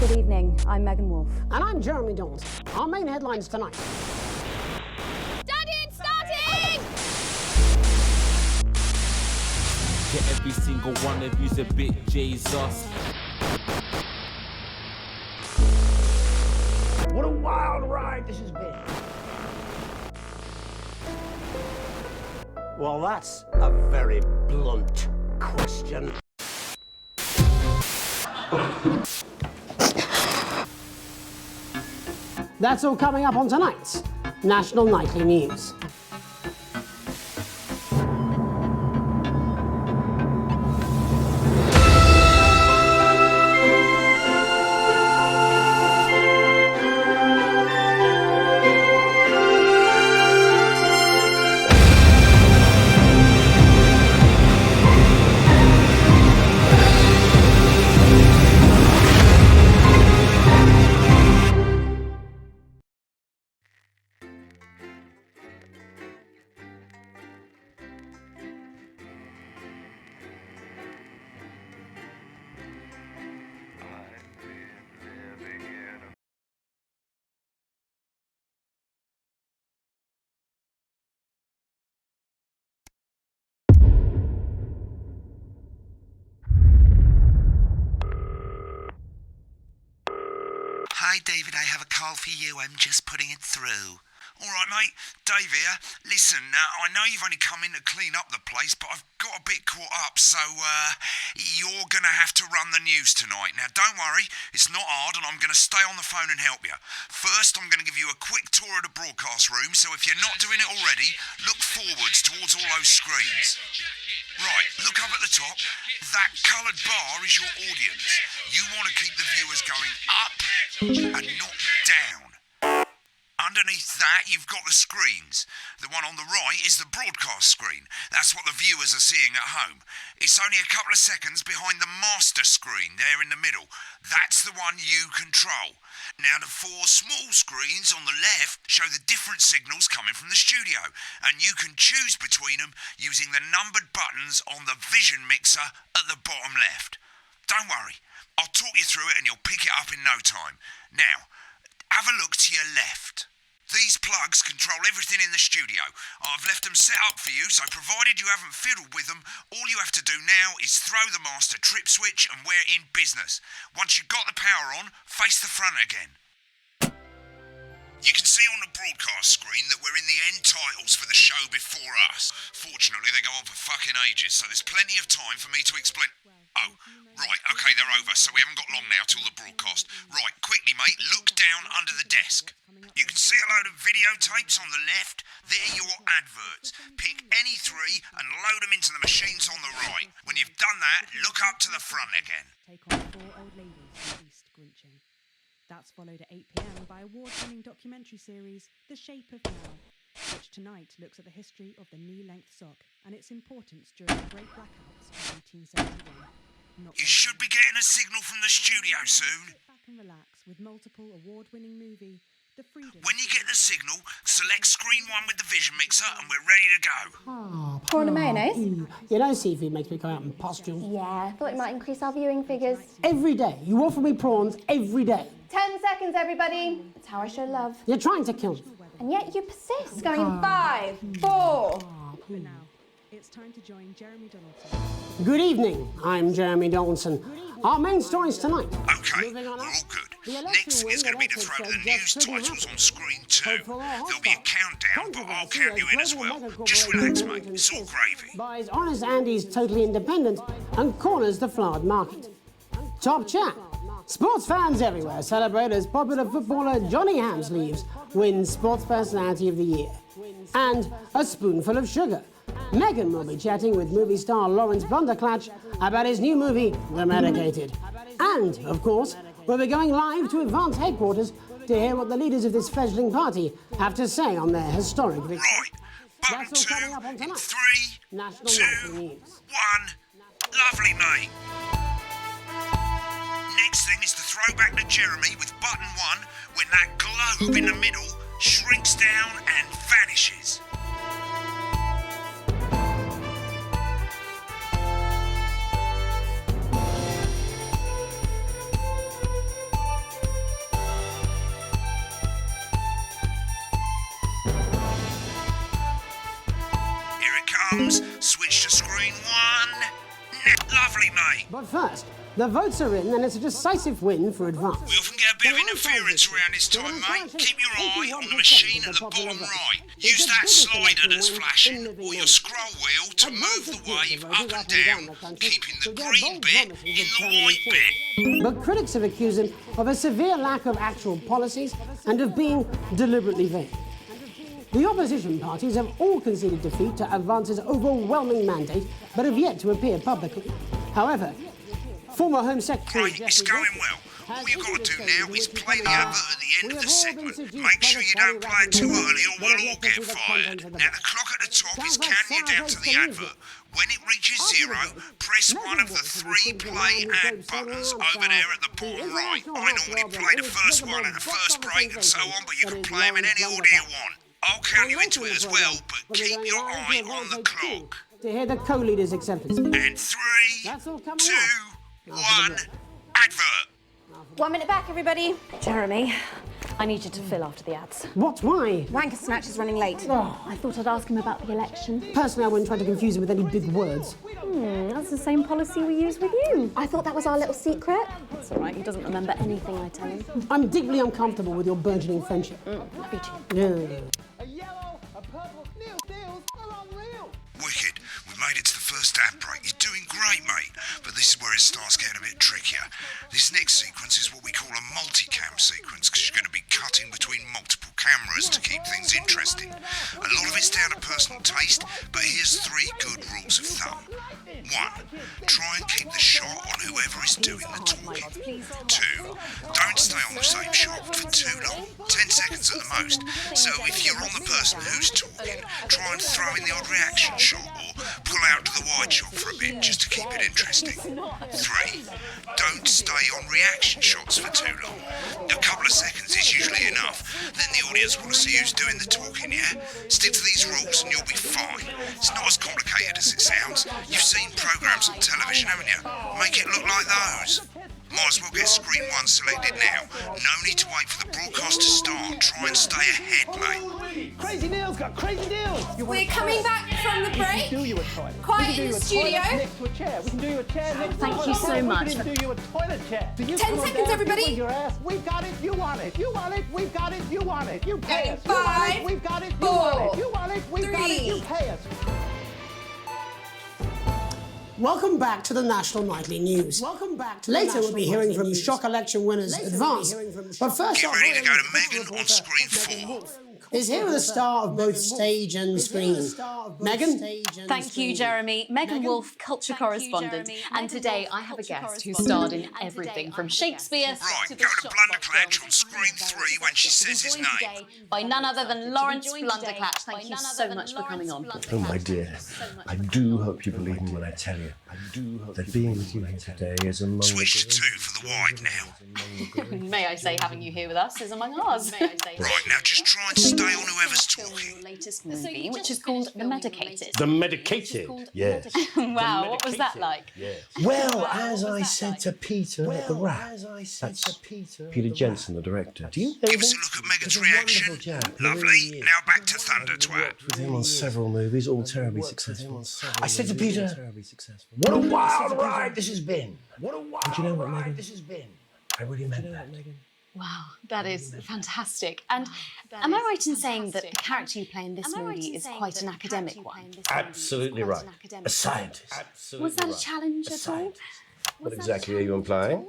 Good evening, I'm Megan Wolf. And I'm Jeremy Dawes. Our main headlines tonight. Daddy, it's starting! To every single one of you's a bit Jesus. What a wild ride this has been. Well, that's a very blunt question. That's all coming up on tonight's National Nightly News. Hi, David, I have a call for you. I'm just putting it through. All right, mate. Dave here. Listen, I know you've only come in to clean up the place, but I've got a bit caught up, so you're going to have to run the news tonight. Now, don't worry. It's not hard, and I'm going to stay on the phone and help you. First, I'm going to give you a quick tour of the broadcast room, so if you're not doing it already, look forwards towards all those screens. Right, look up at the top. That coloured bar is your audience. You want to keep the viewers going up and not down. Underneath that, you've got the screens. The one on the right is the broadcast screen. That's what the viewers are seeing at home. It's only a couple of seconds behind the master screen there in the middle. That's the one you control. Now, the four small screens on the left show the different signals coming from the studio, and you can choose between them using the numbered buttons on the vision mixer at the bottom left. Don't worry, I'll talk you through it and you'll pick it up in no time. Now, have a look to your left. These plugs control everything in the studio. I've left them set up for you, so provided you haven't fiddled with them, all you have to do now is throw the master trip switch and we're in business. Once you've got the power on, face the front again. You can see on the broadcast screen that we're in the end titles for the show before us. Fortunately, they go on for fucking ages, so there's plenty of time for me to explain... Oh, right, okay, they're over, so we haven't got long now till the broadcast. Right, quickly, mate, look down under the desk. You can see a load of videotapes on the left. They're your adverts. Pick any three and load them into the machines on the right. When you've done that, look up to the front again. Take on four old ladies from East Grinching. That's followed at 8 p.m. by award-winning documentary series The Shape of Now, which tonight looks at the history of the knee-length sock and its importance during the Great Blackouts of 1871. You should be getting a signal from the studio soon. Sit back and relax with multiple award-winning movie The Freedom. When you get the signal, select screen 1 with the vision mixer and we're ready to go. Prawn and mayonnaise? You know, seafood makes me come out in pustules. Yeah, I thought it might increase our viewing figures. Every day. You offer me prawns every day. 10 seconds, everybody. That's how I show love. You're trying to kill me. And yet you persist. Going in 5, 4. But now, it's time to join Jeremy Donaldson. Good evening, I'm Jeremy Donaldson. Our main stories tonight. Okay, Moving on we're up. all good. The election Next win is going to be to that throw Essex the said news just couldn't titles happen. on screen 2. Hopeful There'll be a hostile. countdown, but I'll count you in as well. Just relax, mate. It's all gravy. Buys Honest Andy's Totally Independent and corners the flowered market. Top chat. Sports fans everywhere celebrate as popular footballer Johnny Hamsleeves wins Sports Personality of the Year. And a spoonful of sugar. Megan will be chatting with movie star Lawrence Blunderclatch about his new movie, The Medicated. And, of course, we'll be going live to Advance headquarters to hear what the leaders of this fledgling party have to say on their historic victory. Right. Button That's all 2 coming up on in tonight. 3, National 2, Nightly News. 1. Lovely, mate. Next thing is to throw back to Jeremy with button 1 when that globe in the middle shrinks down and vanishes. Holmes, switch to screen 1. Lovely, mate. But first, the votes are in and it's a decisive win for Advance. We often get a bit of interference around this time, mate. Keep your eye on the machine at the bottom right. Use that slider that's flashing or your scroll wheel to move the wave up and down, keeping the green bit in the white bit. But critics have accused him of a severe lack of actual policies and of being deliberately vague. The opposition parties have all conceded defeat to Advance's overwhelming mandate, but have yet to appear publicly. However, former Home Secretary Right, it's going well. All you've got to do now is play the advert at the end of the segment. Make sure you don't play it too early or we'll all get fired. Now the clock at the top is counting you down to the advert. When it reaches 0, press one of the 3 play ad buttons over there at the bottom right. I normally play the first one at the first break and so on, but you can play them in any order you want. I'll count you into it as well, but keep your eye on the clock. To hear the co-leader's acceptance speech. And 3, 2, 1, advert. 1 minute back, everybody. Jeremy, I need you to fill after the ads. What? Why? Wanker Snatch is running late. Oh, I thought I'd ask him about the election. Personally, I wouldn't try to confuse him with any big words. That's the same policy we use with you. I thought that was our little secret. It's all right, he doesn't remember anything I tell him. I'm deeply uncomfortable with your burgeoning friendship. Me too. Yeah. A yellow, a purple, deals are unreal. Wicked. We made it to the first ad break. You're doing great, mate. But this is where it starts getting a bit trickier. This next sequence is what we call a multicam sequence, because you're going to be cutting between multiple cameras to keep things interesting. A lot of it's down to personal taste, but here's 3 good rules of thumb. 1. Try and keep the shot on whoever is doing the talking. 2. Don't stay on the same shot for too long, 10 seconds at the most. So if you're on the person who's talking, try and throw in the odd reaction shot or pull out to the wide shot for a bit just to keep it interesting. 3. Don't stay on reaction shots for too long. A couple of seconds is usually enough. Then the audience want to see who's doing the talking, yeah? Stick to these rules and you'll be fine. It's not as complicated as it sounds. You've seen programs on television, haven't you? Make it look like those. Might as well get screen 1 selected now. No need to wait for the broadcast to start. Try and stay ahead, mate. Crazy Neil's got crazy deals. We're coming back from the break. Do you a toilet? Quiet in the studio. Next to a chair. We can do you a chair next to Thank a you so much. We can do you a toilet chair. Do you 10 come on seconds, down, everybody. give us your ass. We've got it. You want it. You want it. We've got it. You want it. You pay Okay, us. You want 5, it. We've got it. You 4, want it. You want it. We've got it. You 3. pay us. Welcome back to the National Nightly News. Later, we'll be hearing from shock election winners Advance. But first, Get ready to go to Megan on screen 4. is here with a star of both stage and screen. Megan? Thank you, Jeremy. Megan Wolfe, culture correspondent. And today I have a guest who starred in everything from Shakespeare Right, to go the to Blunderclatch on screen 3 when she says his name. by none other than Lawrence Blunderclatch. Thank you so much for coming on. Oh, my dear, I do hope you believe me when I tell you that being with you here today is among the Switch to 2 for the wide now. May I say, having you here with us is among ours. Right, now just try and stay on whoever's talking. Latest movie, which is called The Medicated. The Medicated, yes. Wow, what was that like? Well, as I said to Peter at the Wrap, that's Peter Jensen, the director. Do you know Give us him? a look at Megan's He's a wonderful reaction. chap, he Lovely. really is. Now back to Thunder Twat. With him on several movies, all terribly successful. I said to Peter, what a wild ride this has been. And you know what, Megan? This has been. I really meant that. Wow, that is fantastic. And am I right in saying that the character you play in this movie is quite an academic one? Absolutely right. A scientist. Was that a challenge at all? What exactly are you implying?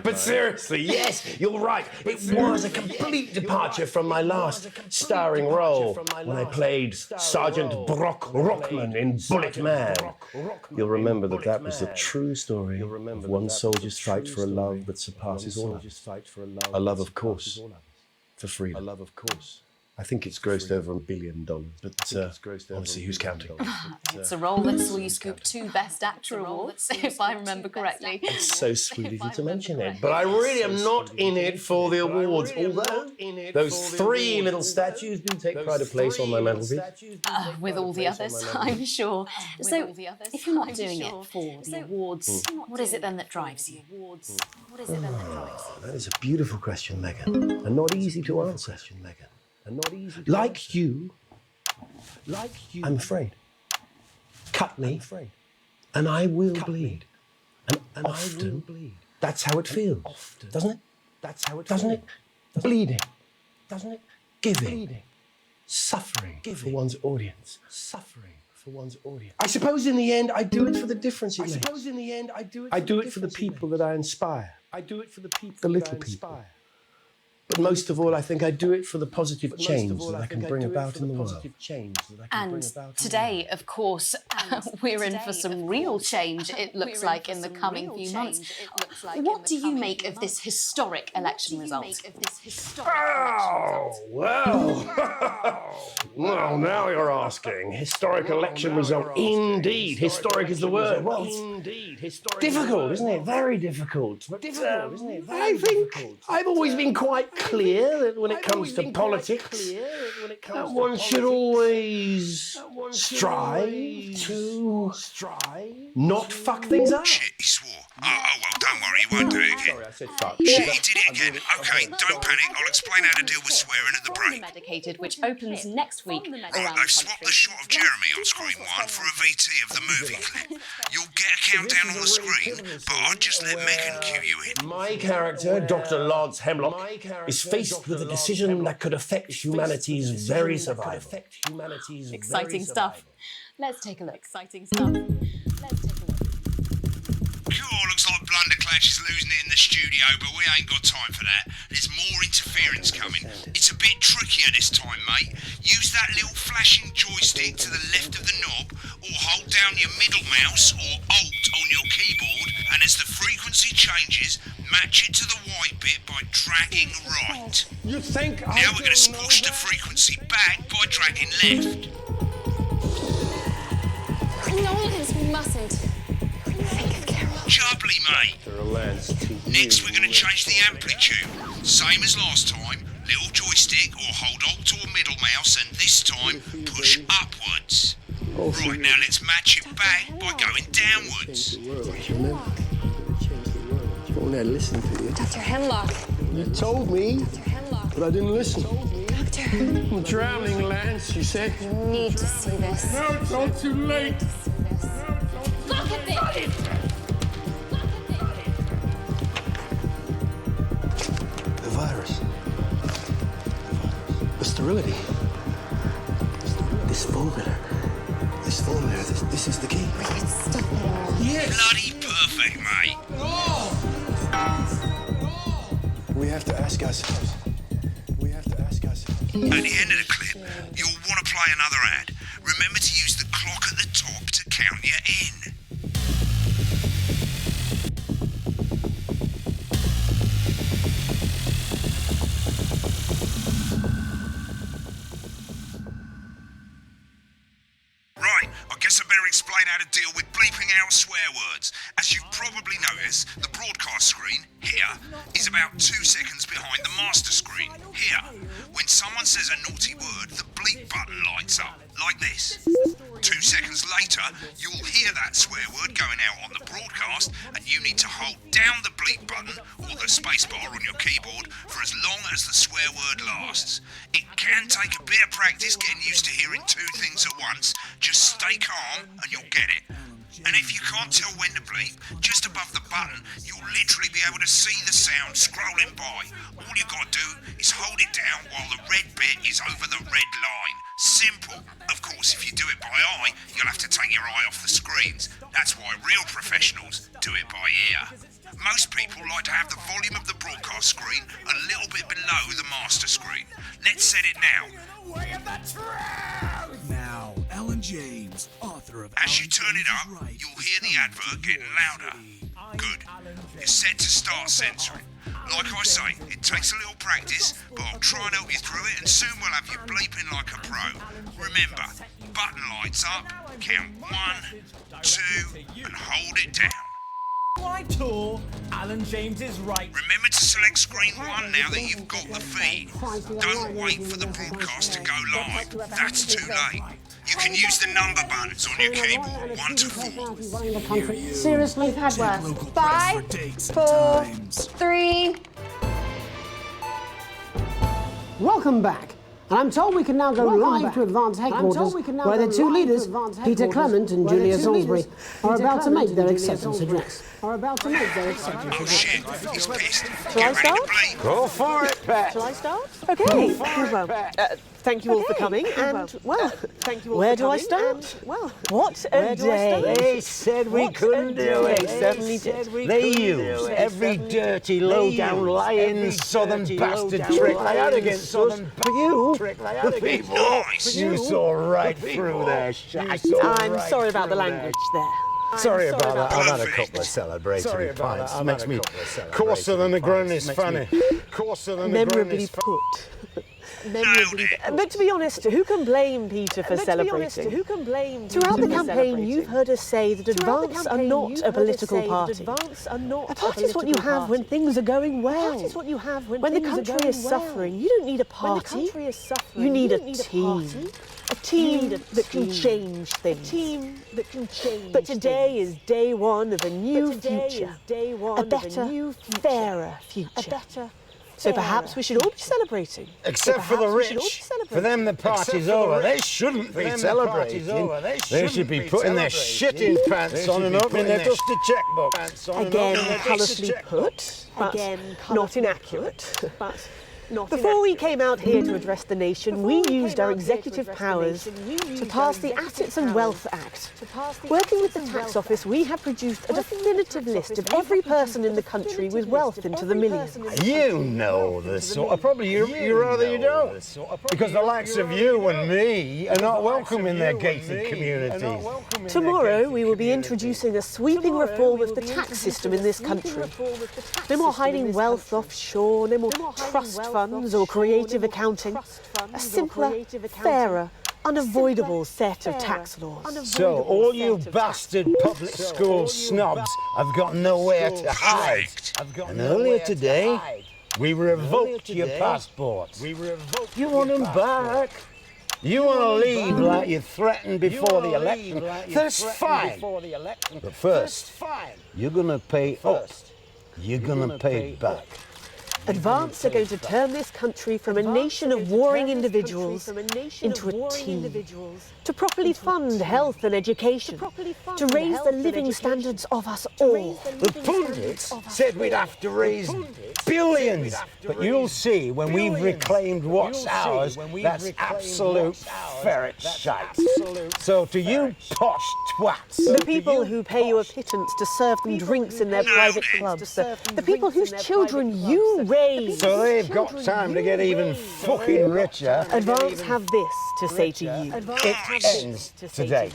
But seriously, yes, you're right. It was a complete departure from my last starring role when I played Sergeant Brock Rockman in Bullet Man. You'll remember that was the true story of one soldier's fight for a love that surpasses all others. A love, of course, for freedom. I think it's grossed over $1 billion, but obviously, who's counting? It's a role that saw you scoop 2 Best Actor awards, if I remember correctly. It's so sweet of you to mention it. But I really am not in it for the awards, although those 3 little statues do take pride of place on my mantelpiece. With all the others, I'm sure. So, if you're not doing it for the awards, what is it then that drives you? That is a beautiful question, Megan, and not easy to answer. Like you, I'm afraid. Cut me, and I will bleed. And often, that's how it feels, doesn't it? Doesn't it? Bleeding, doesn't it? Giving, suffering for one's audience. I suppose in the end, I do it for the difference it makes. I do it for the people that I inspire. The little people. But most of all, I think I do it for the positive change that I can bring about in the world. And today, of course, we're in for some real change, it looks like, in the coming few months. What do you make of this historic election result? Oh, well, now you're asking. Historic election result. Indeed, historic is the word. Well, difficult, isn't it? Very difficult. But I think I've always been quite clear that when it comes to politics, that one should always strive to not fuck things up. Shit, he swore. Oh, well, don't worry, he won't do it again. Sorry, I said fuck. Shit, he did it again. Okay, don't panic. I'll explain how to deal with swearing at the break. Medicated, which opens next week around Right, they've swapped the shot of Jeremy on screen 1 for a VT of the movie clip. You'll get a countdown on the screen, but I'll just let Megan cue you in. My character, Dr. Lance Hemlock, is faced with a decision that could affect humanity's very survival. Exciting stuff. Let's take a look. Cool, looks like Blunderclash is losing it in the studio, but we ain't got time for that. There's more interference coming. It's a bit trickier this time, mate. Use that little flashing joystick to the left of the knob, or hold down your middle mouse or Alt on your keyboard, and as the frequency changes, match it to the white bit by dragging right. You think Now we're going to push the frequency back by dragging left. No, we mustn't. Think of Carol. Jubbly, mate. Next, we're going to change the amplitude. Same as last time. Little joystick or hold Alt or middle mouse, and this time push upwards. Right, now let's match it back by going downwards. Listen to you. Dr. Hemlock. You told me, Dr. Hemlock. but I didn't listen. Doctor. I'm drowning, Lance, you said. You need to see this. No, it's all too late. Look at this! The virus. The sterility. This formula. This is the key. Stop it all. Yes. Bloody perfect, mate. We have to ask ourselves. At the end of the clip, you'll want to play another ad. Remember to use the clock at the top to count you in. Right, I guess I better explain how to deal with bleeping out swear words. As you've probably noticed, the broadcast screen, here, is about 2 seconds behind the master screen, here. When someone says a naughty word, the bleep button lights up, like this. 2 seconds later, you'll hear that swear word going out on the broadcast, and you need to hold down the bleep button, or the spacebar on your keyboard, for as long as the swear word lasts. It can take a bit of practice getting used to hearing 2 things at once. Just stay calm and you'll get it. And if you can't tell when to bleep, just above the button, you'll literally be able to see the sound scrolling by. All you've got to do is hold it down while the red bit is over the red line. Simple. Of course, if you do it by eye, you'll have to take your eye off the screens. That's why real professionals do it by ear. Most people like to have the volume of the broadcast screen a little bit below the master screen. Let's set it now. Now, Alan James, author of As you turn it up, you'll hear the advert getting louder. Good. It's set to start censoring. Like I say, it takes a little practice, but I'll try and help you through it, and soon we'll have you bleeping like a pro. Remember, button lights up, count 1, 2, and hold it down. Right tour, Alan James is right. Remember to select screen 1 now that you've got the feed. Don't wait for the broadcast to go live. That's too late. You can use the number buttons on your keyboard, 1 to 4. Seriously, we've had worse. 5, 4, 3. Welcome back. And I'm told we can now go live to Advance headquarters, where the two leaders, Peter Clement and Julia Salisbury, are about to make their acceptance address. Oh shit, he's pissed. Shall I start? Go for it, Pat. Shall I start? Okay. Well, thank you all for coming. And, well, thank you all where do I start? Well, what a day. They said we couldn't do it. They certainly did. They used every dirty, low-down, lying southern bastard trick they had against us. But you, the people, you saw right through their shit. I'm sorry about the language there. Sorry about that. I've had a couple of celebratory pints. Makes me coarser than a Granny's fanny. Coarser than a Granny's fanny. But to be honest, who can blame Peter for celebrating? Throughout the campaign, you've heard us say that Advance are not a political party. A party is what you have when things are going well. When the country is suffering, you don't need a party. You need a team. A team that can change things. But today is day one of a new future. A better, fairer future. So perhaps we should all be celebrating. Except for the rich. For them, the party's over. They shouldn't be celebrating. They should be putting their shitting pants on and opening their dusty checkbooks. Again, callously put, but not inaccurate. Before we came out here to address the nation, we used our executive powers to pass the Assets and Wealth Act. Working with the tax office, we have produced a definitive list of every person in the country with wealth into the millions. You know the sort of... Probably you rather you don't. Because the likes of you and me are not welcome in their gated communities. Tomorrow, we will be introducing a sweeping reform of the tax system in this country. No more hiding wealth offshore, no more trust funds or creative accounting. A simpler, fairer, unavoidable set of tax laws. So all you bastard public school snobs have got nowhere to hide. And earlier today, we revoked your passports. You want them back? You want to leave like you threatened before the election? That's fine. But first, you're going to pay up. You're going to pay back. Advance are going to turn this country from a nation of warring individuals into a team. To properly fund health and education. To raise the living standards of us all. The pundits said we'd have to raise billions. But you'll see when we've reclaimed what's ours, that's absolute ferret shite. So to you posh twats. The people who pay you a pittance to serve them drinks in their private clubs. The people whose children you raise. So they've got time to get even fucking richer. Advance have this to say to you. It ends today.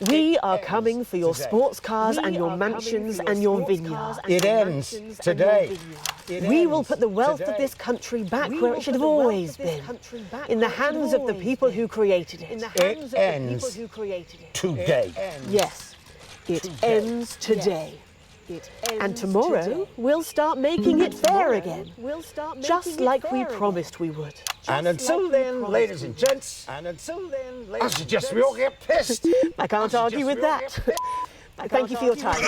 We are coming for your sports cars and your mansions and your vineyards. It ends today. We will put the wealth of this country back where it should have always been. In the hands of the people who created it. It ends today. Yes, it ends today. And tomorrow, we'll start making it fair again. Just like we promised we would. And until then, ladies and gents, I suggest we all get pissed. I can't argue with that. Thank you for your time.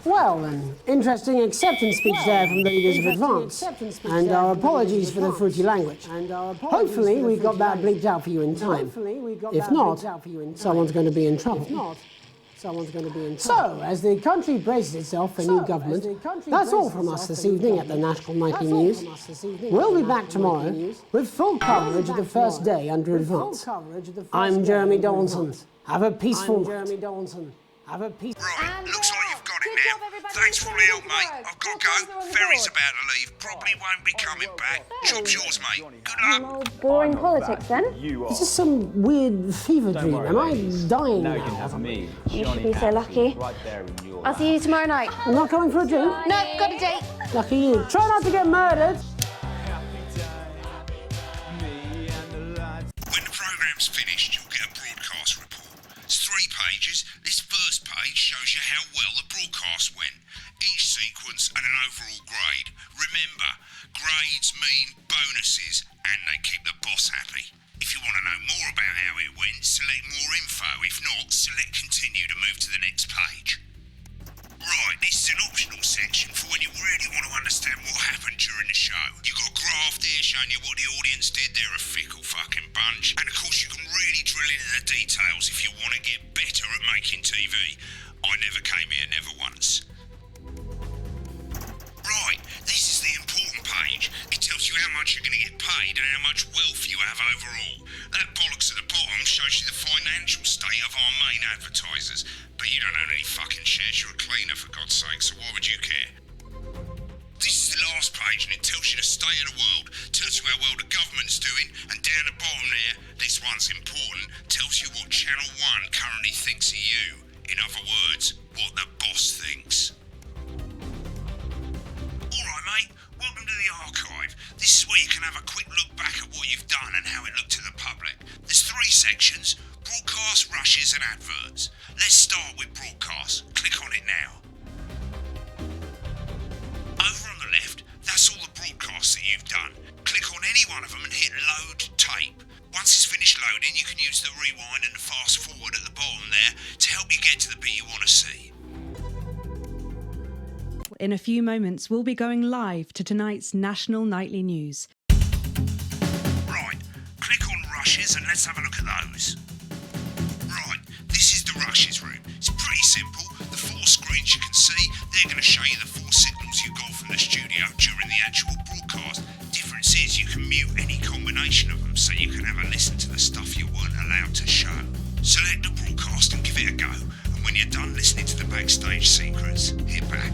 Well, an interesting acceptance speech there from the leaders of Advance. And our apologies for the fruity language. Hopefully we got that bleeped out for you in time. If not, someone's going to be in trouble. So, as the country braces itself for new government, that's all from us this evening at the National Nightly News. We'll be back tomorrow with full coverage of the first day under Advance. I'm Jeremy Donaldson. Have a peaceful night. Right, looks like you've got it now. Thanks for all the help, mate. I've got to go. Ferry's about to leave. Probably won't be coming back. Job's yours, mate. Good luck. Boring politics, then? Is this some weird fever dream? Am I dying now? You can have me. You should be so lucky. Right there in your I'll see you tomorrow night. I'm not going for a drink? No, got a date. Lucky you. Try not to get murdered. When the programme's finished, you'll get a broadcast report. It's 3 pages. This first page shows you how well the broadcast went. Each sequence and an overall grade. Remember, grades mean bonuses and they keep the boss happy. If you want to know more about how it went, select more info. If not, select continue to move to the next page. Right, this is an optional section for when you really want to understand what happened during the show. You've got a graph there showing you what the audience did. They're a fickle fucking bunch. And of course you can really drill into the details if you want to get better at making TV. I never came here, never once. Right, this is the important page. It tells you how much you're going to get paid and how much wealth you have overall. That bollocks at the bottom shows you the financial state of our main advertisers. But you don't own any fucking shares, you're a cleaner for God's sake, so why would you care? This is the last page and it tells you the state of the world, tells you how well the government's doing, and down the bottom there, this one's important, tells you what Channel 1 currently thinks of you. In other words, what the boss thinks. Alright mate, welcome to the archive. This is where you can have a quick look back at what you've done and how it looked to the public. There's 3 sections: broadcast, rushes and adverts. Let's start with broadcast. Click on it now. Over on the left, that's all the broadcasts that you've done. Click on any one of them and hit load tape. Once it's finished loading, you can use the rewind and the fast forward at the bottom there to help you get to the bit you want to see. In a few moments, we'll be going live to tonight's national nightly news. Right, click on rushes and let's have a look at those. Right, this is the rushes room. It's pretty simple. The 4 screens you can see, they're going to show you the 4 signals you got from the studio during the actual broadcast. Difference is you can mute any combination of them so you can have a listen to the stuff you weren't allowed to show. Select the broadcast and give it a go, and when you're done listening to the backstage secrets, hit back.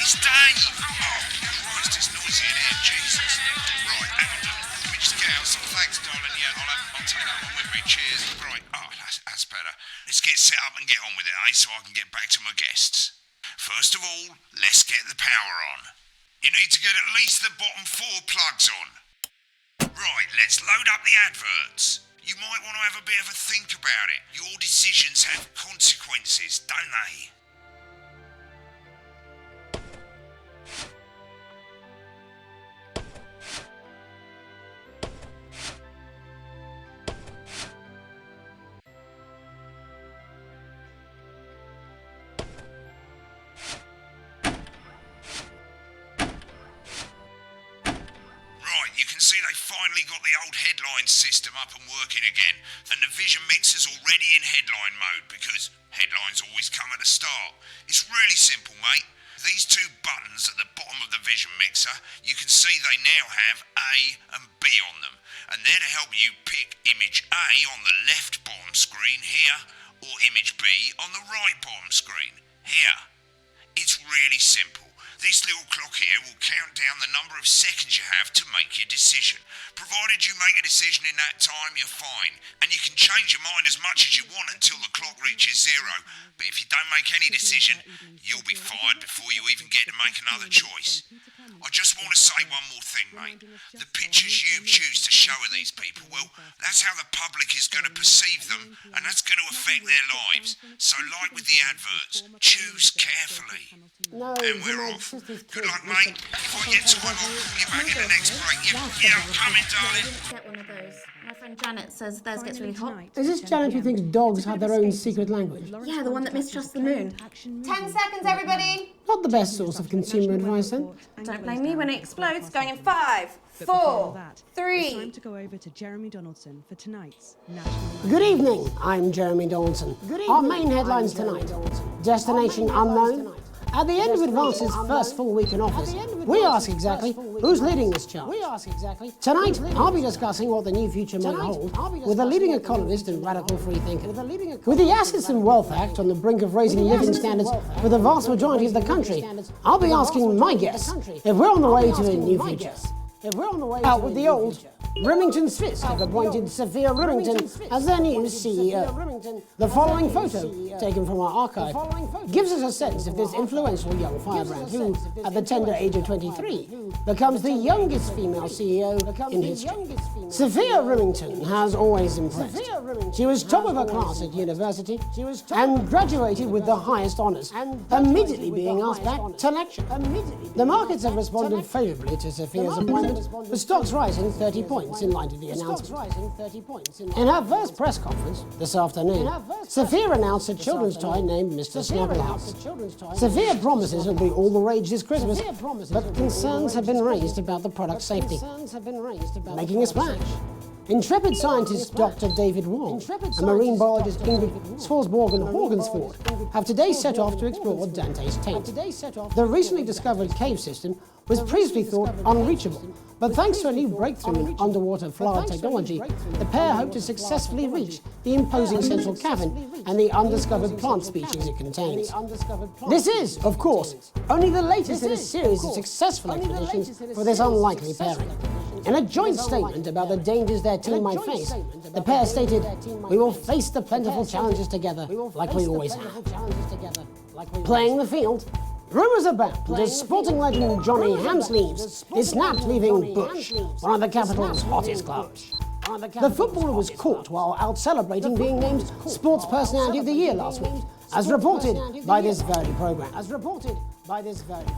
It's Dave! Oh, Christ, it's noisy in here, Jesus. Right, hang on. Let me just get out some thanks, darling. Yeah, I'll take that one with me. Cheers. Right, that's better. Let's get set up and get on with it, so I can get back to my guests. First of all, let's get the power on. You need to get at least the bottom 4 plugs on. Right, let's load up the adverts. You might want to have a bit of a think about it. Your decisions have consequences, don't they? Finally got the old headline system up and working again, and the Vision Mixer's already in headline mode because headlines always come at the start. It's really simple, mate. These 2 buttons at the bottom of the Vision Mixer, you can see they now have A and B on them, and they're to help you pick image A on the left bottom screen here, or image B on the right bottom screen here. It's really simple. This little clock here will count down the number of seconds you have to make your decision. Provided you make a decision in that time, you're fine. And you can change your mind as much as you want until the clock reaches 0. But if you don't make any decision, you'll be fired before you even get to make another choice. I just want to say one more thing, mate. The pictures you choose to show of these people, well, that's how the public is going to perceive them, and that's going to affect their lives. So like with the adverts, choose carefully. And we're off. Good luck, mate. If I get time, I'll call you back in the next break. Yeah, I'm coming, darling. Get one of those. My friend Janet says theirs gets really hot. Is this Janet who thinks dogs have their own secret language? Yeah, the one that mistrusts the moon. 10 seconds, everybody. Not the best source of consumer advice, then. Don't blame me when it explodes. Going in 5, 4, 3. It's time to go over to Jeremy Donaldson for tonight's National. Good evening, I'm Jeremy Donaldson. Our main headlines tonight. Destination unknown. At the end of Advance's first full week in office, we ask exactly who's leading this charge. Tonight, I'll be discussing what the new future may hold with a leading economist and radical free thinker. With the Assets and Wealth Act on the brink of raising living standards for the vast majority of the country, I'll be asking my guests if we're on the way to a new future. Out with the old, Remington's Fist have appointed Sophia Remington as their new CEO. The following photo, taken from our archive, gives us a sense of this influential young firebrand who, at the tender age of 23, becomes the youngest female CEO in history. Sophia Remington has always impressed. She was top of her class at university and graduated with the highest honours, immediately being asked back to lecture. The markets have responded favourably to Sophia's appointment, with stocks rising 30 points in light of the announcement. In her first press conference this afternoon, Sophia announced a children's toy named Mr. Snugglehouse. Sophia promises it'll be all the rage this Christmas, but concerns have been raised about the product's safety. Making a splash. Intrepid scientist Dr. David Wong and marine biologist Ingrid Svalborg-Horgensford have today set off to explore Dante's taint. The recently discovered cave system was previously thought unreachable, but thanks to a new breakthrough in underwater flower technology, the pair hope to successfully reach the imposing central cavern and the undiscovered plant species it contains. This is, of course, only the latest in a series of successful expeditions for this unlikely pairing. In a joint statement about the dangers their team might face, the pair stated, "We will face the plentiful challenges together, like we always have." Playing the field, rumours abound that sporting legend Johnny Hamsleeves is snapped leaving Bush, one of the capital's hottest clubs. The footballer was caught while out celebrating being named Sports Personality of the Year last week, as reported by this very programme.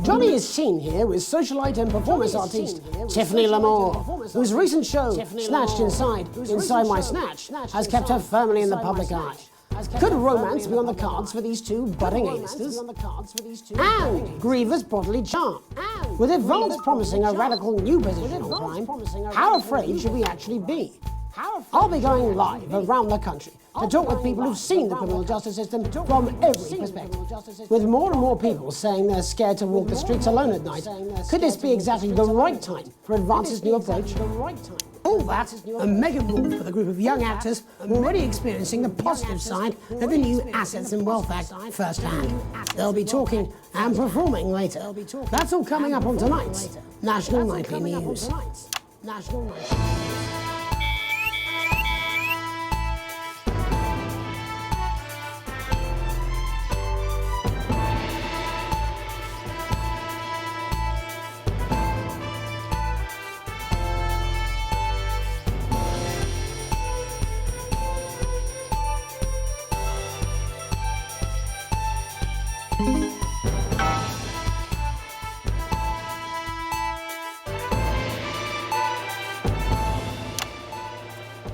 Johnny is seen here with socialite and performance artiste Tiffany Lamore, whose recent show, Snatched Inside My Snatch, has kept her firmly in the public eye. Could romance be on the cards for these two budding A-listers? And Griever's bodily charm. With Advance promising a radical new position on crime, how afraid should we actually be? I'll be going live around the country to talk with people who've seen the criminal justice system from every perspective. With more and more people saying they're scared to walk the streets alone at night, could this be exactly the right time for Advance's new approach? All that and mega more for the group of young actors already experiencing the positive side of the new Assets and Wealth Act firsthand. They'll be talking and performing later. That's all coming up on tonight's National Nightly News.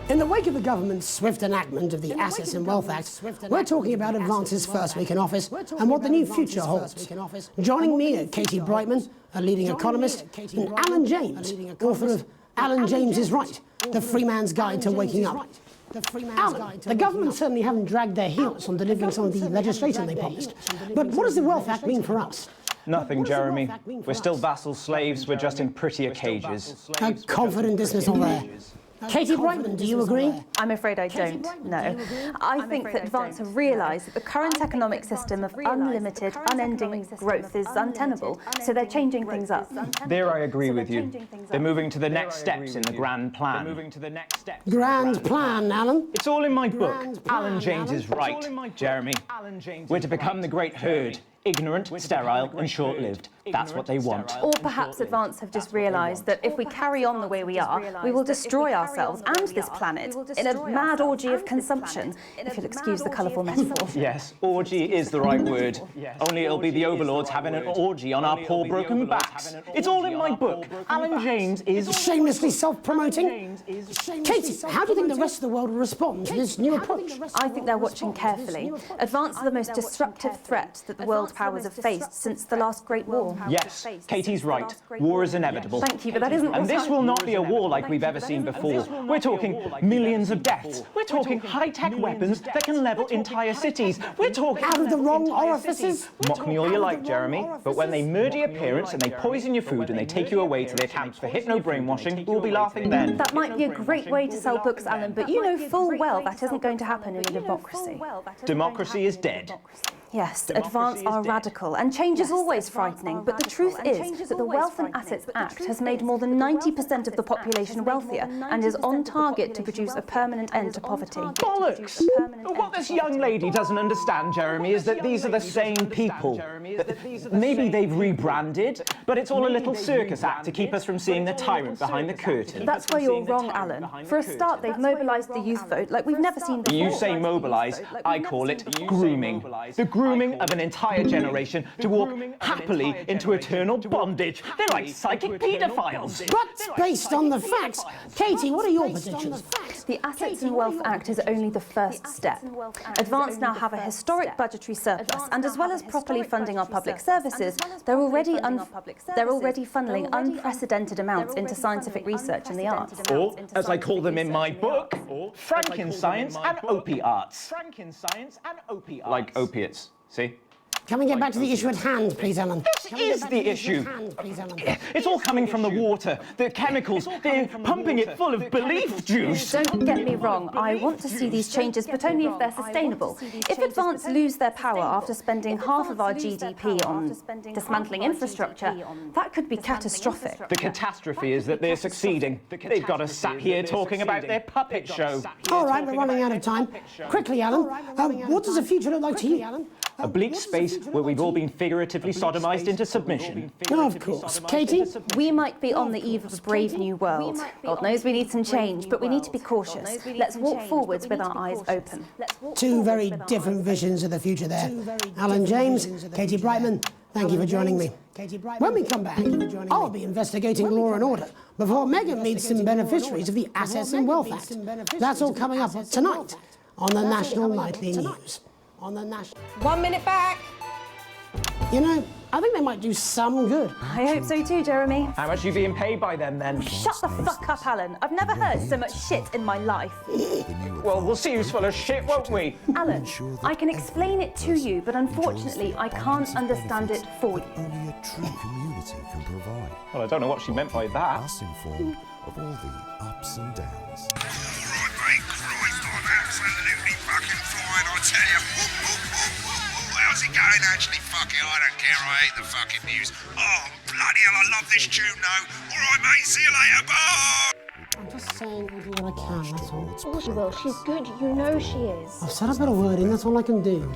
In the wake of the government's swift enactment of the Assets and Wealth Act, we're talking about Advance's first week in office and what the new future holds. Joining me are Katie Brightman, a leading economist, and Alan James, author of Alan James is Right, The Free Man's Guide to Waking Up. Alan, the government certainly haven't dragged their heels on delivering some of the legislation they promised. But what does the Wealth Act mean for us? Nothing, Jeremy. We're still vassal slaves, we're just in prettier cages. A confident dismissal there. Katie Brightman, do you agree? I'm afraid I don't, no. I think that Advance have realised that the current economic system of unlimited, unending growth is untenable, so they're changing things up. There I agree with you. They're moving to the next steps in the grand plan. Grand plan, Alan? It's all in my book. Alan James is Right, Jeremy. We're to become the great herd. Ignorant, sterile and short-lived. That's what they want. Or perhaps Advance have just realised that if we carry on the way we are, we will destroy ourselves and this planet in a mad orgy of consumption, if you'll excuse the colourful metaphor. Yes, orgy is the right word. Only it'll be the overlords having an orgy on our poor broken backs. It's all in my book. Alan James is... Shamelessly self-promoting? Katie, how do you think the rest of the world will respond to this new approach? I think they're watching carefully. Advance are the most disruptive threat that the world powers have faced since the last Great War. Yes, Katie's right. War is inevitable. Thank you, but that isn't... And this will not be a war like we've ever seen before. We're talking millions of deaths. We're talking high-tech weapons that can level entire cities. We're talking... Out of the wrong orifices? Mock me all you like, Jeremy, but when they murder your parents and they poison your food and they take you away to their camps for hypno-brainwashing, we'll be laughing then. That might be a great way to sell books, Alan, but you know full well that isn't going to happen in a democracy. Democracy is dead. Yes, Advance are radical, and change is always frightening, but the truth is that the Wealth and Assets Act has made more than 90% of the population wealthier and is on target to produce a permanent end to poverty. Bollocks! What this young lady doesn't understand, Jeremy, is that these are the same people. Maybe they've rebranded, but it's all a little circus act to keep us from seeing the tyrant behind the curtain. That's where you're wrong, Alan. For a start, they've mobilised the youth vote like we've never seen before. You say mobilise, I call it grooming. The grooming of an entire generation to walk happily into eternal bondage. They're like psychic paedophiles. But based on the facts, Katie, what are your predictions? The Assets and Wealth Act is only the first step. Advance now have a historic budgetary surplus, and as well as properly funding our public services, they're already funneling unprecedented amounts into scientific research and the arts. Or, as I call them in my book, Franken-science and opiates. Like opiates. See? Can we get back to the issue at hand, please, Alan? This is the issue. It's all coming from the water, the chemicals. They're pumping it full of belief juice. Don't get me wrong. I want to see these changes, but only if they're sustainable. If Advance lose their power after spending half of our GDP on dismantling infrastructure, that could be catastrophic. The catastrophe is that they're succeeding. They've got us sat here talking about their puppet show. All right, we're running out of time. Quickly, Alan, what does the future look like to you, Alan? A bleak space where we've all been figuratively sodomised into submission. Oh, of course. Katie? We might be on the eve of a brave new world. God knows we need some change, but we need to be cautious. Let's walk forwards with our eyes open. Two very different visions of the future there. Alan James, Katie Brightman, thank you for joining me. When we come back, I'll be investigating law and order before Meghan meets some beneficiaries of the Assets and Wealth Act. That's all coming up tonight on the National Nightly News. 1 minute back. You know, I think they might do some good. I hope so too, Jeremy. How much are you being paid by them, then? Shut the fuck up, Alan. I've never heard so much shit in my life. Well, we'll see who's full of shit, won't we? Alan, I can explain it to you, but unfortunately, I can't understand it for you. Only a true community can provide. Well, I don't know what she meant by that. Us informed of all the ups and downs. Right, mate, Christ, I'm absolutely fucking flying, I tell you. How's it going, actually? Fuck it, I don't care, I hate the fucking news. Oh, bloody hell, I love this tune, though. All right, mate, see you later, bye! I'm just saying I'll do what I can, that's all. Of course you will. She's good. You know she is. I've said a bit of wording, that's all I can do.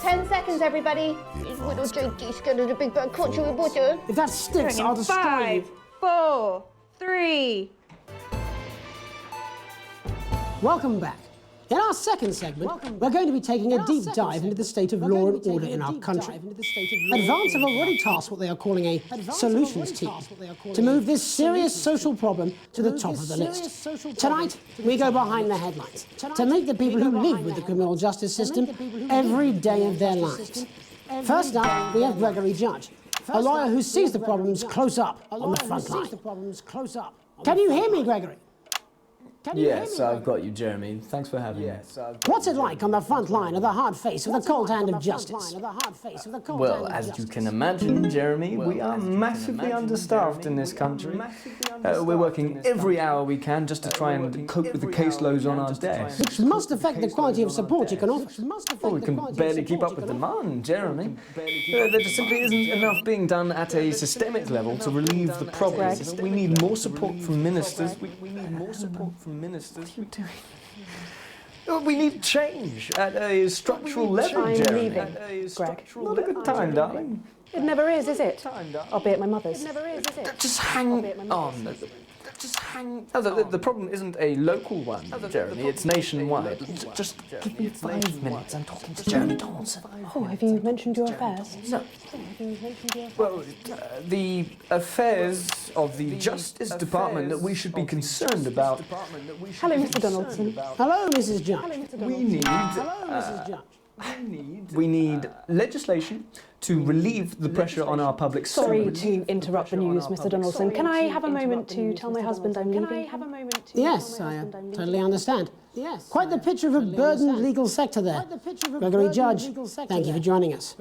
10 seconds, everybody. Little Jakey's going to the big bird caught you with water. If that sticks, I'll destroy 5, you. 4, 3. Welcome back. In our second segment, we're going to be taking a deep dive into the state of law and order in our country. Advance have already tasked what they are calling a solutions team to move this serious social problem to the top of the list. Tonight, we go behind the headlines to meet the people who live with the criminal justice system every day of their lives. First up, we have Gregory Judge, a lawyer who sees the problems close up on the front line. Can you hear me, Gregory? Yes, I've got you, Jeremy. Thanks for having me. What's it like on the front line of the hard face of the cold hand of justice? Well, as you can imagine, Jeremy, we are massively understaffed in this country. We're working every hour we can just to try and cope with the caseloads on our desk. Which must affect the quality of support you can offer. Well, we can barely keep up with demand, Jeremy. There just simply isn't enough being done at a systemic level to relieve the problem. We need more support from ministers. We need more support from ministers. What are you doing? We need change at a structural level, I'm Jeremy. leaving, Greg. Not a good time, darling. It never is it? I'll be at my mother's. Just hang on. Just hang. No, the problem isn't a local one, Jeremy. It's nationwide. Just give me 5 minutes. I'm talking to Jeremy Donaldson. Oh, have you mentioned your affairs? No. Well, the affairs of the Justice Department that we should be concerned about. Hello, Mr. Donaldson. Hello, Mrs. Judge. We need legislation to relieve the pressure on our public Sorry servants. to interrupt the news, Mr. Donaldson. Can I have a moment to tell my husband I'm leaving? Yes, I totally understand. Quite the picture of a burdened legal sector there. Gregory Judge, thank you for joining us.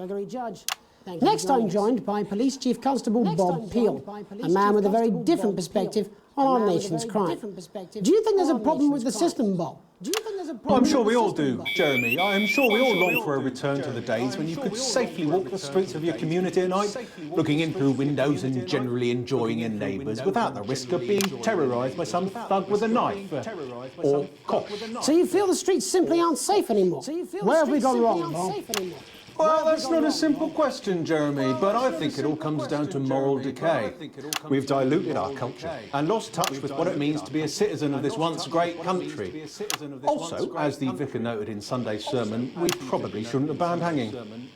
Next, I'm joined by Police Chief Constable Bob Peel, a man with a very different perspective on our nation's crime. Do you think there's a problem with the system, Bob? I'm sure we all do, Jeremy. I am sure we all long for a return to the days when you could safely walk the streets of your community at night, looking in through windows and generally enjoying your neighbours without the risk of being terrorised by some thug with a knife or cough. So you feel the streets simply aren't safe anymore? Where have we gone wrong, Bob? Well, that's not a simple question, Jeremy, but I think it all comes down to moral decay. We've diluted our culture and lost touch with what it means to be a citizen of this once great country. Also, as the vicar noted in Sunday's sermon, we probably shouldn't have banned hanging.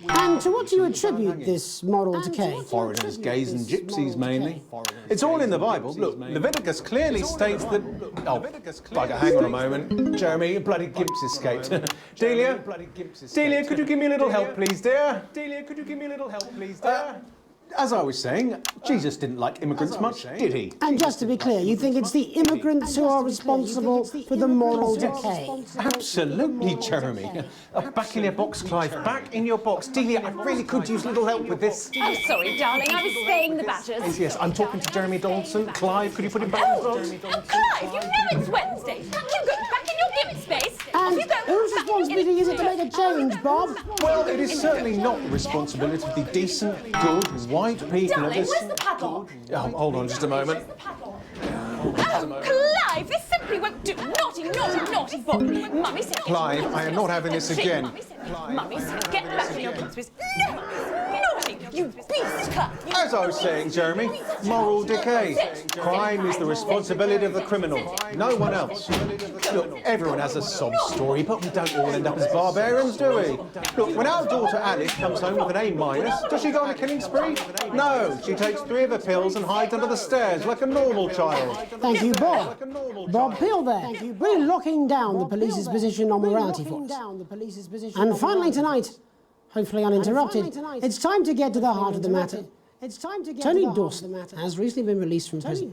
And to what do you attribute this moral decay? Foreigners, gays and gypsies mainly. It's all in the Bible. Look, Leviticus clearly states that... Oh, bugger, hang on a moment. Jeremy, your bloody gimps escaped. Delia, could you give me a little help, please, dear? Delia, could you give me a little help, please, dear? As I was saying, Jesus didn't like immigrants much, did he? And just to be clear, you think it's the immigrants who are responsible for the moral decay? Absolutely, Jeremy. Back in your box, Clive. Back in your box. Delia, I really could use a little help with this. I'm sorry, darling. I was saying the Badgers. Yes, I'm talking to Jeremy Donaldson. Clive, could you put him back in the box? Clive, you know it's Wednesday. You go back in your gimp space. And whose responsibility is it to make a change, Bob? Well, it is certainly not the responsibility of the decent, good, white people of this... Where's the paddle? Oh, hold on just a moment. Oh, Clive, this simply won't do. Naughty, naughty, naughty boy. Mummy said... Clive, I am not having this again. Mummy said, get back in your gimp space. No, naughty, you beast, Clive. As I was saying, Jeremy, moral decay. Crime is the responsibility of the criminal, no one else. Look, everyone has a sob story, but we don't all end up as barbarians, do we? Look, when our daughter Alice comes home with an A-, does she go on a killing spree? No, she takes 3 of her pills and hides under the stairs like a normal child. Thank you, Bob. Bob Peel there, really locking down the police's position on morality for us. And finally tonight, hopefully uninterrupted, it's time to get to the heart of the matter. Tony Dawson has recently been released from prison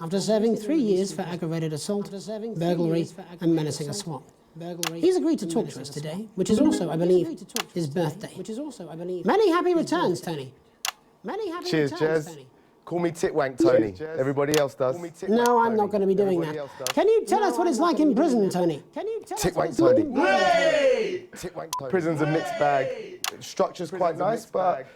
after serving 3 years for aggravated assault, burglary, and menacing a swat. He's agreed to talk to us today, which is also, I believe, his birthday. Many happy returns, Tony. Many happy Cheers, returns, Jez. Tony. Call me Titwank Tony. Everybody else does. No, I'm not going to be doing that. Can you tell us what it's like in prison, Tony? Titwank Tony. Titwank Tony. Prison's a mixed bag. Structure's quite nice, but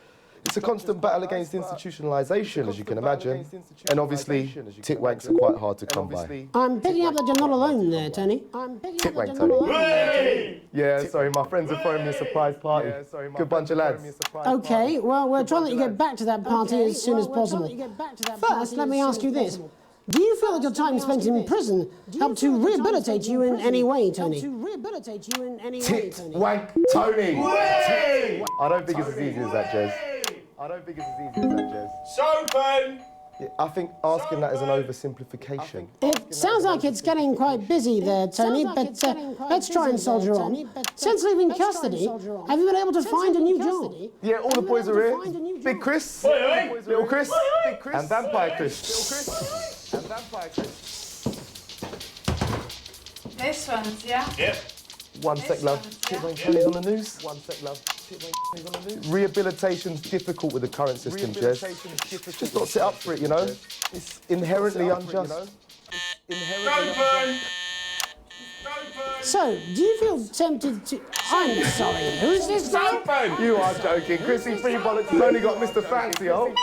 it's a constant battle against institutionalisation, as you can imagine. And obviously, titwanks are quite hard to come by. I'm picking up that you're not alone there, Tony. Titwank Tony. Yeah, sorry, my friends are throwing me a surprise party. Good bunch of lads. Okay, well, we're trying to let you get back to that party as soon as possible. First, let me ask you this. Do you feel that your time spent in prison helped to rehabilitate you in any way, Tony? Titwank Tony. I don't think it's as easy as that, Jez. Chopin! Yeah, I think asking that is an oversimplification. It sounds like it's getting quite busy there, Tony, but let's try and soldier on. Since leaving custody, have you been able to find a new job? Yeah, all the boys are here. Big Chris, Little Chris, and Vampire Chris. This one's, yeah? Yep. One sec, love. Titwank Tony's on the news. One sec, love. Titwank Tony's on the news. Rehabilitation's difficult with the current system, Jez. Just not set up for it, you know? It's inherently unjust. So, do you feel tempted to... I'm sorry, who's this guy? You are joking. Chrissy Free Bollocks has only got Mr. Fancy, oh.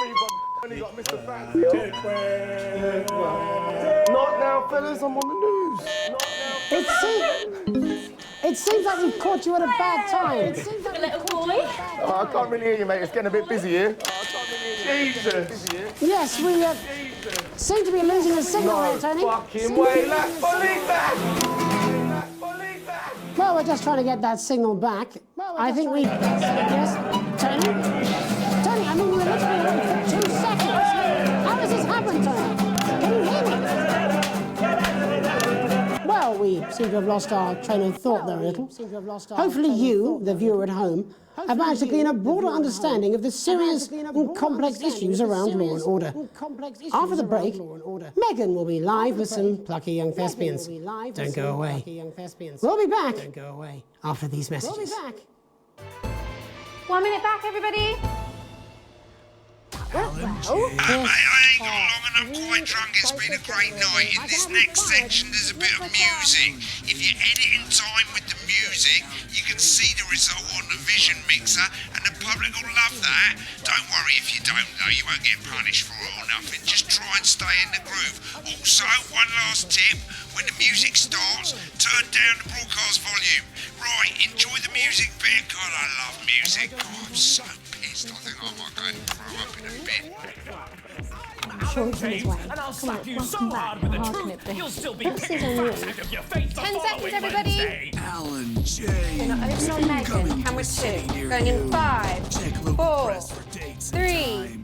Not now, fellas, I'm on the news. It seems like we've caught you at a bad time. Little boy. Oh, I can't really hear you, mate. It's getting a bit busy here. Jesus. Yes, we seem to be losing the signal here, Tony. Fucking way, left, back. Well, we're just trying to get that signal back. I think we... Yes, Tony? Tony, I mean, you were literally on for 2 seconds. How does this happen, Tony? Can you hear me? Well, we seem to have lost our train of thought there a little. Hopefully you, the viewer at home, have managed to glean a broader understanding of the serious and complex issues around law and order. After the break, Megan will be live with some plucky young thespians. Don't go away. We'll be back after these messages. 1 minute back, everybody. I ain't got long and I'm quite drunk. It's been a great night. In this next section, there's a bit of music. If you edit in time with the music, you can see the result on the Vision Mixer, and the public will love that. Don't worry if you don't, though. You won't get punished for it or nothing. Just try and stay in the groove. Also, one last tip. When the music starts, turn down the broadcast volume. Right, enjoy the music bit. God, I love music. God, I'm so pissed. I think I might go and throw up in a bit. I'm sure he's on his way. And I'll slap you so hard with the truth, you'll still be picking cracks out of your face the 10 seconds, following everybody. Wednesday. Alan James. Gonna open on Megan. Camera 2. Going in 5, 4, 3.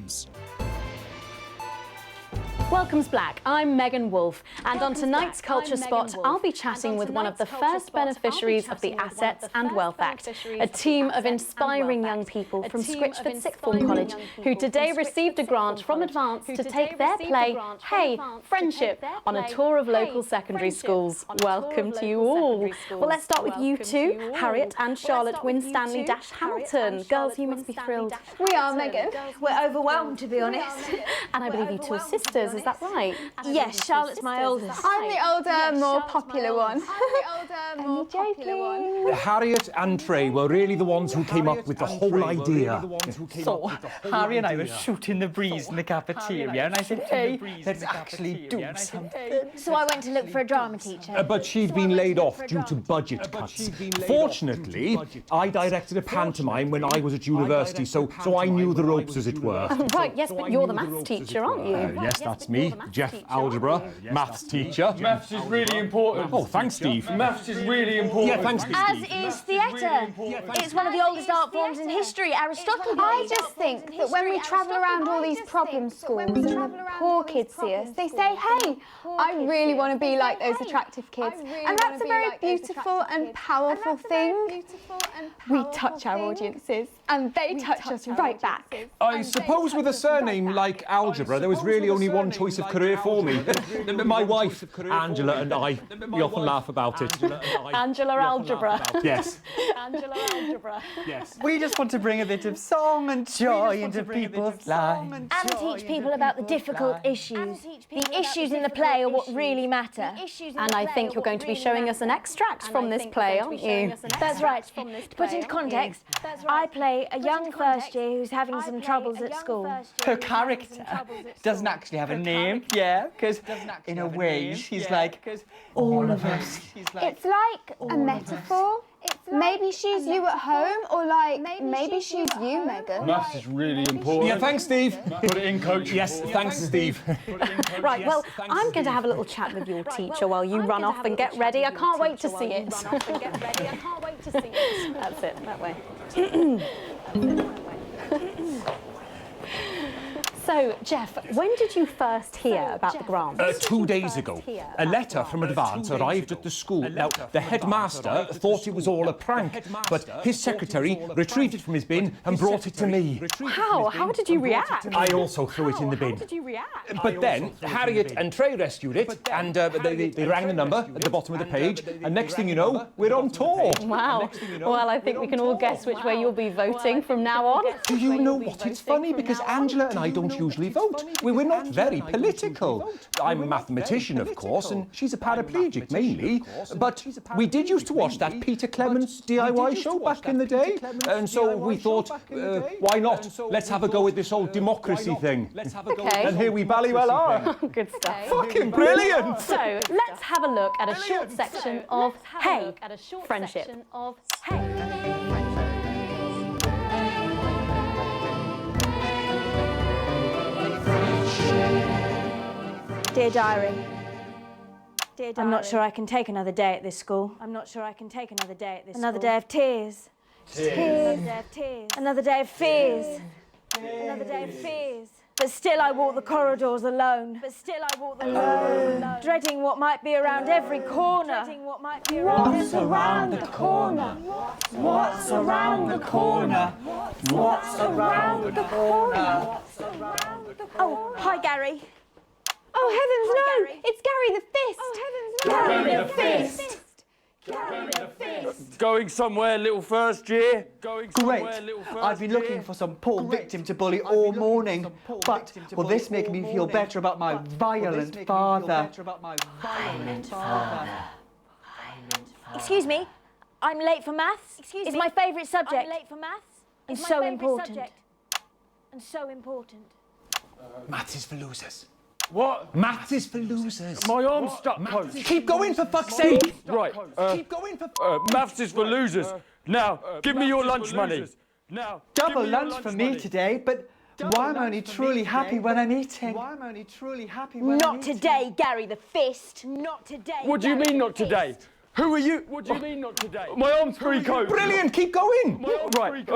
Welcome's Black. I'm Megan Wolfe, and on tonight's Culture Spot, I'll be chatting with one of the first beneficiaries of the Assets and Wealth Act, a team of inspiring young people from Scritchford Sixth Form College, who today received a grant from Advance to take their play, Hey, Friendship, on a tour of local secondary schools. Welcome to you all. Well, let's start with you two, Harriet and Charlotte Winstanley-Hamilton. Girls, you must be thrilled. We are, Megan. We're overwhelmed, to be honest. And I believe you two are sisters, is that right? Yes, Charlotte's my oldest. I'm the older, more popular one. Harriet and Trey were really the ones who came up with the whole idea. So, Harry and I were shooting the breeze in the cafeteria, and I said, hey, let's actually do something. So I went to look for a drama teacher. But she'd been laid off due to budget cuts. Fortunately, I directed a pantomime when I was at university, so I knew the ropes, as it were. Right, yes, but you're the maths teacher, aren't you? Yes, that's That's me, Jeff Algebra, maths teacher. Maths is really important. Oh, thanks, Steve. Maths is really important. Yeah, thanks, Steve. As is theatre. It's one of the oldest art forms in history. Aristotle. I just think that when we travel around all these problem schools and poor kids see us, they say, hey, I really want to be like those attractive kids. And that's a very beautiful and powerful thing. We touch our audiences and they touch us right back. I suppose with a surname like Algebra, there was really only one choice of career for me. My wife, Angela, and I, we often laugh about it. Angela Algebra. Yes. Angela Algebra. Yes. We just want to bring a bit of song and joy into people's lives. And teach people about the difficult issues. The issues in the play are what really matter. And I think you're going to be showing us an extract from this play, aren't you? That's right. To put into context, I play a young first year who's having some troubles at school. Her character doesn't actually have a name, yeah, because in a way she's like all of us. It's like a metaphor. Maybe she's you at home, or like maybe she's you, Megan. Maths is really important. Yeah, thanks, Steve. Put it in, coach. Yes, thanks, Steve. Right, well, I'm going to have a little chat with your teacher while you run off and get ready. I can't wait to see it. That's it, that way. So, Jeff, when did you first hear about the grant? 2 days ago. A letter from Advance arrived at the school. Now, the headmaster thought it was all a prank, but his secretary retrieved it from his bin and brought it to me. How? How did you react? I also threw it in the bin. How did you react? But then, Harriet and Trey rescued it, and they rang the number at the bottom of the page, and next thing you know, we're on tour. Wow. Well, I think we can all guess which way you'll be voting from now on. Do you know what? It's funny, because Angela and I don't usually vote. We're not very political. I'm a mathematician, of course, and she's a paraplegic mainly. But we did used to watch that Peter Clements DIY show back in the day, and so we thought, why not? Let's have a go at this old democracy thing. Okay. And here we ballywell are. Good stuff. Fucking brilliant! So, let's have a look at a short section of Hey, Friendship. Dear Diary. I'm not sure I can take another day at this school. Another day of tears. Another day of fears. But still I walk the corridors alone. Dreading what might be around every corner. What's around the corner? What's around the corner? What's around the corner? Oh, hi, Gary. Oh, heavens no! It's Gary the Fist! Gary the Fist! Going somewhere, little first year? Great. I've been looking for some poor victim to bully all morning. But will this make me feel better about my violent father? Excuse me, I'm late for maths. It's my favourite subject. And so important. Maths is for losers. What? Maths is for losers. My arm's stuck, coach. Keep going, for fuck's sake. Right. Keep going, for maths is for losers. Now, give me your lunch money. Now, double lunch for me today, but why am I only truly happy when I'm eating? Not today, Gary the Fist. Not today. What do you mean, not today? Who are you? What do you mean, not today? My arm's free, coach. Brilliant, keep going. Right,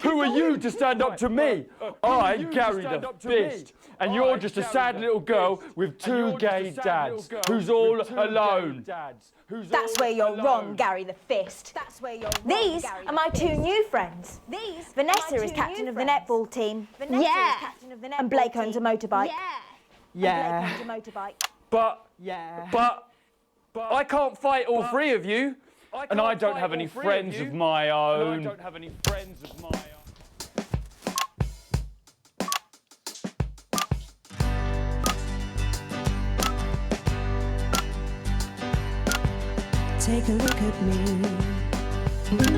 who are you to stand up to me? I'm Gary the Fist, and you're just a sad little girl with two gay dads who's all alone. That's where you're wrong, Gary the Fist. These are my two new friends. Vanessa is captain of the netball team. Yeah. And Blake owns a motorbike. Yeah. But I can't fight all three of you, and I don't have any friends of my own. Take a look at me.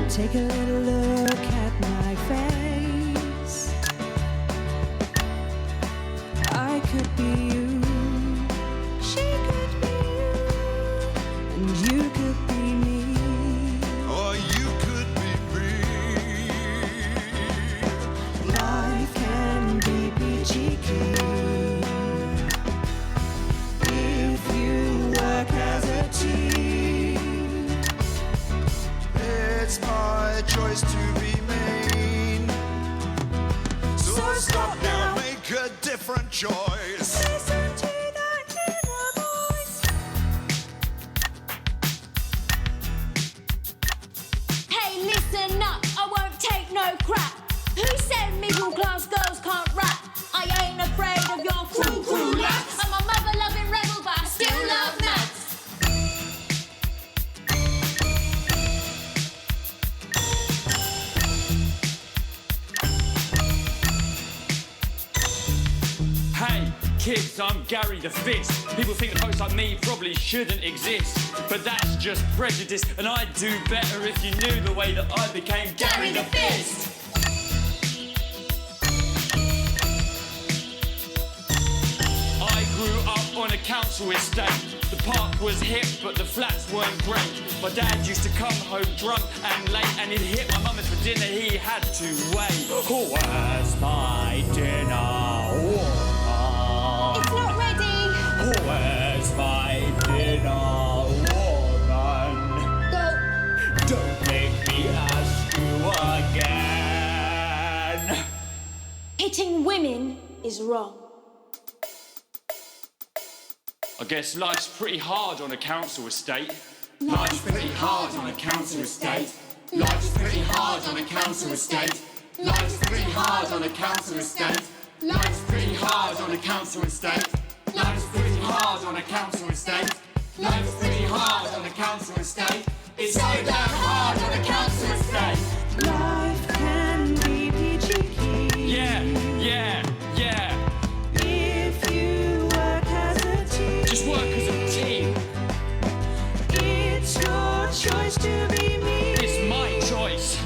Take a little look at my face. I could be you. She could be you. And you could be me. Or you could be me. Life can be peachy keen. different choice. Listen to that inner voice. Hey, listen up, I won't take no crap. Who said middle-class girls can't rap? I ain't afraid of your cruel lads. I'm a mother-loving rebel, but I still love maths. Hey, kids, I'm Gary the Fist. People think that folks like me probably shouldn't exist, but that's just prejudice, and I'd do better if you knew the way that I became Gary the Fist. I grew up on a council estate. The park was hip, but the flats weren't great. My dad used to come home drunk and late, and he'd hit my mum, and for dinner he had to wait. Where's my dinner? It's not ready. Where's my dinner, woman? Go. Don't make me ask you again. Hitting women is wrong. I guess life's pretty hard on a council estate. Life's pretty hard on a council estate. Life's pretty hard on a council estate. Life's pretty hard on a council estate. Life's pretty hard on a council estate. Life's pretty hard on a council estate. Life's pretty hard on a council estate. It's so damn hard on a council estate. Life can be peachy keen. Yeah. If you work as a team. Just work as a team. It's your choice to be me. It's my choice.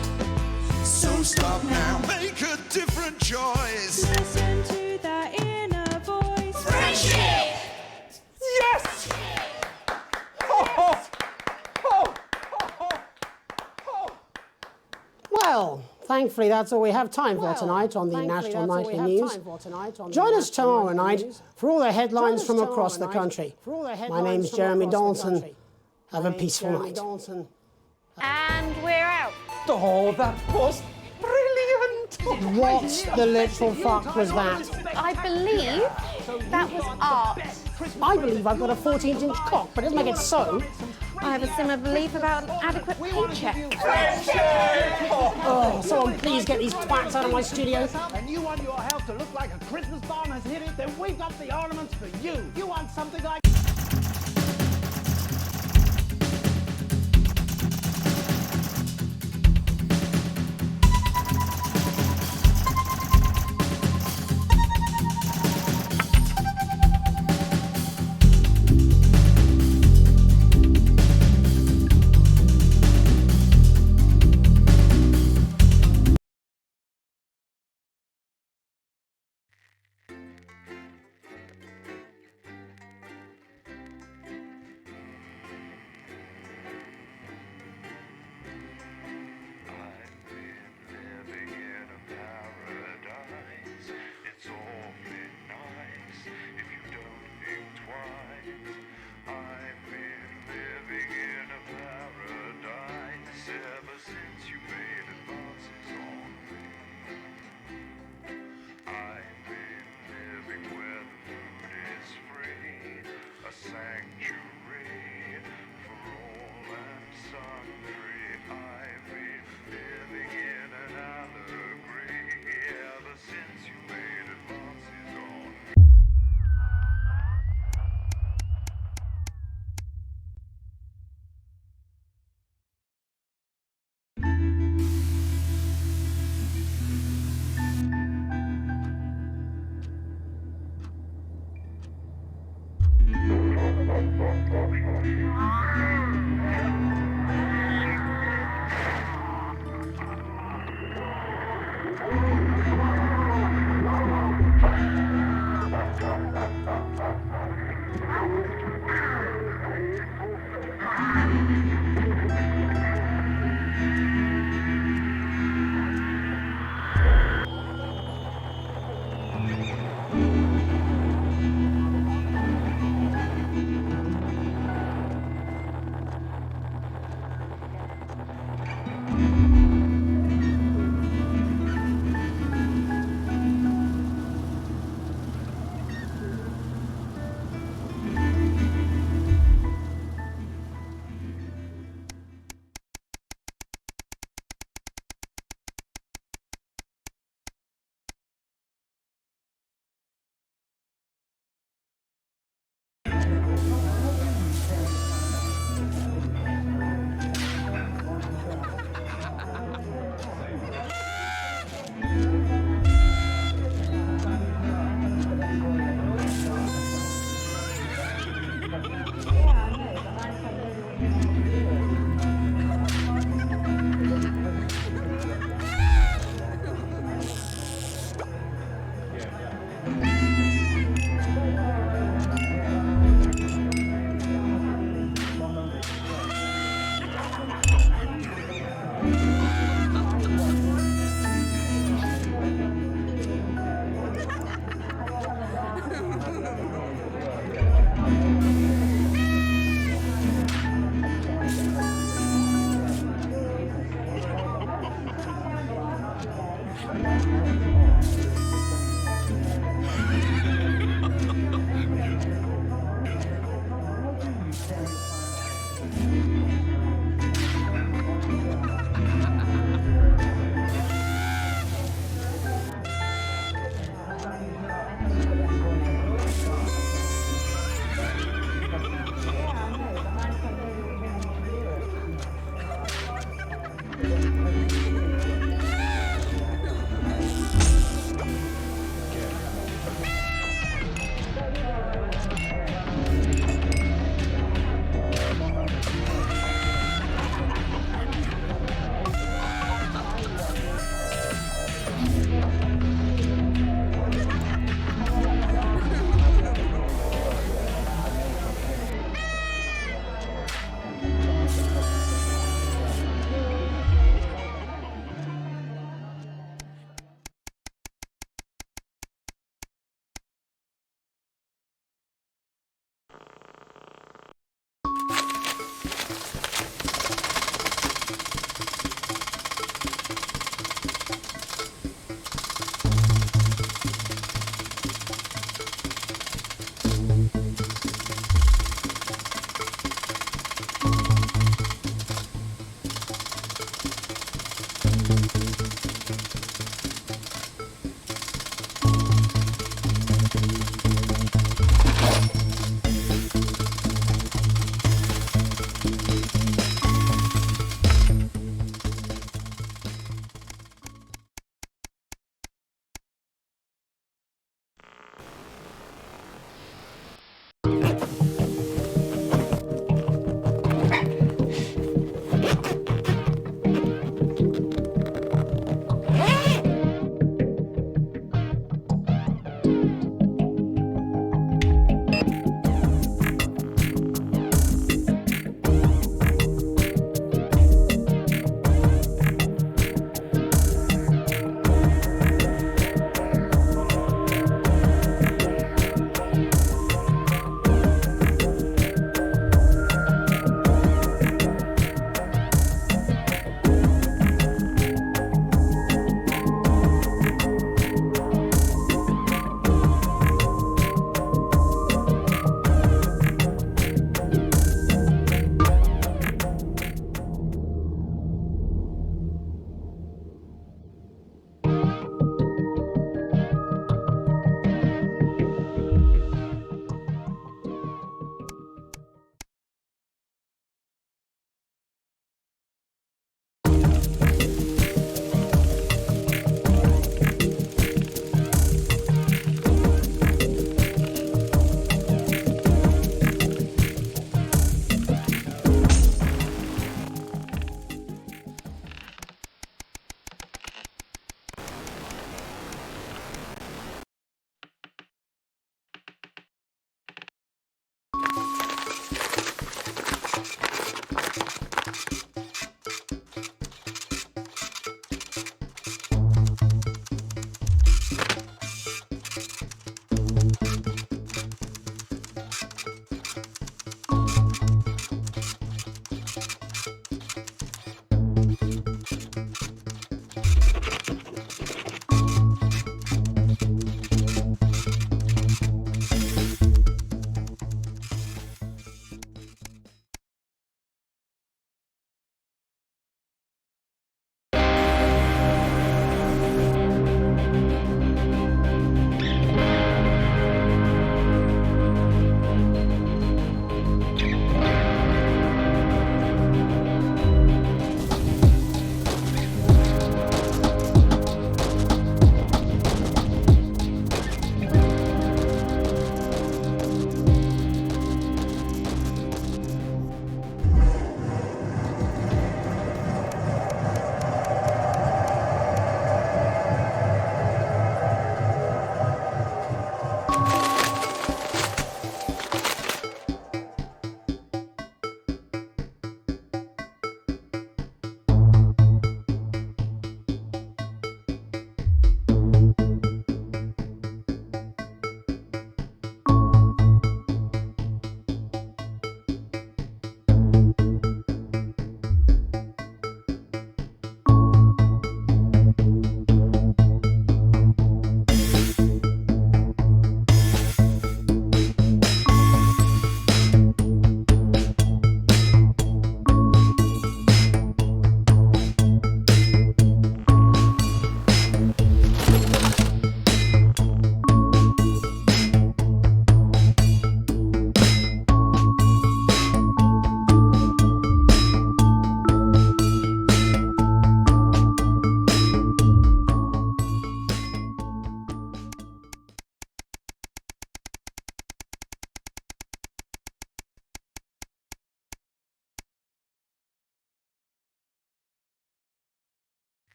So stop now, make a different choice. Listen to that inner voice. Friendship! Yes! Well, thankfully that's all we have time for tonight on the National Nightly News. Join us tomorrow night for all the headlines from across the country. My name's Jeremy Donaldson. Have a peaceful night. And we're out. Oh, that was brilliant! What the literal fuck was that? I believe that was art. I believe I've got a 14-inch cock, but it doesn't make it so. I have a similar belief about an adequate paycheck. Oh, someone please get these twats out of my studio. And you want your house to look like a Christmas bomb has hit it? Then we've got the ornaments for you. You want something like...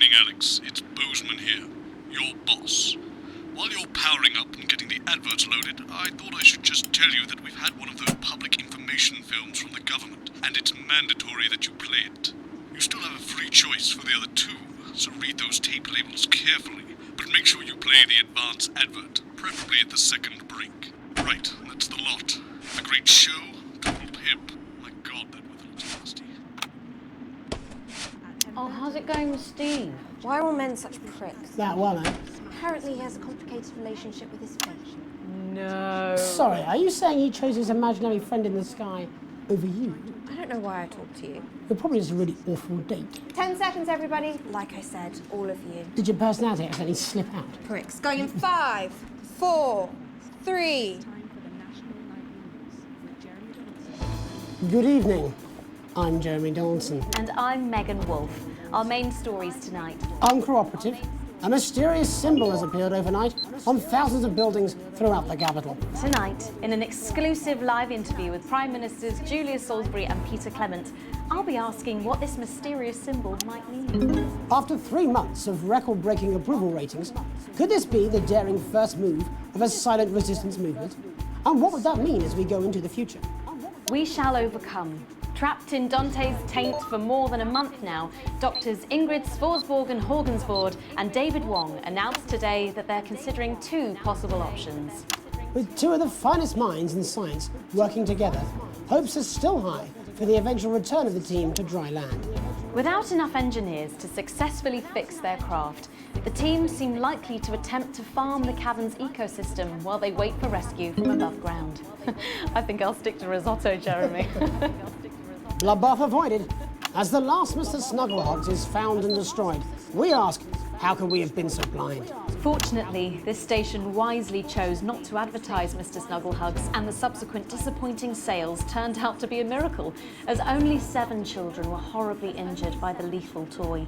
evening, Alex. It's Bozeman here, your boss. While you're powering up and getting the adverts loaded, I thought I should just tell you that we've had one of those public information films from the government, and it's mandatory that you play it. You still have a free choice for the other two, so read those tape labels carefully, but make sure you play the advance advert, preferably at the second break. Right, that's the lot. A great show, total pimp. My God, that weather looks nasty. Oh, how's it going with Steve? Why are all men such pricks? That one, eh? Apparently he has a complicated relationship with his fish. No. Sorry, are you saying he chose his imaginary friend in the sky over you? I don't know why I talk to you. You're probably just a really awful date. 10 seconds, everybody. Like I said, all of you. Did your personality accidentally slip out? Pricks. Going in 5, 4, 3. Good evening. I'm Jeremy Dawson. And I'm Megan Wolf. Our main stories tonight. Uncooperative. A mysterious symbol has appeared overnight on thousands of buildings throughout the capital. Tonight, in an exclusive live interview with Prime Ministers Julia Salisbury and Peter Clement, I'll be asking what this mysterious symbol might mean. After 3 months of record-breaking approval ratings, could this be the daring first move of a silent resistance movement? And what would that mean as we go into the future? We shall overcome. Trapped in Dante's taint for more than a month now, doctors Ingrid Svorsborg Horgensvoord and David Wong announced today that they're considering 2 possible options. With 2 of the finest minds in science working together, hopes are still high for the eventual return of the team to dry land. Without enough engineers to successfully fix their craft, the team seem likely to attempt to farm the cavern's ecosystem while they wait for rescue from above ground. I think I'll stick to risotto, Jeremy. Bloodbath avoided. As the last Mr. Snugglehogs is found and destroyed, we ask, how could we have been so blind? Fortunately, this station wisely chose not to advertise Mr. Snugglehugs, and the subsequent disappointing sales turned out to be a miracle, as only 7 children were horribly injured by the lethal toy.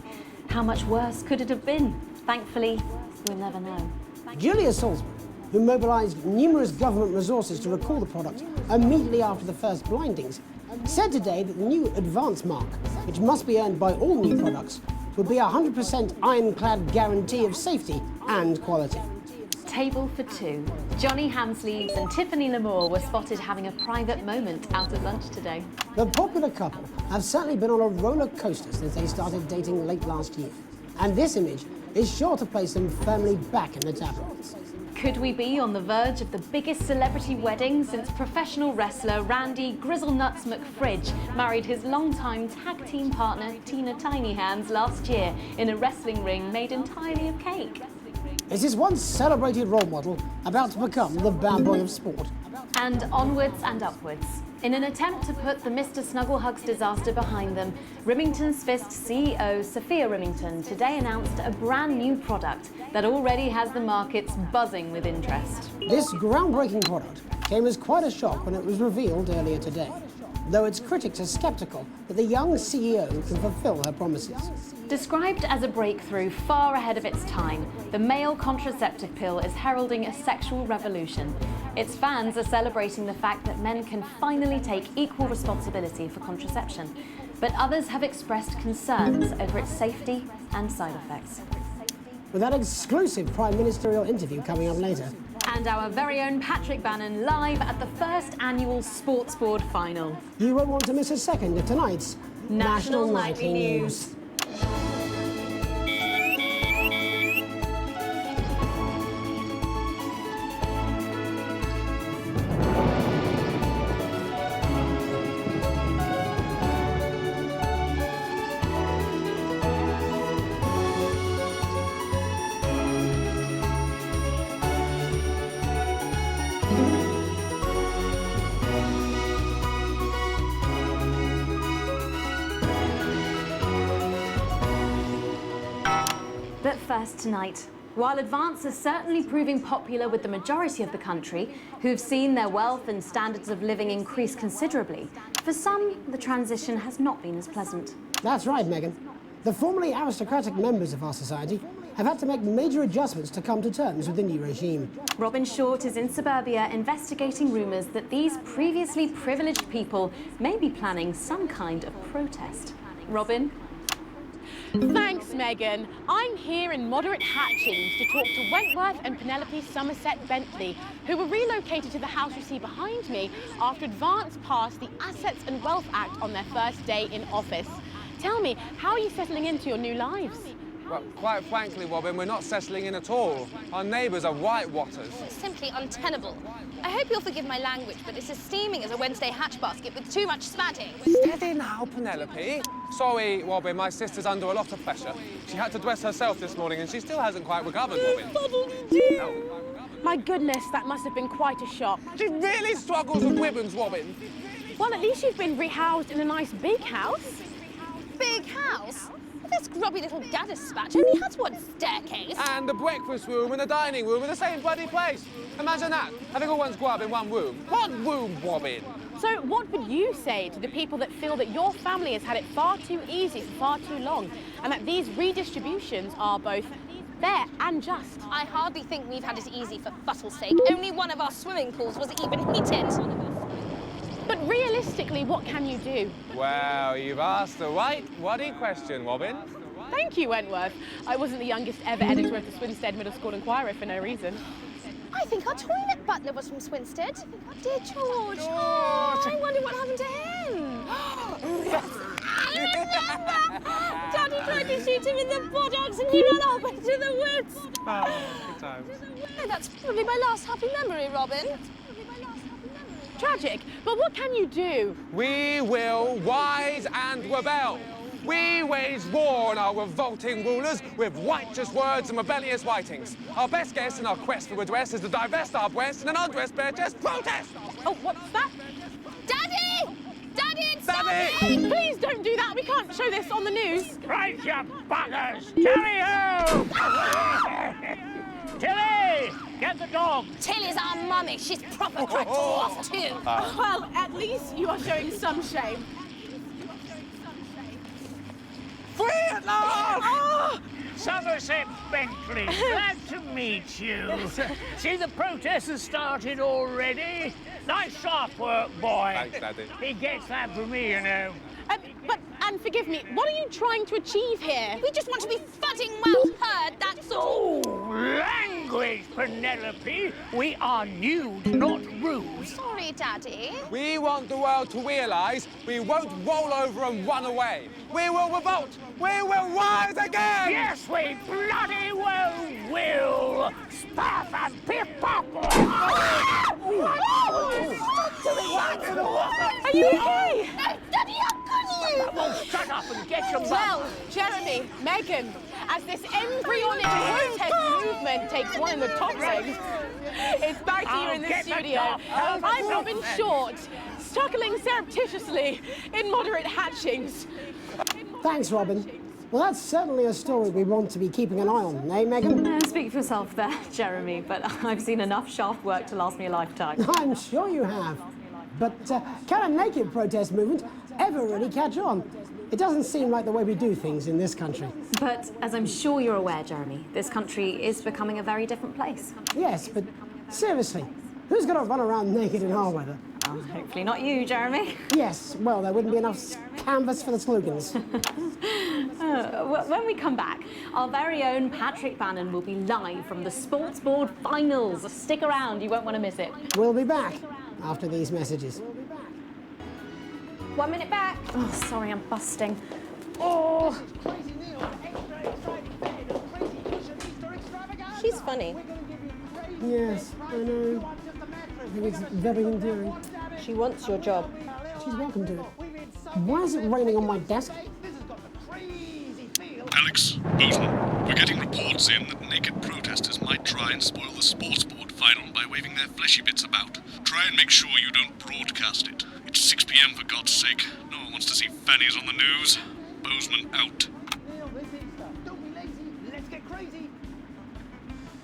How much worse could it have been? Thankfully, we'll never know. Julia Salisbury, who mobilised numerous government resources to recall the product immediately after the first blindings, said today that the new advance mark, which must be earned by all new products, would be a 100% ironclad guarantee of safety and quality. Table for 2. Johnny Hamsleeves and Tiffany Lamour were spotted having a private moment out at lunch today. The popular couple have certainly been on a roller coaster since they started dating late last year, and this image is sure to place them firmly back in the tabloids. Could we be on the verge of the biggest celebrity wedding since professional wrestler Randy Grizzlenuts McFridge married his longtime tag team partner Tina Tiny Hands last year in a wrestling ring made entirely of cake? Is this once celebrated role model about to become the bad boy of sport? And onwards and upwards. In an attempt to put the Mr. Snugglehugs disaster behind them, Remington's Fist CEO Sophia Remington today announced a brand new product that already has the markets buzzing with interest. This groundbreaking product came as quite a shock when it was revealed earlier today, though its critics are sceptical that the young CEO can fulfill her promises. Described as a breakthrough far ahead of its time, the male contraceptive pill is heralding a sexual revolution. Its fans are celebrating the fact that men can finally take equal responsibility for contraception, but others have expressed concerns over its safety and side effects. With that exclusive Prime Ministerial interview coming up later. And our very own Patrick Bannon live at the first annual Sports Board final. You won't want to miss a second of tonight's National Nightly News. But first tonight, while Advance is certainly proving popular with the majority of the country, who've seen their wealth and standards of living increase considerably, for some, the transition has not been as pleasant. That's right, Megan. The formerly aristocratic members of our society have had to make major adjustments to come to terms with the new regime. Robin Short is in suburbia investigating rumours that these previously privileged people may be planning some kind of protest. Robin? Thanks, Megan. I'm here in Moderate Hatchings to talk to Wentworth and Penelope Somerset Bentley, who were relocated to the house you see behind me after Advance passed the Assets and Wealth Act on their first day in office. Tell me, how are you settling into your new lives? Well, quite frankly, Robin, we're not settling in at all. Our neighbours are whitewatters. It's simply untenable. I hope you'll forgive my language, but it's as steaming as a Wednesday hatch basket with too much spatting. Steady now, Penelope. Sorry, Robin, my sister's under a lot of pressure. She had to dress herself this morning and she still hasn't quite recovered, Robin. No. My goodness, that must have been quite a shock. She really struggles with women's, Robin. Well, at least you've been rehoused in a nice big house. Big house? This grubby little gaddis spatch only has one staircase. And the breakfast room and the dining room in the same bloody place. Imagine that, having all one's grub in one room. What room, Robin? So what would you say to the people that feel that your family has had it far too easy for far too long, and that these redistributions are both fair and just? I hardly think we've had it easy for fussle's sake. Only one of our swimming pools was even heated. But realistically, what can you do? Well, you've asked the right bloody question, Robin. Thank you, Wentworth. I wasn't the youngest ever editor of the Swinstead Middle School Inquirer for no reason. I think our toilet butler was from Swinstead. Dear George. Oh, I wonder what happened to him. Daddy tried to shoot him in the buttocks and he ran off into the woods. Oh, good times. Oh, that's probably my last happy memory, Robin. Tragic, but what can you do? We will rise and rebel. We wage war on our revolting rulers with righteous words and rebellious writings. Our best guess in our quest for redress is to divest our breasts in an undressed bare chest protest. Oh, what's that? Daddy! Daddy, it's Daddy! Please don't do that. We can't show this on the news. Right, you buggers! Tilly ho! Tilly! Get the dog! Tilly's our mummy. She's proper cracked off too. Well, at least you are showing some shame. Free at last! Somerset Bentley, glad to meet you. See, the protest has started already. Nice sharp work, boy. Thanks, Daddy. He gets that from me, you know. And forgive me, what are you trying to achieve here? We just want to be fudding well heard, that's all. Oh, language, Penelope. We are nude, not rude. Sorry, Daddy. We want the world to realise we won't roll over and run away. We will revolt. We will rise again. Yes, we bloody well will. Stuff and pip-pop. Are you okay? Daddy, how could you? Well, shut up and get your Well, Jeremy, Megan, as this embryonic protest movement takes one in the top rings, it's back here in the studio. I'm Robin Short, struggling surreptitiously in Moderate Hatchings. Thanks, Robin. Well, that's certainly a story we want to be keeping an eye on, eh, Megan? Speak for yourself there, Jeremy, but I've seen enough shaft work to last me a lifetime. I'm sure you have. But can a naked protest movement ever really catch on? It doesn't seem like the way we do things in this country. But as I'm sure you're aware, Jeremy, this country is becoming a very different place. Yes, but seriously, who's going to run around naked in our weather? Hopefully not you, Jeremy. Yes, well, there wouldn't be enough canvas for the slogans. When we come back, our very own Patrick Bannon will be live from the Sports Board Finals. Stick around, you won't want to miss it. We'll be back after these messages. 1 minute back. Oh, sorry, I'm busting. Oh. She's funny. Yes, I know. I think it's very endearing. She wants your job. She's welcome to it. Why is it raining on my desk? Alex, Bozeman, we're getting reports in that naked protesters might try and spoil the sports board final by waving their fleshy bits about. Try and make sure you don't broadcast it. It's 6 p.m. for God's sake. No one wants to see fannies on the news. Bozeman out. Don't be lazy. Let's get crazy.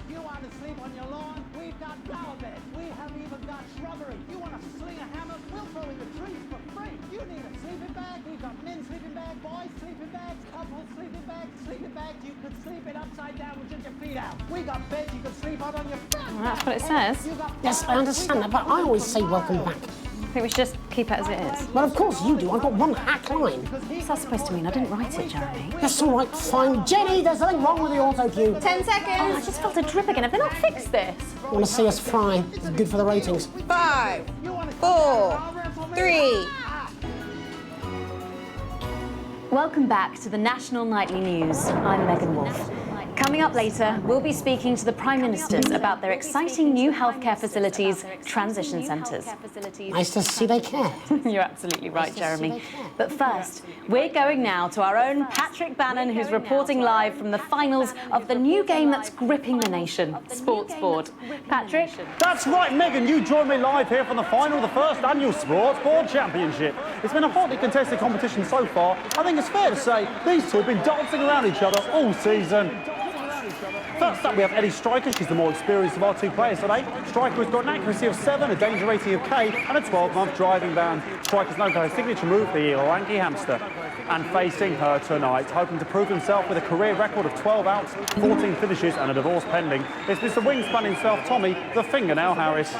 You want to sleep on your lawn? We've got flower beds. We have even got shrubbery. You want to sling a hammock? We'll throw in the trees for free. You need a sleeping bag? We've got men's sleeping bags, boys' sleeping bags, couples sleeping bags, sleeping bags. You could sleep it upside down with just your feet out. We got beds you can sleep out on your back. Well, that's what it says. Yes, I understand that, but I always say welcome back. I think we should just keep it as it is. Well, of course you do. I've got one hack line. What's that supposed to mean? I didn't write it, Jeremy. That's all right, fine. Jenny, there's something wrong with the auto cue. 10 seconds. Oh, I just felt a drip again. Have they not fixed this? Want to see us fry? It's good for the ratings. 5, 4, 3. Welcome back to the National Nightly News. I'm Megan Wolfe. Coming up later, we'll be speaking to the Prime Ministers about their exciting new healthcare facilities, transition centres. Nice to see they care. You're absolutely right, Jeremy. But first, we're going now to our own Patrick Bannon, who's reporting live from the finals of the new game that's gripping the nation, Sports Board. Patrick? That's right, Megan. You join me live here from the final of the first annual Sports Board Championship. It's been a hotly contested competition so far. I think it's fair to say these two have been dancing around each other all season. First up, we have Eddie Striker. She's the more experienced of our two players today. Striker has got an accuracy of 7, a danger rating of K, and a 12-month driving ban. Striker's known for her signature move, the lanky hamster. And facing her tonight, hoping to prove himself with a career record of 12 outs, 14 finishes, and a divorce pending, it's Mr. Wingspan himself, Tommy, the Fingernail Harris.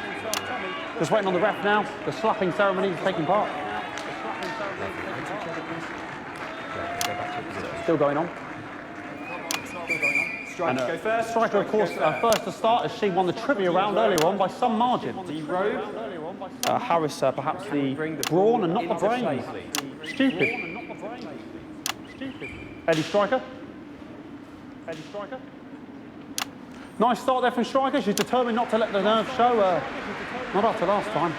Just waiting on the ref now. The slapping ceremony is taking part. Still going on. Striker go first. Striker, of course, first to start as she won the trivia round earlier on by some margin. The robe. Harris, perhaps the brawn and not the brains. Stupid. Eddie Striker. Eddie Striker. Nice start there from Striker. She's determined not to let the nerves show. Not after last time.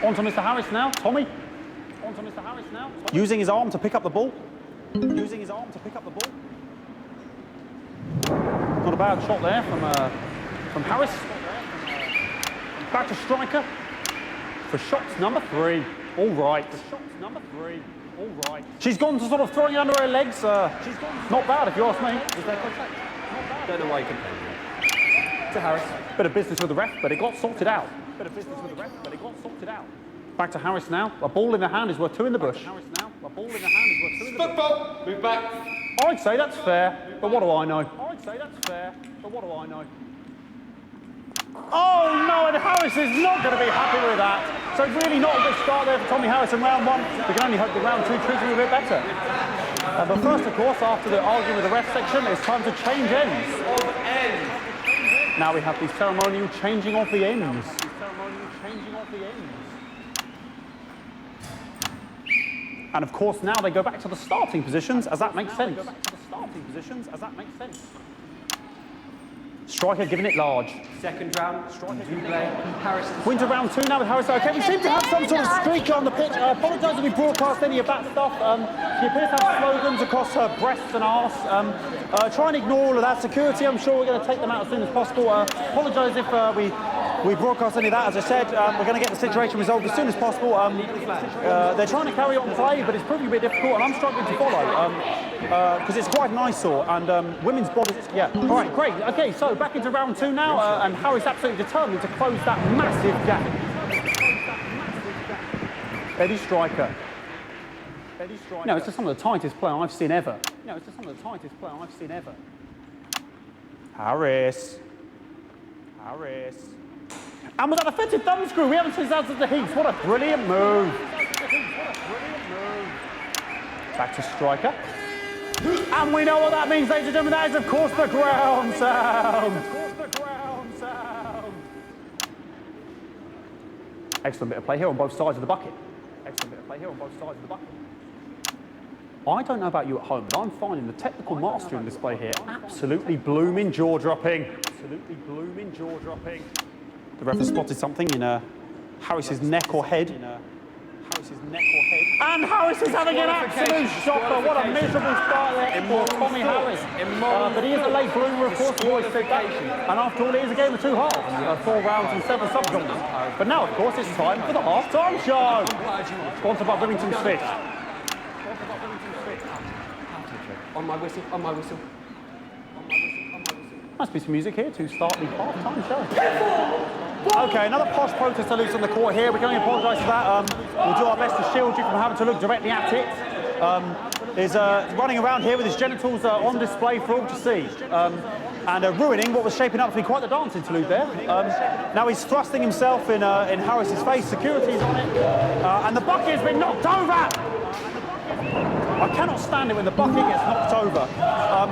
On to Mr. Harris now. Tommy. On to Mr. Harris now. Using his arm to pick up the ball. Using his arm to pick up the ball. Not a bad shot there from Harris. Back to Striker for shots number 3. All right. All right. She's gone to sort of throwing it under her legs. Not bad if you ask me. Is there contact? Don't know why you complain. To Harris. Bit of business with the ref, but it got sorted out. Bit of business with the ref, but it got sorted out. Back to Harris now. A ball in the hand is worth 2 in the bush. Harris now. A ball in the hand is worth 2 in the bush. Football. Move back. I'd say that's fair, but what do I know? I'd say that's fair, but what do I know? Oh no, and Harris is not going to be happy with that. So really not a good start there for Tommy Harris in round 1. We can only hope that round 2 treats him a bit better. But first, of course, after the arguing with the ref section, it's time to change ends. Now we have the ceremonial changing of the ends. And of course, now they go back to the starting positions, as that makes sense. Striker giving it large. Second round, Striker Harris. Winter round 2 now with Harris. Okay, we seem to have some sort of streaker on the pitch. I apologise if we broadcast any of that stuff. She appears to have slogans across her breasts and arse. Try and ignore all of that. Security, I'm sure we're going to take them out as soon as possible. Apologise if we broadcast any of that. As I said, we're going to get the situation resolved as soon as possible. They're trying to carry on play, but it's proving a bit difficult, and I'm struggling to follow because it's quite an eyesore, and women's bodies. Yeah. All right, great. Okay, so back into round 2 now, and Harris absolutely determined to close that massive gap. Eddie Striker. No, it's just some of the tightest play I've seen ever. Harris. And with that offensive thumb screw, we haven't seen that since the Heats. What a brilliant move. Back to Striker. And we know what that means, ladies and gentlemen. That is, of course, the ground sound. Excellent bit of play here on both sides of the bucket. I don't know about you at home, but I'm finding the technical mastering display here absolutely blooming jaw-dropping. The ref has spotted something in Harris's neck or head. And Harris is having an absolute shocker. What a miserable start there for Tommy Harris. But he is a late bloomer, of course, we always said that. And after all, it is a game of 2 halves, 4 rounds and 7 subgenres. But now, of course, it's time for the half-time show. Sponsored by Remington Smith. On my whistle. Nice piece of music here to start the half-time show. Okay, another posh protester loose on the court here. We can only apologise for that. We'll do our best to shield you from having to look directly at it. is running around here with his genitals on display for all to see. And ruining what was shaping up to be quite the dance interlude there. Now he's thrusting himself in Harris's face, security's on it, and the bucket has been knocked over! I cannot stand it when the bucket gets knocked over.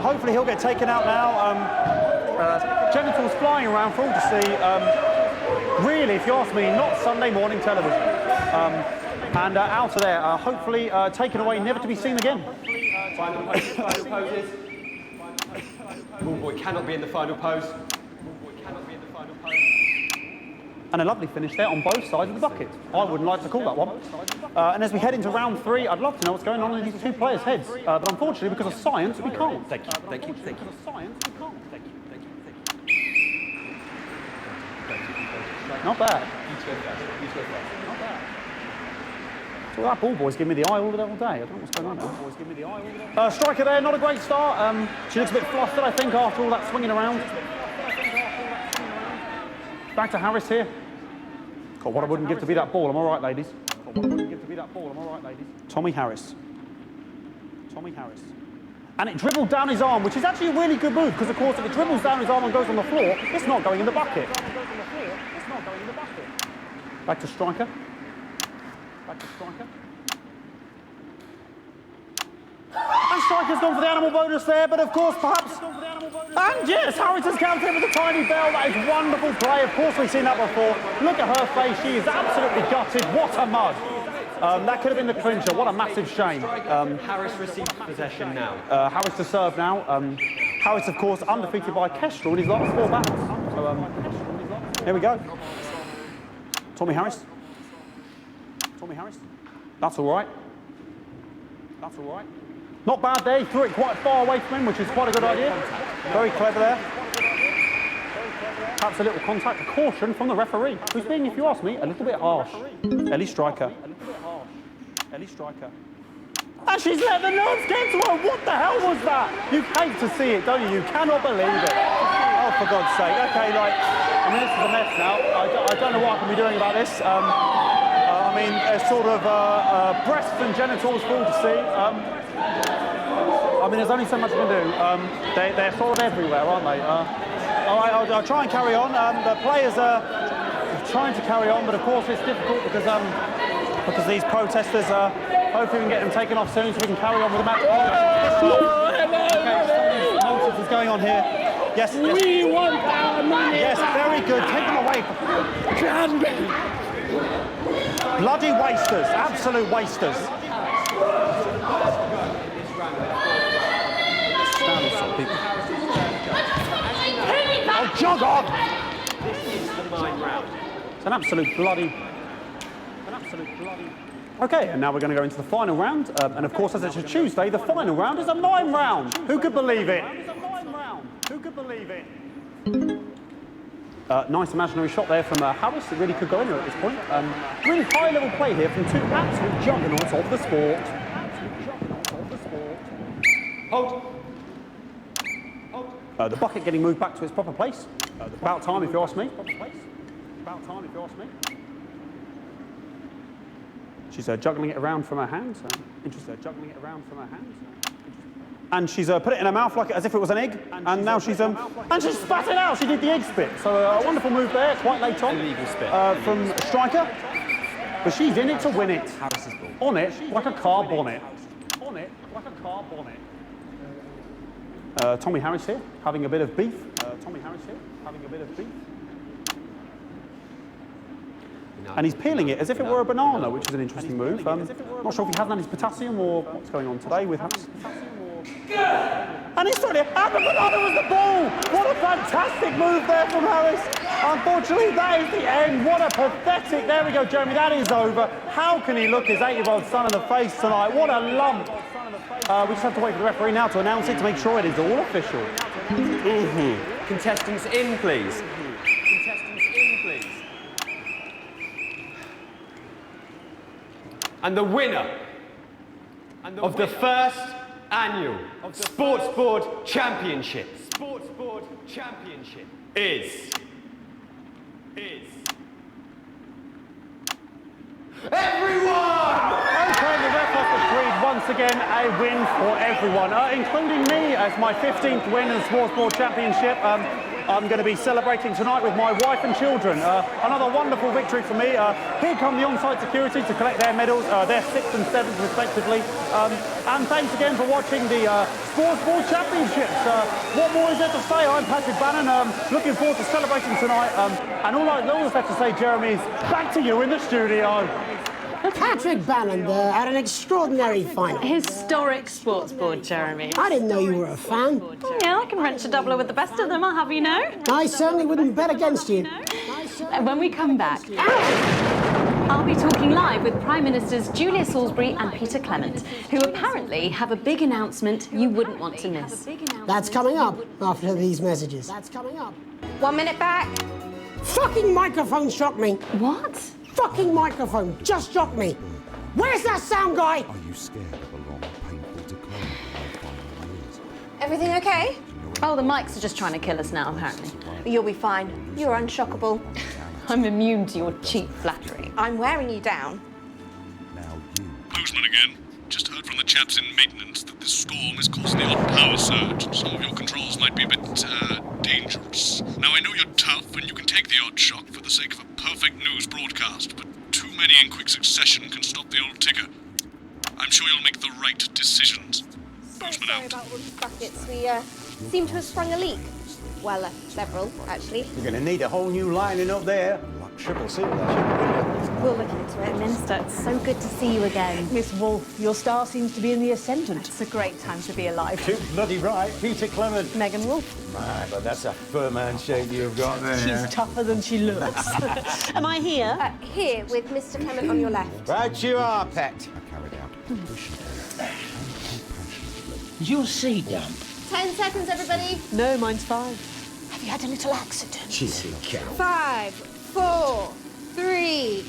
Hopefully he'll get taken out now. Genitals flying around for all to see. Really, if you ask me, not Sunday morning television. And out of there, hopefully taken away, never to be seen again. Final poses. Ballboy cannot be in the final pose. And a lovely finish there on both sides of the bucket. I wouldn't like to call that one. And as we head into round 3, I'd love to know what's going on in these two players' heads. But unfortunately, because of science, we can't. Thank you. Because of science, we can't. Not bad. You go first. Not bad. So that ball boy's giving me the eye all day. I don't know what's going on. Striker there, not a great start. She looks a bit flustered, I think, after all that swinging around. Back to Harris here. God, what I wouldn't give to be that ball. I'm all right, ladies. Tommy Harris. And it dribbled down his arm, which is actually a really good move, because, of course, if it dribbles down his arm and goes on the floor, it's not going in the bucket. Back to Striker. And Striker's gone for the animal bonus there, but of course, perhaps... And yes, Harris has countered with a tiny bell. That is wonderful play. Of course, we've seen that before. Look at her face. She is absolutely gutted. What a mud. That could have been the clincher. What a massive shame. Harris receives possession now. Harris to serve now. Harris, of course, undefeated by Kestrel in his last 4 battles. So, here we go. Tommy Harris. That's all right. Not bad there. He threw it quite far away from him, which is quite a good idea. Very clever there. Perhaps a little contact, a caution from the referee, who's being, if you ask me, a little bit harsh. Ellie Striker. And she's let the nerves get to her. What the hell was that? You hate to see it, don't you? You cannot believe it. Oh, for God's sake. Okay, like, I mean, this is a mess now. I don't know what I can be doing about this. I mean, sort of breasts and genitals for all to see. I mean, there's only so much I can do. They're sort of everywhere, aren't they? All right, I'll try and carry on. The players are trying to carry on, but of course it's difficult because these protesters, hopefully we can get them taken off soon so we can carry on with the match. Okay, nonsense is going on here. Yes. We want our money. Yes, very good. Take them away. Bloody wasters, absolute wasters. Oh, jog on! It's an absolute bloody... Okay, and now we're going to go into the final round. And of course, as it's a Tuesday, the final round is a mime round. Who could believe it? Nice imaginary shot there from Harris. It really could go anywhere at this point. Really high-level play here from 2 absolute juggernauts of the sport. Hold. The bucket getting moved back to its proper place. About time, if you ask me. She's juggling it around from her hands. And she's put it in her mouth like as if it was an egg. And now she's and she spat it out. She did the egg spit. So a wonderful move there, quite late on. Illegal spit. From Striker. But she's in it to win it. Harris's ball. On it like a car bonnet. Tommy Harris here, having a bit of beef. And he's peeling it as if it were a banana, which is an interesting move. Not sure if he hasn't had his potassium or what's going on today with Harris. And he's trying to... And the banana was the ball! What a fantastic move there from Harris. Unfortunately, that is the end. What a pathetic... There we go, Jeremy, that is over. How can he look his 8-year-old son in the face tonight? What a lump. We just have to wait for the referee now to announce it to make sure it is all official. Contestants in, please. And the winner of the first annual Sports Board Championship is everyone! Okay, the ref has agreed once once again a win for everyone, including me as my 15th win in the Sports Board Championship. I'm going to be celebrating tonight with my wife and children. Another wonderful victory for me. Here come the on-site security to collect their medals, their 6th and 7th respectively. And thanks again for watching the Sports Board Championships. What more is there to say? I'm Patrick Bannon, looking forward to celebrating tonight. And all that's left to say, Jeremy, is back to you in the studio. Patrick Bannon there had an extraordinary final. Historic Sports Board, Jeremy. I didn't know you were a fan. Yeah, I can wrench a doubler with the best of them, I'll have you know. I certainly wouldn't bet against you. And when we come back, I'll be talking live with Prime Ministers Julia Salisbury and Peter Clement, who apparently have a big announcement you wouldn't want to miss. That's coming up after these messages. That's coming up. 1 minute back. Fucking microphone shocked me. What? Fucking microphone just shocked me. Where's that sound guy? Are you scared of a long, painful decline of 5 final years? Everything okay? Oh, the mics are just trying to kill us now, apparently. You'll be fine. You're unshockable. I'm immune to your cheap flattery. I'm wearing you down. Postman again. Just heard from the chaps in maintenance that this storm is causing the odd power surge, and some of your controls might be a bit, dangerous. Now, I know you're tough, and you can take the odd shock for the sake of a perfect news broadcast, but too many in quick succession can stop the old ticker. I'm sure you'll make the right decisions. Postman Sorry out. about all these buckets. We, seem to have sprung a leak. Well, several, actually. You're going to need a whole new lining up there. Triple seal that. We'll look into it. Minister, it's so good to see you again. Miss Wolfe, your star seems to be in the ascendant. It's a great time to be alive. Too bloody right. Peter Clement. Megan Wolfe. Right, but that's a firm handshake you've got there. She's tougher than she looks. Am I here? Here, with Mr. Clement on your left. Right you are, pet. Is your sea damp? 10 seconds, everybody. No, mine's 5. Have you had a little accident? Cheeky cow. 5, 4, 3.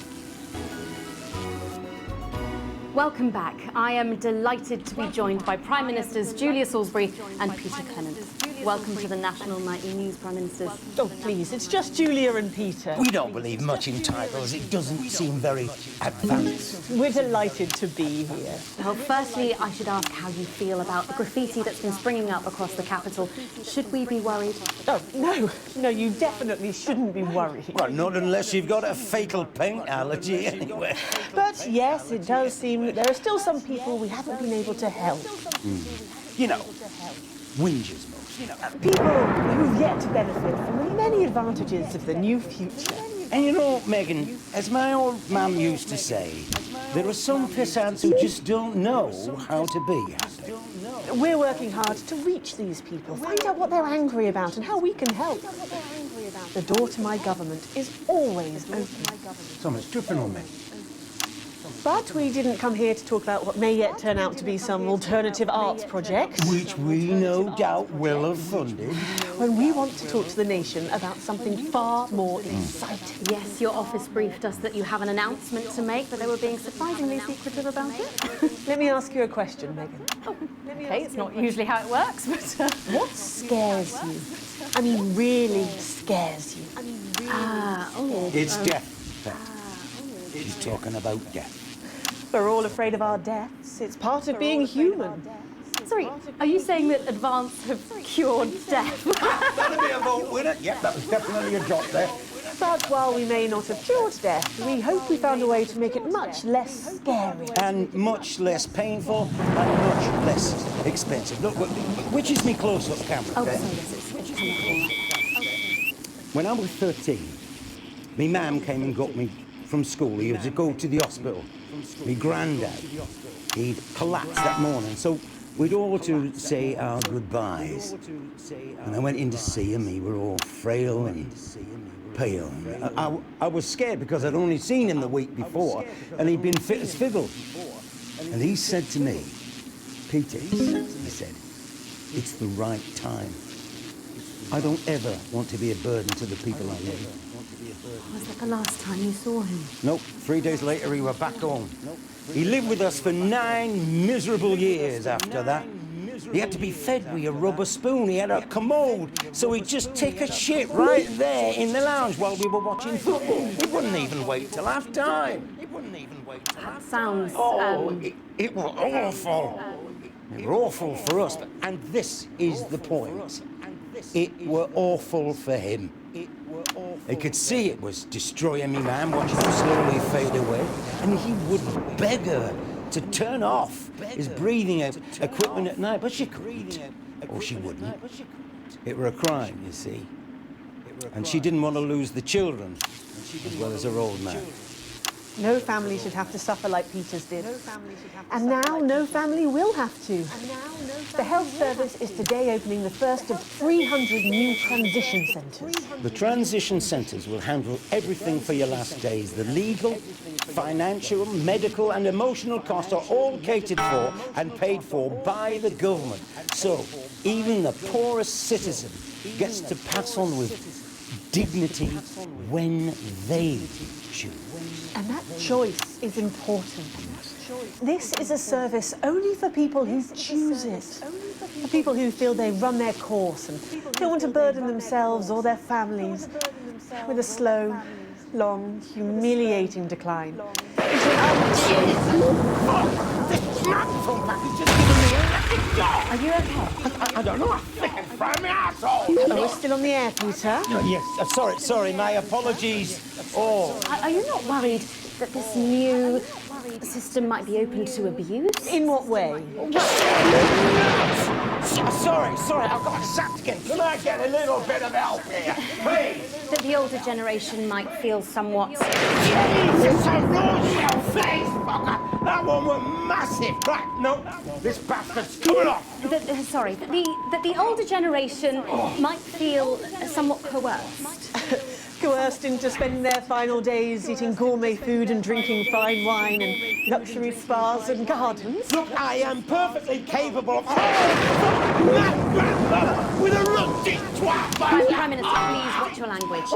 Welcome back. I am delighted to be joined by Prime Ministers Julia Salisbury and Peter Clement. Welcome to the National Nightly News, Prime Ministers. Oh, please, it's just Julia and Peter. We don't believe much in titles. It doesn't seem very advanced. We're delighted to be here. Well, firstly, I should ask how you feel about the graffiti that's been springing up across the capital. Should we be worried? Oh, no, you definitely shouldn't be worried. Well, not unless you've got a fatal paint allergy anyway. But yes, it does seem that there are still some people we haven't been able to help. You know, whingers most. People who've yet to benefit from the many advantages of the new future. And you know, Megan, as my old mum used to say, there are some pissants who just don't know how to be happy. We're working hard to reach these people, find out what they're angry about and how we can help. The door to my government is always open. Someone's tripping on me. But we didn't come here to talk about what may yet turn out to be some alternative arts project. Which we no doubt will have funded. When we want to talk to the nation about something far more exciting. Yes, your office briefed us that you have an announcement to make, but they were being surprisingly secretive about it. Let me ask you a question, Megan. Okay, it's not usually how it works, but... What scares you? I mean, really scares you? It's death, Pet. She's talking about death. We're all afraid of our deaths. It's part of being human. Sorry, are you saying that Advance have cured death? That'll be a vote winner. Yep, that was definitely a drop there. But while we may not have cured death, we hope we found a way to make it much less scary. And much less painful and much less expensive. Look, which is me close-up camera? Oh, okay? sorry, yes, it's When I was 13, my mum came and got me from school. He had to go to the hospital. My granddad, he'd collapsed that morning, so we'd all to say our goodbyes. And I went in to see him. He were all frail and pale. I was scared because I'd only seen him the week before, and he'd been fit as fiddle. And he said to me, Peter, he said, it's the right time. I don't ever want to be a burden to the people I love. Was that the last time you saw him? Nope. 3 days later, he were back home. He lived with us for 9 miserable years after that. He had to be fed with a rubber spoon. He had a commode, so he'd just take a shit right there in the lounge while we were watching football. He wouldn't even wait till half-time. That sounds. It was awful. It were awful for us, and this is the point. It were awful for him. He could see it was destroying me, man, watching him slowly fade away, and he would beg her to turn off his breathing equipment at night, but she couldn't, or she wouldn't. It were a crime, you see, and she didn't want to lose the children as well as her old man. No family should have to suffer like Peter's did. And now no family will have to. The Health Service is today opening the first of 300 new transition centres. The transition centres will handle everything for your last days. The legal, financial, medical and emotional costs are all catered for and paid for by the government. So even the poorest citizen gets to pass on with dignity when they choose. And that choice is important. This is a service only for people who choose it. For people who feel they've run their course and don't want to burden themselves or their families with a slow, long, humiliating decline. Are you okay? I don't know. I flicking from my asshole. We're still on the air, Peter. Oh, yes. Sorry. My apologies. Are you not worried that this new system might be open to abuse? In what way? Sorry. I've got sacked again. Can I get a little bit of help here, please? That the older generation might feel somewhat. Jesus, a raw face, fucker! That one was massive. Right, no, this bastard's coming off. That the older generation might feel somewhat coerced. Coerced into spending their final days eating gourmet food and drinking fine wine and luxury spas and gardens. Look, I am perfectly capable of... with a rusty twat! Prime Minister, please watch your language.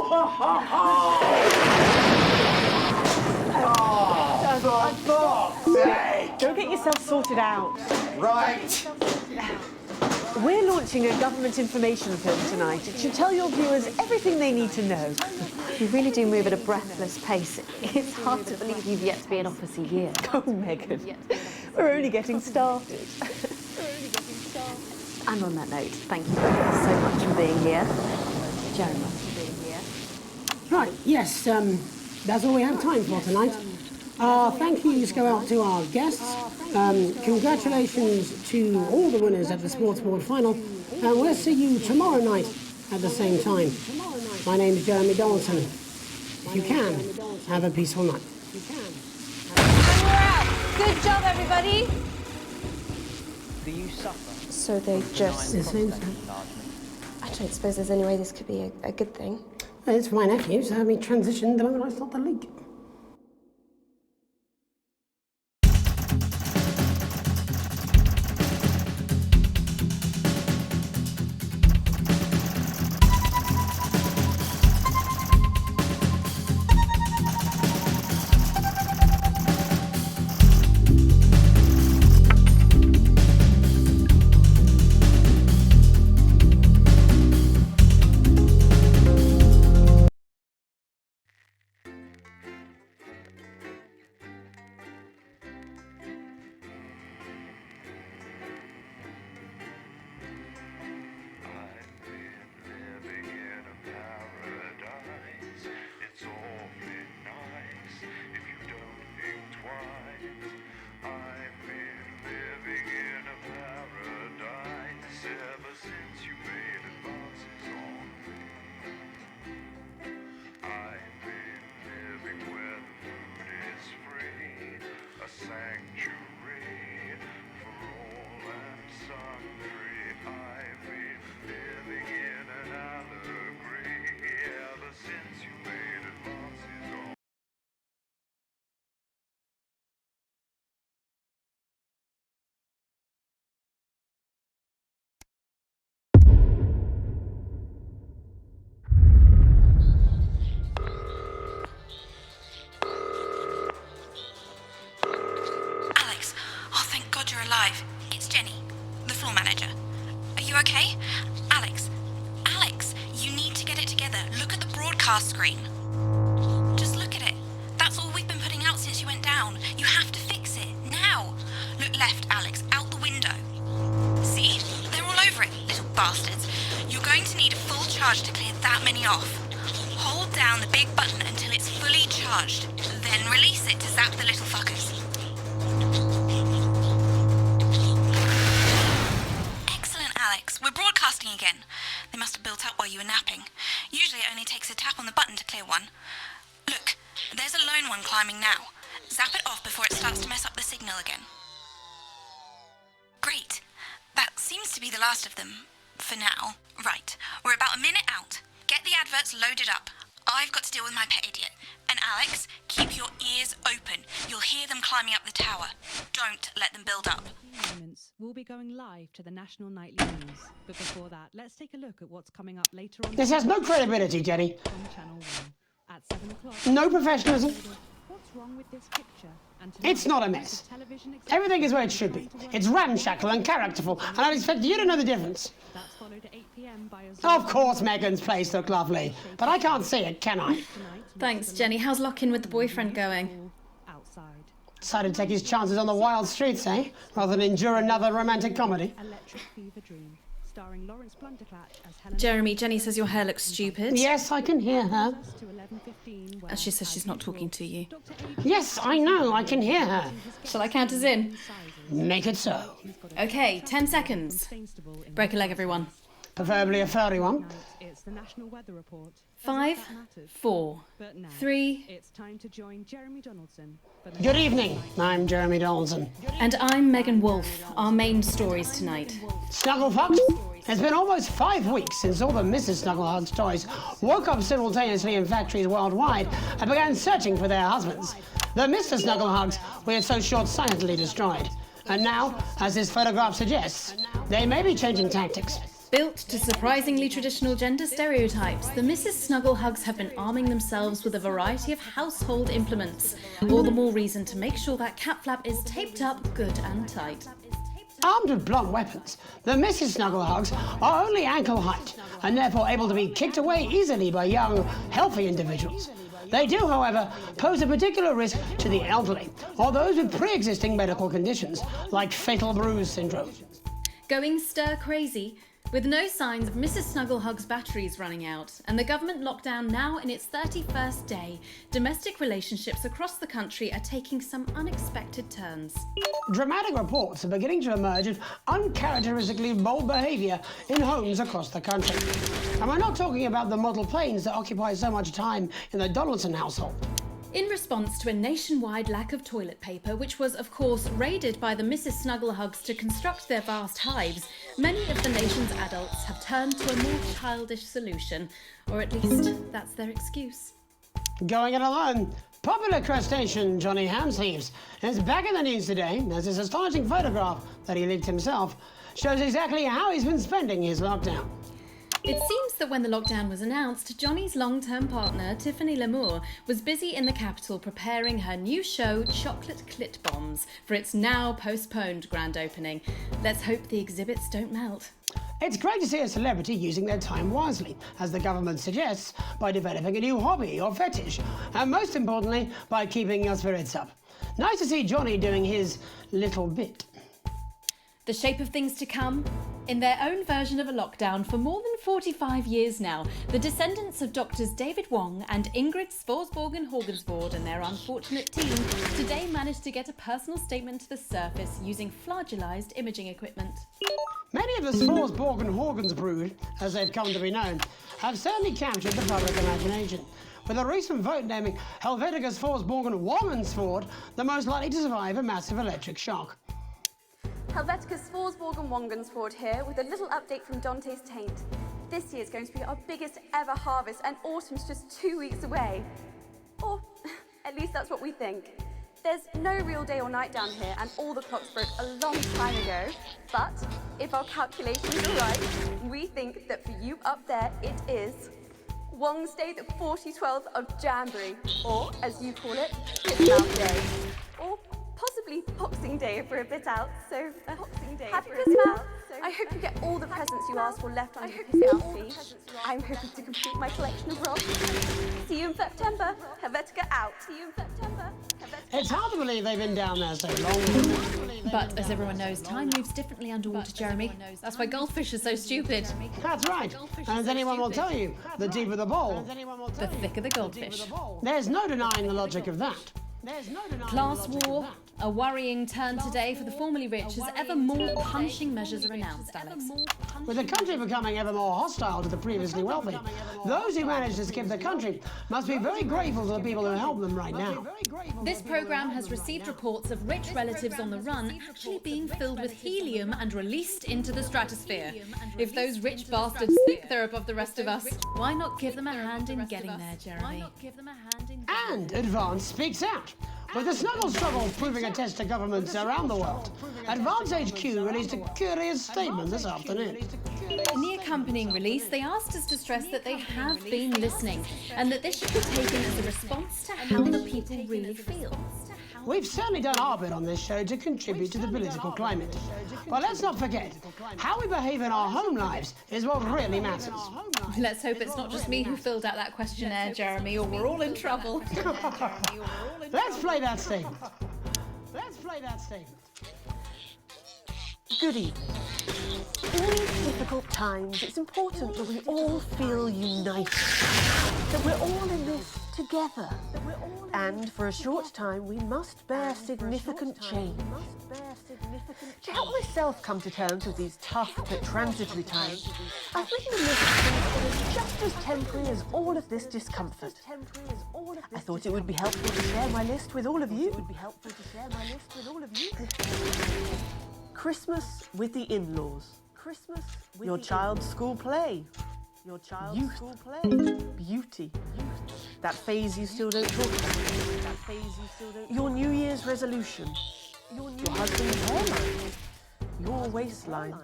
Go get yourself sorted out. Right. We're launching a government information film tonight. It should tell your viewers everything they need to know. You really do move at a breathless pace. It's hard to believe you've yet to be in office a year. Oh, Megan, we're only getting started. And on that note, thank you so much for being here. Jeremy. Right, yes, that's all we have time for tonight. Thank yous go out to our guests. Congratulations to all the winners at the Sports Board final. And we'll see you tomorrow night at the same time. My name is Jeremy Donaldson. If you can, have a peaceful night. And we're out. Good job, everybody. Do you suffer? So they just... It seems so. I don't suppose there's any way this could be a good thing. It's my nephew, so we transitioned the moment I saw the leak. Alive. It's Jenny, the floor manager. Are you okay? Alex, you need to get it together. Look at the broadcast screen. Just look at it. That's all we've been putting out since you went down. bastards. You're going to need a full charge to clear that many off. Hold down the big button until it's fully charged, then release it to zap the little fuckers. Excellent, Alex. We're broadcasting again. They must have built up while you were napping. Usually it only takes a tap on the button to clear one. Look, there's a lone one climbing now. Zap it off before it starts to mess up the signal again. Great. That seems to be the last of them. For now. Right. We're about a minute out. Get the adverts loaded up. I've got to deal with my pet idiot. And Alex, keep your ears open. You'll hear them climbing up the tower. Don't let them build up. We'll be going live to the National Nightly News. But before that, let's take a look at what's coming up later on. This has no credibility, Jenny. On Channel 1 at 7 o'clock. No professionalism. What's wrong with this picture? It's not a mess. Everything is where it should be. It's ramshackle and characterful, and I'd expect you to know the difference. That's followed at 8 p.m. by Of course Megan's place looked lovely, but I can't see it, can I? Thanks, Jenny. How's lock-in with the boyfriend going? Decided to take his chances on the wild streets, eh? Rather than endure another romantic comedy. Electric Fever Dream, starring Lawrence Blunderclatch as Helen. Jeremy, Jenny says your hair looks stupid. Yes, I can hear her. She says she's not talking to you. Yes, I know, I can hear her. Shall I count us in? Make it so. Okay, 10 seconds. Break a leg, everyone. Preferably a furry one. It's the National Weather Report. 5, 4, 3. It's time to join Jeremy Donaldson. Good evening, I'm Jeremy Donaldson. And I'm Megan Wolfe. Our main stories tonight. Snugglefucks? It's been almost 5 weeks since all the Mrs. Snugglehugs toys woke up simultaneously in factories worldwide and began searching for their husbands. The Mr. Snugglehugs we had so short-sightedly destroyed. And now, as this photograph suggests, they may be changing tactics. Built to surprisingly traditional gender stereotypes, the Mrs. Snugglehugs have been arming themselves with a variety of household implements. All the more reason to make sure that cat flap is taped up good and tight. Armed with blunt weapons, the Mrs. Snugglehugs are only ankle height and therefore able to be kicked away easily by young, healthy individuals. They do, however, pose a particular risk to the elderly or those with pre-existing medical conditions like fatal bruise syndrome. Going stir crazy? With no signs of Mrs. Snugglehug's batteries running out and the government lockdown now in its 31st day, domestic relationships across the country are taking some unexpected turns. Dramatic reports are beginning to emerge of uncharacteristically bold behaviour in homes across the country. And we're not talking about the model planes that occupy so much time in the Donaldson household. In response to a nationwide lack of toilet paper, which was, of course, raided by the Mrs. Snugglehugs to construct their vast hives, many of the nation's adults have turned to a more childish solution, or at least that's their excuse. Going it alone, popular crustacean Johnny Hamsleeves is back in the news today as his astonishing photograph that he leaked himself shows exactly how he's been spending his lockdown. It seems that when the lockdown was announced, Johnny's long-term partner, Tiffany Lamour, was busy in the capital preparing her new show, Chocolate Clit Bombs, for its now postponed grand opening. Let's hope the exhibits don't melt. It's great to see a celebrity using their time wisely, as the government suggests, by developing a new hobby or fetish, and most importantly, by keeping your spirits up. Nice to see Johnny doing his little bit. The shape of things to come? In their own version of a lockdown for more than 45 years now, the descendants of Doctors David Wong and Ingrid Svorsborgen-Horgensvoord and their unfortunate team today managed to get a personal statement to the surface using flagellized imaging equipment. Many of the Svorsborgen-Horgens brood, as they've come to be known, have certainly captured the public imagination, with a recent vote naming Helvetica Svorsborgen-Wongensvoord the most likely to survive a massive electric shock. Helvetica Svorsborgen-Wongensvoord here with a little update from Dante's Taint. This year's going to be our biggest ever harvest and autumn's just 2 weeks away. Or at least that's what we think. There's no real day or night down here and all the clocks broke a long time ago. But if our calculations are right, we think that for you up there it is Wong's Day the 4012th of Jamboree, or as you call it, Pitmouth Day. Or possibly Boxing Day if we're a bit out, so Boxing Day happy Christmas! I hope you get all the presents you asked for left on your PCLC. I'm hoping to complete my collection of rocks. See you in September. Helvetica out. See you in September. It's hard to believe they've been down there so long. But as everyone knows, time moves differently underwater, Jeremy. That's why goldfish are so stupid. That's right. And as anyone will tell you, the deeper the bowl, the thicker the goldfish. There's no denying the logic of that. Class war, a worrying turn today for the formerly rich as ever more punishing measures are announced, Alex. With the country becoming ever more hostile to the previously wealthy, those who managed to skip the country must be very grateful to the people who help them right now. This programme has received reports of rich relatives on the run actually being filled with helium and released into the stratosphere. If those rich bastards think they're above the rest of us, why not give them a hand in getting there, Jeremy? And Advance speaks out. With the snuggle struggle proving a test to governments around the world, Advance HQ released a curious statement this afternoon. In the accompanying release, they asked us to stress that they have been listening and that this should be taken as a response to how the people really feel. We've certainly done our bit on this show to contribute to the political climate. But let's not forget, how we behave in our home lives is what really matters. Let's hope it's not just me who filled out that questionnaire, Jeremy, or we're all in trouble. Let's play that statement. Let's play that statement. Good evening. In these difficult times, it's important that we all feel united, that we're all in this together. And for a short time, we must bear significant change. To help myself come to terms with these tough but transitory times, I've written a list of things that are just as temporary as all of this discomfort. I thought it would be helpful to share my list with all of you. Christmas with the in-laws. Your child's school play. Youth. Beauty. That phase you still don't talk about. Your New Year's resolution. Your husband's hairline. Your waistline.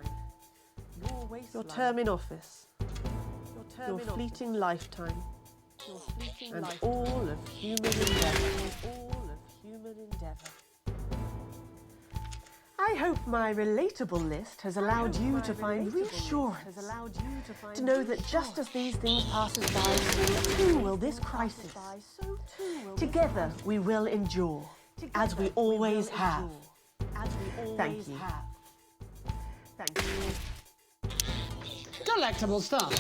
Your term in office. Your fleeting lifetime. And all of human endeavour. I hope my relatable list has allowed you to find reassurance, to know that just as these things pass us by, so too will this crisis. Together we will endure, as we always have. Thank you. Delectable stuff.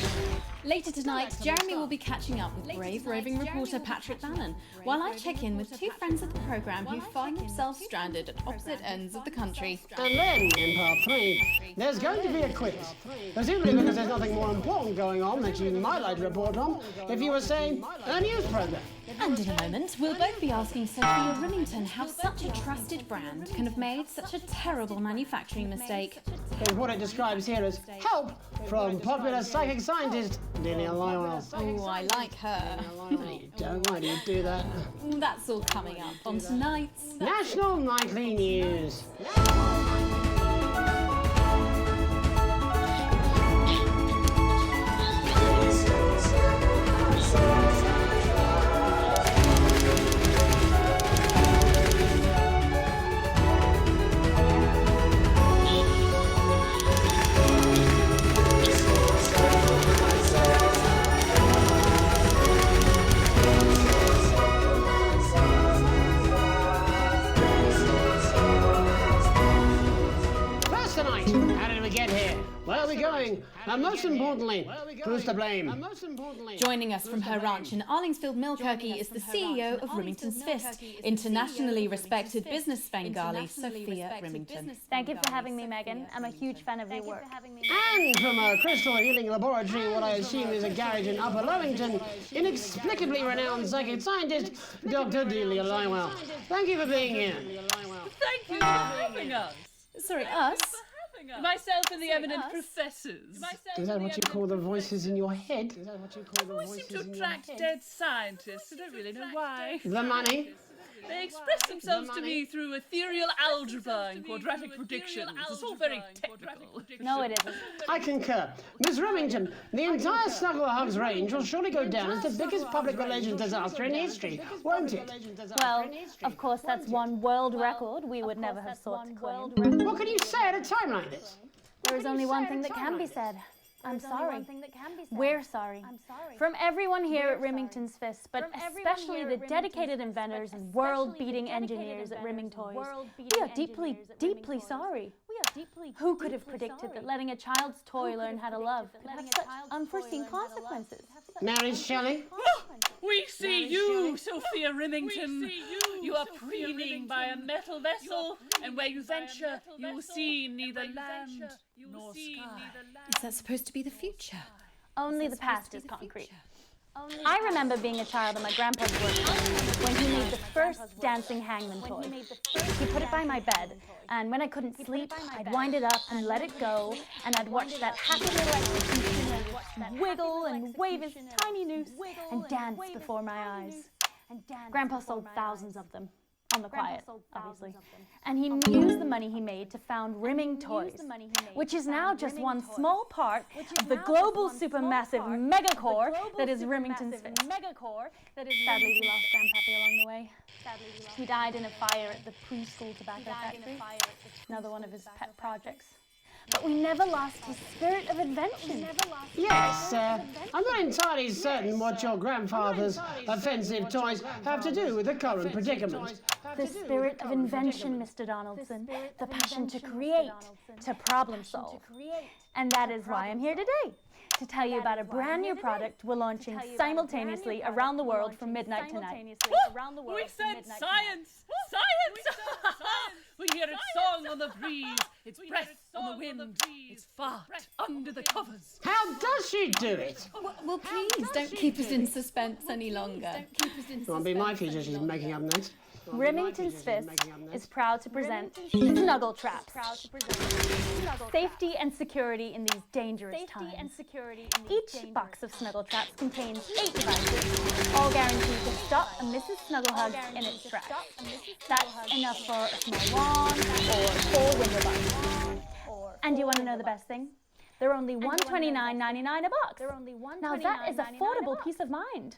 Later tonight, Jeremy will be catching up with brave roving reporter Patrick Bannon, while I check in with two friends of the programme who find themselves stranded at opposite ends of the country. And then, in part 3, there's going to be a quiz. Presumably because there's nothing more important going on that you might like to report on if you were, say, a news programme. And in a moment, we'll both be asking Sophia Remington how such a trusted brand can have made such a terrible manufacturing mistake. And what it describes here as help from popular psychic scientist Delia Lywell. Oh, I like her. Why do you do that? That's all coming up on tonight's National Nightly News. Where are we going? And most importantly, who's to blame? Joining us from her ranch in Arlingsfield, Milkirky is the CEO of Remington's Fist, internationally respected business Bengali, Sophia Remington. Thank you for having me, Megan. I'm a huge fan of your work. And from a crystal healing laboratory, what I assume is a garage in Upper Lowington, inexplicably renowned psychic scientist, Dr. Delia Lywell. Thank you for being here. Thank you for having us. Sorry, us? Myself and the eminent professors. Is that what you call the voices in your head? We seem to attract dead scientists. I don't really know why. The money? They express themselves to me through ethereal algebra and quadratic predictions. It's all very technical. No, it isn't. I concur. Miss Remington, the entire Snugglehugs range will surely go down as the biggest public relations disaster in history, won't it? Well, of course, that's one world record we would never have sought to claim. What can you say at a time like this? There is only one thing that can be said. I'm sorry. We're sorry. From everyone here at Remington's Fist, but especially the dedicated inventors and world-beating engineers at Rimming Toys. We are deeply, deeply sorry. Who could have predicted that letting a child's toy learn how to love could have such unforeseen consequences? Mary Shelley? We see you, Sophia Remington. You are preening by a metal vessel, and where you venture, you will see neither land nor sky. Is that supposed to be the future? Only the past is concrete. I remember being a child in my grandpa's workshop when he made the first dancing hangman toy. He put it by my bed, and when I couldn't sleep, I'd wind it up and let it go, and I'd watch that happy little executioner wiggle and wave his tiny noose and dance before my eyes. Grandpa sold thousands of them. On the quiet, obviously. And he used the money he made to found Rimming Toys, which is now just one small part of the global supermassive megacore that is Remington's Fist. Sadly, we lost Grandpappy along the way. He died in a fire at the preschool tobacco factory, another one of his pet projects. But we never lost his spirit of invention. Yes, I'm not entirely certain what your grandfather's offensive toys have to do with the current predicament. The spirit of invention, Mr. Donaldson. The passion to create, to problem solve. And that is why I'm here today. To tell you about a brand new product we're launching simultaneously around the world from midnight tonight. We said science! Science! We hear its song on the breeze, its breath on the wind, its fart under the covers. How does she do it? Well, please, don't keep us in suspense any longer. Won't be my feature she's making up next. Remington's Fist is proud to present Snuggle Traps. Safety and security in these dangerous times. Each box of Snuggle Traps contains 8 devices, all guaranteed to stop a Mrs. Snugglehug in its tracks. That's enough for a small lawn or 4 window buttons. And do you want to know the best thing? They're only $129.99 a box. Now that is affordable peace of mind.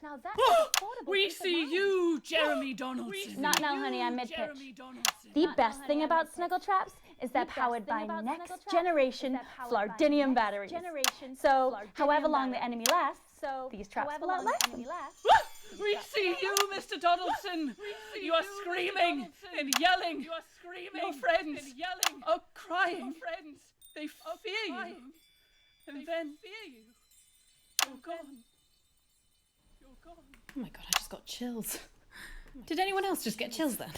We see you, Jeremy Donaldson. Not now, honey, I'm mid-pitch. The best thing about Snuggle Traps is they're powered by next-generation Flardinium batteries. So, however long the enemy lasts, these traps will outlast them. We see you, Mr. Donaldson. You are screaming and yelling. Your friends are crying. They fear you. And then you're gone. You're gone. Oh my god, I just got chills. Did anyone else just get chills then?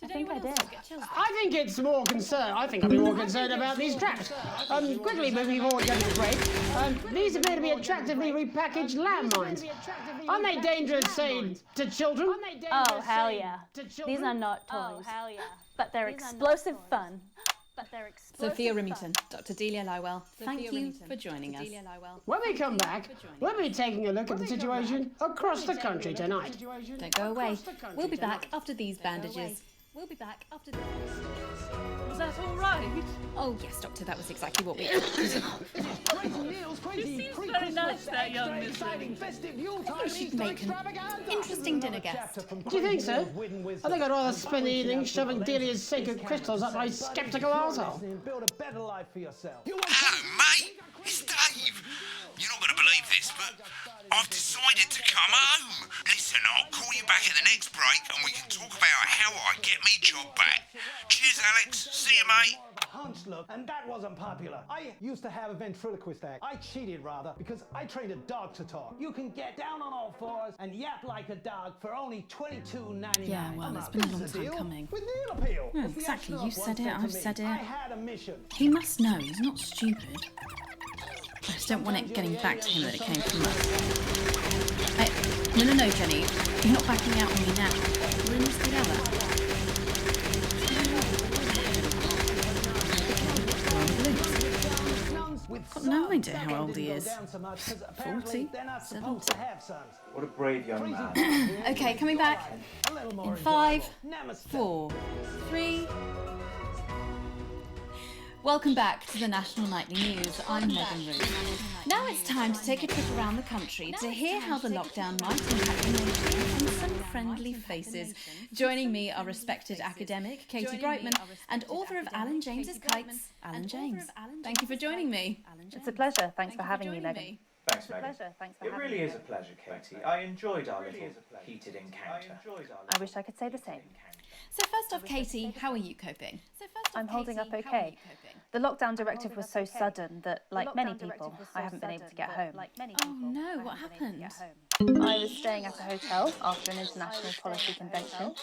I think I did. I think it's more concerned. I think I'll be more concerned about these traps. Quickly moving forward, going to break. These appear to be attractively repackaged landmines. Aren't they dangerous, say, to children? Oh, hell yeah. These are not toys. But they're explosive fun. Sophia Remington, Dr. Delia Lywell, thank you for joining us. When we come back, we'll be taking a look at the situation across the country tonight. Don't go away. We'll be back after these bandages. Was that all right? Oh, yes, Doctor, that was exactly what we She seems very nice, that young Miss Remington. I think she'd make an interesting dinner guest. Do you think so? I think I'd rather spend the evening shoving Delia's sacred crystals up my sceptical arsehole. Build a better life for yourself. Hello, mate. It's Dave. You're not going to believe this, but I've decided to come home. Listen, I'll call you back at the next break and we can talk about how I get me job back. Cheers, Alex. See you, mate. Hunch look, and that wasn't popular. I used to have a ventriloquist act. I cheated, rather, because I trained a dog to talk. You can get down on all fours and yap like a dog for only $22.99. Yeah, well, it's been a long time coming. With meal appeal. No, exactly. You said it, I've said it. I had a mission. He must know. He's not stupid. I just don't want it getting back to him that it came from us. No, Jenny. You're not backing out on me now. We're in this together. I've got no idea how old he is. 40? 70? What a brave young man. Okay, coming back. In 5, 4, 3... Welcome back to the National Nightly News. I'm Megan Root. Now it's time to take a trip around the country to hear how the lockdown might impact the nation from some friendly faces. Joining me are respected academic Katie Brightman and author of Alan James's Kites, Alan James. Thank you for joining me. It's a pleasure. Thanks for having me, Megan. Thanks, Megan. It really is a pleasure, Katie. I enjoyed our little heated encounter. I wish I could say the same. So first off, Katie, how are you coping? I'm holding up okay. The lockdown directive was so sudden that, like many people, I haven't been able to get home. Oh no, what happened? I was staying at a hotel after an international policy convention,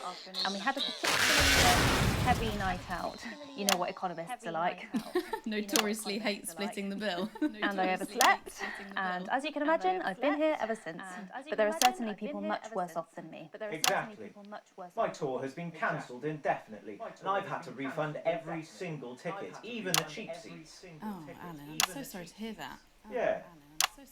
and we had a particularly heavy night out. You know what economists are like. Notoriously hate splitting the bill. And I overslept, and as you can imagine, I've been here ever since. But there are certainly people much worse off than me. Exactly. My tour has been cancelled indefinitely, and I've had to refund every single ticket, even the cheap seats. Oh, Alan, I'm so sorry to hear that. Yeah.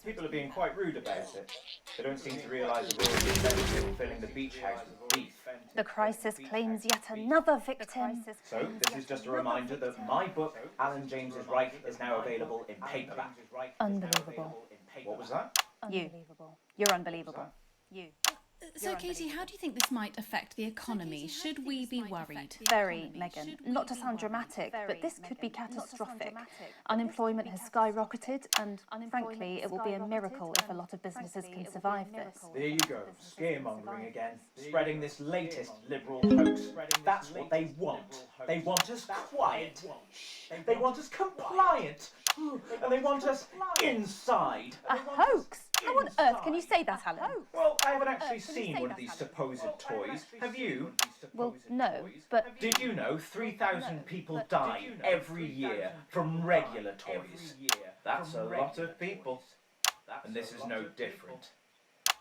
People are being quite rude about it. They don't seem to realise the royal benefit of filling the beach house with beef. The crisis claims yet another victim. So, this is just a reminder that my book, Alan James is Right, is now available in paperback. Unbelievable. What was that? You. You're unbelievable. You. So, Katie, how do you think this might affect the economy? Should we be worried? Very, Megan. Not to sound dramatic, but this could be catastrophic. Unemployment has skyrocketed, and frankly, it will be a miracle if a lot of businesses can survive this. There you go, scaremongering again, spreading this latest liberal hoax. That's what they want. They want us quiet. They want us compliant. And they want us inside. A hoax? How on earth can you say that, Alan? Well, I haven't actually seen one of these supposed toys. Have you? Well, no, but... Did you know 3,000 people die every year from regular toys? That's a lot of people. And this is no different.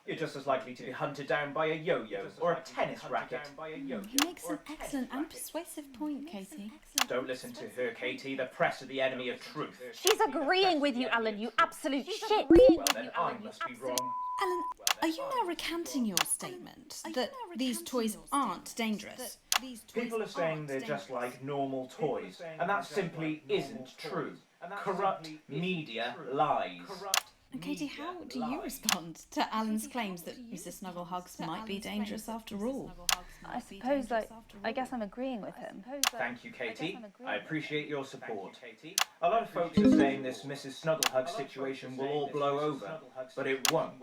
You're just as likely to be hunted down by a yo-yo or a tennis racket. He makes an excellent and persuasive point, Katie. Don't listen to her, Katie. The press are the enemy of truth. She's agreeing with you, Alan, you absolute shit. Well, then I must be wrong. Alan, are you now recanting your statement that these toys aren't dangerous? People are saying they're just like normal toys, and that simply isn't true. Corrupt media lies. And Katie, how do you respond to Alan's claims that Mrs. Snugglehugs might be dangerous after all? I suppose I guess I'm agreeing with him. Thank you, Katie. I appreciate your support. A lot of folks are saying this Mrs. Snugglehug situation will all blow over, but it won't.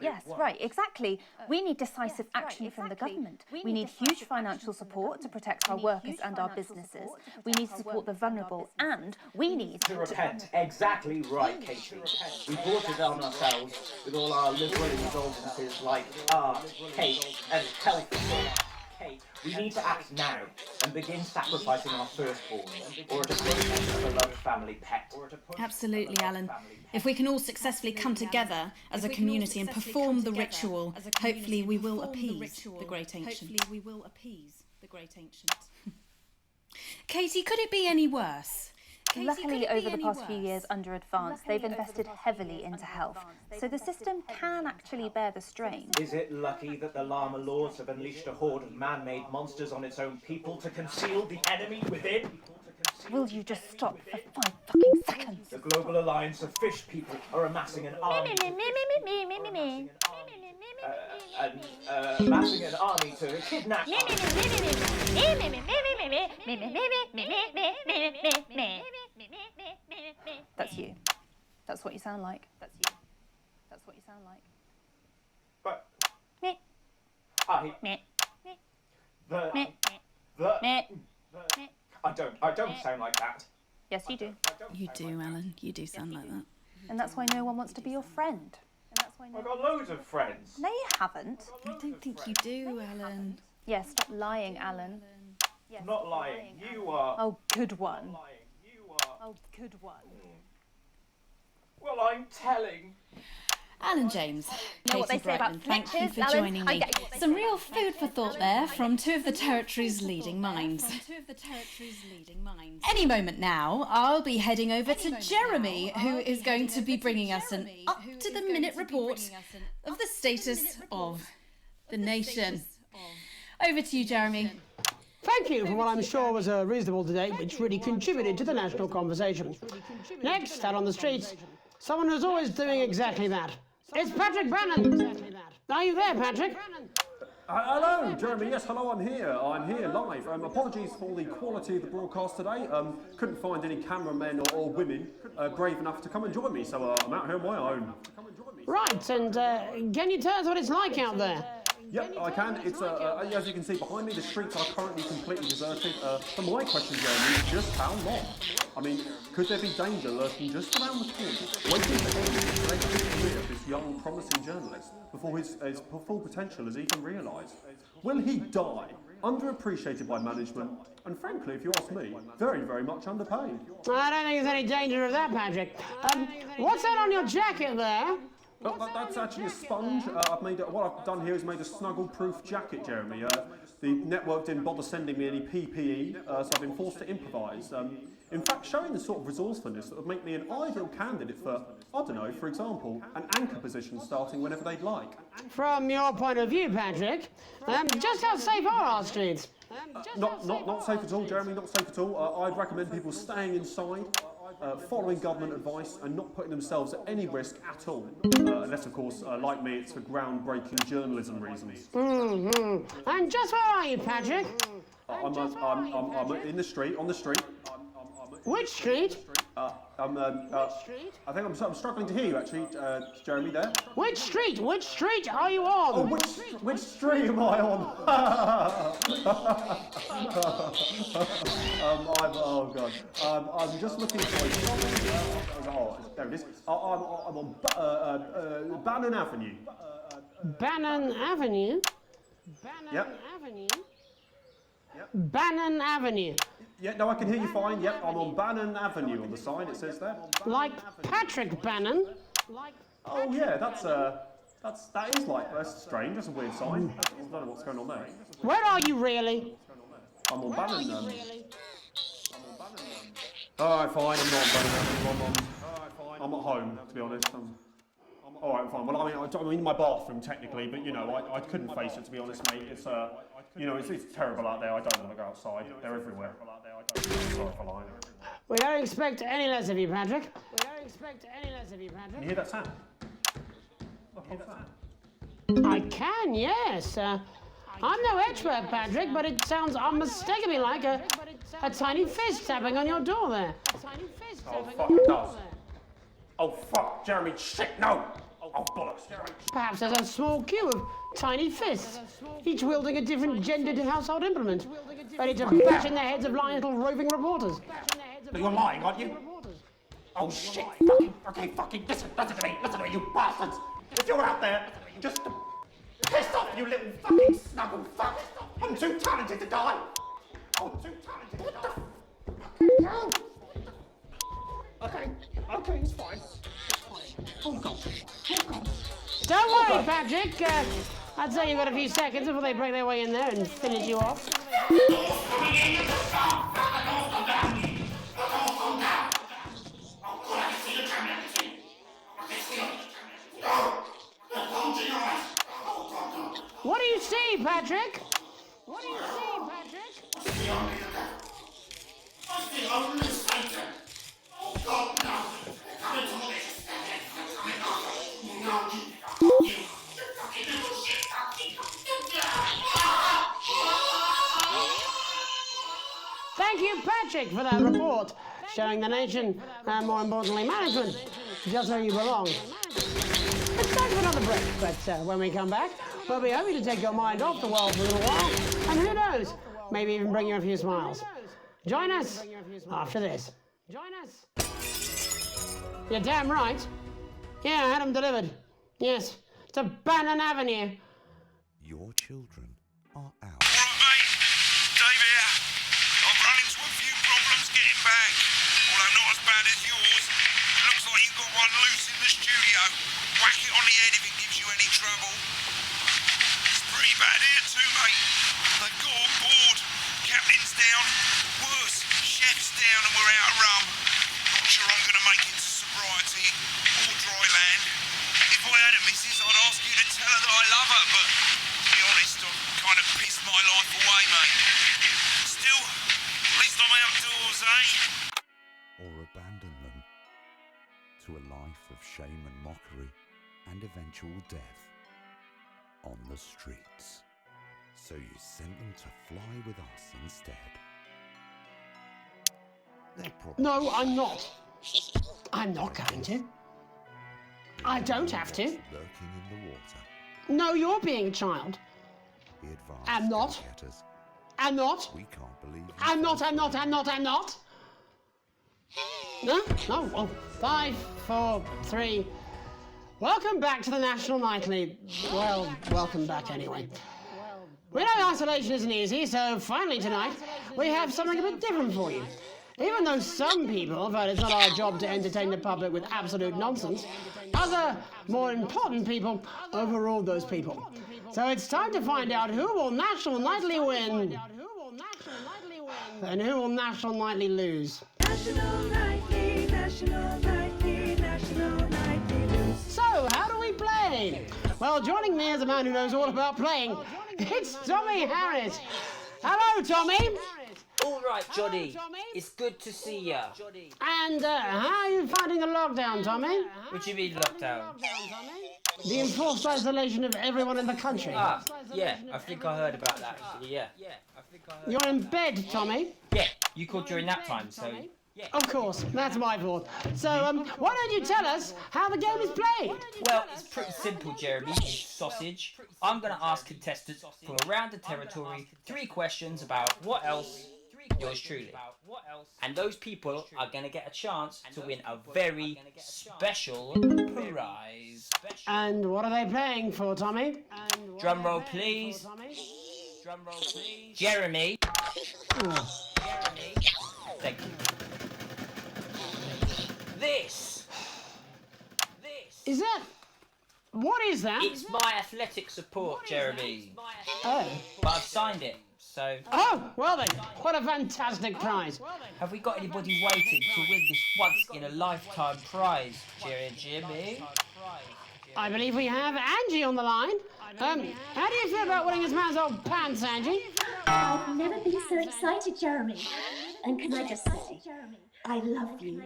Yes, right, exactly. We need decisive action from the government. We need huge financial support to protect our workers and our businesses. We need to support the vulnerable, and we need to repent. Exactly right, Katie. We brought it on ourselves with all our liberal indulgences like art, cake, and health. We need to act now and begin sacrificing our firstborns, or to protect a beloved family pet. Absolutely, Alan. If we can all successfully come together as a community and perform the ritual, hopefully we will appease the great ancient. Katie, could it be any worse? Luckily, over the past few years under Advance, they've invested heavily into health, so the system can actually bear the strain. Is it lucky that the Llama Lords have unleashed a horde of man-made monsters on its own people to conceal the enemy within? Will you just stop for 5 fucking seconds? The Global Alliance of Fish People are amassing an army. Amassing an army to kidnap. That's you. That's what you sound like. That's you. That's what you sound like. But me. I don't sound like that. Yes, you do. You do, Alan. You do sound like that. And that's why no one wants to be your friend. I've got loads of friends. No, you haven't. I don't think you do, Alan. Yeah, stop lying, Alan. I'm not lying. You are. Oh, good one. Oh, good one. Well, I'm telling. Alan James, Know what Katie they say about Brightman, thank you for snitches, joining Alan? me. Some real food for thought there from two of the territory's leading minds. Any moment now, I'll be heading over to Jeremy, who is going to be bringing us an up-to-the-minute report of the status of the nation. Over to you, Jeremy. Thank you for what I'm sure was a reasonable debate which really contributed to the national conversation. Next, out on the streets, someone who's always doing exactly that. It's Patrick Bannon. Are you there, Patrick? Hello, Jeremy. Yes, hello, I'm here. I'm here live. Apologies for the quality of the broadcast today. Couldn't find any cameramen or women brave enough to come and join me, so I'm out here on my own. Right, and can you tell us what it's like out there? Yep, I can. It's as you can see behind me, the streets are currently completely deserted. But my question, Jeremy, is just how long? I mean, could there be danger lurking just around the corner, waiting for him to break the career of this young, promising journalist before his full potential is even realised? Will he die, underappreciated by management, and frankly, if you ask me, very, very much underpaid? I don't think there's any danger of that, Patrick. What's that on your jacket there? Well, that's actually a sponge. What I've done here is made a snuggle-proof jacket, Jeremy. The network didn't bother sending me any PPE, so I've been forced to improvise. In fact, showing the sort of resourcefulness that would make me an ideal candidate for, I don't know, for example, an anchor position starting whenever they'd like. From your point of view, Patrick, just how safe are our streets? Not safe at all, Jeremy, not safe at all. I'd recommend people staying inside, following government advice and not putting themselves at any risk at all. Unless, of course, like me, it's for groundbreaking journalism reasons. And just where are you, Patrick? I'm in the street, on the street. Which street? I think I'm struggling to hear you, actually, Jeremy, there. Which street? Which street are you on? Oh, which street am I on? Oh, God. I'm just looking for... Oh, there it is. I'm on Bannon Avenue. Bannon Avenue? Yep. Avenue? Yep. Bannon Avenue. Yeah, no, I can hear you fine. Yep, I'm on Bannon Avenue on the sign, it says there. Like Patrick Bannon? Oh, yeah, that is like, that's strange, that's a weird sign. I don't know what's going on there. Where are you really? I'm on Bannon. Alright, fine, I'm not on Bannon Avenue. I'm at home, to be honest. Alright, fine. Well, I'm in my bathroom, technically, but, you know, I couldn't face it, to be honest, mate. It's, you know, it's terrible out there. I don't want to go outside. They're everywhere. Sorry for lying. We don't expect any less of you, Patrick. We don't expect any less of you, Patrick. Can you hear that sound? I can, yes. I'm no expert, Patrick, but it sounds unmistakably like a tiny fist tapping on your door there. Oh, fuck, it does. Oh, fuck, Jeremy, shit, no! Oh, bollocks. Perhaps there's a small queue of tiny fists, each wielding a different gendered household implement, ready to bash in the heads of lying little roving reporters. But you're lying, aren't you? Oh, shit. Fucking, listen to me, you bastards. If you're out there, just piss off, you little fucking snuggle fuck. I'm too talented to die. I'm too talented to die. Okay, it's fine. Oh, God. Don't worry, Patrick. I'd say you've got a few seconds before they break their way in there and finish you off. What do you see, Patrick? What do you see, Patrick? I see Satan. Oh, God, no. Coming to me. Thank you, Patrick, for that report, showing the nation, and more importantly, management, just where you belong. It's time for another break, but when we come back, we'll be hoping to take your mind off the world for a little while, and who knows, maybe even bring you a few smiles. Join us after this. Join us. You're damn right. Yeah, I had them delivered. Yes, to Bannon Avenue. Your children are out. Alright, mate. Dave here. I've run into a few problems getting back, although not as bad as yours. Looks like you've got one loose in the studio. Whack it on the head if it gives you any trouble. It's pretty bad here too, mate. They've got on board. Captain's down. Worse, chef's down and we're out of rum. Not sure I'm going to make it to sobriety or dry land. If I had a missus, I'd ask you to tell her that I love her, but to be honest, I've kind of pissed my life away, mate. from outdoors, eh? Or abandon them to a life of shame and mockery and eventual death on the streets. So you sent them to fly with us instead. They're probably No, I'm not. I'm not going to. I don't have to. lurking in the water. No, you're being a child. Be advised. I'm not. go-getters. I'm not. We can't believe you. I'm not. No? No? Oh, 5, 4, 3. Welcome back to the National Nightly. Well, welcome back anyway. We know isolation isn't easy, so finally tonight we have something a bit different for you. Even though some people felt it's not our job to entertain the public with absolute nonsense, other, more important people overruled those people. So it's time to find out who will National Nightly win and who will National Nightly lose. National Nightly, National Nightly, National Nightly lose. So, how do we play? Well, joining me is a man who knows all about playing. It's Tommy Harris. Hello, Tommy. All right, Johnny. It's good to see ya. And how are you finding the lockdown, Tommy? What do you mean lockdown? The enforced isolation of everyone in the country. Ah, yeah. I think I heard about that. Actually, yeah. You're in bed, Tommy. Yeah. You called during nap time, so. Of course, that's my fault. So, why don't you tell us how the game is played? Well, it's pretty simple, Jeremy, you sausage. I'm going to ask contestants from around the territory 3 questions about what else, yours truly. And those people are going to get a chance to win a very special prize. And what are they playing for, Tommy? Drum roll, please. Jeremy. Thank you. This. Is that... What is that? It's my athletic support, Jeremy. Oh. But I've signed it, so... Oh, well then, what a fantastic prize. Have we got anybody waiting to win this once-in-a-lifetime prize, Jimmy? I believe we have Angie on the line. How do you feel about winning this man's old pants, Angie? I've never been so excited, Jeremy. And can I just say, I love you.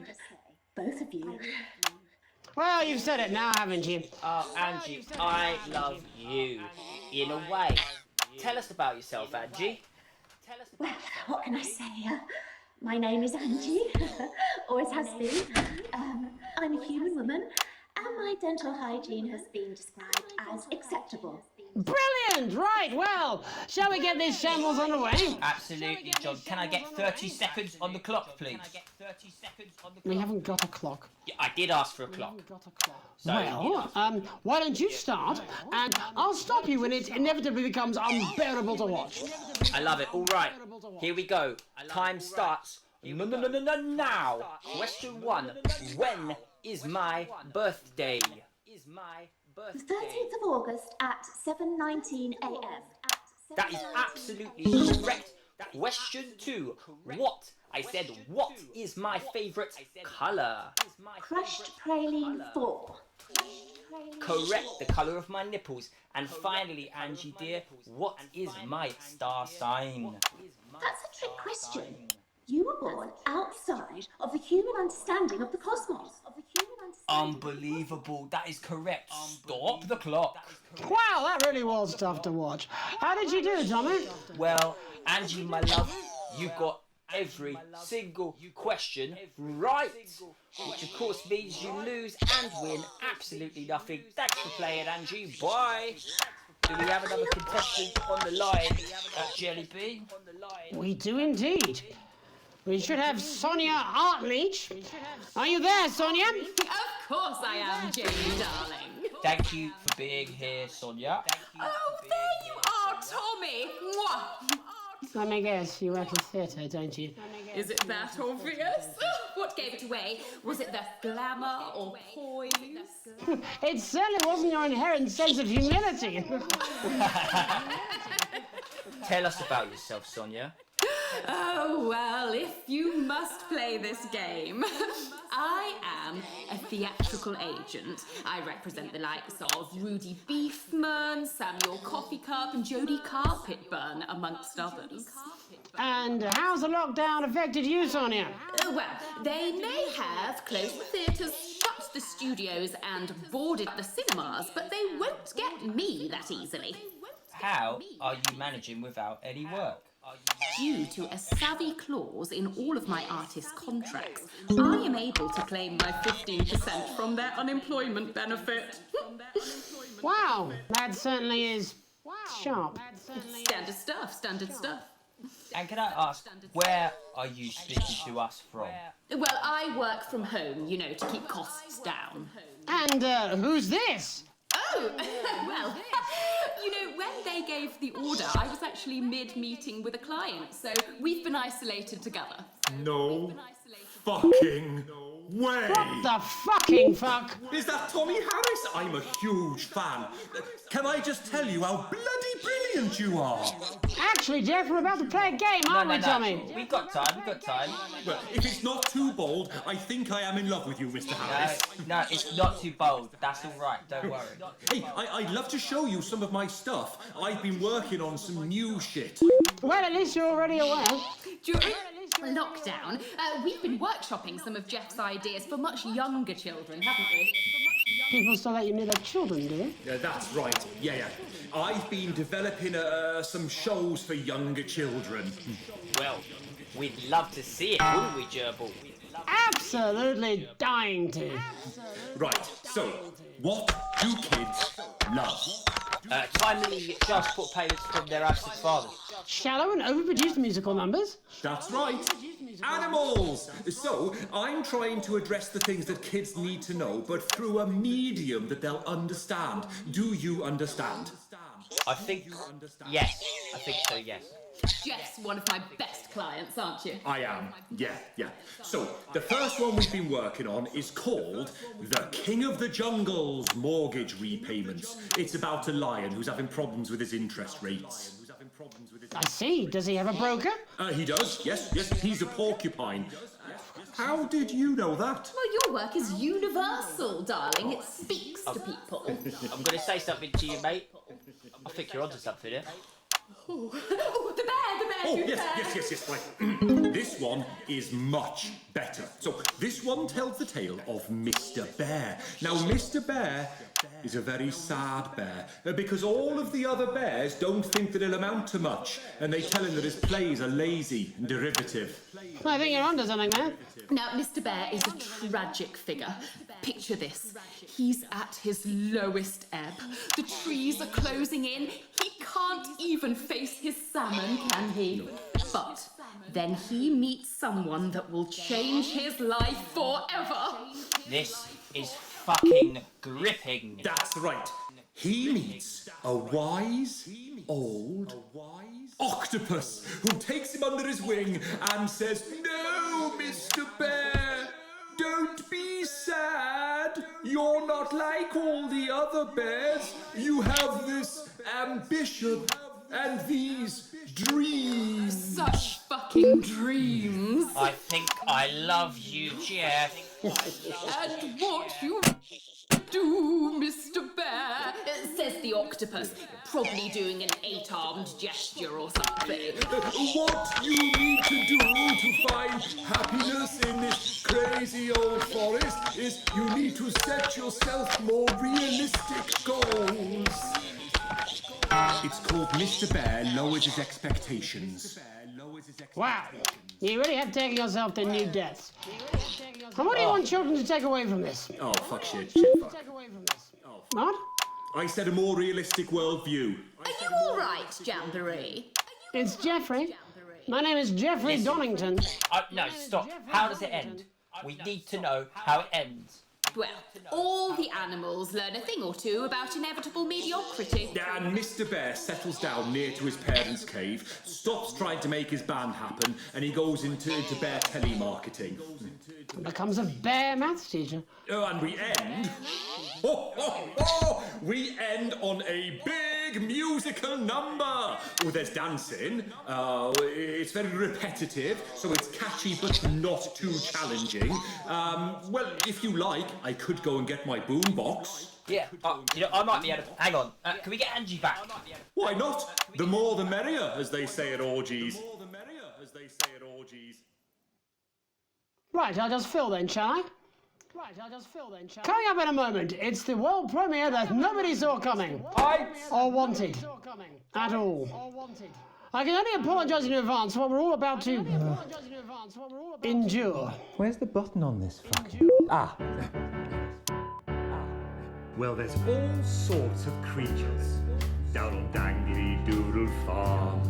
Both of you. Well, you've said it now, haven't you? Oh, Angie, I love you. In a way. Tell us about yourself, Angie. Well, what can I say? My name is Angie. Always has been. I'm a human woman, and my dental hygiene has been described as acceptable. Brilliant! Right, well, shall we get this shambles underway? Absolutely, John. Can I get 30 seconds on the clock, please? We haven't got a clock. Yeah, I did ask for a clock. So, Well, why don't you start, and I'll stop you when it inevitably becomes unbearable to watch. I love it. All right, here we go. Time starts now. Question 1. When is my birthday? The 13th of August at 7:19 a.m. That is absolutely correct. Question 2. What? I said, what is my favourite colour? Crushed praline 4. Correct, the colour of my nipples. And finally, Angie dear, what is my star sign? That's a trick question. You were born outside of the human understanding of the cosmos. Unbelievable, that is correct. Stop the clock. Wow, that really was tough to watch. How did you do, Tommy? Well, Angie, my love, you got every single question right, which of course means you lose and win absolutely nothing. Thanks for playing, Angie. Bye. Do we have another contestant on the line at Jelly Bean? We do indeed. We should have Sonia Artleach. Are you there, Sonia? Of course I am, Jamie, darling. Thank you for being here, Sonia. Oh, there you are, Tommy. Mwah. Let me guess, you work in theatre, don't you? Is it that obvious? What gave it away? Was it the glamour or poise? It certainly wasn't your inherent sense of humility. Tell us about yourself, Sonia. Oh, well, if you must play this game. I am a theatrical agent. I represent the likes of Rudy Beefman, Samuel Coffee Cup, and Jodie Carpetburn, amongst others. And how's the lockdown affected you, Sonia? Well, they may have closed the theatres, shut the studios, and boarded the cinemas, but they won't get me that easily. How are you managing without any work? Due to a savvy clause in all of my artist contracts, I am able to claim my 15% from their unemployment benefit. Wow, that certainly is sharp. Standard stuff, standard stuff. And can I ask, where are you speaking to us from? Well, I work from home, you know, to keep costs down. And who's this? Oh, well, you know, when they gave the order, I was actually mid-meeting with a client, so we've been isolated together. No fucking way! What the fucking fuck? Is that Tommy Harris? I'm a huge fan. Can I just tell you how bloody brilliant you are? Actually, Jeff, we're about to play a game, aren't we, Tommy? We've got time, Well, if it's not too bold, I think I am in love with you, Mr. Harris. No, it's not too bold. That's all right, don't worry. Hey, I'd love to show you some of my stuff. I've been working on some new shit. Well, at least you're already aware. During lockdown, we've been workshopping some of Jeff's ideas for much younger children, haven't we? People still let you near their children, do they? Yeah, that's right. Yeah. I've been developing some shows for younger children. Well, we'd love to see it, wouldn't we, Gerbil? Absolutely dying to. Right, so, what do kids love? Timely child support payments from their absent fathers. Shallow and overproduced musical numbers? That's right. Animals! So, I'm trying to address the things that kids need to know, but through a medium that they'll understand. Do you understand? I think, yes. I think so, yes. Jeff's one of my best clients, aren't you? I am, yeah. So, the first one we've been working on is called The King of the Jungle's Mortgage Repayments. It's about a lion who's having problems with his interest rates. I see. Does he have a broker? He does, yes. He's a porcupine. How did you know that? Well, your work is universal, darling. It speaks to people. I'm going to say something to you, mate. I think you're onto something here. Oh, the bear, Yes. Right. This one is much better. So, this one tells the tale of Mr. Bear. Now, Mr. Bear is a very sad bear because all of the other bears don't think that he'll amount to much, and they tell him that his plays are lazy and derivative. I think you're onto something there. Now, Mr. Bear is a tragic figure. Picture this. He's at his lowest ebb. The trees are closing in. He can't even face his salmon, can he? But then he meets someone that will change his life forever. This is fucking gripping. That's right. He meets a wise old octopus who takes him under his wing and says, "No, Mr. Bear, don't be sad. You're not like all the other bears. You have this ambition and these dreams." Such fucking dreams. I think I love you, Jeff. And what you do, Mr. Bear, says the octopus, probably doing an 8-armed gesture or something. What you need to do to find happiness in this crazy old forest is you need to set yourself more realistic goals. It's called Mr. Bear Lowers His Expectations. Wow, you really have taken yourself to new depths. And what do you want children to take away from this? Oh, fuck shit, fuck. What? I said a more realistic worldview. Are you all right, Jamboree? It's Jeffrey. My name is Jeffrey Donington. No, stop. How does it end? We need to know how it ends. Well, all the animals learn a thing or two about inevitable mediocrity. And Mr. Bear settles down near to his parents' cave, stops trying to make his band happen, and he goes into bear telemarketing. Becomes a bear maths teacher. Oh, and we end... we end on a big big musical number. Oh, there's dancing. It's very repetitive, so it's catchy but not too challenging. Well, if you like, I could go and get my boombox. Yeah, I might be able to... Hang on, can we get Angie back? Why not? The more the merrier, as they say at orgies. Right, I'll just fill then, shall I? Coming up in a moment, it's the world premiere that nobody saw coming. Or wanted. At all. I can only apologise in advance for what we're all about to endure. Where's the button on this fucking... Well, there's all sorts of creatures down on Dangly Doodle Farm.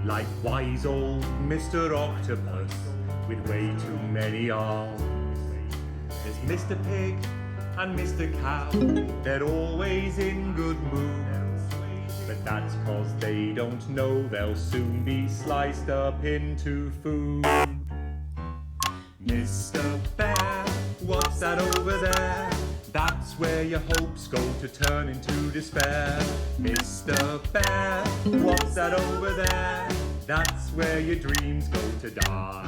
Like wise old Mr. Octopus with way too many arms. There's Mr. Pig and Mr. Cow. They're always in good moods. But that's 'cause they don't know they'll soon be sliced up into food. Mr. Bear, what's that over there? That's where your hopes go to turn into despair. Mr. Bear, what's that over there? That's where your dreams go to die.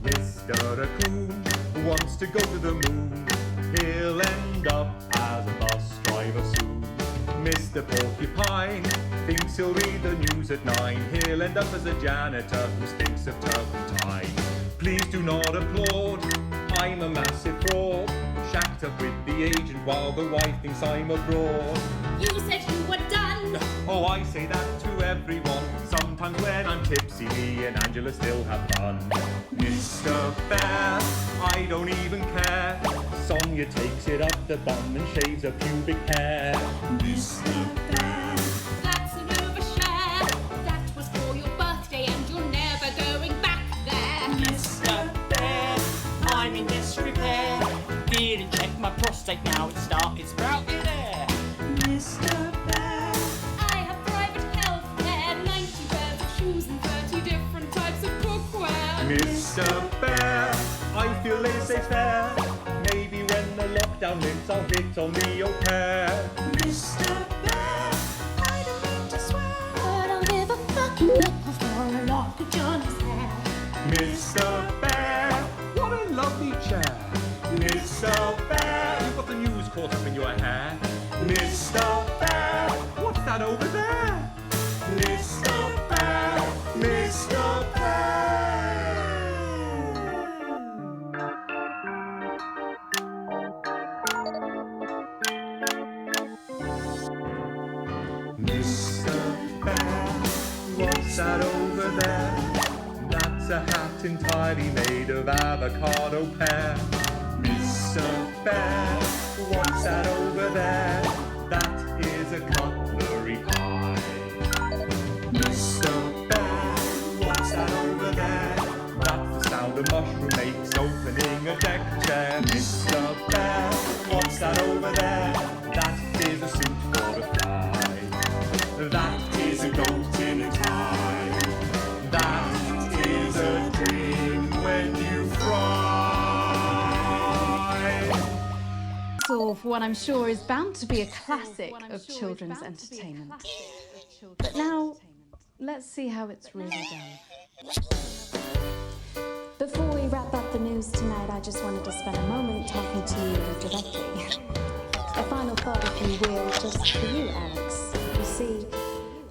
Mr. Raccoon wants to go to the moon. He'll end up as a bus driver soon. Mr. Porcupine thinks he'll read the news at 9. He'll end up as a janitor who stinks of turpentine. Please do not applaud, I'm a massive fraud. Shacked up with the agent while the wife thinks I'm abroad. You said you were done. Oh, I say that to everyone. Sometimes when I'm tipsy, me and Angela still have fun. Mr. Bear, I don't even care. Sonia takes it up the bum and shaves her pubic hair. Mr. Bear, That's an overshare. That was for your birthday and you're never going back there. Mr. Bear, I'm in disrepair. Didn't check my prostate, now it's started sprouting air. Mr. Bear, I have private health care, 90 pairs of shoes and 30 different types of cookware. Mr. Bear, I feel laissez-faire. Maybe when the lockdown lifts, I'll hit on the au pair. Mr. Bear, I don't mean to swear, but I'll give a fucking nickel for a lock of Johnny's hair. Mr. Bear, what a lovely chair. Mr. Bear, you've got the news caught up in your hair. Mr. Bear, what's that over there? Mr. Bear, Mr. Mr. Bear, what's that over there? That's a hat entirely made of avocado pear. Mr. Bear, what's that over there? That is a cutlery pie. Mr. Bear, what's that over there? That's the sound a mushroom makes opening a deck chair. Mr. Bear, what's that over there? That is a suit for a fly. That is a goat in a tie. That is a dream when you fry. For what I'm sure is bound to be a classic of children's entertainment. But now, let's see how it's really done. Before we wrap up the news tonight, I just wanted to spend a moment talking to you directly. A final thought, if you will, just for you, Alex. You see,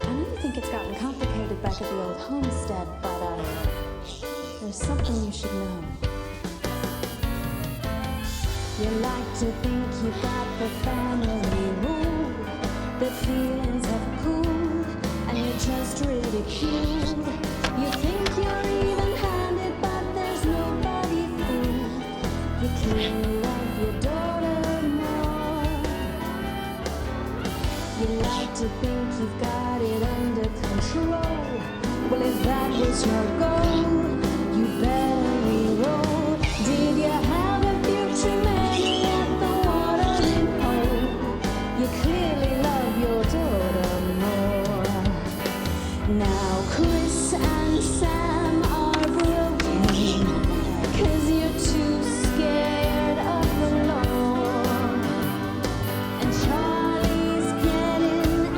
I know you think it's gotten complicated back at the old homestead, but there's something you should know. You like to think you got the family rule, that feelings have cooled, and you're just ridiculed. You think you're even-handed, but there's nobody fool. You clearly love your daughter more. You like to think you've got it under control. Well, if that was your goal, you better re-roll. Did you have a future man at the watering hole? You clearly love your daughter more. Now Chris and Sam are broken, 'cause you're too scared of the law. And Charlie's getting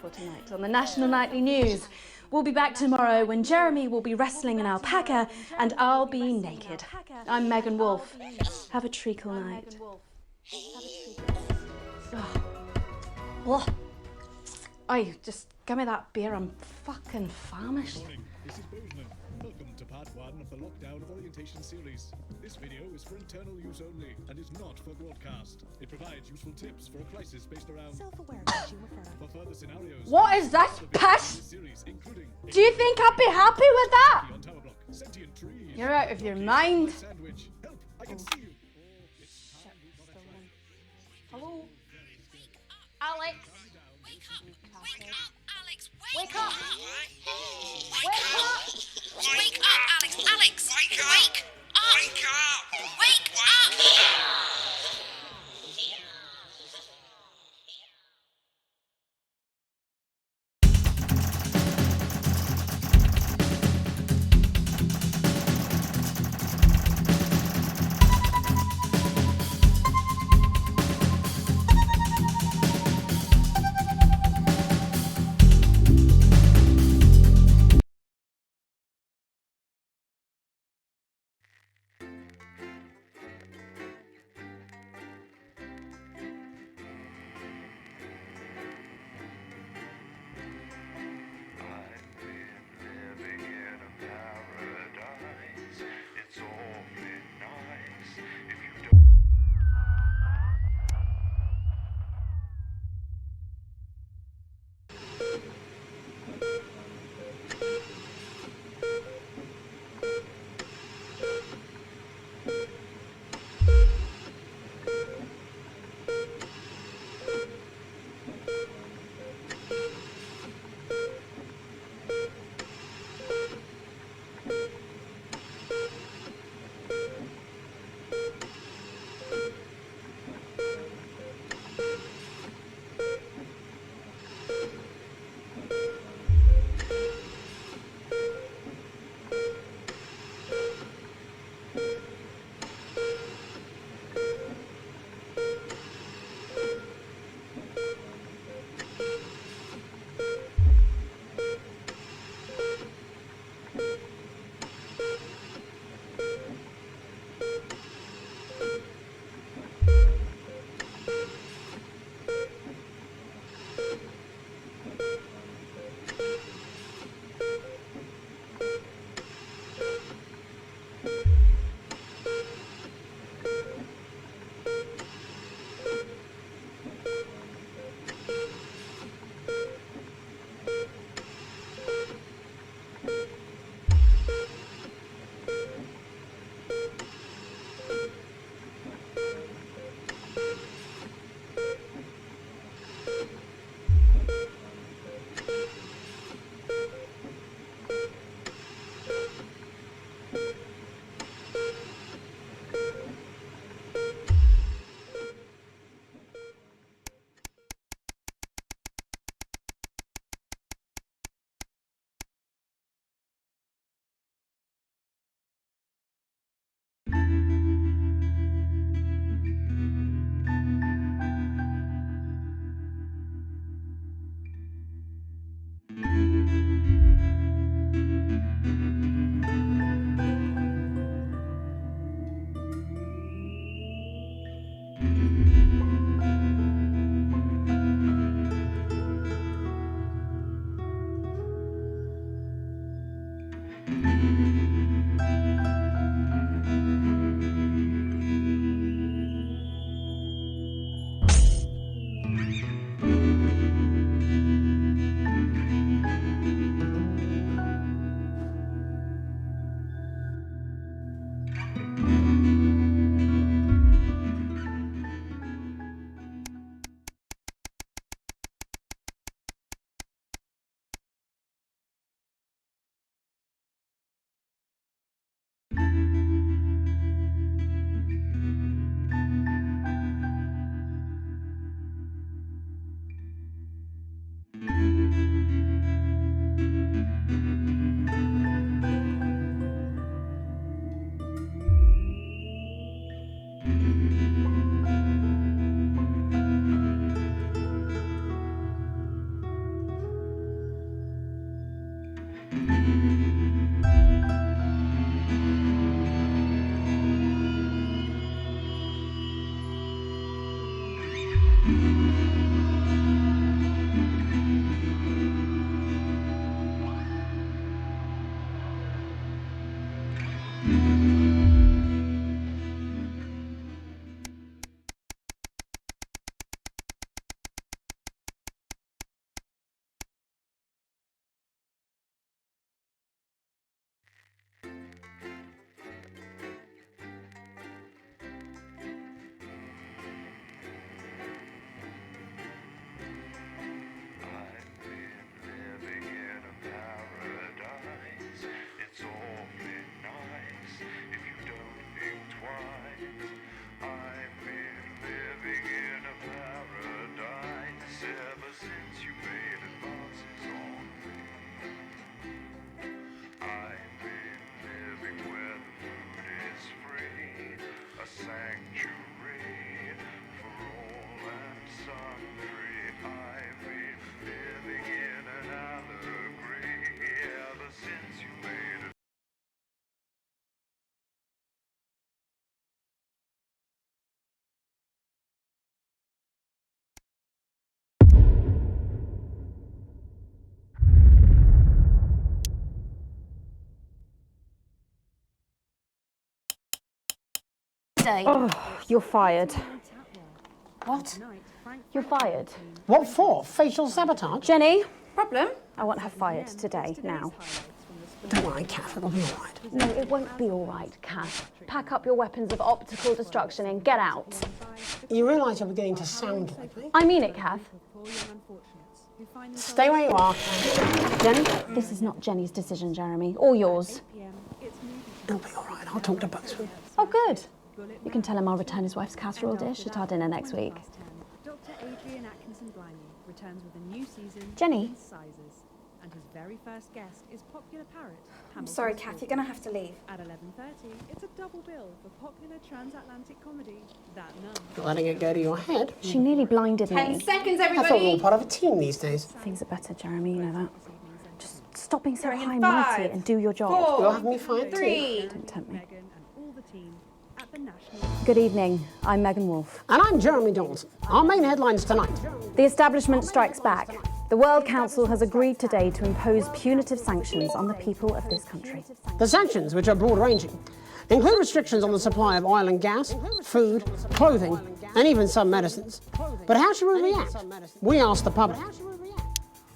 for tonight on the National Nightly News. We'll be back tomorrow when Jeremy will be wrestling an alpaca and I'll be naked. I'm Megan Wolf. Have a treacle night. Oh. Oi, just give me that beer. I'm fucking famished. This is Bozeman. Welcome to part 1 of the Lockdown of Orientation series. This video is for internal use only and is not for broadcast. It provides useful tips for a crisis based around self-awareness. For further scenarios. What is this piss? Do you think I'd be happy with that? You're out of your mind. Hello? Alex? Wake up! Wake up, Alex! Wake up! Wake up! Wake up, Alex! Alex! Wake up! Wake up! Wake up! Wake up! Monday. Oh, you're fired. What? You're fired. What for? Facial sabotage? Jenny? Problem? I want her fired today, now. Don't worry, Kath, it'll be all right. No, it won't be all right, Kath. Pack up your weapons of optical destruction and get out. You realise you're beginning to sound like me? I mean it, Kath. Stay where you are. Jenny? This is not Jenny's decision, Jeremy, or yours. It'll be all right. I'll talk to both of you. Oh, good. You can tell him I'll return his wife's casserole dish at our dinner next week. Dr. Adrian Atkinson-Blimey returns with a new season. Jenny? Sizes. And his very first guest is popular parrot. I'm sorry, Kath, you're going to have to leave. At 11:30, it's a double bill for popular transatlantic comedy, That Nun. You're letting it go to your head. She nearly blinded me. 10 seconds, I thought we were everybody! all part of a team these days. Things are better, Jeremy, you know that. Just stop being so Sorry, in high and mighty 5, and do your job. 4, You'll have me fired too. 3. Don't tempt me. Meghan and all the team at the National. Good evening. I'm Megan Wolfe. And I'm Jeremy Donaldson. Our main headlines tonight. The establishment strikes back. The World Council has agreed today to impose punitive sanctions on the people of this country. The sanctions, which are broad-ranging, include restrictions on the supply of oil and gas, food, clothing, and even some medicines. But how should we react? We asked the public.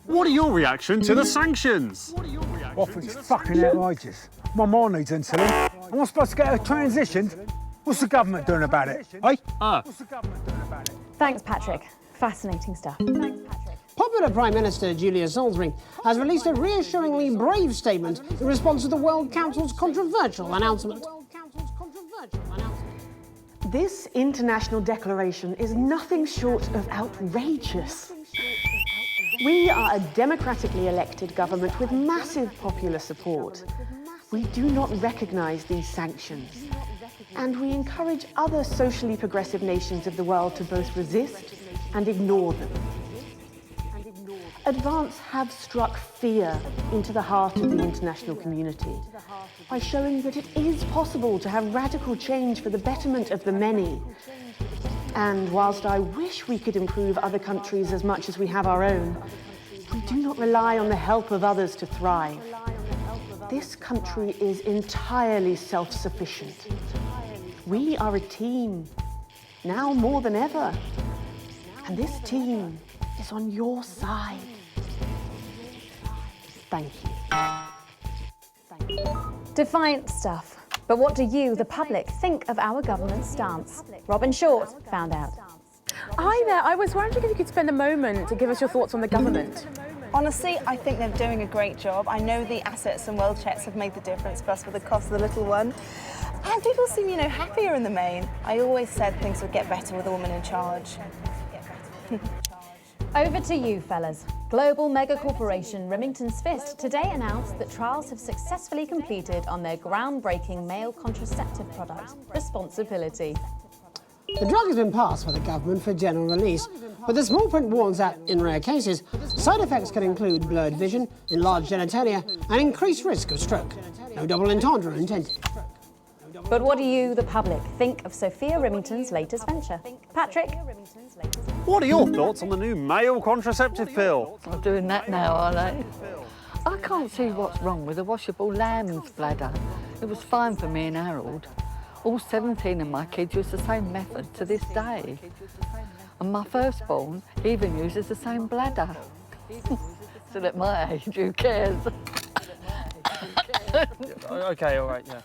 What are your reaction to the sanctions? I think it's fucking outrageous. My mom needs insulin. Am I supposed to get her transitioned? What's the government doing about it? Eh? What's the government doing about it? Thanks, Patrick. Fascinating stuff. Popular Prime Minister Julia Salisbury has released a reassuringly brave statement in response to the World Council's controversial announcement. This international declaration is nothing short of outrageous. We are a democratically elected government with massive popular support. We do not recognise these sanctions, and we encourage other socially progressive nations of the world to both resist and ignore them. Advance have struck fear into the heart of the international community by showing that it is possible to have radical change for the betterment of the many. And whilst I wish we could improve other countries as much as we have our own, we do not rely on the help of others to thrive. This country is entirely self-sufficient. We are a team, now more than ever. And this team is on your side. Thank you. Defiant stuff. But what do you, the public, think of our government's stance? Robin Short found out. Hi there, I was wondering if you could spend a moment to give us your thoughts on the government. Honestly, I think they're doing a great job. I know the assets and wealth checks have made the difference for us with the cost of the little one. And people seem, happier in the main. I always said things would get better with a woman in charge. Over to you, fellas. Global mega corporation Remington's Fist today announced that trials have successfully completed on their groundbreaking male contraceptive product, Responsibility. The drug has been passed by the government for general release, but the small print warns that, in rare cases, side effects can include blurred vision, enlarged genitalia, and increased risk of stroke. No double entendre intended. But what do you, the public, think of Sophia Remington's latest venture? Patrick? What are your thoughts on the new male contraceptive pill? I'm doing that now, aren't I? I can't see what's wrong with a washable lamb's bladder. It was fine for me and Harold. All 17 of my kids use the same method to this day. And my firstborn even uses the same bladder. Still at my age, who cares? Okay, all right, yeah.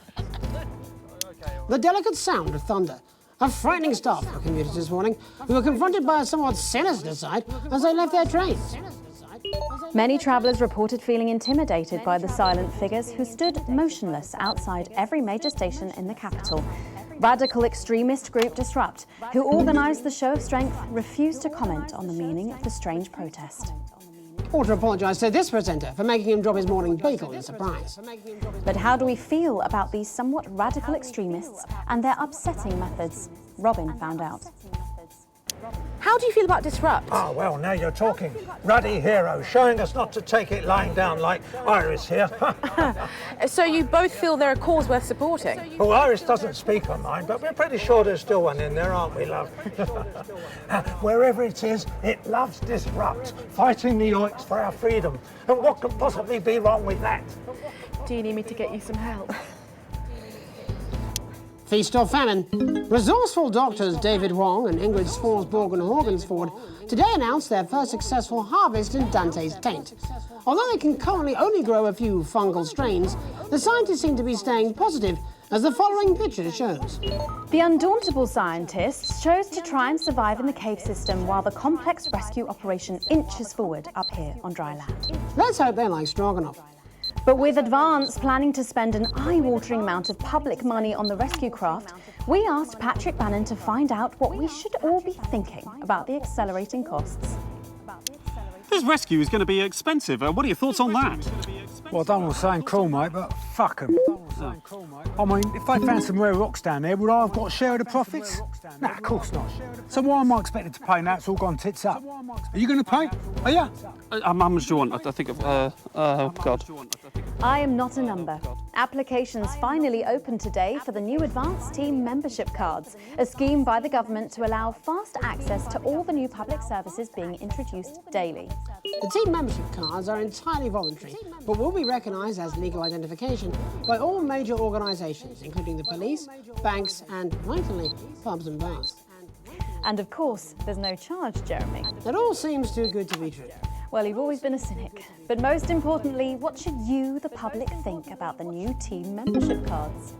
The delicate sound of thunder. A frightening start for commuters this morning, who were confronted by a somewhat sinister sight as they left their trains. Many travellers reported feeling intimidated by the silent figures who stood motionless outside every major station in the capital. Radical extremist group Disrupt, who organised the show of strength, refused to comment on the meaning of the strange protest. Or to apologise to this presenter for making him drop his morning bagel in surprise. But how do we feel about these somewhat radical extremists and their upsetting methods? Robin found out. How do you feel about Disrupt? Oh, well, now you're talking. Ruddy hero, showing us not to take it lying down like Iris here. So you both feel they're a cause worth supporting? Well, Iris doesn't speak her mind, but we're pretty sure there's still one in there, aren't we, love? Wherever it is, it loves Disrupt, fighting the oiks for our freedom. And what could possibly be wrong with that? Do you need me to get you some help? feast or famine. Resourceful doctors David Wong and Ingrid Sforsborg and Horgensford today announced their first successful harvest in Dante's taint. Although they can currently only grow a few fungal strains, the scientists seem to be staying positive, as the following picture shows. The undauntable scientists chose to try and survive in the cave system while the complex rescue operation inches forward up here on dry land. Let's hope they like stroganoff. But with Advance planning to spend an eye-watering amount of public money on the rescue craft, we asked Patrick Bannon to find out what we should all be thinking about the accelerating costs. This rescue is going to be expensive. What are your thoughts on that? Well, I don't want to sound cruel, mate, but fuck 'em. I mean, if they found some rare rocks down there, would I have got a share of the profits? Nah, of course not. So why am I expected to pay now it's all gone tits up? Are you going to pay? Are you? How much do you want? I think God. I am not a number. Applications finally opened today for the new Advance Team membership cards, a scheme by the government to allow fast access to all the new public services being introduced daily. The team membership cards are entirely voluntary, but will be recognised as legal identification by all major organisations, including the police, banks and, rightfully, pubs and bars. And of course, there's no charge, Jeremy. It all seems too good to be true. Well, you've always been a cynic. But most importantly, what should you, the public, think about the new team membership cards?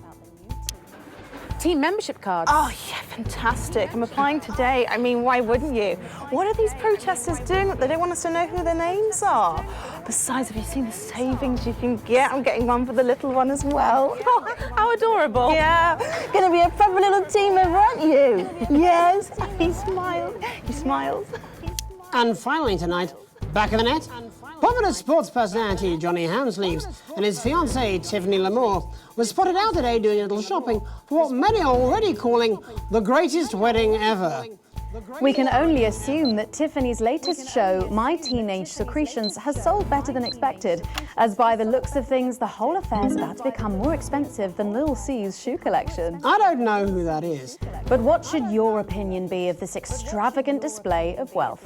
Team membership cards? Oh, yeah, fantastic. I'm applying today. I mean, why wouldn't you? What are these protesters doing? They don't want us to know who their names are. Besides, have you seen the savings you can get? I'm getting one for the little one as well. Oh, how adorable. Yeah, gonna be a proper little team member, aren't you? Yes, he smiles. He smiles. And finally tonight, back of the net, popular sports personality Johnny Hamsleeves and his fiancée Tiffany Lamore were spotted out today doing a little shopping for what many are already calling the greatest wedding ever. We can only assume that Tiffany's latest show, My Teenage Secretions, has sold better than expected, as by the looks of things, the whole affair is about to become more expensive than Lil C's shoe collection. I don't know who that is. But what should your opinion be of this extravagant display of wealth?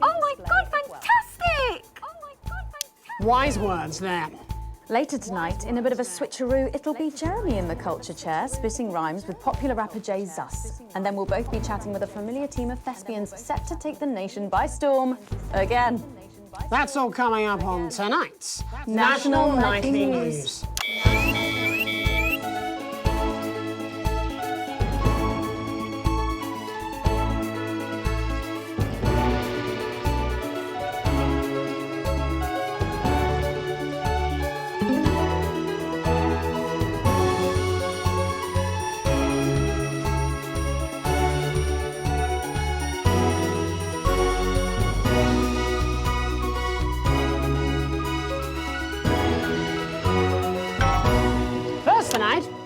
Oh my God, fantastic! Wise words there. Later tonight, in a bit of a switcheroo, it'll be Jeremy in the culture chair, spitting rhymes with popular rapper Jay Zus. And then we'll both be chatting with a familiar team of thespians set to take the nation by storm again. That's all coming up on tonight's National Nightly News.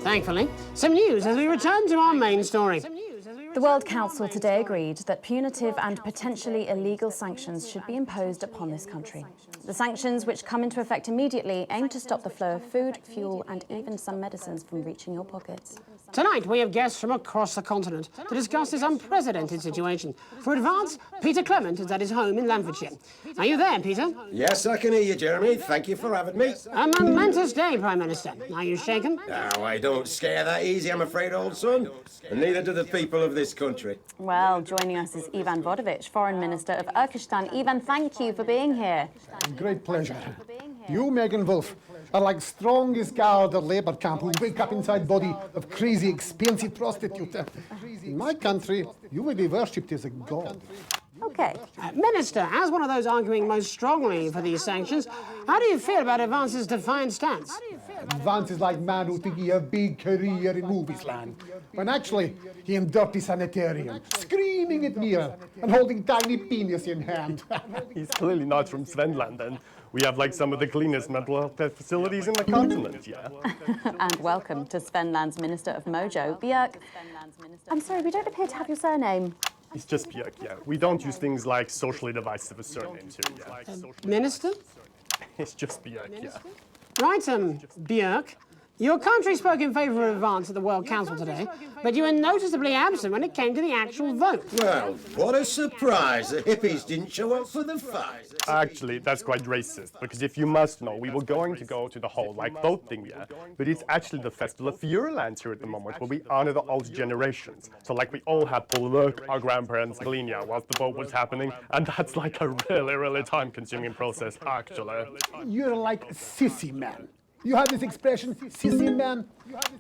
Thankfully, some news as we return to our main story. The World Council today agreed that punitive and potentially illegal sanctions should be imposed upon this country. The sanctions, which come into effect immediately, aim to stop the flow of food, fuel and even some medicines from reaching your pockets. Tonight, we have guests from across the continent to discuss this unprecedented situation. For Advance, Peter Clement is at his home in Lamfordshire. Are you there, Peter? Yes, I can hear you, Jeremy. Thank you for having me. A momentous day, Prime Minister. Are you shaken? Oh, I don't scare that easy, I'm afraid, old son. And neither do the people of this country. Well, joining us is Ivan Vodovich, Foreign Minister of Urkistan. Ivan, thank you for being here. Great pleasure. You, Megan Wolf, are like strongest guard of labour camp who wake up inside body of crazy, expensive prostitute. In my country, you will be worshipped as a god. Okay. Minister, as one of those arguing most strongly for these sanctions, how do you feel about Advance's defiant stance? Advance is like man who thinks he have a big career in movies land, when actually he in dirty sanitarium, screaming at mirror and holding tiny penis in hand. He's clearly not from Svenland, and we have like some of the cleanest mental health facilities in the continent, yeah. And welcome to Svenland's Minister of Mojo, Björk. I'm sorry, we don't appear to have your surname. It's just Björk, yeah. We don't use things like socially divisive as surnames here, yeah. Minister? It's just Björk, yeah. Right, Björk. Your country spoke in favour of advance at the World Council today, but you were noticeably absent when it came to the actual vote. Well, what a surprise. The hippies didn't show up for the fight. Actually, that's quite racist, because if you must know, we were going to go to the whole, voting year, but it's actually the Festival of Feuerland here at the moment, where we honor the old generations. So, we all had to work our grandparents' gleania whilst the vote was happening, and that's a really, really time-consuming process, actually. You're like a sissy man. You have this expression, sissy man.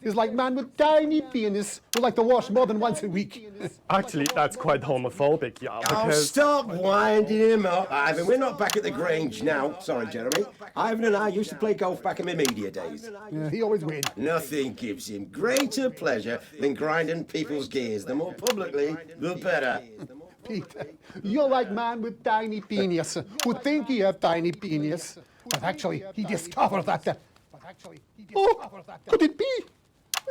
It's like man with tiny penis who like to wash more than once a week. Actually, that's quite homophobic, yeah, Oh, because... stop winding him up, Ivan. We're not back at the Grange now. Sorry, Jeremy. Ivan and I used to play golf back in my media days. Yeah, he always wins. Nothing gives him greater pleasure than grinding people's gears. The more publicly, the better. Peter, you're like man with tiny penis who think he have tiny penis, but actually he discovered that. Oh, could it be?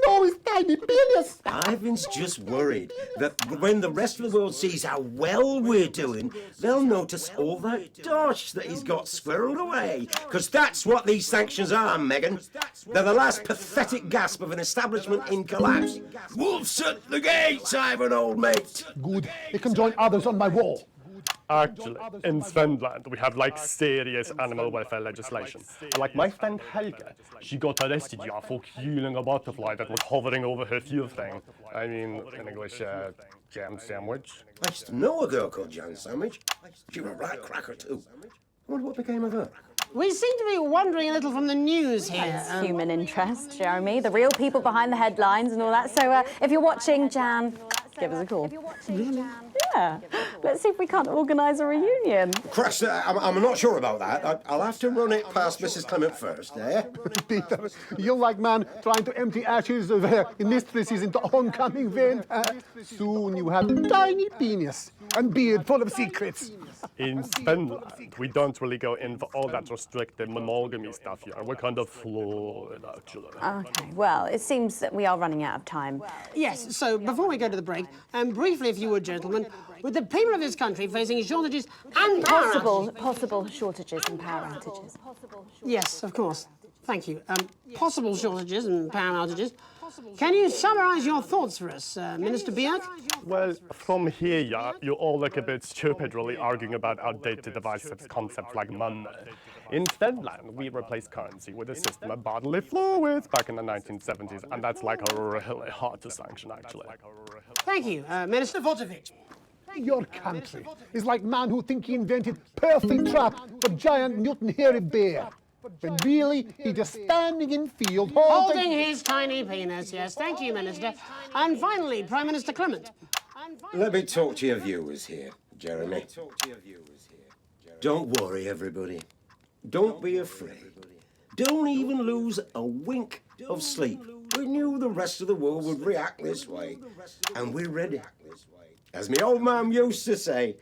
No, it's tiny penis. Ivan's just worried that when the rest of the world sees how well we're doing, they'll notice all that dosh that he's got squirreled away. Because that's what these sanctions are, Megan. They're the last pathetic gasp of an establishment in collapse. Wolves at the gates, Ivan, old mate. Good. He can join others on my wall. Actually, in Svenland, we have serious animal welfare legislation. My friend Helge, she got arrested for killing a butterfly that was hovering over her fuel thing. I mean, in English, jam sandwich. I used to know a girl called Jam Sandwich. She was a right cracker too. I wonder what became of her. We seem to be wandering a little from the news here. It's human interest, Jeremy. The real people behind the headlines and all that. So if you're watching, Jan, give us a call. Really? Yeah. Let's see if we can't organise a reunion. Crash, I'm not sure about that. I'll have to run it past Mrs. Clement first, eh? Peter, you're like man trying to empty ashes of mistresses into oncoming vent. Soon you have tiny penis and beard full of secrets. In Finland, we don't really go in for all that restrictive monogamy stuff here. We're kind of fluid, actually. Okay, well, it seems that we are running out of time. Yes, so before we go to the break, briefly, if you would, gentlemen, with the people of this country facing shortages and power Possible shortages and power outages. Yes, of course. Thank you. Possible shortages and power outages. Can you summarise your thoughts for us, Minister Björk? Well, from here, you all look a bit stupid really arguing about outdated divisive concepts like money. In Finland, we replaced currency with a system of bodily fluids back in the 1970s, and that's really hard to sanction, actually. Thank you, Minister Votovich. Your country is like man who think he invented perfect trap for giant Newton hairy bear. But really, he's just standing in field Holding his tiny penis, yes. Thank you, Minister. And finally, Prime Minister Clement. Let me talk to your viewers here, Jeremy. Don't worry, everybody. Don't be afraid. Don't even lose a wink of sleep. We knew the rest of the world would react this way, and we're ready. As my old man used to say,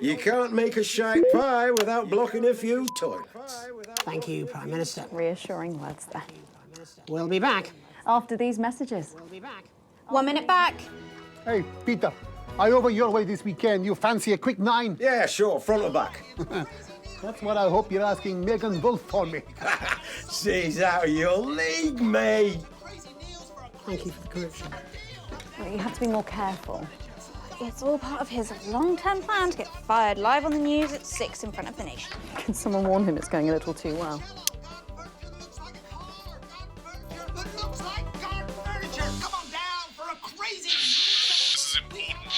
you can't make a shite pie without blocking a few toilets. Thank you, Prime Minister. Reassuring words there. We'll be back. After these messages. We'll be back. 1 minute back. Hey, Peter, I over your way this weekend. You fancy a quick 9? Yeah, sure, front or back. That's what I hope you're asking Megan Wolf for me. She's out of your league, mate. Thank you for the correction. Well, you have to be more careful. It's all part of his long-term plan to get fired live on the news at 6 in front of the nation. Can someone warn him it's going a little too well? This is important.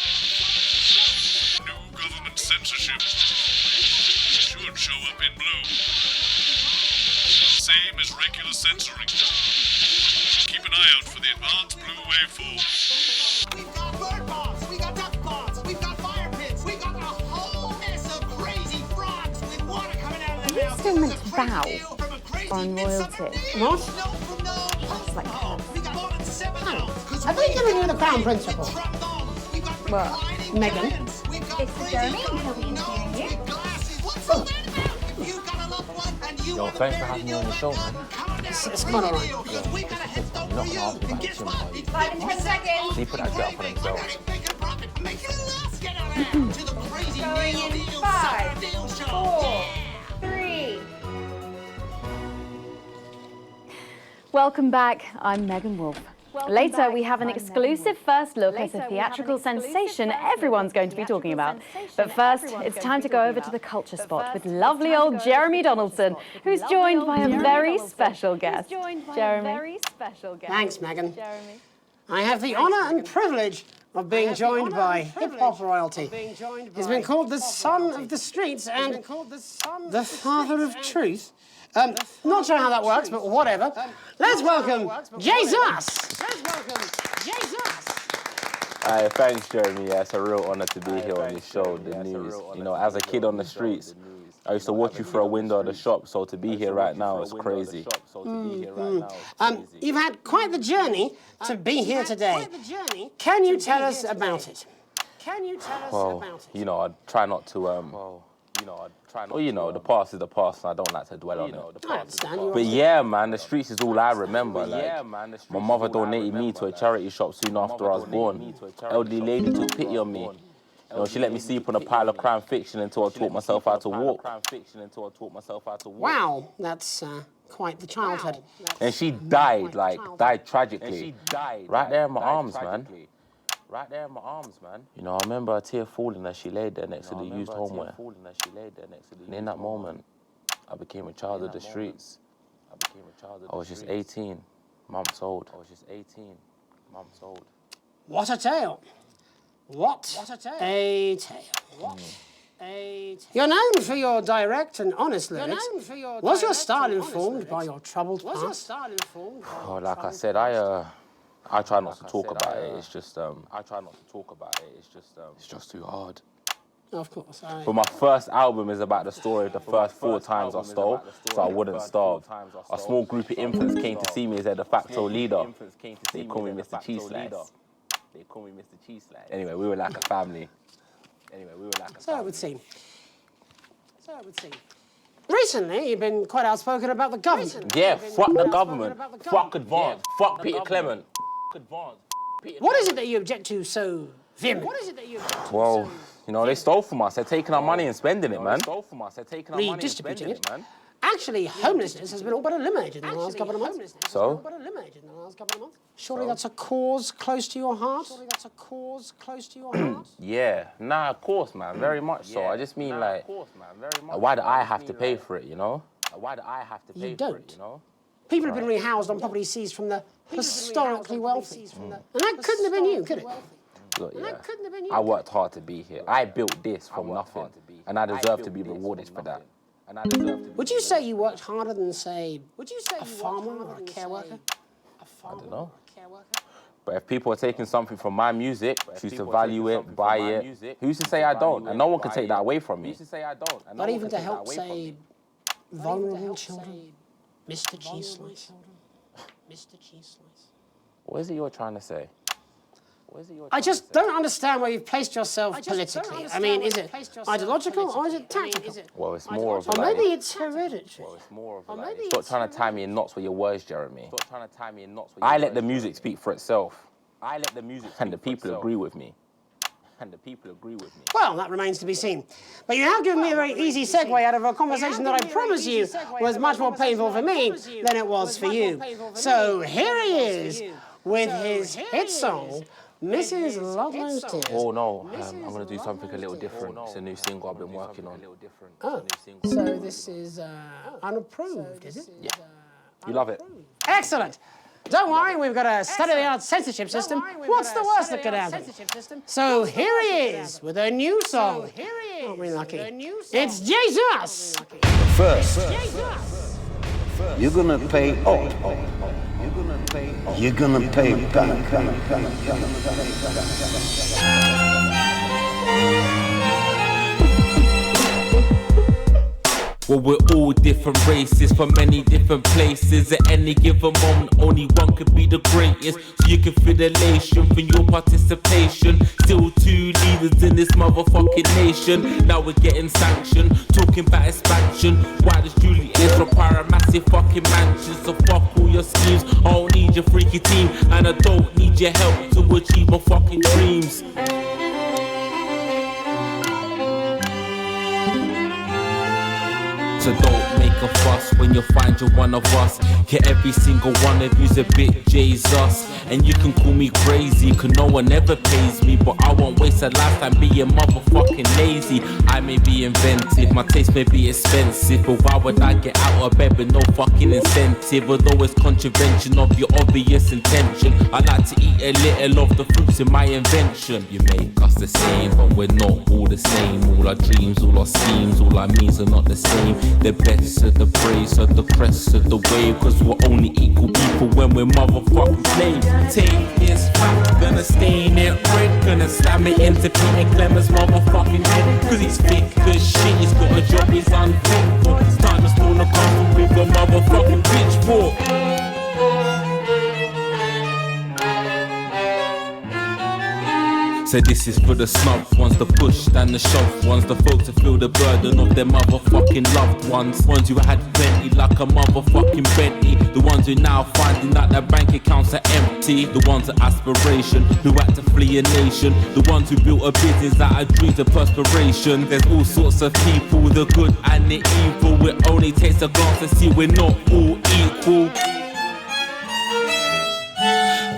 New government censorship should show up in blue. Same as regular censoring. Keep an eye out for the advanced blue waveform. We've got bird bombs, we got duck bombs, we've got fire pits, we got a whole mess of crazy frogs with water coming out of their mouths. Still meant to bow on royalty. What? That's like Have they given you the Crown Principle? What? Megan? This is Jeremy, and he'll be interviewing you. Yo, thanks for having me on the show, man. It's quite all right. You're not gonna argue about it too much. 5 and 10 seconds. He put that shit up on himself. Going in 5, 4, 3. Welcome back, I'm Megan Wolf. Later, we have an exclusive first look at a theatrical sensation everyone's going to be talking about. But first, it's time to go over to the culture spot with lovely old Jeremy Donaldson, who's joined by a very special guest. Jeremy. Thanks, Megan. I have the honour and privilege of being joined by hip-hop royalty. He's been called the son of the streets and the father of truth. Not sure how that works, but whatever. Let's welcome Jesus! Thanks, Jeremy. Yeah, it's a real honour to be here on this show, The News. You know, as a kid on the streets, I used to watch you through a window of the shop, so to be here right now is crazy. You've had quite the journey to be here today. Can you tell us about it? Well, you know, I try not to, well, you know, the past is the past, and I don't like to dwell on it. I understand. But yeah, man, the streets is all I remember. Like, my mother donated me to a charity shop soon after I was born. Elderly lady took pity on me. You know, she let me sleep on a pile of crime fiction until I taught myself how to walk. Wow, that's quite the childhood. And she died, died tragically. Right there in my arms, man. You know, I remember a tear falling as she laid there next to the used homeware. And in that moment, I became a child of the streets. I was just 18 months old. What a tale. What a tale. You're known for your direct and honest lyrics. Was your style informed by your troubled past? Oh, like I said, I try not to talk about it. It's just, it's just too hard. Of course. But my first album is about the story of the first 4 times I stole, so I wouldn't starve. A small group of infants came to see me as their de facto leader. They call me Mr. Cheese Slice. Anyway, we were like a family. So it would seem. Recently, you've been quite outspoken about the government. Yeah, fuck the government. Fuck Advance. Fuck Peter Clement. What is it that you object to so vehemently? Well, you know, they stole from us. They're taking our money and spending it, man. Redistributing it. Actually, homelessness has been all but eliminated in the last couple of months. So? Surely that's a cause close to your heart? Yeah, nah, of course, man, very much so. I just mean, like, why do I have to pay for it, you know? You don't. People have been rehoused on property seized from the historically wealthy. And that couldn't have been you, could it? Look, yeah, I worked hard to be here. I built this from nothing, and I deserve to be rewarded for that. Would you say you worked harder than, say, a farmer or a care worker? I don't know. But if people are taking something from my music, choose to value it, buy it, who's to say I don't? And no one can take that away from me. Not even to help, say, vulnerable children? Mr. Cheese Slice. What is it you're trying to say? I just don't understand where you've placed yourself politically. I mean, is it ideological or is it tactical? Well, it's more of or maybe it's hereditary. Stop trying to tie me in knots with your words, Jeremy. I let the music speak for itself. And the people agree with me. Well, that remains to be seen. But you have given me a very easy segue out of a conversation that I promise you was much more painful for me than it was for you. So here he is with his hit song, Mrs. Ludlow's Tears. Oh no, I'm going to do something a little different. It's a new single I've been working on. Oh, so this is unapproved, is it? Yeah. You love it? Excellent. Don't worry, we've got a state-of-the-art censorship system. What's the worst that could happen? So here he is with a new song. Aren't we lucky? It's Jesus! First, you're gonna pay up. You're gonna pay back. Well, we're all different races from many different places. At any given moment, only one could be the greatest. So you can feel elation from your participation. Still 2 leaders in this motherfucking nation. Now we're getting sanctioned, talking about expansion. Why does Julius require a massive fucking mansion? So fuck all your schemes. I don't need your freaky team, and I don't need your help to achieve my fucking dreams. So don't make a fuss when you find you're one of us. Yeah, every single one of you's a bit Jesus. And you can call me crazy, cause no one ever pays me. But I won't waste a lifetime being motherfucking lazy. I may be inventive, my taste may be expensive, but why would I get out of bed with no fucking incentive? Although it's contravention of your obvious intention, I like to eat a little of the fruits in my invention. You make us the same, but we're not all the same. All our dreams, all our schemes, all our means are not the same. The best of the praise, of the crest of the wave, cause we're only equal people when we're motherfucking slaves. Take this fact, gonna stain it red, gonna slam it into Peter Clemens' motherfucking head, cause he's thick as shit, he's got a job he's unfit for. It's time to storm the castle with a motherfucking pitchfork. So this is for the snub ones, the push and the shove ones, the folks that feel the burden of their motherfucking loved ones. Ones who had plenty like a motherfucking Bentley. The ones who now finding out their bank accounts are empty. The ones of aspiration who had to flee a nation. The ones who built a business out of dreams of perspiration. There's all sorts of people, the good and the evil. It only takes a glance to see we're not all equal.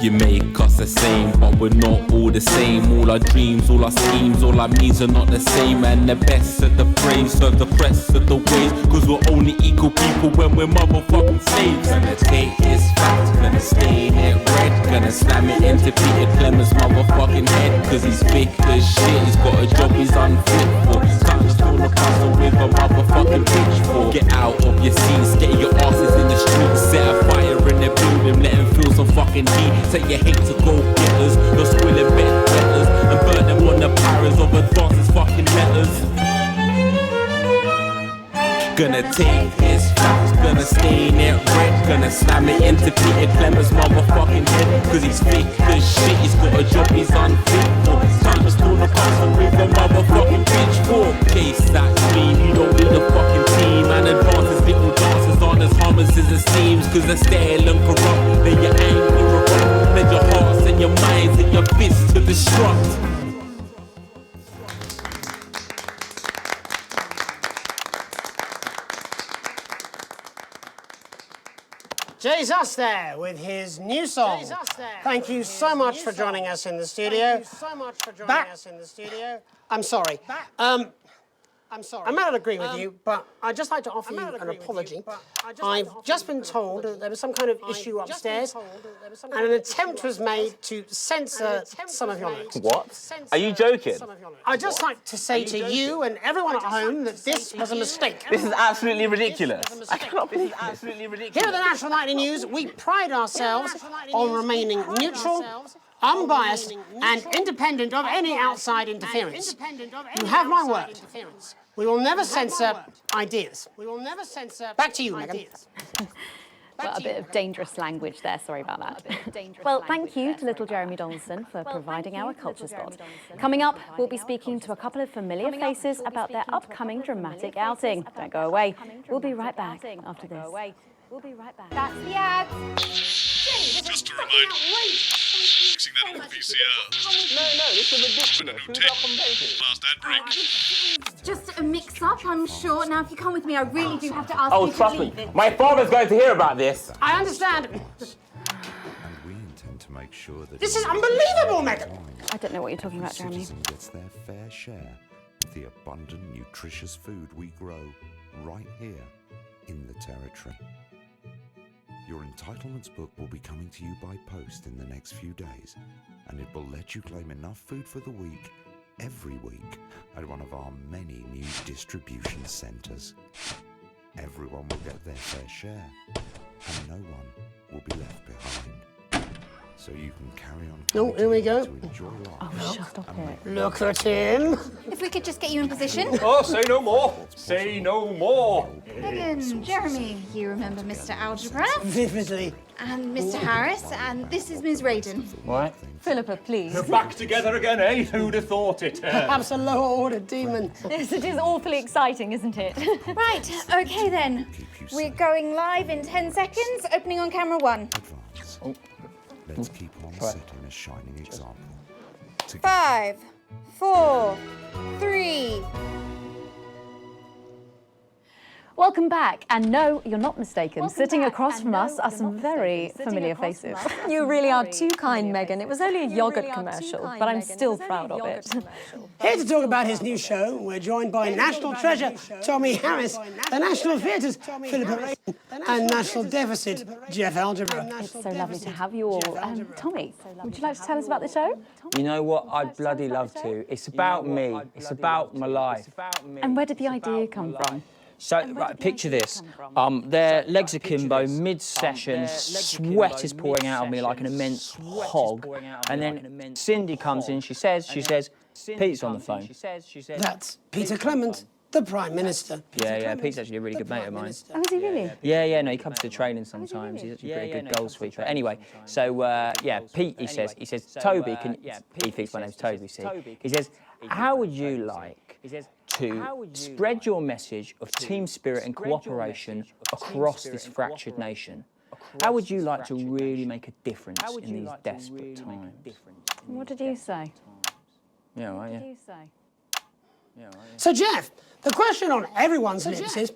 You make us the same, but we're not all the same. All our dreams, all our schemes, all our means are not the same. And the best of the praise serve the crest of the waves, cause we're only equal people when we're motherfucking slaves. Gonna take this fact, gonna stain it red, gonna slam it into Peter Clemens' motherfucking head, cause he's thick as shit, he's got a job he's unfit for. Time to storm the castle with a motherfucking pitchfork. Get out of your seats, get your asses in the streets, set a fire in the building, let them feel some fucking heat. Say you hate to go getters, you're squilling bed letters, and burn them on the paras of advances fucking letters. Gonna take this fact, gonna stain it red, gonna slam it into Peter Clemens' motherfucking head, cause he's thick as shit, he's got a job he's unfit for. Time to storm the castle with a motherfucking pitchfork. Case that clean, you don't need a fucking team, and advances little dances aren't as harmless as it seems, cause they're stale and corrupt, then you're angry or wrong. Lend your hearts and your minds and your fists to destruct. Jesus there with his new song. Thank you so much for joining us in the studio. I'm sorry. I may not agree with you, but I'd just like to offer you an apology. I've just been told that there was some kind of issue upstairs, and an attempt was made to censor some of your notes. What? Are you joking? I'd just like to say to you and everyone at home that this was a mistake. This is absolutely ridiculous. I cannot believe this. Here at the National Nightly News, we pride ourselves on remaining neutral, unbiased, and independent of any outside interference. You have my word. We will never censor ideas. Back to you, Megan. Well, a bit of dangerous language there, sorry about that. Well, thank you to little Jeremy Donaldson for providing our culture spot. Coming up, we'll be speaking to a couple of familiar faces about their upcoming dramatic outing. Don't go away. We'll be right back after this. That's the ad. Just a reminder, fixing that old VCR. No, this is ridiculous. Who's not last ad break. Just a mix-up, I'm sure. Now, if you come with me, I really do have to ask Oh, you to trust leave. me. My father's going to hear about this. I understand. And we intend to make sure that This is unbelievable, Megan. I don't know what you're talking about, every Jeremy. citizen gets their fair share of the abundant, nutritious food we grow right here in the territory. Your entitlements book will be coming to you by post in the next few days, and it will let you claim enough food for the week, every week, at one of our many new distribution centres. Everyone will get their fair share, and no one will be left behind. So you can carry on Oh, here we go. to enjoy life. Oh, shut up it. Look at him. If we could just get you in position. Oh, say no more. Say no more. Megan, Jeremy, you remember Mr. Algebra? Vividly. And Mr. Harris, and this is Ms. Radin. What? Philippa, please. We're back together again, eh? Who'd have thought it? Perhaps a lower order demon. Yes, it is awfully exciting, isn't it? Right, okay then. We're going live in 10 seconds, opening on camera 1. Let's keep on setting a shining example. 5, 4, 3. Welcome back. And no, you're not mistaken. Sitting across from us are some very familiar faces. You really are too kind, Megan. It was only a yogurt commercial, but I'm still proud of it. Here to talk about his new show, we're joined by National Treasure Tommy Harris, the National Theatre's Philippa Rayton, and National Deficit Jeff Algebra. It's so lovely to have you all. Tommy, would you like to tell us about the show? You know what? I'd bloody love to. It's about me. It's about my life. And where did the idea come from? So, right, picture this. Their legs akimbo, mid-session, sweat is pouring out of me like an immense hog. And then Cindy comes in, she says, Pete's on the phone. That's Peter Clement, the Prime Minister. Yeah, Pete's actually a really good mate of mine. Oh, is he really? Yeah, no, he comes to training sometimes. He's actually a pretty good goal sweeper. Anyway, so, yeah, Pete, he says, Toby, he thinks my name's Toby, see? He says, how would you like to spread your message of team spirit and cooperation across this fractured nation? How would you like to really make a difference in these desperate times? What did you say? Yeah, right, yeah. What did you say? So, Jeff, the question on everyone's lips is,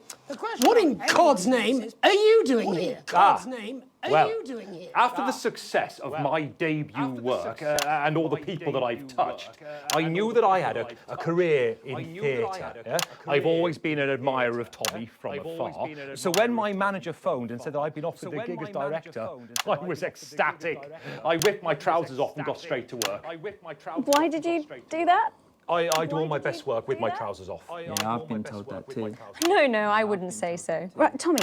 what in God's name are you doing here? Well, after the success of my debut work and all the people that I've touched, I knew that I had a career in theatre. Yeah? I've always been an admirer of Tommy from afar. So when my manager phoned and said that I'd been offered the gig as director, I was ecstatic. I whipped my trousers off and got straight to work. Why did you do that? I do all my best work with my trousers off. Yeah, I've been told that too. No, I wouldn't say so. Right, Tommy,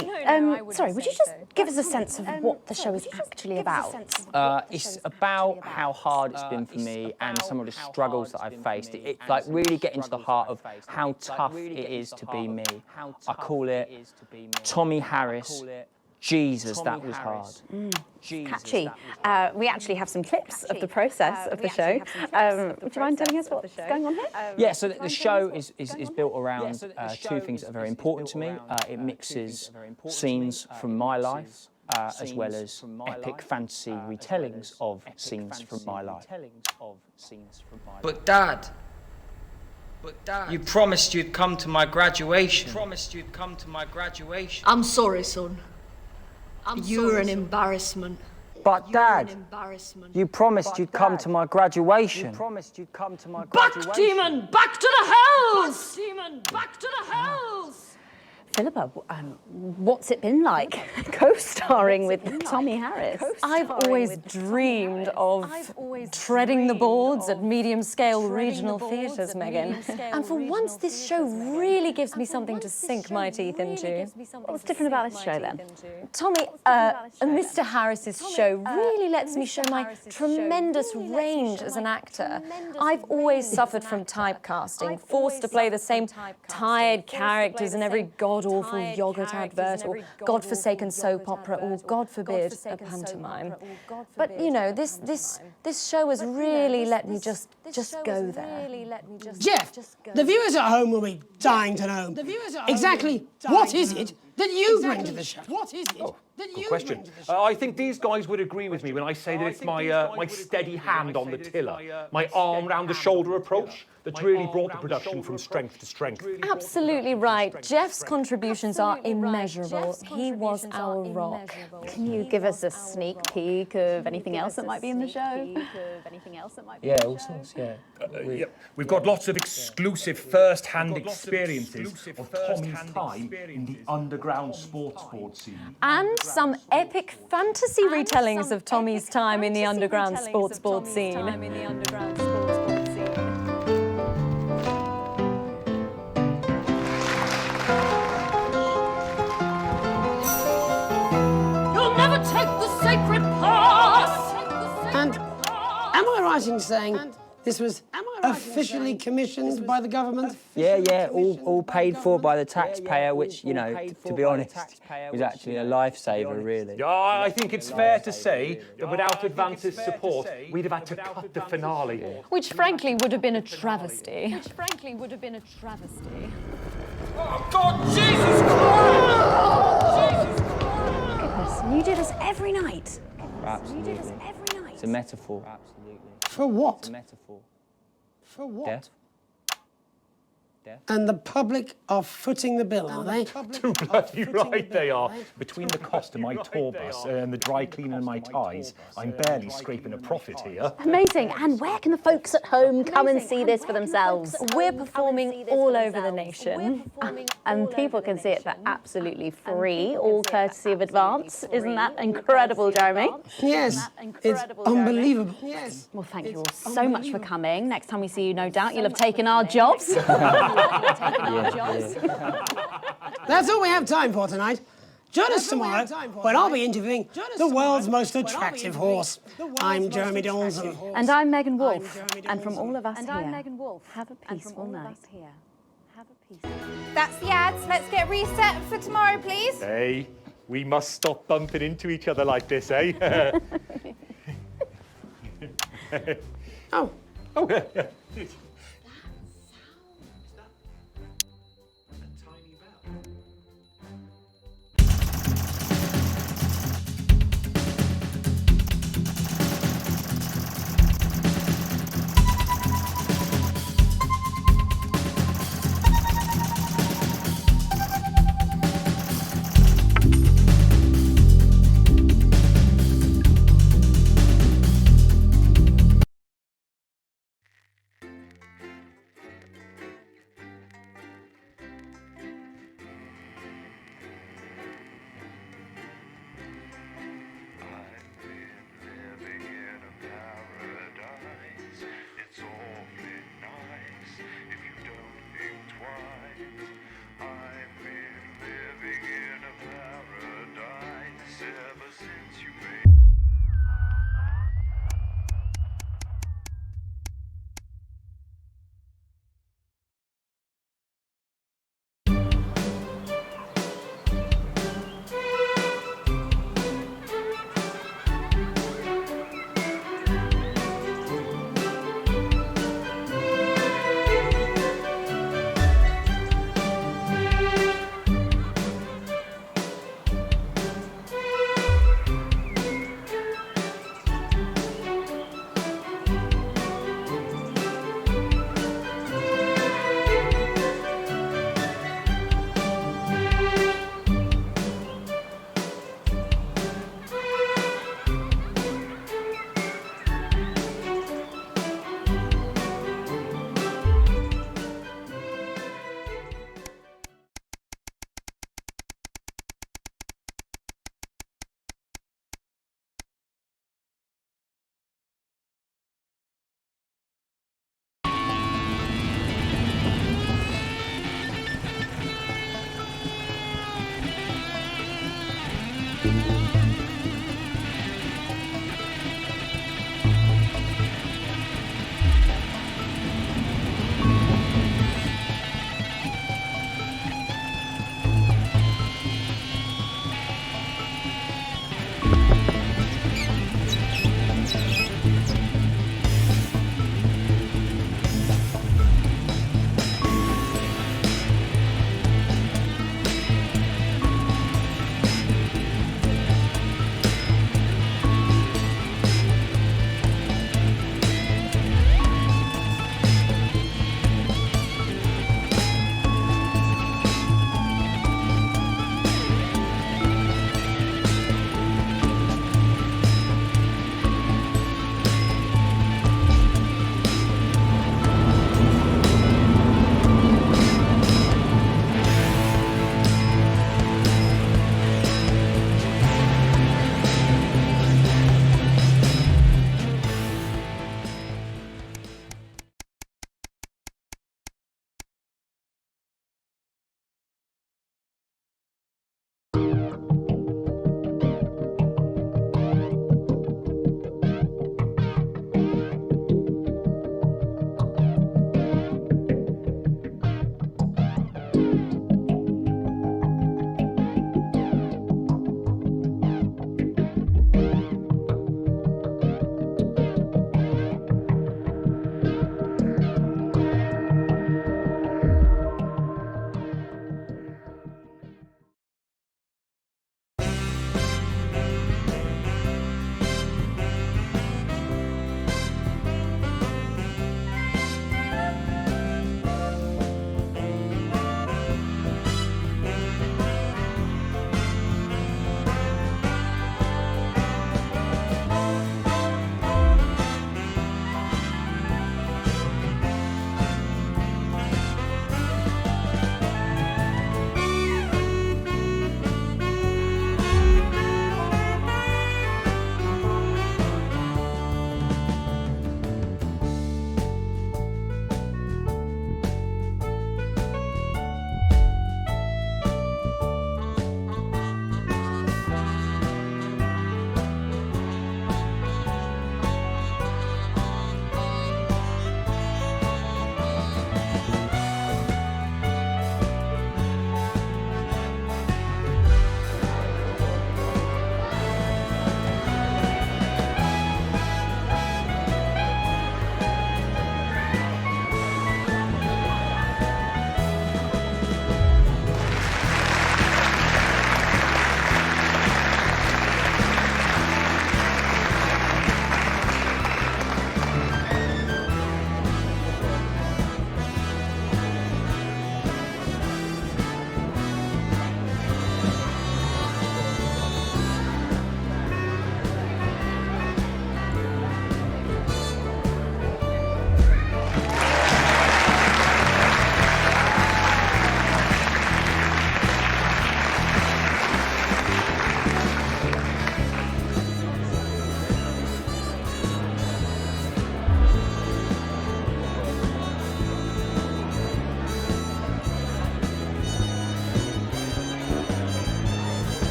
sorry, would you just give us a sense of what the show is actually about? It's about how hard it's been for me and some of the struggles that I've faced. It's like really getting to the heart of how tough it is to be me. I call it Tommy Harris. Jesus, that was hard. Catchy. We actually have some clips of the process of the show. Would you mind telling us what's going on here? Yeah, so the show is built around two things that are very important to me. It mixes scenes from my life as well as epic fantasy retellings of scenes from my life. But Dad, you promised you'd come to my graduation. I'm sorry, son. You're an embarrassment. But Dad, you promised you'd come to my graduation. Back, demon! Back to the hells! Demon! Back to the hells! Philippa, what's it been like co-starring with Tommy Harris? I've always dreamed of treading the boards at medium-scale regional theatres, Megan. And for once, this show really gives me something to sink my teeth into. What's different about this show, then? Tommy, Mr. Harris's show really lets me show my tremendous range as an actor. I've always suffered from typecasting, forced to play the same tired characters in every god-awful yogurt advert or godforsaken soap opera or, God forbid, a pantomime. But, you know, this show has really let me just go there. Jeff, the viewers at home will be dying to know exactly what is it that you bring to the show? What is it that you Good question. I think these guys would agree with me when I say that it's my steady hand on the tiller, my arm round the shoulder approach that's really brought the production from strength to strength. Absolutely right. Jeff's contributions are immeasurable. He was our rock. Can you give us a sneak peek of anything else that might be in the show? Yeah, all sorts, yeah. We've got lots of exclusive first-hand experiences of Tommy's time in the underground sports board scene. And some epic fantasy retellings of Tommy's time in the underground sports board scene. You'll never take the sacred path! And am I right in saying this was officially commissioned by the government? Yeah, all paid for by the taxpayer, which, you know, to be honest, was actually a lifesaver, really. I think it's fair to say that without Advance's support, we'd have had to cut the finale. Which frankly would have been a travesty. Oh, God, Jesus Christ! Goodness, you do this every night. Absolutely. It's a metaphor. For what? It's a metaphor. For what? Death. And the public are footing the bill, are they? Too bloody right they are. Between the cost of my tour bus and the dry cleaning of my ties, I'm barely scraping a profit here. Amazing. And where can the folks at home come and see this for themselves? We're performing all over the nation. And people can see it for absolutely free, all courtesy of Advance. Isn't that incredible, Jeremy? Yes, it's unbelievable. Yes. Well, thank you all so much for coming. Next time we see you, no doubt, you'll have taken our jobs. That's all we have time for tonight. Join us tomorrow when I'll be interviewing the world's most attractive horse. I'm Jeremy Donaldson. And I'm Megan Wolf. And from all of us here, have a peaceful night. That's the ads. Let's get reset for tomorrow, please. Hey, we must stop bumping into each other like this, eh? Oh. Oh, yeah.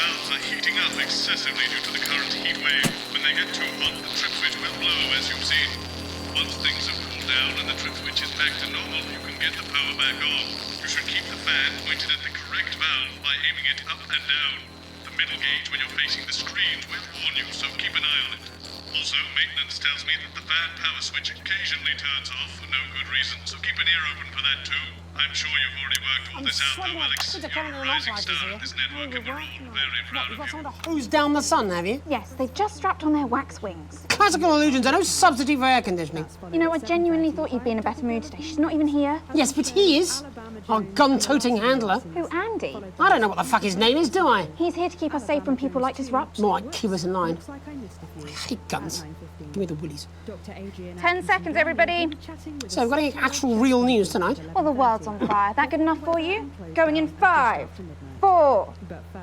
valves are heating up excessively due to the current heat wave. When they get too hot, the trip switch will blow, as you've seen. Once things have cooled down and the trip switch is back to normal, you can get the power back on. You should keep the fan pointed at the correct valve by aiming it up and down. The middle gauge when you're facing the screen will warn you, so keep an eye on it. Also, maintenance tells me that the fan power switch occasionally turns off for no good reason, so keep an ear open for that too. I'm sure you've already worked all this out though, Alex. You're a rising star of this network and we're all very proud of you. Who's down the sun, have you? Yes, they've just strapped on their wax wings. Classical illusions are no substitute for air conditioning. You know, I genuinely thought you'd be in a better mood today. She's not even here. Yes, but he is. Our gun-toting handler. Who, Andy? I don't know what the fuck his name is, do I? He's here to keep us safe from people like Disrupt. More like keep us in line. I hate guns. Give me the willies. 10 seconds, everybody. So, we've got any actual real news tonight? Well, the world's on fire. That good enough for you? Going in 5, 4,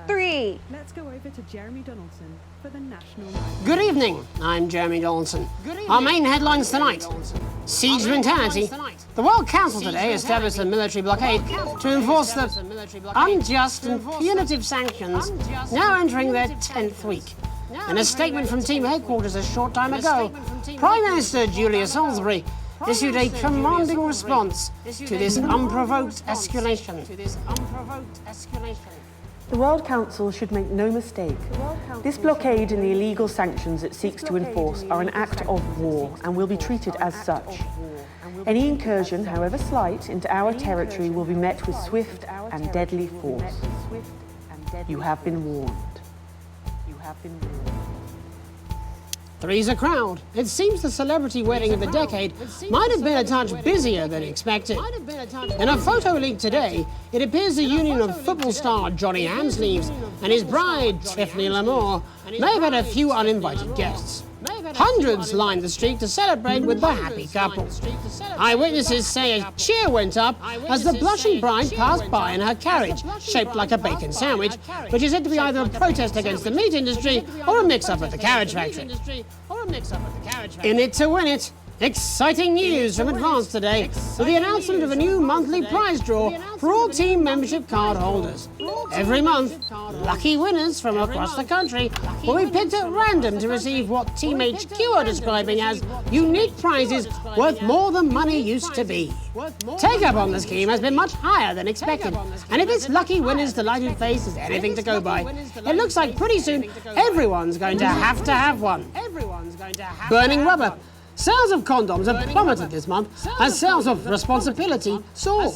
3. Let's go over to Jeremy Donaldson for the National. Good evening, I'm Jeremy Donaldson. Our main headlines tonight. Siege mentality. The World Council today established a military blockade to enforce the unjust and punitive sanctions now entering their 10th week. In a statement from team headquarters a short time ago, Prime Minister Julia Salisbury issued a commanding response to this unprovoked escalation. The World Council should make no mistake. This blockade and the illegal sanctions it seeks to enforce are an act of war and will be treated as such. Any incursion, however slight, into our territory will be met with swift and deadly force. You have been warned. Three's a crowd. It seems the celebrity wedding of the decade might have been a touch busier than expected. In a photo leaked today, it appears the union of football star Johnny Hamsleeves and his bride, Tiffany Lamore, may have had a few uninvited guests. Hundreds lined the street to celebrate with the happy couple. Eyewitnesses say a cheer went up as the blushing bride passed by in her carriage, shaped like a bacon sandwich, which is said to be either a protest against the meat industry or a mix-up at the carriage factory. In it to win it. Exciting news from Advance today with the announcement of a new monthly prize draw for all team membership card holders. Every month, lucky winners from across the country will be picked at random to receive what Team HQ are describing as unique prizes worth more than money used to be. Take-up on the scheme has been much higher than expected, and if this lucky winner's delighted face is anything to go by, it looks like pretty soon everyone's going to have one. Burning rubber. Sales of condoms have plummeted this month as sales of responsibility soar.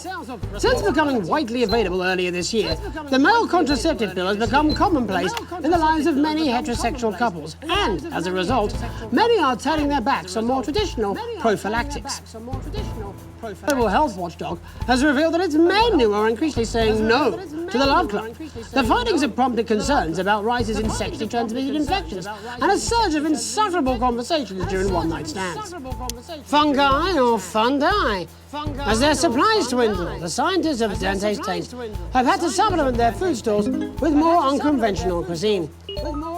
Since becoming widely available earlier this year, the male contraceptive pill has become commonplace in the lives of many heterosexual couples, and as a result, many are turning their backs on more traditional prophylactics. The Global Health Watchdog has revealed that it's men who are increasingly saying no to the Love Club. The findings have prompted concerns about rises in sexually transmitted infections and a surge of insufferable conversations during one-night stands. Fungi or fundi? As their supplies dwindle, the scientists of Dante's Taste have had to supplement their food stores with more unconventional cuisine.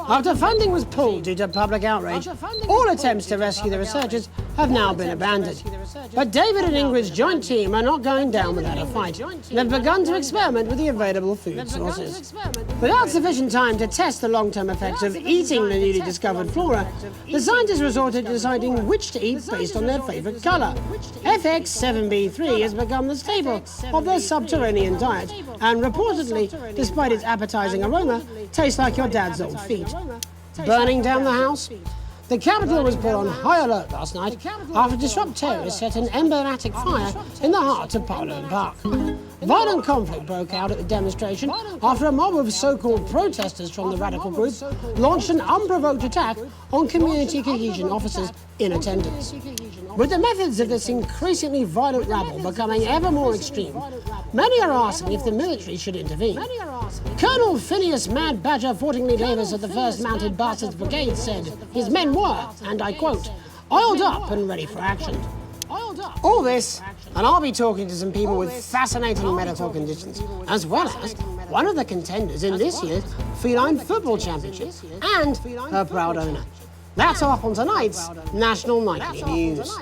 After funding was pulled due to public outrage, all attempts to rescue the researchers have now been abandoned. But David and Ingrid's joint team are not going down without a fight and have begun to experiment with the available food sources. Without sufficient time to test the long-term effects of eating the newly discovered flora, the scientists resorted to deciding which to eat based on their favourite colour. FX7B3 has become the staple of their subterranean diet and reportedly, despite its appetising aroma, tastes like your dad's old feet. Burning down the house? The Capitol was put on high alert last night after Disrupt terrorists set an emblematic fire in the heart of Parliament Park. Violent conflict broke out at the demonstration after a mob of so-called protesters from the radical group launched an unprovoked attack on community cohesion officers in attendance. With the methods of this increasingly violent rabble becoming ever more extreme, many are asking if the military should intervene. Colonel Phineas Mad Badger Fortingly Davis of the 1st Mounted Bastards Brigade said his men were, and I quote, oiled up and ready for action. All this, and I'll be talking to some people with fascinating medical conditions, as well as one of the contenders in this year's Feline Football Championship and her proud owner. That's all up on tonight's National Nightly News.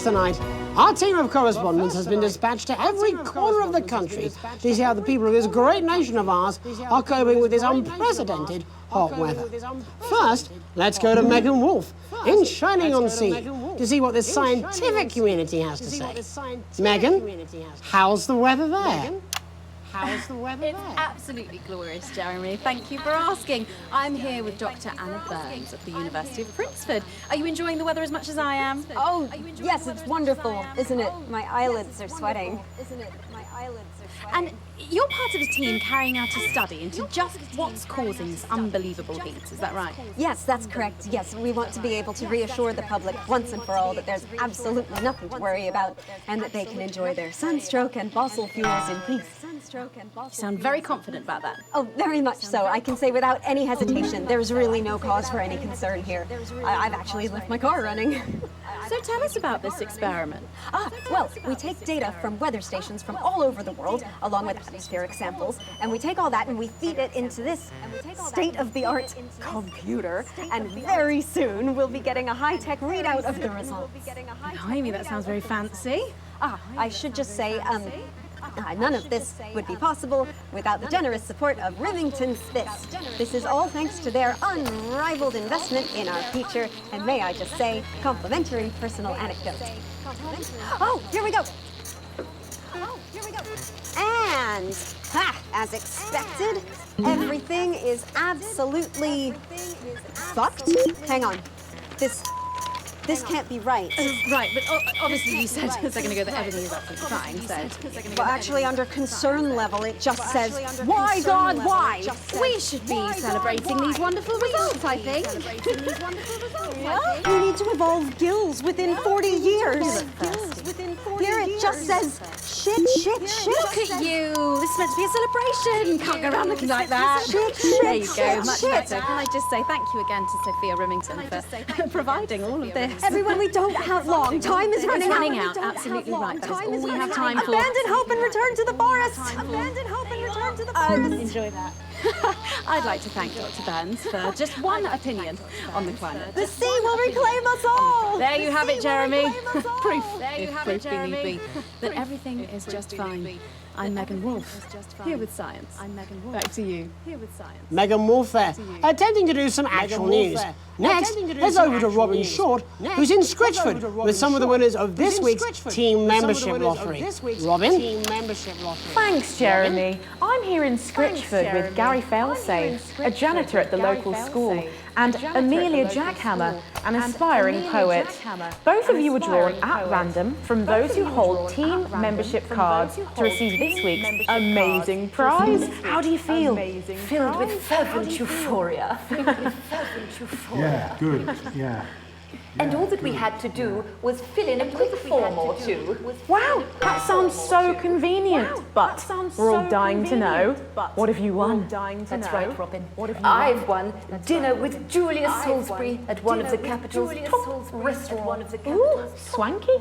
tonight, our team of correspondents has been dispatched to every corner of the country to see how the people of this great nation of ours are coping with this unprecedented hot weather. First, let's go to Megan Wolf in Shining-on-Sea to see what this scientific community has to say. Megan, how's the weather there? How's the weather It's absolutely glorious, Jeremy. Thank you for asking. I'm here with Dr. Anna Burns at the University of Princeford. Are you enjoying the weather as much as I am? Oh, yes, it's wonderful, isn't it? My eyelids are sweating. And you're part of a team carrying out a study into just what's causing this unbelievable heat, is that right? Yes, that's correct. Yes, we want to be able to reassure the public once and for all that there's absolutely nothing to worry about and that they can enjoy their sunstroke and fossil fuels in peace. You sound very confident about that. Oh, very much so. I can say without any hesitation, there's really no cause for any concern here. I've actually left my car running. So tell us about this experiment. Well, we take data from weather stations from all over the world, along with atmospheric samples, and we take all that and we feed it into this state-of-the-art computer, and very soon we'll be getting a high-tech readout of the results. Blimey, that sounds very fancy. I should just say, none of this would be possible without the generous support of Rivington Spiss. This is all thanks to their unrivaled investment in our future, and may I just say, complimentary personal anecdote. Oh, here we go. And, as expected, everything is absolutely fucked. Hang on. This can't be right. Right, but obviously you said a second ago that everything is absolutely fine, so... Well, actually, under concern level, it just says, why, God, why? We should be celebrating these wonderful results, I think. We need to evolve gills within 40 years. Here it just says, shit. Look at you. This is meant to be a celebration. Can't go around looking like that. There you go, much better. Can I just say thank you again to Sophia Remington for providing all of this. Everyone, we don't have long. Time is running out. Absolutely right. That is all we have time for. Abandon hope and return to the forest. Abandon hope and return to the forest. Enjoy that. I'd like to thank Dr. Burns for just one opinion on the climate. The sea will reclaim us all. There you have it, Jeremy. Proof, if proof be need be, that everything is just fine. I'm Megan Wolf, here with science. Back to you. Here with science. Megan Wolf there, attempting to do some actual news. Next, let's over to Robin Short, who's in Scritchford with some of the winners of this week's Team Membership Lottery. Robin? Thanks, Jeremy. I'm here in Scritchford with Gary Failsafe, a janitor at the local school, and Amelia Jackhammer, an aspiring poet. Both of you were drawn at random from those who hold team membership cards to receive this week's amazing prize. How do you feel? Filled with fervent euphoria. Yeah, good, yeah. And all that we had to do was fill in a quick form or two. Wow, that sounds so convenient. But we're all dying to know, what have you won? That's right, Robin. I've won dinner with Julia Salisbury at one of the capital's top restaurants. Ooh, swanky.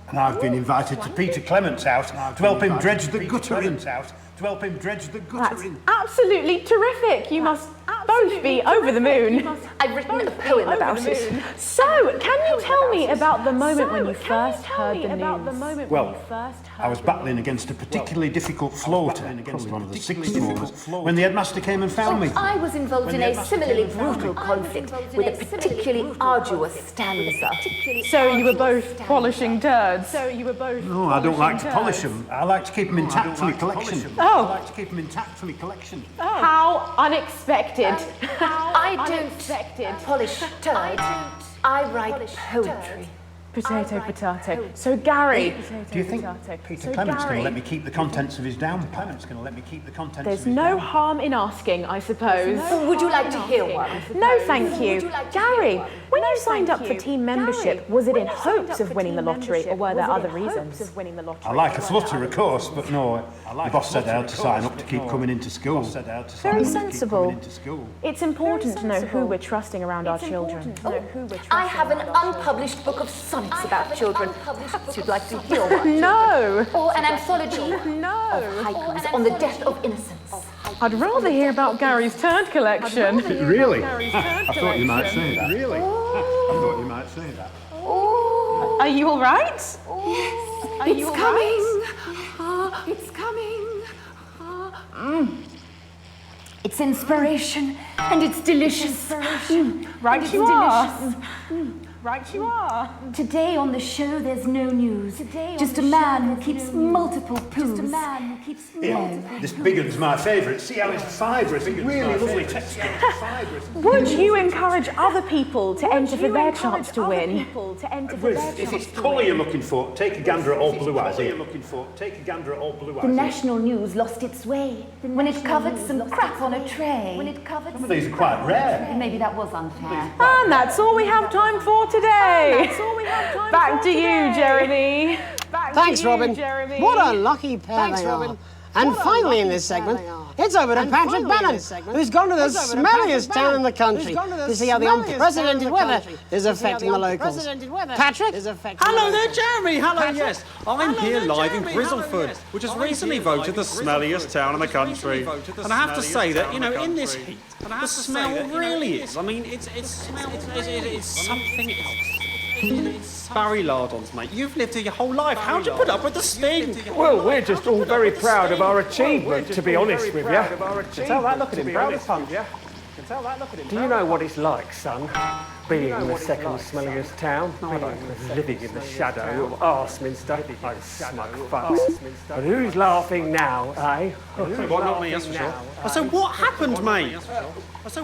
And I've been invited to Peter Clement's house to help him dredge the guttering. That's absolutely terrific. You must both be over the moon. I've written a poem about it. So, can you tell me about the moment when you first heard the news? Well, I was battling against a particularly difficult floater, probably one of the sixth formers, when the headmaster came and found me. I was involved in a similarly brutal conflict with a particularly arduous stanza. So you were both polishing turds? No, I don't like to polish them. I like to keep them intact for my collection. How unexpected. I don't polish turds. I write poetry. Potato. So Gary... Do you think Peter Clement's going to let me keep the contents of his down? There's no harm in asking, I suppose. Would you like to hear one? No, thank you. Gary, when you signed up for team membership, was it in hopes of winning the lottery, or were there other reasons? I like a flutter, of course, but no, the boss said I had to sign up to keep coming into school. Very sensible. It's important to know who we're trusting around our children. I have an unpublished book of sonnets about children. Perhaps you'd like to hear one. No. Or an anthology of haikus on the death of innocence. I'd rather hear about Gary's turd collection. Really? I thought you might say that. Really? I thought you might say that. Are you all right? It's coming. It's coming. It's inspiration, and it's delicious. Right it's you are. delicious. Right you are. Today on the show, there's no news. Just a man who keeps multiple poos. This big one's my favourite. See how it's fibrous, really lovely texture. Would you encourage other people to enter for their chance to win? If it's colour you're looking for, take a gander at old Blue Eyes here. The national news lost its way when it covered some crap on a tray. Some of these are quite rare. Maybe that was unfair. And that's all we have time for today. Back to you, Jeremy. Thanks, Robin. What a lucky pair they are. And finally in this segment, it's over to Patrick Bannon, who's gone to the smelliest town in the country to see how the unprecedented weather is affecting the locals. Patrick? Hello there, Jeremy. Hello, yes. I'm here live in Grizzleford, which has recently voted the smelliest town in the country. And I have to say that, you know, in this heat, the smell really is. I mean, it's something else. Barry Lardons, mate, you've lived here your whole life. How'd you put up with the stink? Well, we're just all very proud of our achievement, to be honest with you. Can tell that look at him, proud as punch. Do you know what it's like, son? Being the second smelliest town, living in the shadow of Arseminster, those smug fucks. But who's laughing now, eh? Well, not me, that's for sure. So what happened, mate?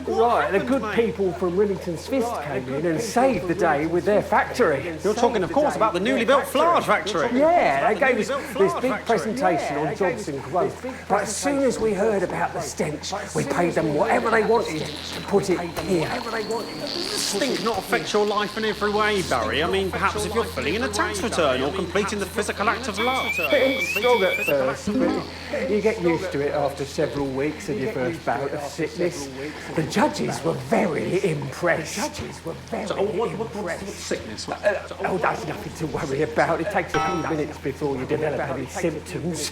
Right, the good people from Remington's Fist came in and saved the day with their factory. You're talking, of course, about the newly built flour factory. Yeah, they gave us this big presentation on jobs and growth. But as soon as we heard about the stench, we paid them whatever they wanted to put it here. Stink not affect your life in every way, Barry? I mean, perhaps if you're filling in a tax return or completing the physical act of love. It's strong at first, but you get used to it after several weeks of your first bout of sickness. The judges were very impressed. What's sickness? Oh, that's nothing to worry about. It takes a few minutes before you develop any symptoms.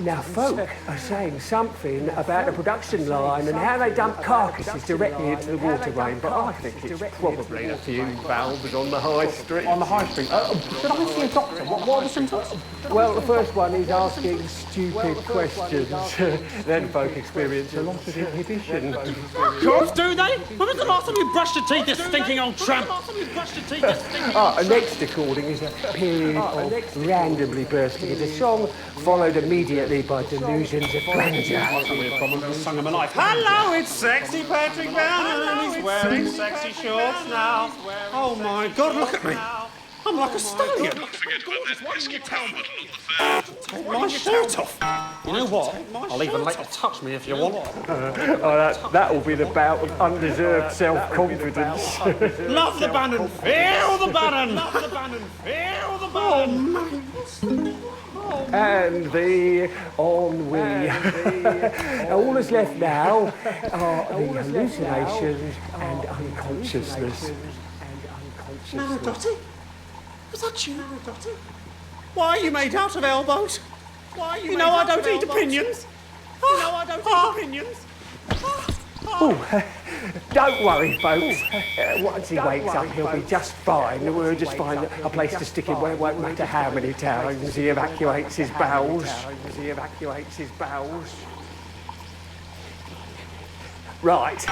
Now, folk are saying something about the production line and how they dump carcasses directly into the water main, but I think it's probably a few valves on the high street. On the high street? Should I see a doctor? What are the symptoms? Well, the first one is asking stupid questions. Then folk experience a lot of inhibition. Cops, do they? When was the last time you brushed your teeth, you stinking old tramp? Next recording is a period of randomly bursting into song, followed immediately by delusions of grandeur. Hello, it's sexy Patrick Bannon. He's wearing sexy shorts now. Oh my God, look at me. I'm like a stallion. Don't forget about that pesky towel bottle on the third. Take my shirt off. You know what? I'll even let you touch me if you want. That will be the bout of undeserved self-confidence. Love the Bannon. Feel the Bannon. Love the Bannon. Feel the Bannon. And the ennui. All that's left now are the hallucinations and unconsciousness. Nana Dotty? Was that you, Nana Dotty? Why are you made out of elbows? You know I don't eat opinions. Oh, don't worry, folks. Once he wakes up, he'll be just fine. We'll just find a place to stick him where it won't matter how many times he evacuates his bowels. Right,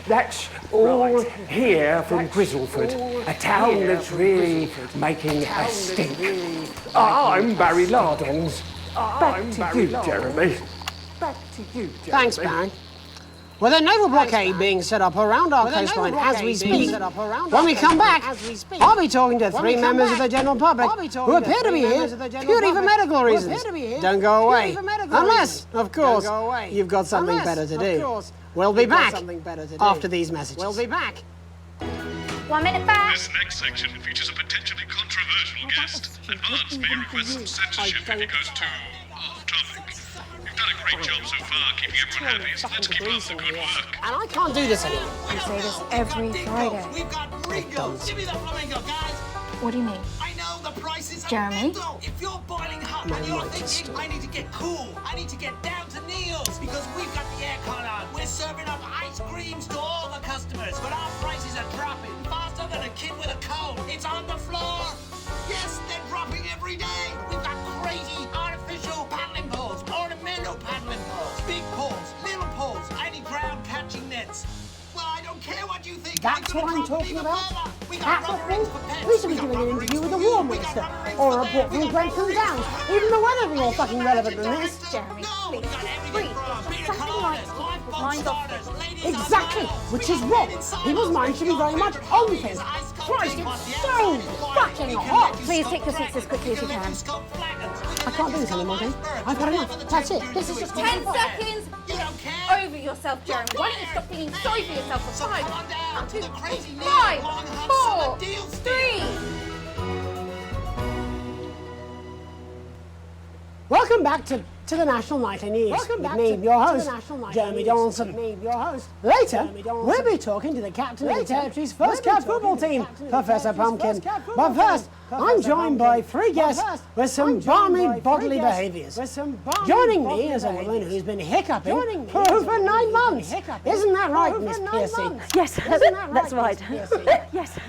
that's all here from Grizzleford, a town that's really making a stink. I'm Barry Lardons. Back to you, Jeremy. Thanks, Barry. With a naval blockade being set up around our coastline as we speak, when we come back, I'll be talking to three members of the general public who appear to be here purely for medical reasons. Don't go away. Unless, of course, you've got something better to do. We'll be back after these messages. 1 minute back. This next section features a potentially controversial guest, and Barnes may request some censorship if he goes too off topic. You've done a great job so far keeping everyone happy, so let's keep up the good work. And I can't do this anymore. You say this every Friday. We've got Ringo. Give me the flamingo, guys. What do you mean? I know the prices are Jeremy? mental. If you're boiling hot and you're thinking, I need to get cool, I need to get down to Neil's because we've got the aircon on. We're serving up ice creams to all the customers, but our prices are dropping faster got a kid with a cold. It's on the floor. Yes, they're dropping every day. We've got crazy artificial paddling poles, ornamental paddling poles, big poles, little poles, any ground catching nets. Well, I don't care what you think. That's what I'm talking about. Cat football? We should be doing an interview with the War Minister, or a report from Grenfell Downs. Even the weather be more fucking relevant than this. Jeremy, please, breathe. Something like to keep people's minds off things. Exactly, which is what people's minds should be very much on things. Christ, it's so fucking hot. Please take your seats as quickly as you can. I can't do this anymore, then. I've had enough. That's it. This is just 10 seconds. Over yourself, Jeremy. Why don't you stop feeling sorry for yourself for 5, 2, 5, 4, 3. Welcome back to the National Nightly News. Welcome back with me, your host, Jeremy Donaldson. Later, we'll be talking to the captain of the Territory's first cat football team, Professor Pumpkin. But first, I'm joined by 3 guests with some balmy bodily behaviours. Joining me is a woman who's been hiccuping for over 9 months. Isn't that right, Miss Piercy? Yes, that's right. Yes,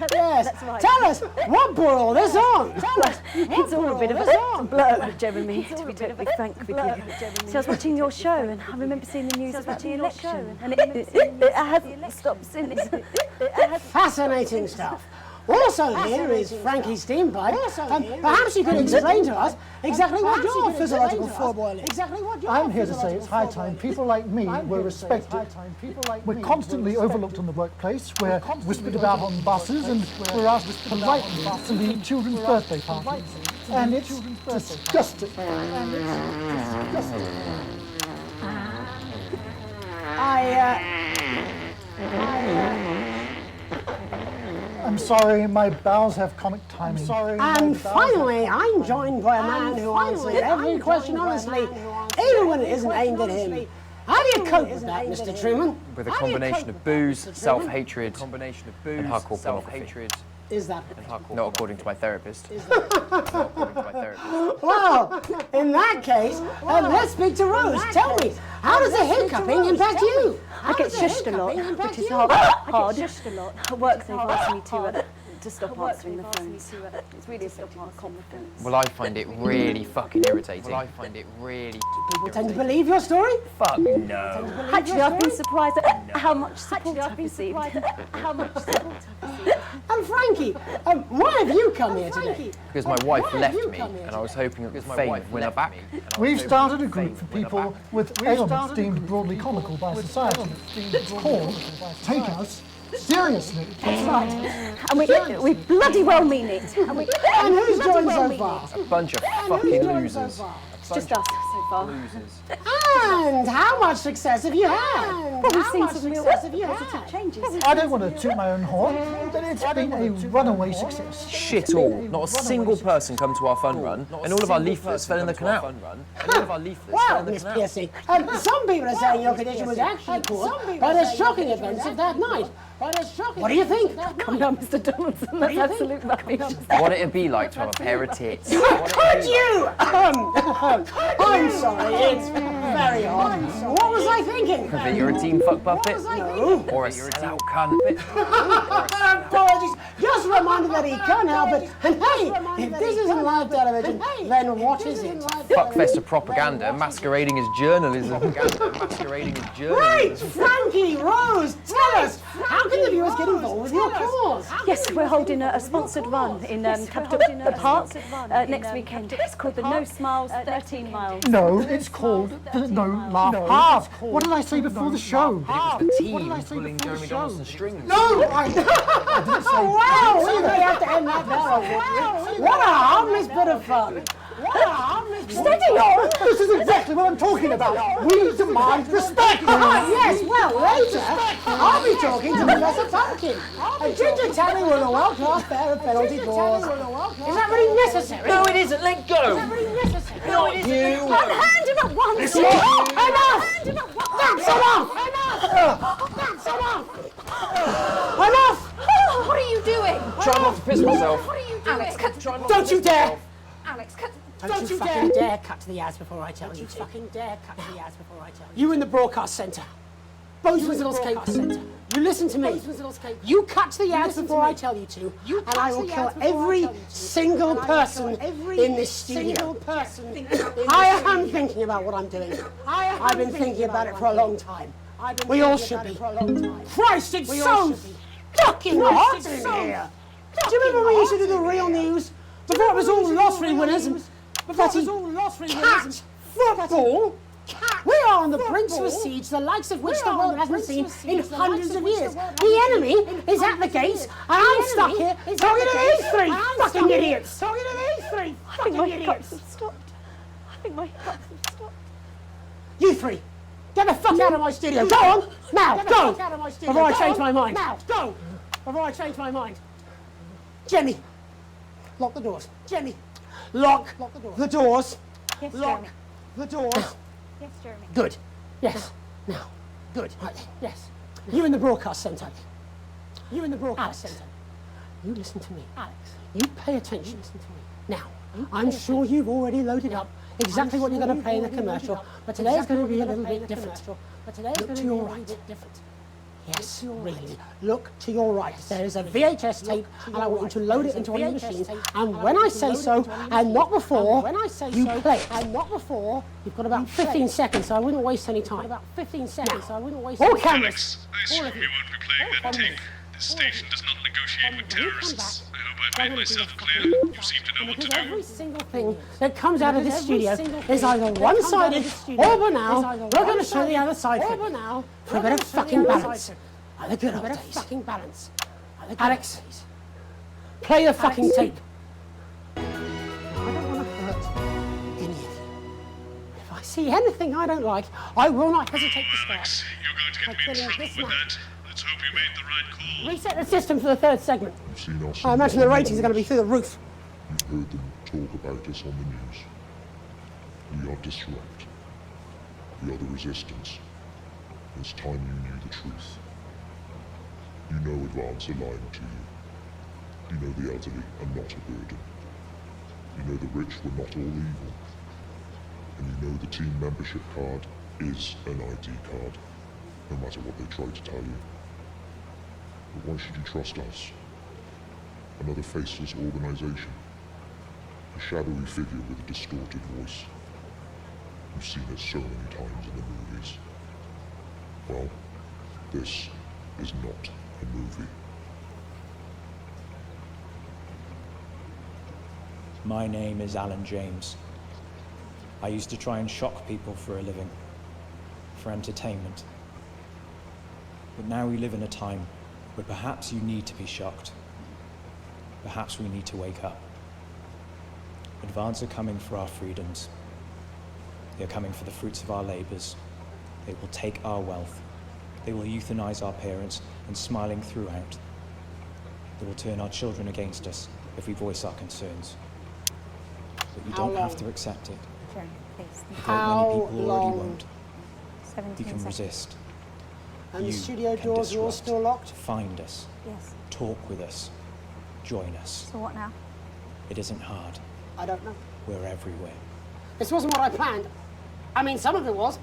that's right. Tell us, what brought all this on? Tell us. It's all a bit of a blur, Jeremy, to be totally frank with you. So I was watching your show, and I remember seeing the news about the election, and it hasn't stopped since. Fascinating stuff. Also here is Frankie Steampipe. Perhaps you could explain to us exactly what your physiological foreboil is. I'm here to say it's high time people like me were respected. We're constantly overlooked in the workplace, we're whispered about on buses, and we're asked politely to leave children's birthday parties. And it's disgusting. I'm sorry, my bowels have comic timing. And finally, I'm joined by a man who answers every question honestly, even when it isn't aimed at him. How do you cope with that, Mr. Truman? With a combination of booze, self-hatred, and hardcore pornography. Is that not according to my therapist? Well, in that case, let's speak to Rose. Tell me, how does the hiccuping impact you? I get shushed a lot, which is hard. At work, they've asked me to stop answering the phones. It's really affecting my confidence. Well, I find it really fucking irritating. People tend to believe your story? Fuck no. Actually, I've been surprised at how much support I've received. And Frankie, why have you come here today? Because my wife left me, and I was hoping that fame would win her back. We've started a group for people with ailments deemed broadly comical by society. It's called Take Us Seriously. That's right. And we bloody well mean it. And who's joined so far? A bunch of fucking losers. It's just us so far. And how much success have you had? Well, we've seen some real positive changes. I don't want to toot my own horn, but it's been a runaway success. Shit all. Not a single person come to our fun run, and all of our leaflets fell in the canal. Well, Miss Piercy, some people are saying your condition was actually caused by the shocking events of that night. What do you think? Come on, Mr. Donaldson, that's absolute rubbish. What it'd be like to have a pair of tits. Could you? I'm sorry, it's very hot. What was I thinking? That you're a team fuck puppet? No. Or a sellout cunt? Apologies. Just reminded that he can't help it. And hey, if this isn't live television, then what is it? Fuckfest of propaganda masquerading as journalism. Right, Frankie, Rose, tell us, how can the viewers get involved with your cause? Yes, we're holding a sponsored run in Capital Park next weekend. It's called the No Smiles 13 Miles. No, it's called the No Laugh Half. What did I say before the show? The team pulling Jeremy Donaldson's strings. No, I didn't say. Wow, we may have to end that now. What a harmless bit of fun. Steady on! This is exactly what I'm talking about. We demand respect. Yes, well, later I'll be talking to Professor Pumpkin. Ginger Tammy with a well-classed pair of penalty balls. Is that really necessary? No, it isn't. Let go. Is that really necessary? No, it isn't. Unhand him at once. Enough! That's enough! That's enough! Enough! What are you doing? Try not to piss myself. What are you doing? Alex, don't you dare! Alex, Don't you fucking dare cut to the ads before I tell you. Fucking dare cut to the ads before I tell you. You in the broadcast centre. Bozeman's Little Escape Centre. You listen to me. You cut to the ads before I tell you to, and I will kill every single person in this studio. I am thinking about what I'm doing. I've been thinking about it for a long time. We all should be. Christ, it's so fucking hot in here. Do you remember when we used to do the real news? Before it was all lottery winners and bloody cat football? We are on the brink of a siege, the likes of which the world hasn't seen in hundreds of years. The enemy is at the gates, and I'm stuck here talking to these three fucking idiots. Talking to these three fucking idiots. I think my hiccups have stopped. You three, get the fuck out of my studio. Go on, now, go. Before I change my mind. Now, go. Before I change my mind. Jenny, lock the doors. Jenny, lock the doors. Yes, Lock the doors. Yes, Jeremy. Good. Yes. Now. Good. Right. Yes. You in the broadcast centre. You in the broadcast centre. You listen to me. Alex. You pay attention. Listen to me. Now, I'm sure you've already loaded up exactly what you're going to play in the commercial, but today's going to be a little bit different. Look to your right. Yes, really. Look to your right. There is a VHS tape, and I want you to load it into one of your machines. And when I say so, and not before, you play it. And not before, you've got about 15 seconds, so I wouldn't waste any time. About 15 seconds, so I wouldn't waste any time. All cameras. I assume you won't be playing that tape. This station does not negotiate with terrorists. I hope I've made myself clear. You seem to know what to do. Every single thing that comes out of this studio is either one-sided or banal. We're going to show the other side for a bit of fucking balance. Like the good old days. Alex, play the fucking tape. I don't want to hurt any of you. If I see anything I don't like, I will not hesitate to start. You're going to get me in trouble with that. Let's hope you made the right call. Reset the system for the third segment. You've seen us. I imagine the ratings are going to be through the roof. You've heard them talk about us on the news. We are Disrupt. We are the Resistance. It's time you knew the truth. You know Advance are lying to you. You know the elderly are not a burden. You know the rich were not all evil. And you know the team membership card is an ID card, no matter what they try to tell you. But why should you trust us? Another faceless organization. A shadowy figure with a distorted voice. You've seen it so many times in the movies. Well, this is not a movie. My name is Alan James. I used to try and shock people for a living, for entertainment. But now we live in a time where perhaps you need to be shocked. Perhaps we need to wake up. Advance are coming for our freedoms. They're coming for the fruits of our labors. They will take our wealth. They will euthanize our parents, and smiling throughout. They will turn our children against us if we voice our concerns. But you don't have to accept it. Jeremy, please. Many people already won't. 17 You can seconds. resist. And the You studio can doors are all disrupt. still locked? Find us. Yes. Talk with us. Join us. So what now? It isn't hard. I don't know. We're everywhere. This wasn't what I planned. I mean, some of it was.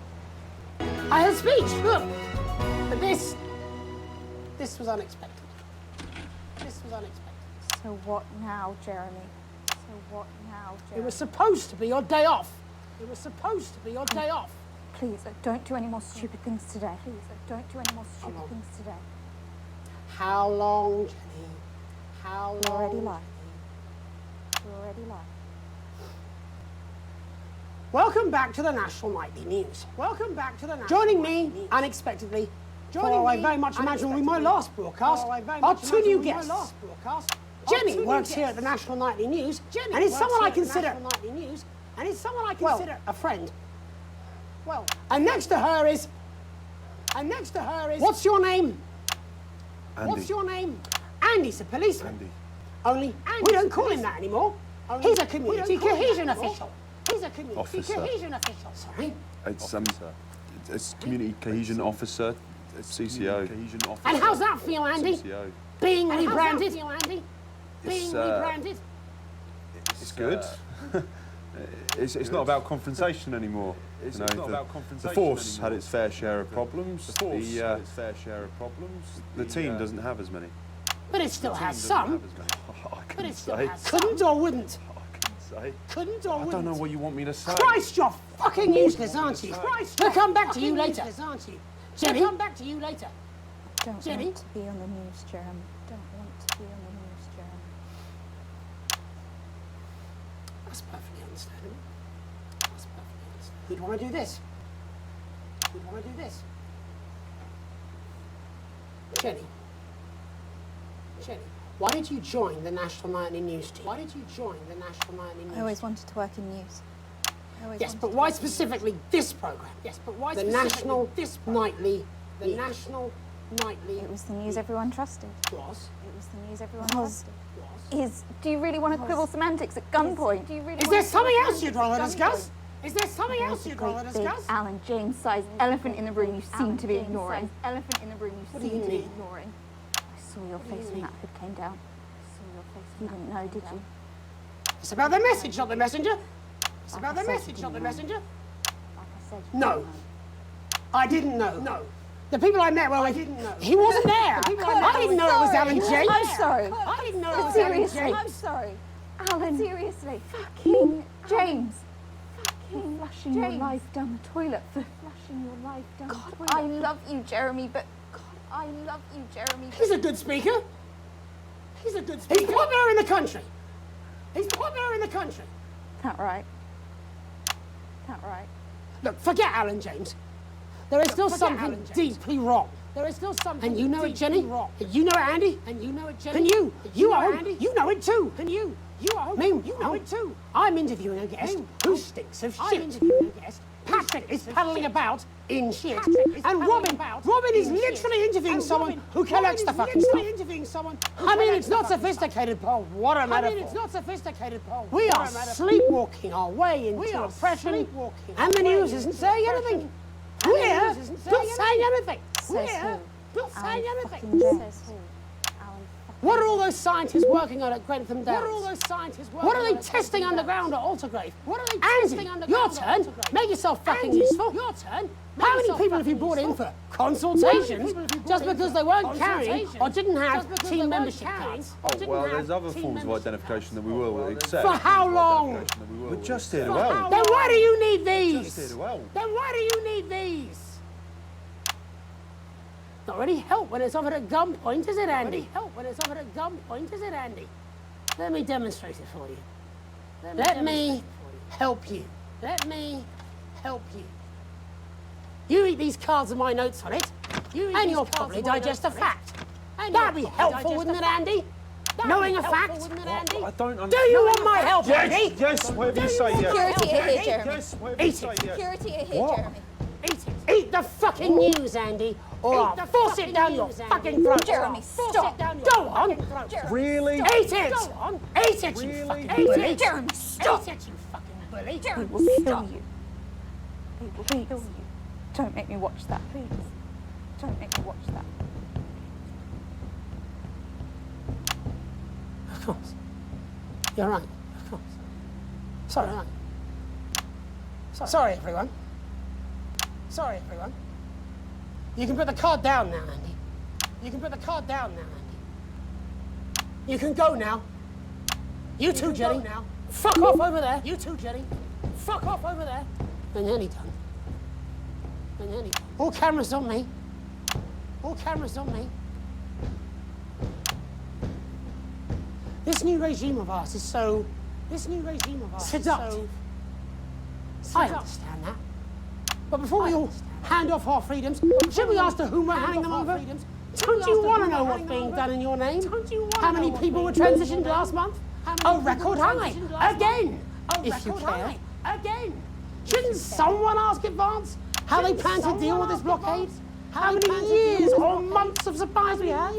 I had a speech, look. But this was unexpected. This was unexpected. So what now, Jeremy? So what now, Jeremy? It was supposed to be your day off. It was supposed to be your day off. Please, don't do any more stupid things today. Please, don't do any more stupid things today. How long, Jenny? How long? You already lied. You already lied. Welcome back to the National Nightly News. Welcome back to the National Joining me, unexpectedly, for I very much imagine will be my last broadcast, are two new guests. Jenny works here at the National Nightly News, and is someone I consider a friend. Well, and next to her is, what's your name? Andy. What's your name? Andy's a policeman. Andy. Only we don't call him that anymore. He's a community cohesion official. He's a community Officer. cohesion official. Sorry. It's community cohesion officer, CCO. And how's that feel, Andy? CCO. Being And rebranded? It's, Being rebranded? It's good. It's not about confrontation anymore. The force had its fair share of problems. The team doesn't have as many. But it still has some. But it still has some. Couldn't or wouldn't? Couldn't or wouldn't? I don't know what you want me to say. Christ, you're fucking useless, aren't you? We'll come back to you later. Jenny? We'll come back to you later. Don't Jenny? want to be on the news, Jeremy. Don't want to be on the news, Jeremy. That's perfectly understandable. That's perfectly understandable. Who'd want to do this? Who'd want to do this? Jenny. Jenny, why did you join the National Nightly News team? Why did you join the National Nightly News? I always wanted to work in news. Yes, but why specifically this program? Yes, but why the National Nightly? The National Nightly. It was the news everyone trusted. Was? It was the news everyone trusted. Do you really want to quibble semantics at gunpoint? Is there something else you'd rather discuss? Is there something else you'd rather discuss? Alan James-sized elephant in the room you seem to be ignoring. Elephant in the room you seem to be ignoring. I saw your face when that hood came down. You didn't know, did you? It's about the message, not the messenger. It's about the message, not the messenger. Like I said. No. I didn't know. No. The people I met, well, I didn't know. He wasn't there. I didn't know it was Alan James. I'm sorry. I didn't know it was Alan James. I'm sorry. Alan. Seriously. Fucking James. Fucking flushing your life down the toilet. Flushing your life down the toilet. I love you, Jeremy, but God, I love you, Jeremy. He's a good speaker. He's a good speaker. He's popular in the country. He's popular in the country. That right. That right. Look, forget Alan James. There is still something deeply wrong. There is still something. And you know it, Jenny. Wrong. And you know it, Andy. And you know it, Jenny. And you are Andy. You know it too. And you are. Me, you know it too. I'm interviewing a guest who stinks of shit. Patrick is paddling about in shit. And Robin is literally interviewing someone who collects the fucking stuff. I mean, it's not sophisticated, Paul. What a metaphor. We are sleepwalking our way into oppression, and the news isn't saying anything. We're not saying anything. We're not saying anything. What are all those scientists working on at Grentham Downs? What are they testing underground at Altergrave? Andy, your turn. Make yourself fucking useful. Your turn. How many people have you brought in for consultations just because they weren't carrying or didn't have team membership cards? Oh, well, there's other forms of identification that we will accept. For how long? We're just here to help. Then why do you need these? Just here to help. Then why do you need these? Not really help when it's offered at gunpoint, is it, Andy? Help when it's offered at gunpoint, is it, Andy? Let me demonstrate it for you. Let me help you. Let me help you. You read these cards with my notes on it, and you'll probably digest a fact. That'd be helpful, wouldn't it, Andy? Knowing a fact? I don't understand. Do you want my help, Andy? Yes, whatever you say, yes. Security are here, Jeremy. Yes, whatever Eat you say, it. yes. Security are here, Jeremy. Eat it. Eat the fucking news, Andy, or I'll force it down your fucking throat. Jeremy, stop. Go on. Really? Eat it. Go on. Eat it, you fucking bully. Jeremy, stop. Eat it, you fucking bully. Jeremy, We will kill stop. you. We will kill you. Don't make me watch that, please. Don't make me watch that. Of course. You're right. Of course. Sorry. Sorry, everyone. Sorry, everyone. You can put the card down now, Andy. You can put the card down now, Andy. You can go now. You too, Jenny. Now. Fuck off over there. You too, Jenny. Fuck off over there. And nearly done. All cameras on me. All cameras on me. This new regime of ours is so seductive. I understand that. But before we all hand off our freedoms, should we ask to whom we're handing them over? Don't you want to know what's being done in your name? How many people were transitioned last month? A record high. Again. If you care. Again. Shouldn't someone ask Advance how they plan to deal with this blockade? How many years or months of supplies we have?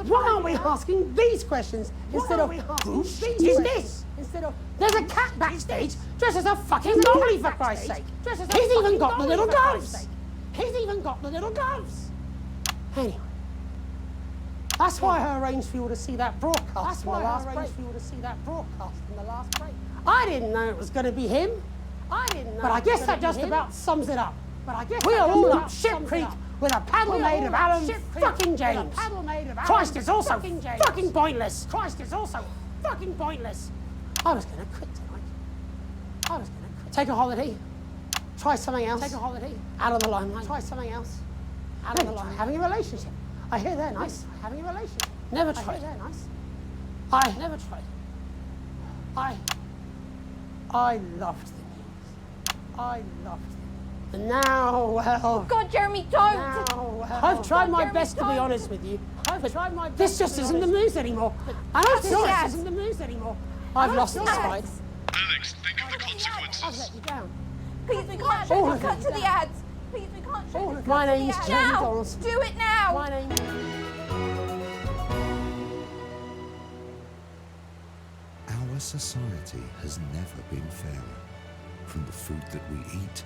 Why aren't we asking these questions instead of who shit is this? There's a cat backstage dressed as a fucking dolly, for Christ's sake. He's even got the little gloves. Anyway, that's why I arranged for you to see that broadcast from the last break. I didn't know it was going to be him. But I guess that just about sums it up. We are all up Ship Creek with a paddle made of Alan fucking James. Christ is also fucking pointless. I was going to quit tonight. Take a holiday. Try something else. Out of the limelight. Try something else. Out of the limelight. Having a relationship. I hear they're nice. Having a relationship. Never tried. I never tried. I loved the news. And now, well... Oh God, Jeremy, don't! I've tried my best to be honest with you. This just isn't the news anymore. And I'm sorry, this isn't the news anymore. I've lost this fight. Alex, think of the consequences. I've let you down. Please, we can't show you. Cut to the ads. Please, we can't show you. My name's Jeremy Now! Donaldson. Do it now! My name... Our society has never been fairer. From the food that we eat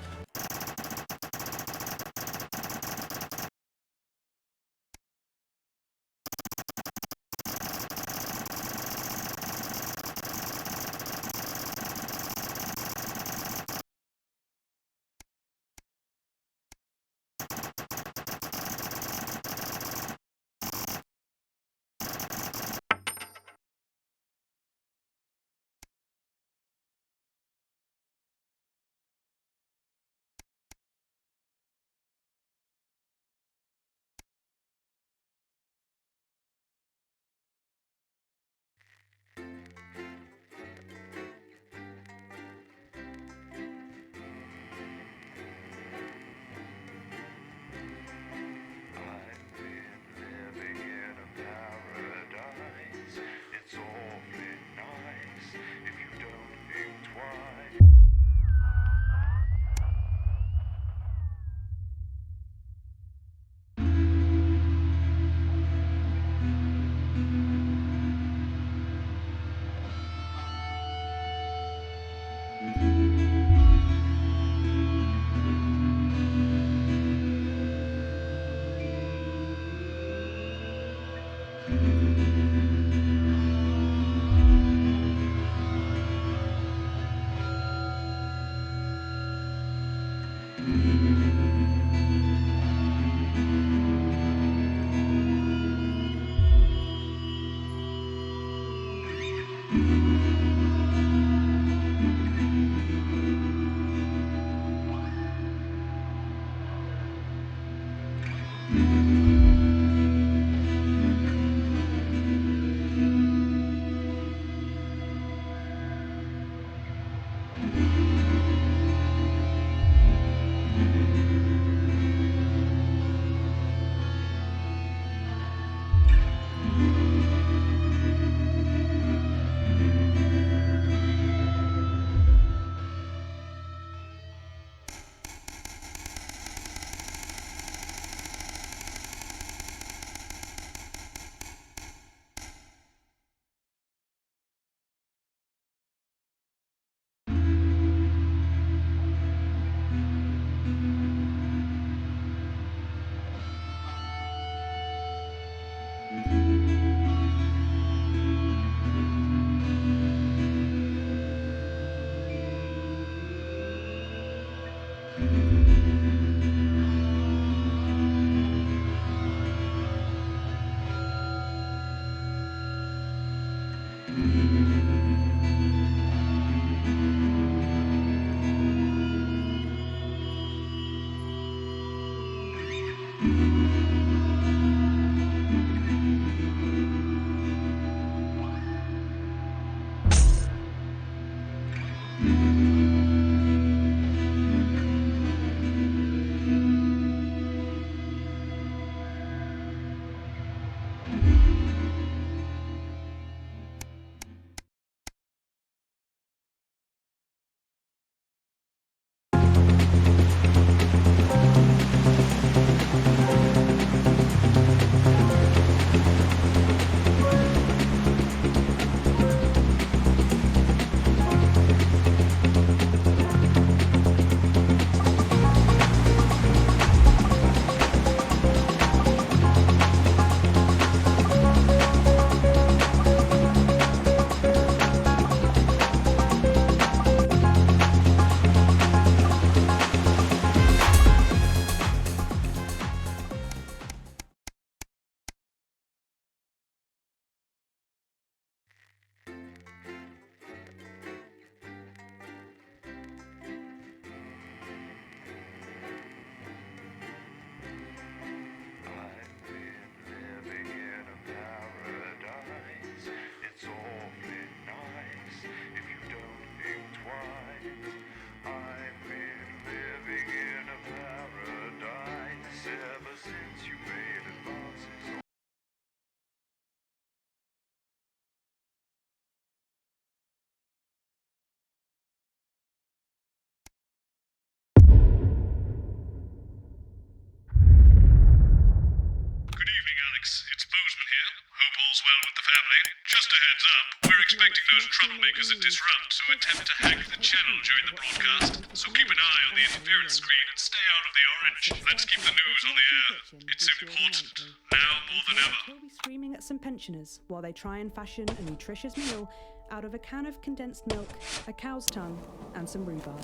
well with the family. Just a heads up, we're expecting those troublemakers at Disrupt to attempt to hack the channel during the broadcast, so keep an eye on the interference screen and stay out of the orange. Let's keep the news on the air. It's important, now more than ever. Toby screaming at some pensioners while they try and fashion a nutritious meal out of a can of condensed milk, a cow's tongue, and some rhubarb.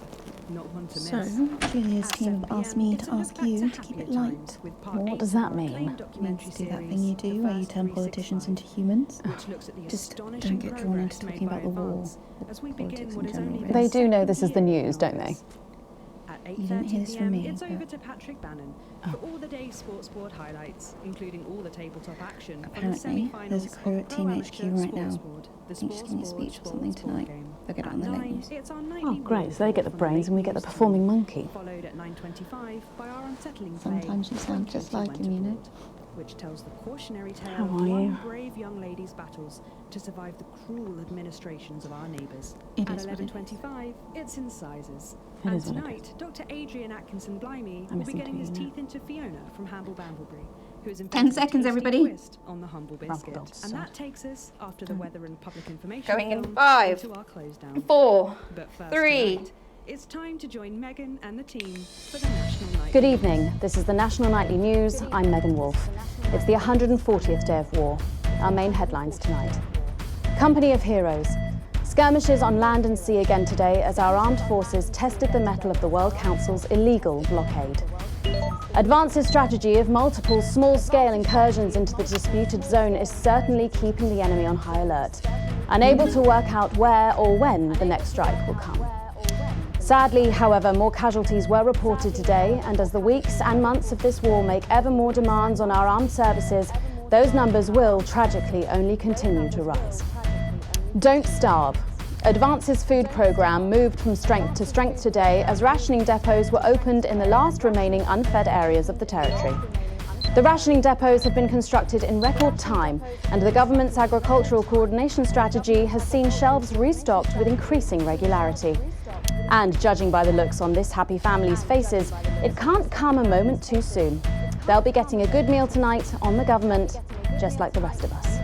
Not one to miss. So, Julia's team have asked me to ask you to keep it light. What does that mean? Means to do that thing you do where you turn politicians into humans. Just don't get drawn into talking about the war. Politics in general. They do know this is the news, don't they? You didn't hear this from me. It's over to Patrick Bannon for all the day's sports board highlights, including all the tabletop action. Apparently, there's a crew at Team HQ right now. I think she's giving a speech or something tonight. They'll get it on the late news. Oh, great. So they get the brains and we get the performing monkey. Followed at 9:25 by our unsettling Sometimes you sound just like him, you know. Which tells the cautionary tale How of are one you? brave young lady's battles to survive the cruel administrations of our neighbours. It At is what it 11:25, it's incisors. It And is what it tonight, Dr. Adrian Atkinson Blimey I'm will be listening getting to his you now. teeth into Fiona from Hamble Bamblebury, who is 10 seconds, everybody. twist on the humble biscuit. God's And sake. that takes us, after the weather and public information Going in film, 5, into our close down. 4, But first 3. tonight, it's time to join Megan and the team for the National Night. Good evening. This is the National Nightly News. I'm Megan Wolfe. It's the 140th day of war. Our main headlines tonight. Company of Heroes. Skirmishes on land and sea again today as our armed forces tested the mettle of the World Council's illegal blockade. Advance's strategy of multiple small-scale incursions into the disputed zone is certainly keeping the enemy on high alert, unable to work out where or when the next strike will come. Sadly, however, more casualties were reported today, and as the weeks and months of this war make ever more demands on our armed services, those numbers will, tragically, only continue to rise. Don't starve. Advance's food programme moved from strength to strength today as rationing depots were opened in the last remaining unfed areas of the territory. The rationing depots have been constructed in record time, and the government's agricultural coordination strategy has seen shelves restocked with increasing regularity. And judging by the looks on this happy family's faces, it can't come a moment too soon. They'll be getting a good meal tonight on the government, just like the rest of us.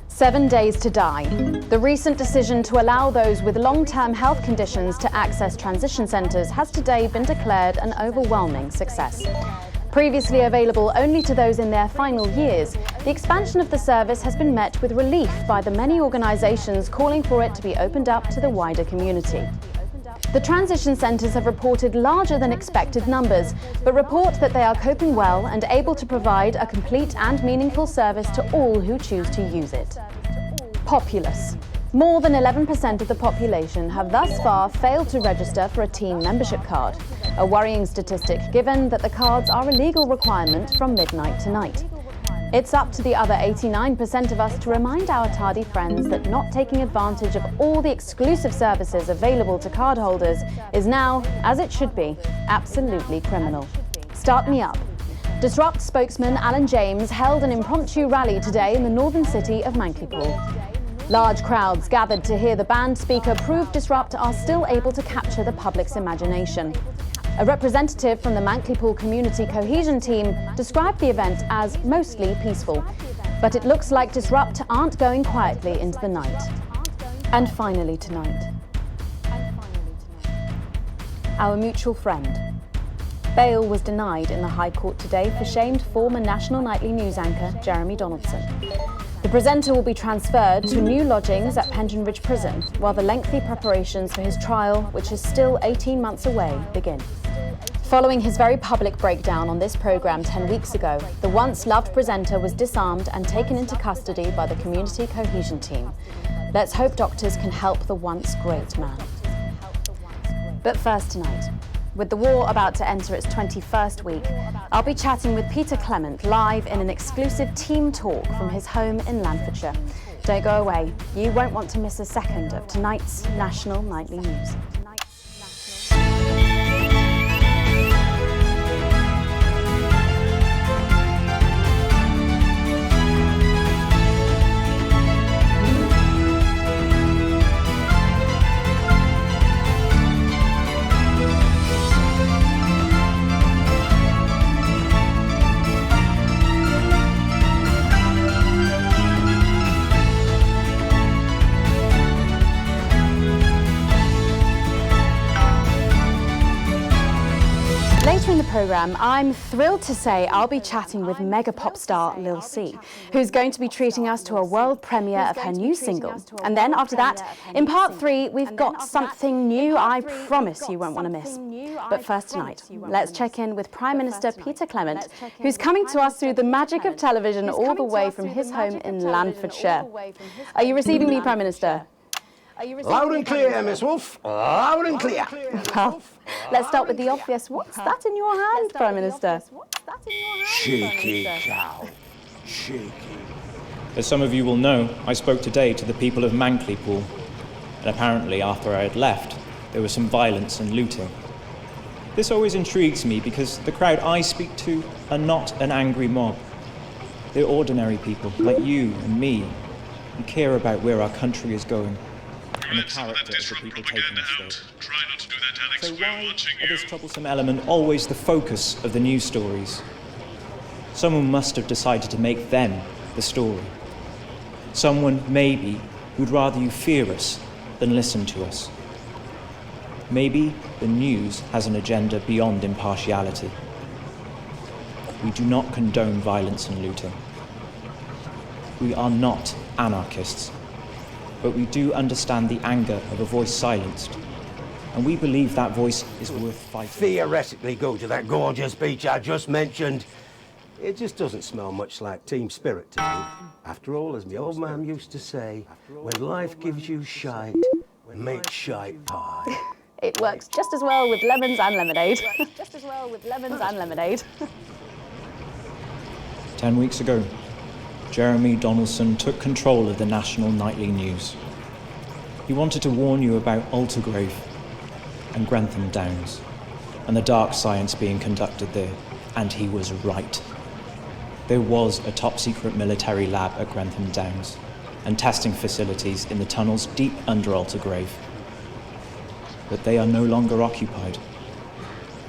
7 days to die. The recent decision to allow those with long-term health conditions to access transition centres has today been declared an overwhelming success. Previously available only to those in their final years, the expansion of the service has been met with relief by the many organisations calling for it to be opened up to the wider community. The transition centres have reported larger than expected numbers, but report that they are coping well and able to provide a complete and meaningful service to all who choose to use it. Populace. More than 11% of the population have thus far failed to register for a team membership card, a worrying statistic given that the cards are a legal requirement from midnight tonight. It's up to the other 89% of us to remind our tardy friends that not taking advantage of all the exclusive services available to cardholders is now, as it should be, absolutely criminal. Start me up. Disrupt spokesman Alan James held an impromptu rally today in the northern city of Mankleypool. Large crowds gathered to hear the band speaker prove Disrupt are still able to capture the public's imagination. A representative from the Mankleypool Community Cohesion Team described the event as mostly peaceful, but it looks like Disrupt aren't going quietly into the night. And finally tonight, our mutual friend. Bail was denied in the High Court today for shamed former National Nightly News anchor Jeremy Donaldson. The presenter will be transferred to new lodgings at Penton Ridge Prison, while the lengthy preparations for his trial, which is still 18 months away, begin. Following his very public breakdown on this programme 10 weeks ago, the once-loved presenter was disarmed and taken into custody by the Community Cohesion Team. Let's hope doctors can help the once great man. But first tonight, with the war about to enter its 21st week, I'll be chatting with Peter Clement live in an exclusive team talk from his home in Lanfordshire. Don't go away. You won't want to miss a second of tonight's National Nightly News. programme, I'm thrilled to say I'll be chatting with mega pop star Lil C, who's going to be treating us to a world premiere of her new single. And then after that, in part 3, we've got something new I promise you won't want to miss. But first tonight, let's check in with Prime Minister Peter Clement, who's coming to us through the magic of television all the way from his home in Landfordshire. Are you receiving me, Prime Minister? Loud and clear, Miss Wolf. Loud and clear. Well, let's start with the obvious. What's that in your hand, Prime Minister? Cheeky cow. Cheeky. As some of you will know, I spoke today to the people of Mankleypool, and apparently after I had left, there was some violence and looting. This always intrigues me because the crowd I speak to are not an angry mob. They're ordinary people, like you and me, who care about where our country is going and the character of the people taking us there. So why is this troublesome element always the focus of the news stories? Someone must have decided to make them the story. Someone, maybe, who'd rather you fear us than listen to us. Maybe the news has an agenda beyond impartiality. We do not condone violence and looting. We are not anarchists, but we do understand the anger of a voice silenced, and we believe that voice is worth fighting. Theoretically go to that gorgeous beach I just mentioned. It just doesn't smell much like team spirit to me. After all, as my old man used to say, when life gives you shite, make shite pie. It works just as well with lemons and lemonade. 10 weeks ago, Jeremy Donaldson took control of the national nightly news. He wanted to warn you about Altergrave and Grantham Downs and the dark science being conducted there, and he was right. There was a top-secret military lab at Grantham Downs and testing facilities in the tunnels deep under Altergrave. But they are no longer occupied.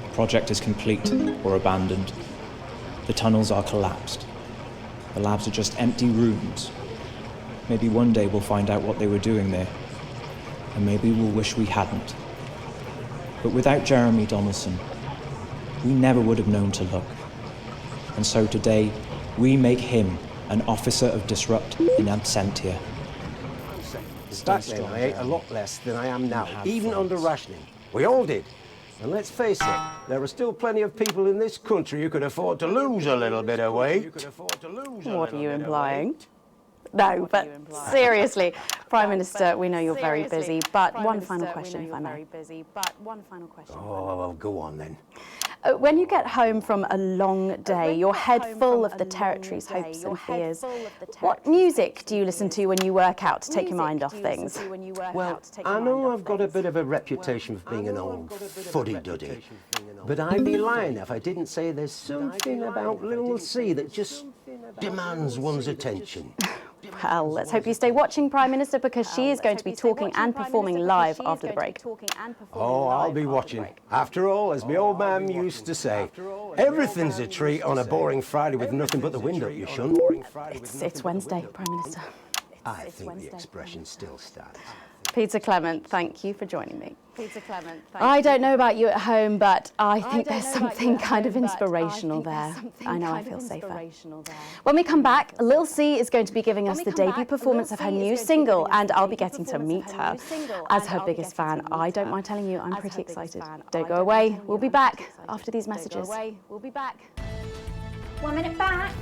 The project is complete or abandoned. The tunnels are collapsed. The labs are just empty rooms. Maybe one day we'll find out what they were doing there, and maybe we'll wish we hadn't. But without Jeremy Donaldson, we never would have known to look. And so today, we make him an officer of disrupt in absentia. Back then, I ate a lot less than I am now, even under rationing. We all did. And let's face it, there are still plenty of people in this country who could afford to lose a little bit of weight. What are you implying? No, but seriously, Prime Minister, we know you're very busy, but one final question, if I may. Oh, well, go on then. When you get home from a long day, your head full of the territory's hopes and fears, what music do you listen to when you work out to take your mind off things? Well, I know I've got a bit of a reputation for being an old fuddy-duddy, but I'd be lying if I didn't say there's something about Lil C that just demands one's attention. Well, let's hope you stay watching, Prime Minister, because she is going to be talking and performing live after the break. Oh, I'll be watching. After all, as my old man used to say, everything's a treat on a boring Friday with nothing but the window you shunt. It's Wednesday, Prime Minister. I think the expression still stands. Peter Clement, thank you for joining me. I don't know about you at home, but I think there's something kind of inspirational there. I know I feel safer. When we come back, Lil C is going to be giving us the debut performance of her new single, and I'll be getting to meet her. As her biggest fan, I don't mind telling you I'm pretty excited. Don't go away. We'll be back after these messages. 1 minute back.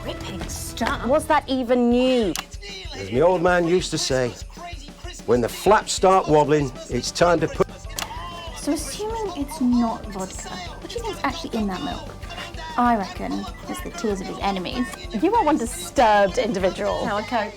Gripping stuff. Was that even new? As my old man used to say, when the flaps start wobbling, it's time to put... So assuming it's not vodka, what do you think's actually in that milk? I reckon it's the tears of his enemies. You are one disturbed individual. Now a Coke.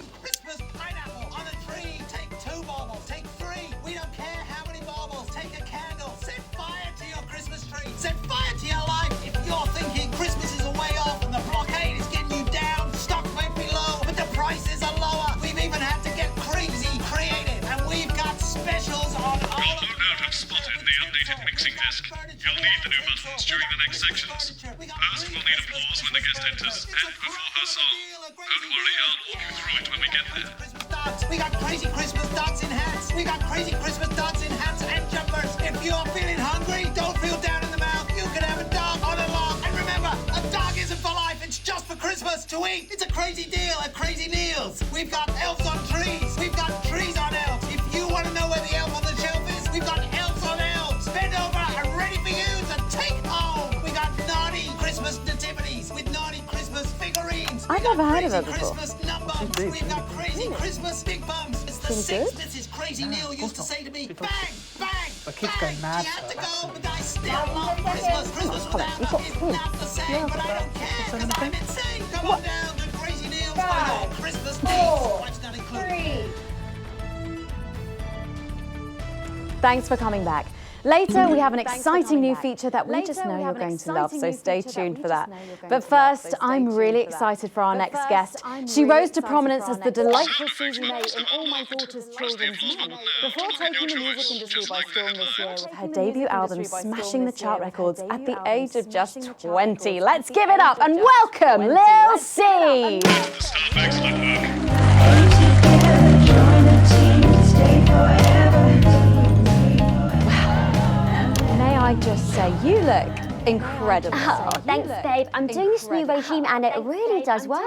Set fire to your life if you're thinking Christmas is a way off and the blockade is getting you down. Stock might be low, but the prices are lower. We've even had to get crazy creative, and we've got specials on all. You'll no doubt have spotted the updated mixing disc. You'll need the new buttons during the next sections. First, we'll need applause when the guest enters and before her song. Don't worry, I'll walk you through it when we get there. We got crazy Christmas dancing hats. We got crazy Christmas dancing hats and jumpers. If you're feeling hungry, don't feel down in the mouth. You can crazy deal at Crazy Neil's. We've got elves on trees. We've got trees on elves. If you want to know where the elf on the shelf is, we've got elves on elves. Bend over and ready for you to take home. We got naughty Christmas nativities with naughty Christmas figurines. I've never heard of it before. Christmas numbers. We've got crazy Christmas big bums. It's the six Mrs. Crazy Neil used to say to me, bang, bang, The kids go mad you for have to it. go, but I still love Christmas. Christmas without love is not the same, but I don't care, because I'm insane. Come on down to Crazy Neil's for your Christmas days. Watch not included. Thanks for coming back. Later, we have an exciting new feature that we just know you're going to love, so stay tuned for that. But first, I'm really excited for our next guest. She rose to prominence as the delightful Susie May in All My Daughter's Children's Men, before taking the music industry by storm this year with her debut album smashing the chart records at the age of just 20. Let's give it up and welcome Lil C! May I just say, you look incredible. Oh, thanks, babe. I'm doing this new regime and it really does work.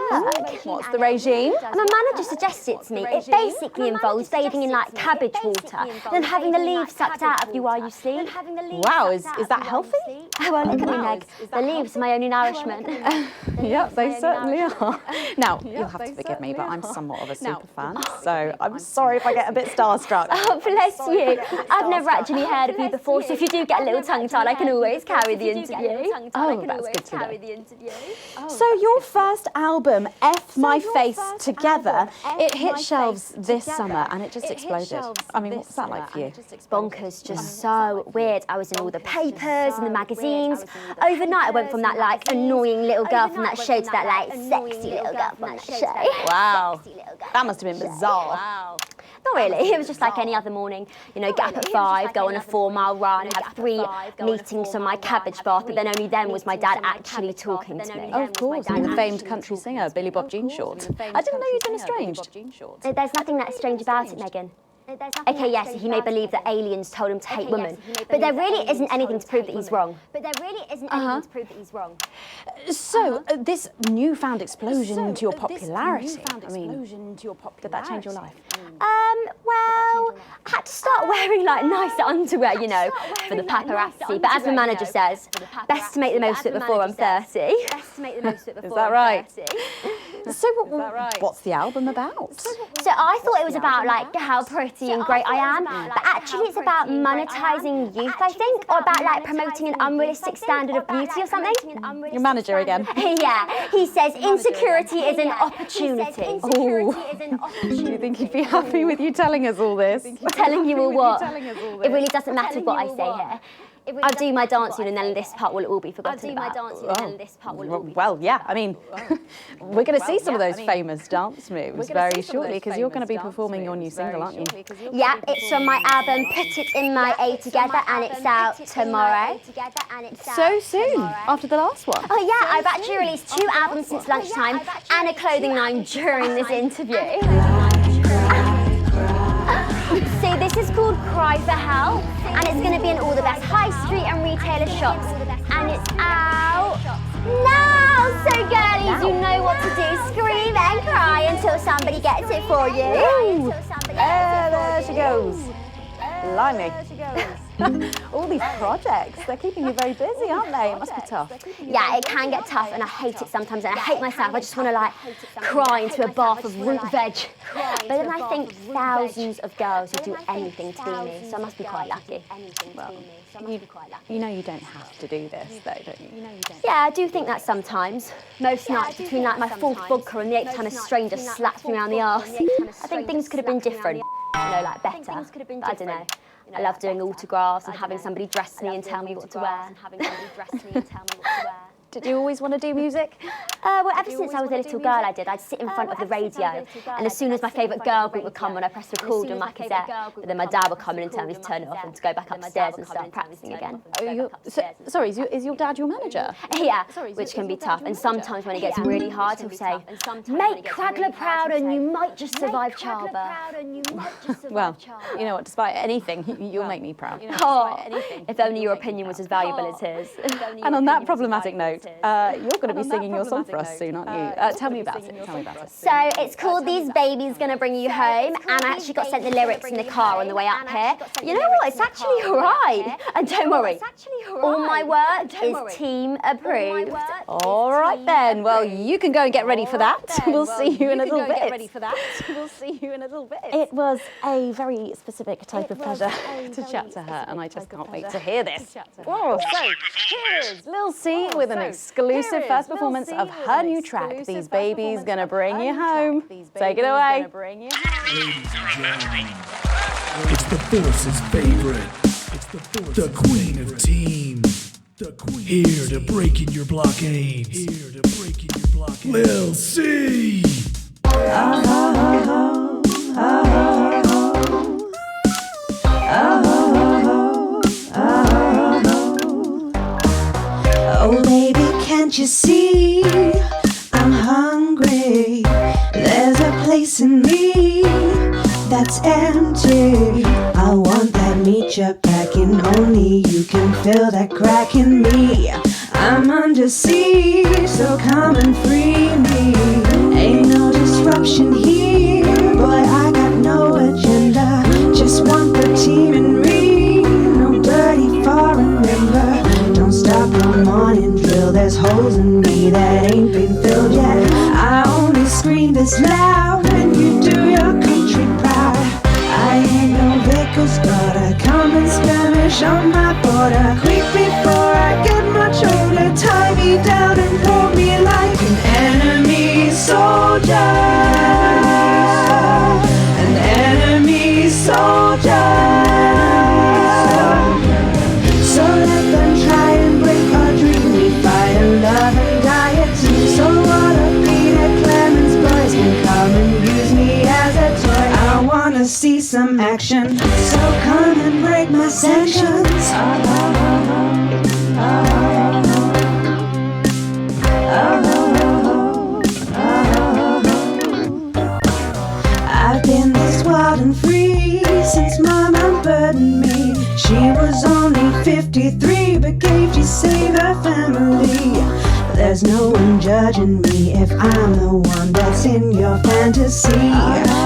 What's the regime? My manager suggested it to me. It basically involves bathing in like cabbage water, then having the leaves sucked out of you while you sleep. Wow, is that healthy? Oh, well, look at me, Meg. The leaves are my only nourishment. Yep, they certainly are. Now, you'll have to forgive me, but I'm somewhat of a super fan, so I'm sorry if I get a bit starstruck. Oh, bless you. I've never actually heard of you before, so if you do get a little tongue-tied, I can always carry the interview. Oh, that's good to know. So your first album, F My Face Together, it hit shelves this summer and it just exploded. I mean, what's that like for you? Bonkers, just so weird. I was in all the papers and the magazines. Overnight, I went from that like annoying little girl from that show to that like sexy little girl from that show. Wow, that must have been bizarre. Wow. Not really, it was just like any other morning. You know, get up at 5, go on a 4-mile run, have 3 meetings on my cabbage bath, but then only then was my dad actually talking to me. Oh, of course, and the famed country singer, Billy Bob Jean Short. I didn't know you'd been estranged. There's nothing that strange about it, Megan. Okay, yes, he may believe that aliens told him to hate women, but there really isn't anything to prove that he's wrong. So, this newfound explosion into your popularity, I mean, did that change your life? Well, I had to start wearing like nicer underwear, you know, for the paparazzi, but as the manager says, best to make the most of it before I'm 30. Is that right? So, what's the album about? So I thought it was about like how pretty and great I am, but actually it's about monetizing youth, I think, or about like promoting an unrealistic standard of beauty or something. Your manager again? Yeah, he says insecurity is an opportunity. Oh, you think he'd be happy with you telling us all this? Telling you all what? It really doesn't matter what I say here. I'll do my dancing and then this part will all be forgotten about. Well, yeah, I mean, we're going to see some of those famous dance moves very shortly because you're going to be performing your new single, aren't you? Yeah, it's from my album Put It In My A Together and it's out tomorrow. So soon, after the last one? Oh yeah, I've actually released 2 albums since lunchtime and a clothing line during this interview. So this is called Cry for Help, and it's going to be in all the best high street and retailer shops, and it's out now. So girlies, you know what to do. Scream and cry until somebody gets it for you. There she goes. Blimey. All these projects, they're keeping you very busy, aren't they? It must be tough. Yeah, it can get tough and I hate it sometimes and I hate myself. I just want to like cry into a bath of root veg. But then I think thousands of girls who do anything to be me, so I must be quite lucky. Well, you know you don't have to do this though, don't you? Yeah, I do think that sometimes. Most nights between like my 4th vodka and the 8th time a stranger slaps me around the arse. I think things could have been different, you know, like better. But I don't know. I love doing autographs and having somebody dress me and tell me what to wear. Did you always want to do music? Well, ever since I was a little girl, I did. I'd sit in front of the radio, and as soon as my favourite girl group would come on, I pressed record on my cassette. But then my dad would come in and tell me to turn it off and to go back upstairs and start practicing again. Sorry, is your dad your manager? Yeah, which can be tough. And sometimes when it gets really hard, he'll say, "Make Cragler proud, and you might just survive childbirth." Well, you know what? Despite anything, you'll make me proud. Oh, if only your opinion was as valuable as his. And on that problematic note, You're going to be singing your song for us soon, aren't you? Tell me about it. Tell me about it. So it's called These Babies Gonna Bring You Home, and I actually got sent the lyrics in the car on the way up here. You know what? It's actually alright. And don't worry, all my work is team approved. All right then. Well, you can go and get ready for that. We'll see you in a little bit. It was a very specific type of pleasure to chat to her, and I just can't wait to hear this. Oh, so here's Lil C with an exclusive first performance of her new track, These Babies Gonna Bring You Home. Take it away. Ladies and gentlemen, it's the Force's favorite, the Queen of Teams, here to break in your blockades, Lil C. Oh baby, can't you see I'm hungry? There's a place in me that's empty. I want that meat you're packing, only you can fill that crack in me. I'm under siege, so come and free me. Ain't no disruption here, boy, I got no agenda. Just want the team and me, no dirty foreign member. Don't stop no morning drill, there's holes in me that ain't been filled yet. I only scream this loud when you do your country proud. I ain't no vicar's daughter, come and skirmish on my border. Quick before I get much older, tie me down and hold me like an enemy soldier. An enemy soldier. So let them try and break our dream. We fight and love and die at two. So what a Peter Clemens boys can come and use me as a toy. I wanna see some action, so come and break my sanctions. I've been this wild and free since Mama burdened me. She was only 53, but gave to save her family. There's no one judging me if I'm the one that's in your fantasy.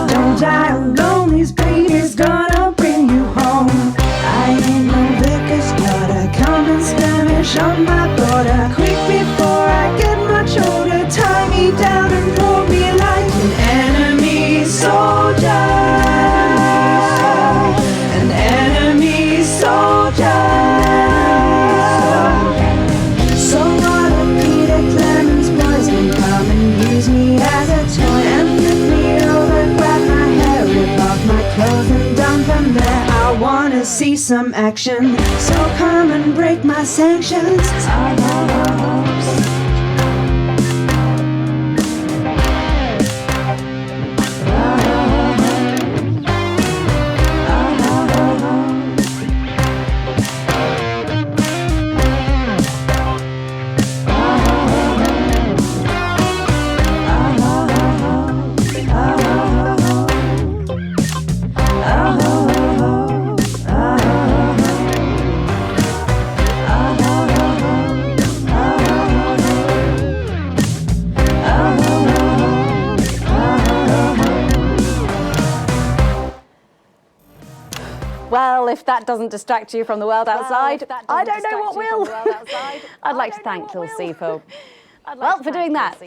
Don't die alone, these babies gonna bring you home. I ain't no vicar's daughter, come and skirmish on my border. Quick before I get much older, tie me down and hold me like an enemy soldier. An enemy soldier. So what a Peter Clemens boys can come and use me as a toy and flip me over, grab my hair, rip off my clothes and dump them there. I wanna see some action, so come and break my sanctions. Well, if that doesn't distract you from the world outside, I don't know what will. I'd like to thank Lil C for doing that.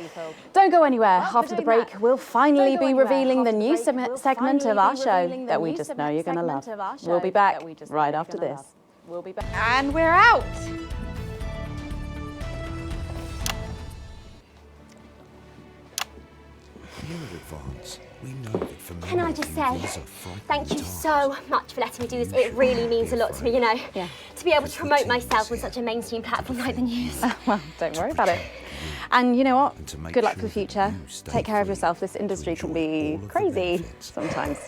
Don't go anywhere. After the break, we'll finally be revealing the new segment of our show that we just know you're going to love. We'll be back right after this. And we're out. Here at Advance, we know that for many Can I just say, these are frightening thank you times. so much for letting me do this. It really means a lot to me, you know. Yeah. To be able to promote myself on such a mainstream platform like the news. Well, don't worry about it. And you know what? Good luck for the future. Take care of yourself. This industry can be crazy sometimes.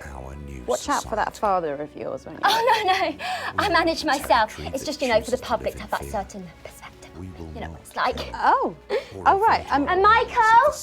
Watch out for that father of yours, won't you? Oh, no. I manage myself. It's just, you know, for the public to have that certain perspective. You know what it's like. Oh, right. And Michael?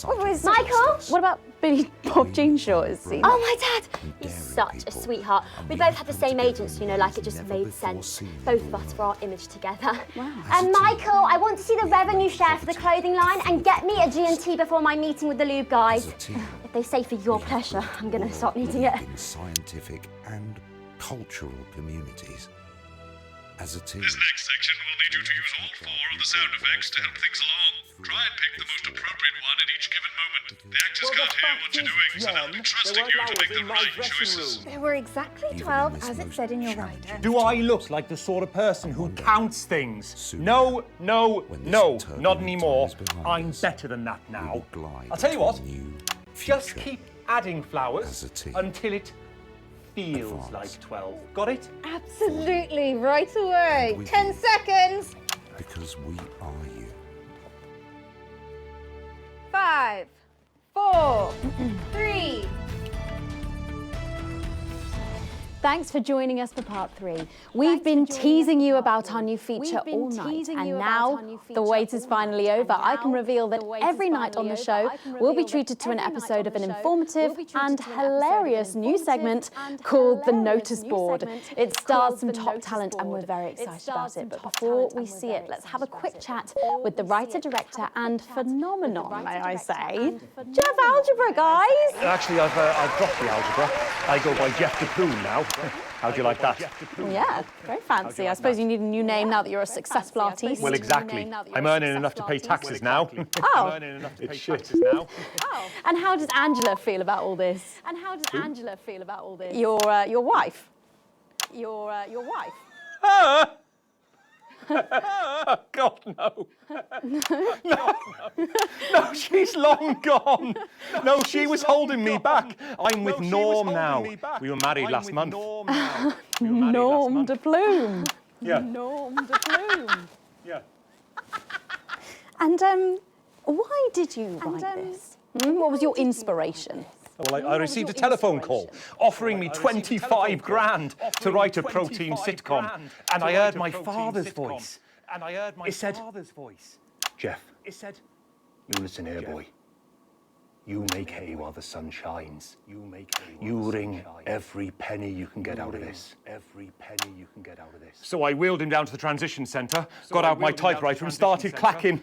Michael? What about Billy Bob jean short has seen. Oh, my dad! He's such a sweetheart. We both have the same agents, you know, like it just made sense. Both of us for our image together. Wow. And Michael, I want to see the revenue share for the clothing line and get me a G&T before my meeting with the lube guys. If they say for your pleasure, I'm going to stop needing it. In scientific and cultural communities. As a team. This next section will need you to use all 4 of the sound effects to help things along. Try and pick the most appropriate one at each given moment. The actors can't hear what you're doing, so they'll be trusting you to make the right choices. There were exactly 12, as it said in your rider. Do I look like the sort of person who counts things? No, no, no, not anymore. I'm better than that now. I'll tell you what, just keep adding flowers until it feels like 12. Got it? Absolutely, right away. 10 seconds. Because we are you. 5, 4, 3. Thanks for joining us for part 3. We've been teasing you about our new feature all night, and now the wait is finally over. I can reveal that every night on the show we'll be treated to an episode of an informative and hilarious new segment called The Notice Board. It stars some top talent and we're very excited about it. But before we see it, let's have a quick chat with the writer, director and phenomenon, may I say, Jeff Algebra, guys! Actually, I've dropped the algebra. I go by Jeff DePoon now. How'd you like that? Yeah, very fancy. I suppose you need a new name now that you're a successful artiste. Well, exactly. I'm earning enough to pay taxes now. Oh. It's shit now. And how does Angela feel about all this? Your wife. Your wife. Oh, God, no. No, she's long gone. No, she was holding me back. I'm with Norm now. We were married last month. Norm de Plume. Yeah. Norm de Plume. Yeah. And why did you write this? What was your inspiration? Well, I received a telephone call offering me 25 grand to write a protein sitcom, and I heard my father's voice. It said, Jeff, you listen here, boy. You make hay while the sun shines. You wring every penny you can get out of this. So I wheeled him down to the transition centre, got out my typewriter and started clacking.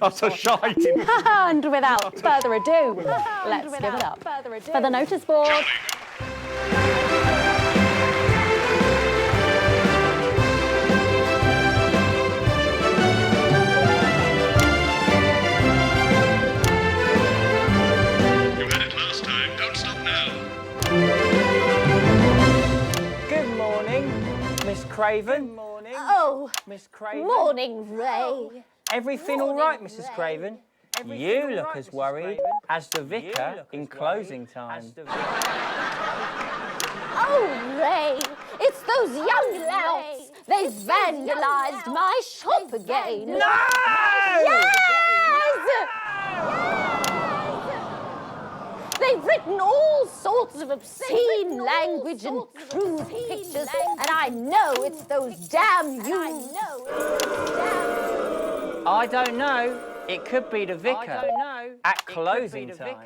That's a shite. And without further ado, let's give it up for the notice board. Miss Craven. Good morning. Oh, Miss Craven. Morning, Ray. Everything all right, Mrs. Craven? You look as worried as the vicar in closing time. Oh, Ray, it's those young louts. They've vandalised my shop again. No! Yes! They've written all sorts of obscene language and crude pictures, and I know it's those damn you. I don't know. It could be the vicar at closing time.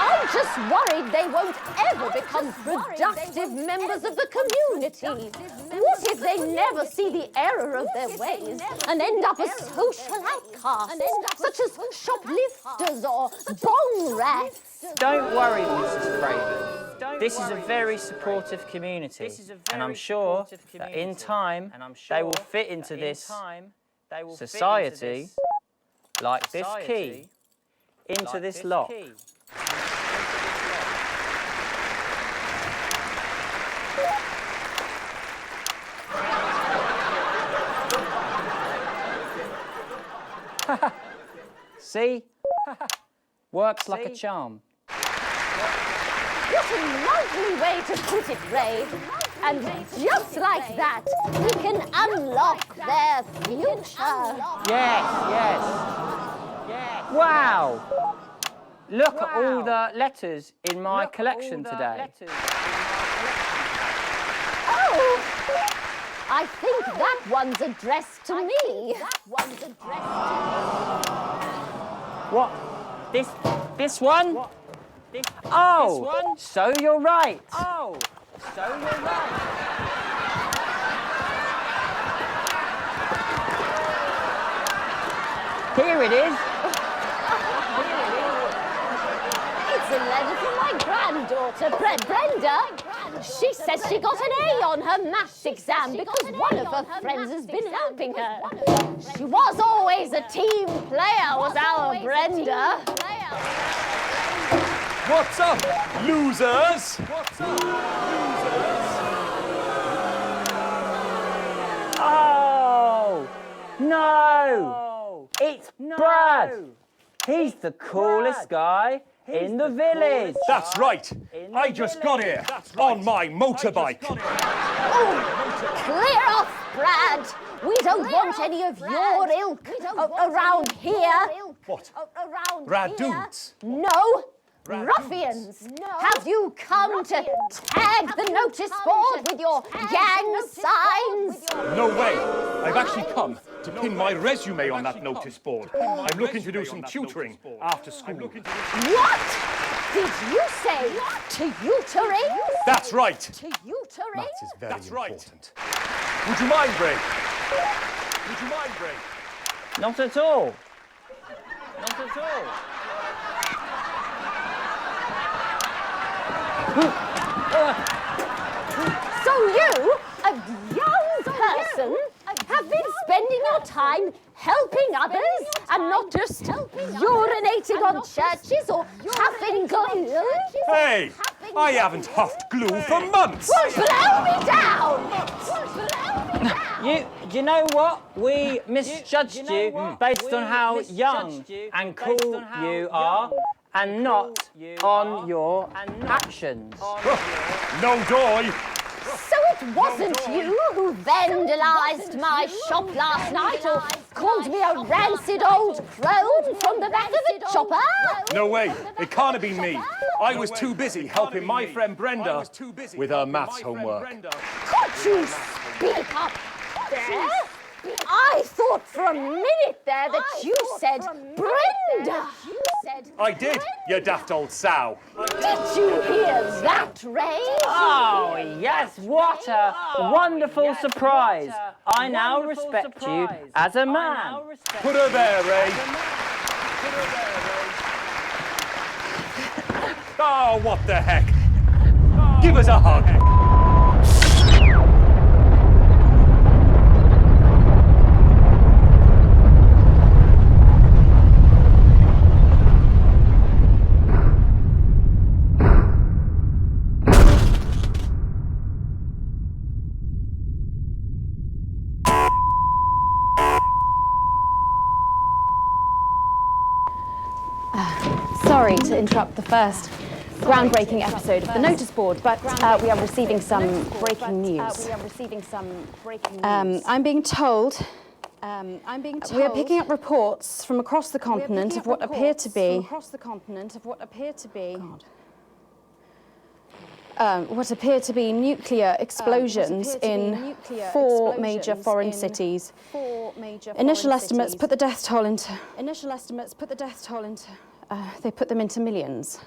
I'm just worried they won't ever become productive members of the community. What if they never see the error of their ways and end up as social outcasts, such as shoplifters or bong rats? Don't worry, Mrs. Craven. This is a very supportive community, and I'm sure that in time they will fit into this society like this key into this lock. See? Works like a charm. What a lovely way to put it, Ray. And just like that, we can unlock their future. Yes. Wow! Look at all the letters in my collection today. Oh! I think that one's addressed to me. What? This one? Oh, so you're right. Oh, so you're right. Here it is. It's a letter from my granddaughter, Brenda. She says she got an A on her maths exam because one of her friends has been helping her. She was always a team player, was our Brenda. What's up, losers? What's up, losers? Oh, no. It's Brad. He's the coolest guy in the village. That's right. I just got here on my motorbike. Clear off, Brad. We don't want any of your ilk around here. What? Around here. Dudes? No. Ruffians! Have you come to tag the notice board with your gang signs? No way. I've actually come to pin my resume on that notice board. I'm looking to do some tutoring after school. What? Did you say tutoring? That's right. Tutoring? Maths is very important. Would you mind, Bray? Would you mind, Bray? Not at all. Not at all. So you, a young person, have been spending your time helping others and not just urinating on churches or huffing glue? Hey, I haven't huffed glue for months. Well, blow me down! You know what? We misjudged you based on how young and cool you are and not on your actions. No joy. So it wasn't you who vandalised my shop last night or called me a rancid old crone from the back of a chopper? No way. It can't have been me. I was too busy helping my friend Brenda with her maths homework. Could you speak up there? I thought for a minute there that you said Brenda. I did, you daft old sow. Did you hear that, Ray? Oh, yes, what a wonderful surprise. I now respect you as a man. Put her there, Ray. Oh, what the heck? Give us a hug. Sorry to interrupt the first groundbreaking episode of the notice board, but we are receiving some breaking news. I'm being told we are picking up reports from across the continent of what appear to be nuclear explosions in 4 major foreign cities. Initial estimates put the death toll into. They put them into millions.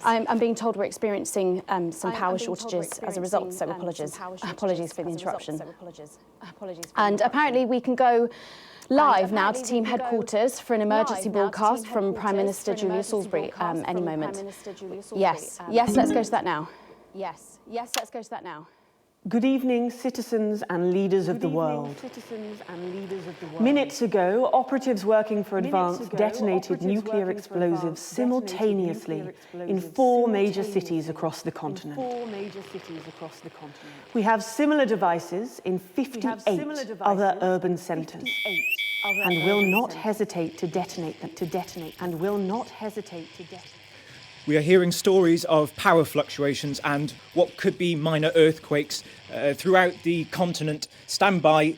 I'm being told we're experiencing some power shortages as a result, so apologies for the interruption. And apparently we can go live now to team headquarters for an emergency broadcast from Prime Minister Julia Salisbury any moment. Yes, let's go to that now. Good evening, citizens and leaders of the world. Minutes ago, operatives working for Advance detonated nuclear explosives simultaneously in 4 major cities across the continent. We have similar devices in 58 other urban centres and will not hesitate to detonate them, We are hearing stories of power fluctuations and what could be minor earthquakes throughout the continent. Stand by.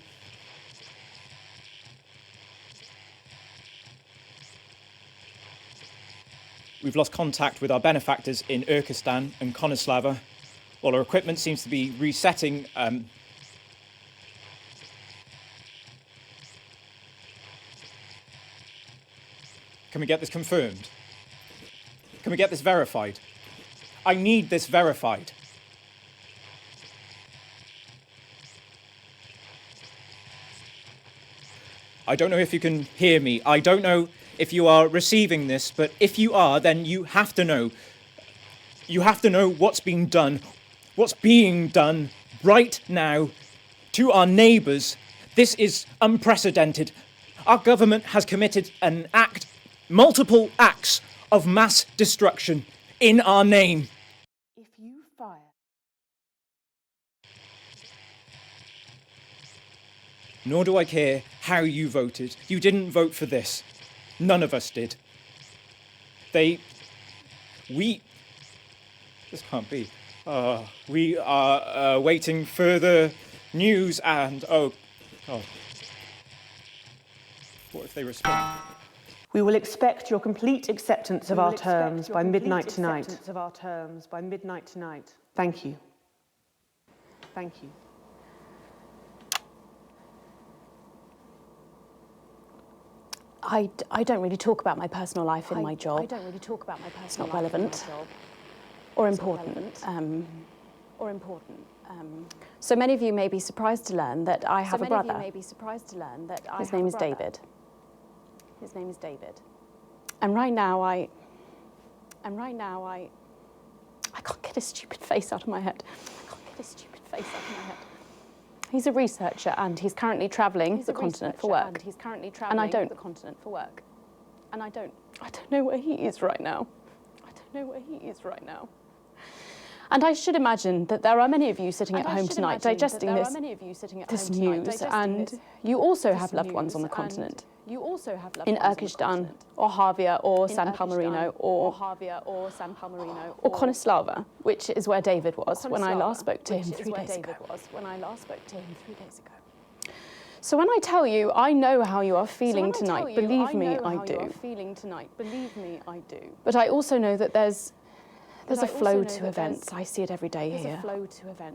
We've lost contact with our benefactors in Urkistan and Konoslava, while our equipment seems to be resetting. Can we get this confirmed? Can we get this verified? I need this verified. I don't know if you can hear me. I don't know if you are receiving this, but if you are, then you have to know. You have to know what's being done right now to our neighbours. This is unprecedented. Our government has committed multiple acts of mass destruction in our name. If you fire... Nor do I care how you voted. You didn't vote for this. None of us did. This can't be. We are waiting further news and... Oh. What if they respond? We will expect your complete acceptance of our terms by midnight tonight. Thank you. Thank you. I don't really talk about my personal life in my job. It's not relevant or important. So many of you may be surprised to learn that I have a brother. His name is David. And right now I can't get his stupid face out of my head. He's a researcher and he's currently travelling the continent for work. And I don't know where he is right now. And I should imagine that there are many of you sitting at home tonight digesting this news, and you also have loved ones on the continent. In Urkistan, or Havia, or San Palmerino, or Konislava, which is where David was when I last spoke to him 3 days ago. So when I tell you I know how you are feeling tonight, believe me, I do. But I also know that there's a flow to events. I see it every day here.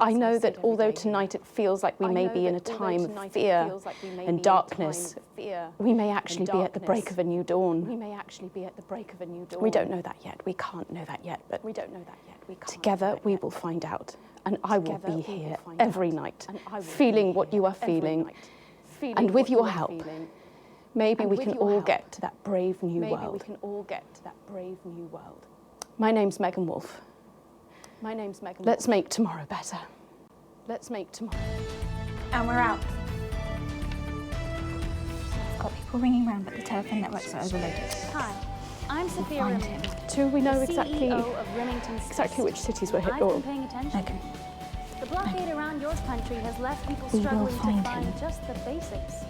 I know that although tonight it feels like we may be in a time of fear and darkness, we may actually be at the break of a new dawn. We don't know that yet. We can't know that yet. But together we will find out. And I will be here every night, feeling what you are feeling. And with your help, maybe we can all get to that brave new world. My name's Megan Wolf. Let's make tomorrow better. And we're out. I've got people ringing around, but the telephone networks are overloaded. Hi, I'm Sophia Remington. Do we know exactly CEO of Remington exactly which cities were hit? I've been paying attention. Megan. The blockade around your country has left people We will struggling to find find him. just the basics.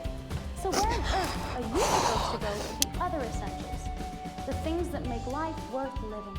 So where on earth are you supposed to go with the other essentials? The things that make life worth living.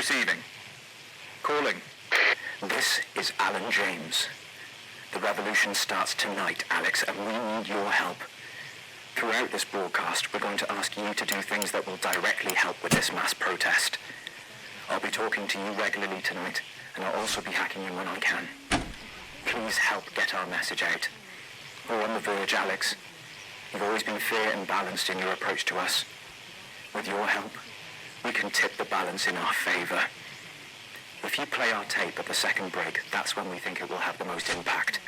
Receiving. Calling. This is Alan James. The revolution starts tonight, Alex, and we need your help. Throughout this broadcast, we're going to ask you to do things that will directly help with this mass protest. I'll be talking to you regularly tonight, and I'll also be hacking in when I can. Please help get our message out. We're on the verge, Alex. You've always been fair and balanced in your approach to us. With your help, we can tip the balance in our favour. If you play our tape at the second break, that's when we think it will have the most impact.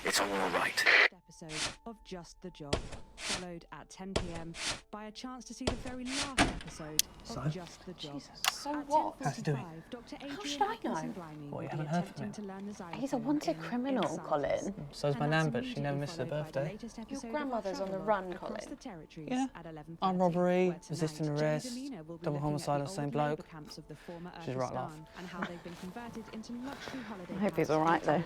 It's on your right. Episode of Just the Job, followed at 10 p.m. by a chance to see the very last episode of Just the Job. So what? How's he doing? How should I know? What, you haven't heard from him? He's a wanted criminal, Colin. So's my nan, but she never missed her birthday. Your grandmother's on the run, Colin. Yeah. Armed robbery, resisting arrest, double homicide on the same bloke. She's right laugh. I hope he's all right, though.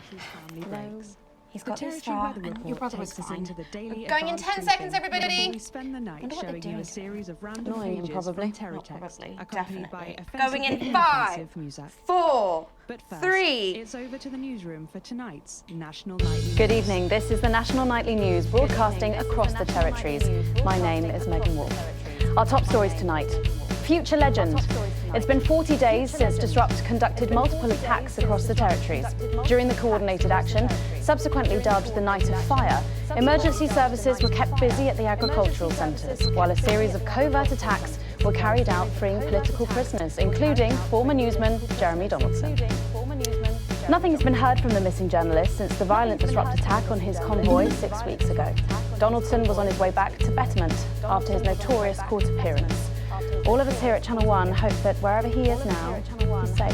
No. He's got The this Territory far, Weather and your Report brother was takes us fine. into the daily Going in advanced 10 seconds, briefing everybody! before we spend the night Wonder what they're showing you a doing. series of random Annoying him, pages probably. from Terratext, Probably, accompanied by definitely. offensive Going in and 5, inoffensive music. 4, But first, 3. it's over to the newsroom for tonight's National Nightly Good News. evening. This is the National Nightly News, broadcasting across the territories. My name is Megan Wolf. Our top stories tonight. Future legend. It's been 40 days since Disrupt conducted multiple attacks across the territories. During the coordinated action, subsequently dubbed the Night of Fire, emergency services were kept busy at the agricultural centres, while a series of covert attacks were carried out freeing political prisoners, including former newsman Jeremy Donaldson. Nothing's been heard from the missing journalist since the violent Disrupt attack on his convoy 6 weeks ago. Donaldson was on his way back to Betterment after his notorious court appearance. All of us here at Channel 1 hope that wherever he is now, he's safe.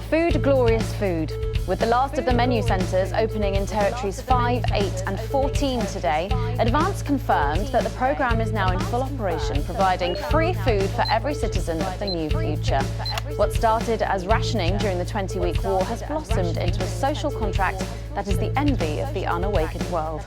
Food, glorious food. With the last of the menu centres opening in territories 5, 8 and 14 today, Advance confirmed that the programme is now in full operation, providing free food for every citizen of the new future. What started as rationing during the 20-week war has blossomed into a social contract that is the envy of the unawakened world.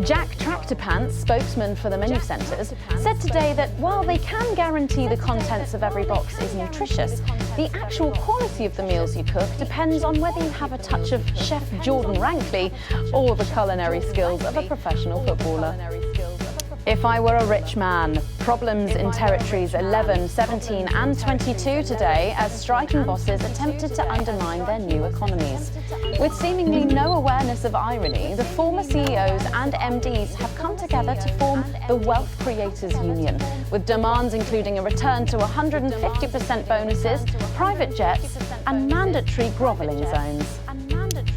Jack Tractorpants, spokesman for the menu centres, said today that while they can guarantee the contents of every box is nutritious, the actual quality of the meals you cook depends on whether you have a touch of Chef Jordan Rankley or the culinary skills of a professional footballer. If I were a rich man, problems in territories 11, 17 and 22 today as striking bosses attempted to undermine their new economies. With seemingly no awareness of irony, the former CEOs and MDs have come together to form the Wealth Creators Union, with demands including a return to 150% bonuses, private jets and mandatory grovelling zones.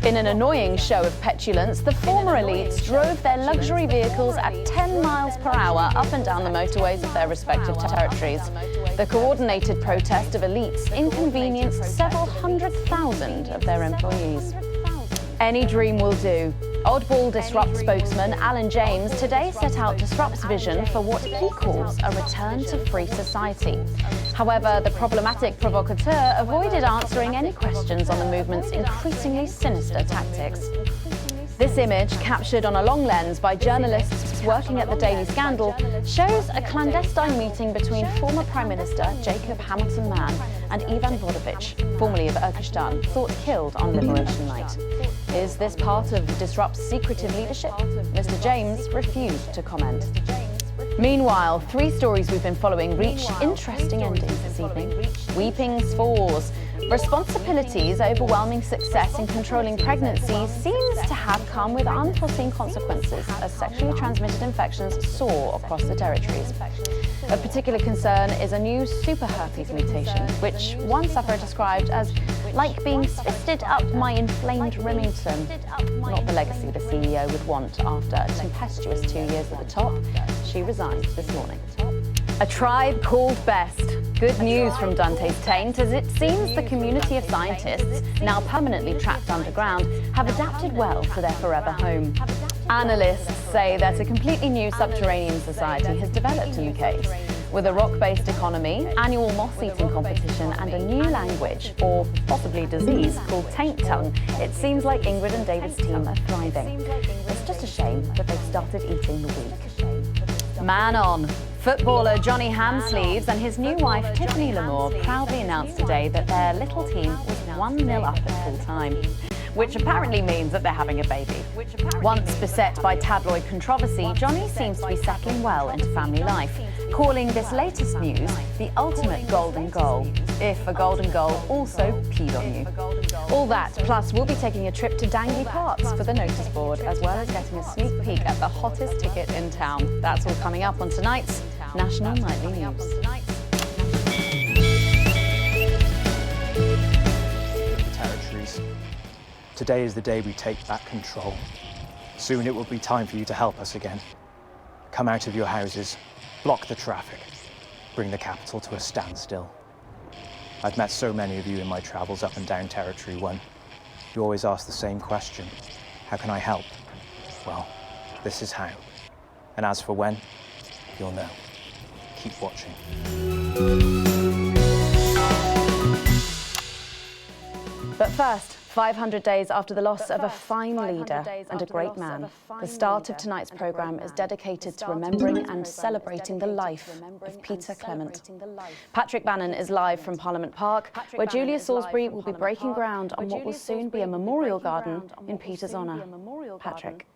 In an annoying show of petulance, the former elites drove their luxury vehicles at 10 miles per hour up and down the motorways of their respective territories. The coordinated protest of elites inconvenienced several 100,000 of their employees. Any dream will do. Oddball Disrupt spokesman Alan James today set out Disrupt's vision for what he calls a return to free society. However, the problematic provocateur avoided answering any questions on the movement's increasingly sinister tactics. This image, captured on a long lens by journalists working at the Daily Scandal, shows a clandestine meeting between former Prime Minister Jacob Hamilton Mann and Ivan Vodovich, formerly of Urkestan, thought killed on Liberation Night. Is this part of Disrupt's secretive leadership? Mr. James refused to comment. Meanwhile, 3 stories we've been following reach interesting endings this evening. Weeping Spores. Responsibilities overwhelming success in controlling pregnancy seems to have come with unforeseen consequences as sexually transmitted infections soar across the territories. Of particular concern is a new super herpes mutation, which one sufferer described as like being fisted up my inflamed Remington. Not the legacy the CEO would want after a tempestuous 2 years at the top. She resigned this morning. A tribe called Best. Good news from Dante's Taint, as it seems the community of scientists, now permanently trapped underground, have adapted well to their forever home. Analysts say that a completely new subterranean society has developed in UCAVES. With a rock-based economy, annual moth-eating competition and a new language, or possibly disease, called Taint Tongue, it seems like Ingrid and David's team are thriving. It's just a shame that they've started eating the weak. Man on. Footballer Johnny Handsleeves and his new wife Tiffany Lamore proudly announced today that their little team was 1-0 up at full time, which apparently means that they're having a baby. Once beset by tabloid controversy, Johnny seems to be settling well into family life, calling this latest news the ultimate golden goal, if a golden goal also peed on you. All that, plus we'll be taking a trip to Dangley Parks for the notice board, as well as getting a sneak peek at the hottest ticket in town. That's all coming up on tonight's National Nightly News. Territories. Today is the day we take back control. Soon it will be time for you to help us again. Come out of your houses, block the traffic, bring the capital to a standstill. I've met so many of you in my travels up and down Territory 1. You always ask the same question: how can I help? Well, this is how. And as for when, you'll know. Keep watching. But first, 500 days after the loss of a fine leader and a great man, the start of tonight's programme is dedicated to remembering and celebrating the life of Peter Clement. Patrick Bannon is live from Parliament Park, where Julia Salisbury will be breaking ground on what will soon be a memorial garden in Peter's honour. Patrick.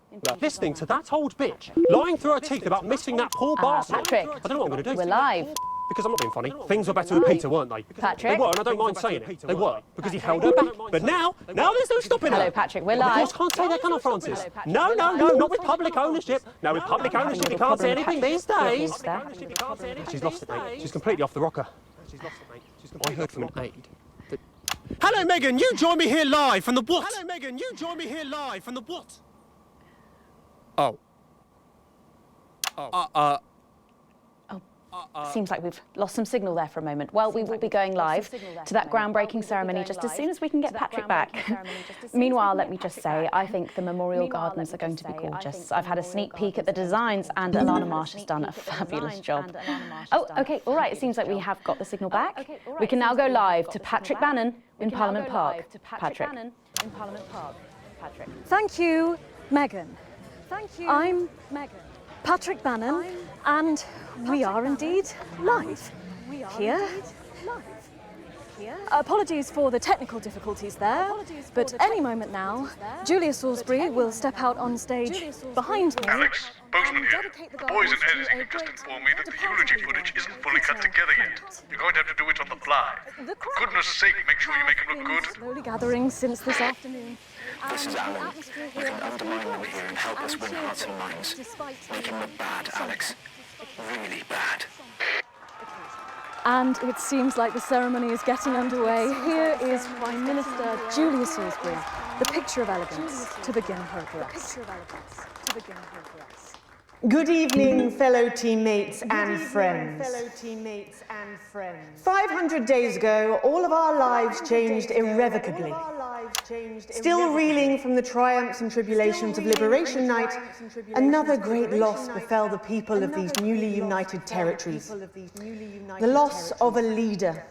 Listening to that old bitch lying through her teeth about missing that poor bastard. Patrick, I don't know what I'm going to do. we're live. Because I'm not being funny. Things were better with Peter, weren't they? Patrick. They were, and I don't mind saying it. They were, because he held her back. But now there's no stopping her. Hello, Patrick, we're Of live. course, can't say that, can I, Francis? No, not with public ownership. No, with public ownership, you can't say anything these days. She's lost it, mate. She's completely off the rocker. I heard from an aide that... Hello, Megan, you join me here live from the what? Hello, Megan, you join me here live from the what? Oh. Seems like we've lost some signal there for a moment. Well, we will be going live to that groundbreaking ceremony just as soon as we can get Patrick back. Meanwhile, let me just say, I think the memorial gardens are going to be gorgeous. I've had a sneak peek at the designs and Alana Marsh has done a fabulous job. Oh, OK, all right, it seems like we have got the signal back. We can now go live to Patrick Bannon in Parliament Park. Patrick. Thank you, Megan. I'm Patrick Bannon, and we are indeed live here. Apologies for the technical difficulties there, but any moment now, Julia Salisbury will step out on stage behind me. Alex, Bozeman here. The boys in editing have just informed me that the eulogy footage isn't fully cut together yet. You're going to have to do it on the fly. For goodness sake, make sure you make it look good. Slowly gathering since this afternoon. This is Alan. You can undermine them here and help us win hearts and minds. Make him look bad, Alex. Really bad. And it seems like the ceremony is getting underway. Here is Prime Minister Julia Salisbury, the picture of elegance to begin her address. Good evening, fellow teammates and friends. 500 days ago, all of our lives changed irrevocably. Still reeling from the triumphs and tribulations of Liberation Night, another great loss befell the people of these newly united territories. The loss of a leader,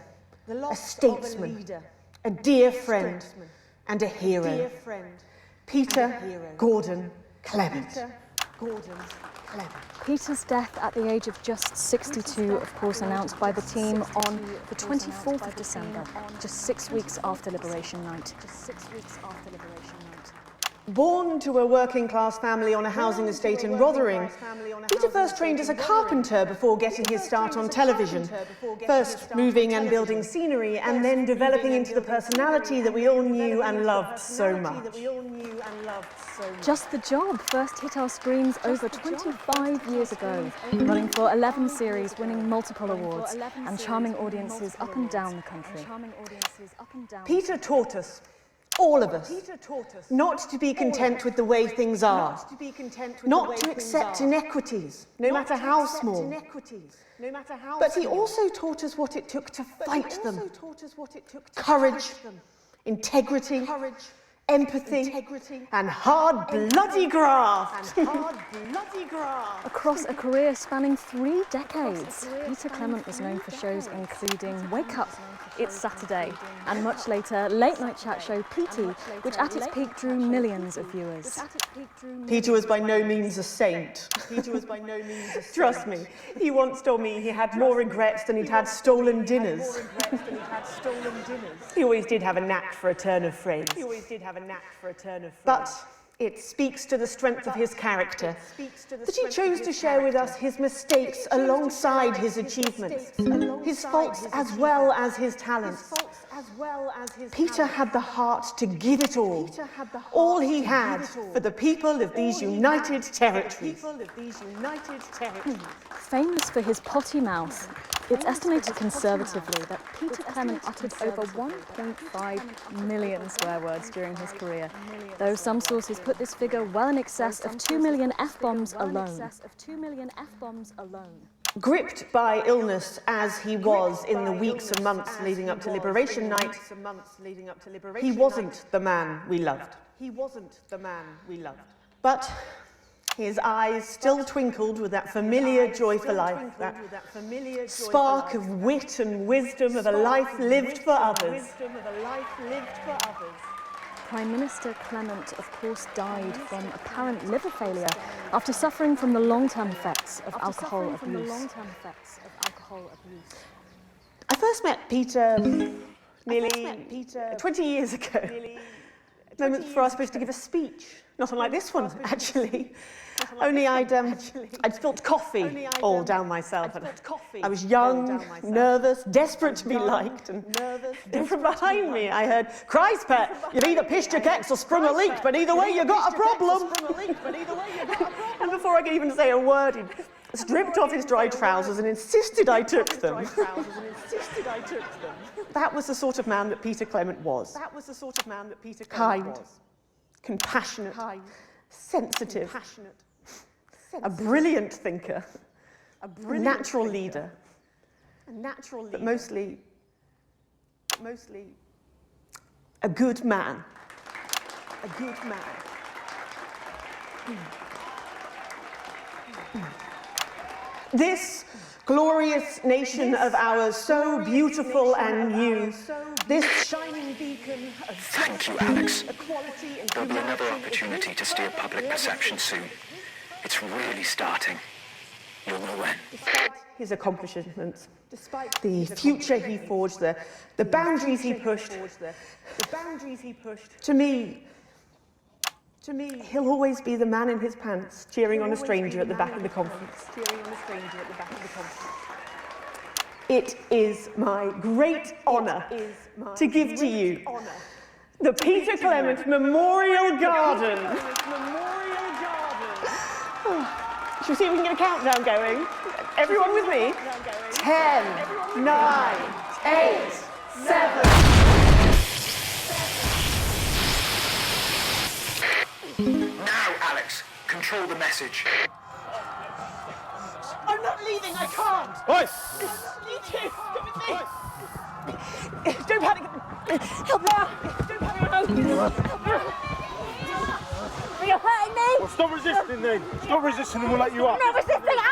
a statesman, a dear friend, and a hero. Peter Gordon Clement. Peter's death at the age of just 62, of course, announced by the team on the 24th of December, just 6 weeks after Liberation Night. Born to a working-class family on a housing estate in Rotherham, Peter first trained as a carpenter before getting his start on television, first moving and building scenery, and then developing into the personality that we all knew and loved so much. Just the Job first hit our screens over 25 years ago, running for 11 series, winning multiple awards, and charming audiences up and down the country. Peter taught us, all of us, not to be content with the way things are, not to accept inequities, no matter how small. But he also taught us what it took to fight them. Courage, integrity, empathy, and hard, bloody graft. Across a career spanning 3 decades, Peter Clement was known for shows including Wake Up, It's Saturday, and much later, late night chat show Petey, which at its peak drew millions of viewers. Peter was by no means a saint. Trust me, he once told me he had more regrets than he'd had stolen dinners. He always did have a knack for a turn of phrase. But it speaks to the strength of his character that he chose to share with us his mistakes alongside his achievements, his faults as well as his talents. Peter had the heart to give it all he had for the people of these united territories. Famous for his potty mouth, it's estimated conservatively that Peter Clement uttered over 1.5 million swear words during his career, though some sources put this figure well in excess of 2 million F-bombs alone. Gripped by illness as he was in the weeks and months leading up to Liberation Night, he wasn't the man we loved. But his eyes still twinkled with that familiar joy for life, that spark of wit and wisdom of a life lived for others. Prime Minister Clement, of course, died from apparent liver failure after suffering from the long-term effects of alcohol abuse. I first met Peter nearly 20 years ago. Moments before I was supposed to give a speech. Not unlike this one, actually. Only I'd spilt coffee all down myself. I was young, nervous, desperate to be liked. And then from behind me, I heard, "Christ, pet, you've either pissed your kecks or sprung a leak, but either way, you got a problem." And before I could even say a word, he stripped off his dry trousers and insisted I took them. That was the sort of man that Peter Clement was. Kind, compassionate, sensitive, a brilliant thinker, a natural leader, but mostly a good man. This glorious nation of ours, so beautiful and new, this shining beacon of Thank you, Alex. There'll be another opportunity to steer public perception soon. It's really starting. You'll know when. Despite his accomplishments, the future he forged, the boundaries he pushed, to me, he'll always be the man in his pants cheering on a stranger at the back of the conference. It is my great honour to give to you the Peter Clement Memorial Garden. Shall we see if we can get a countdown going? Everyone with me? 10, 9, 8, 7. Now, Alex, control the message. I'm not leaving, I can't! Oi! You two, come with me! Don't panic! Help me out! Don't panic! You're hurting me! Well, stop resisting then! Stop resisting and we'll let you up! I'm not resisting! Ah!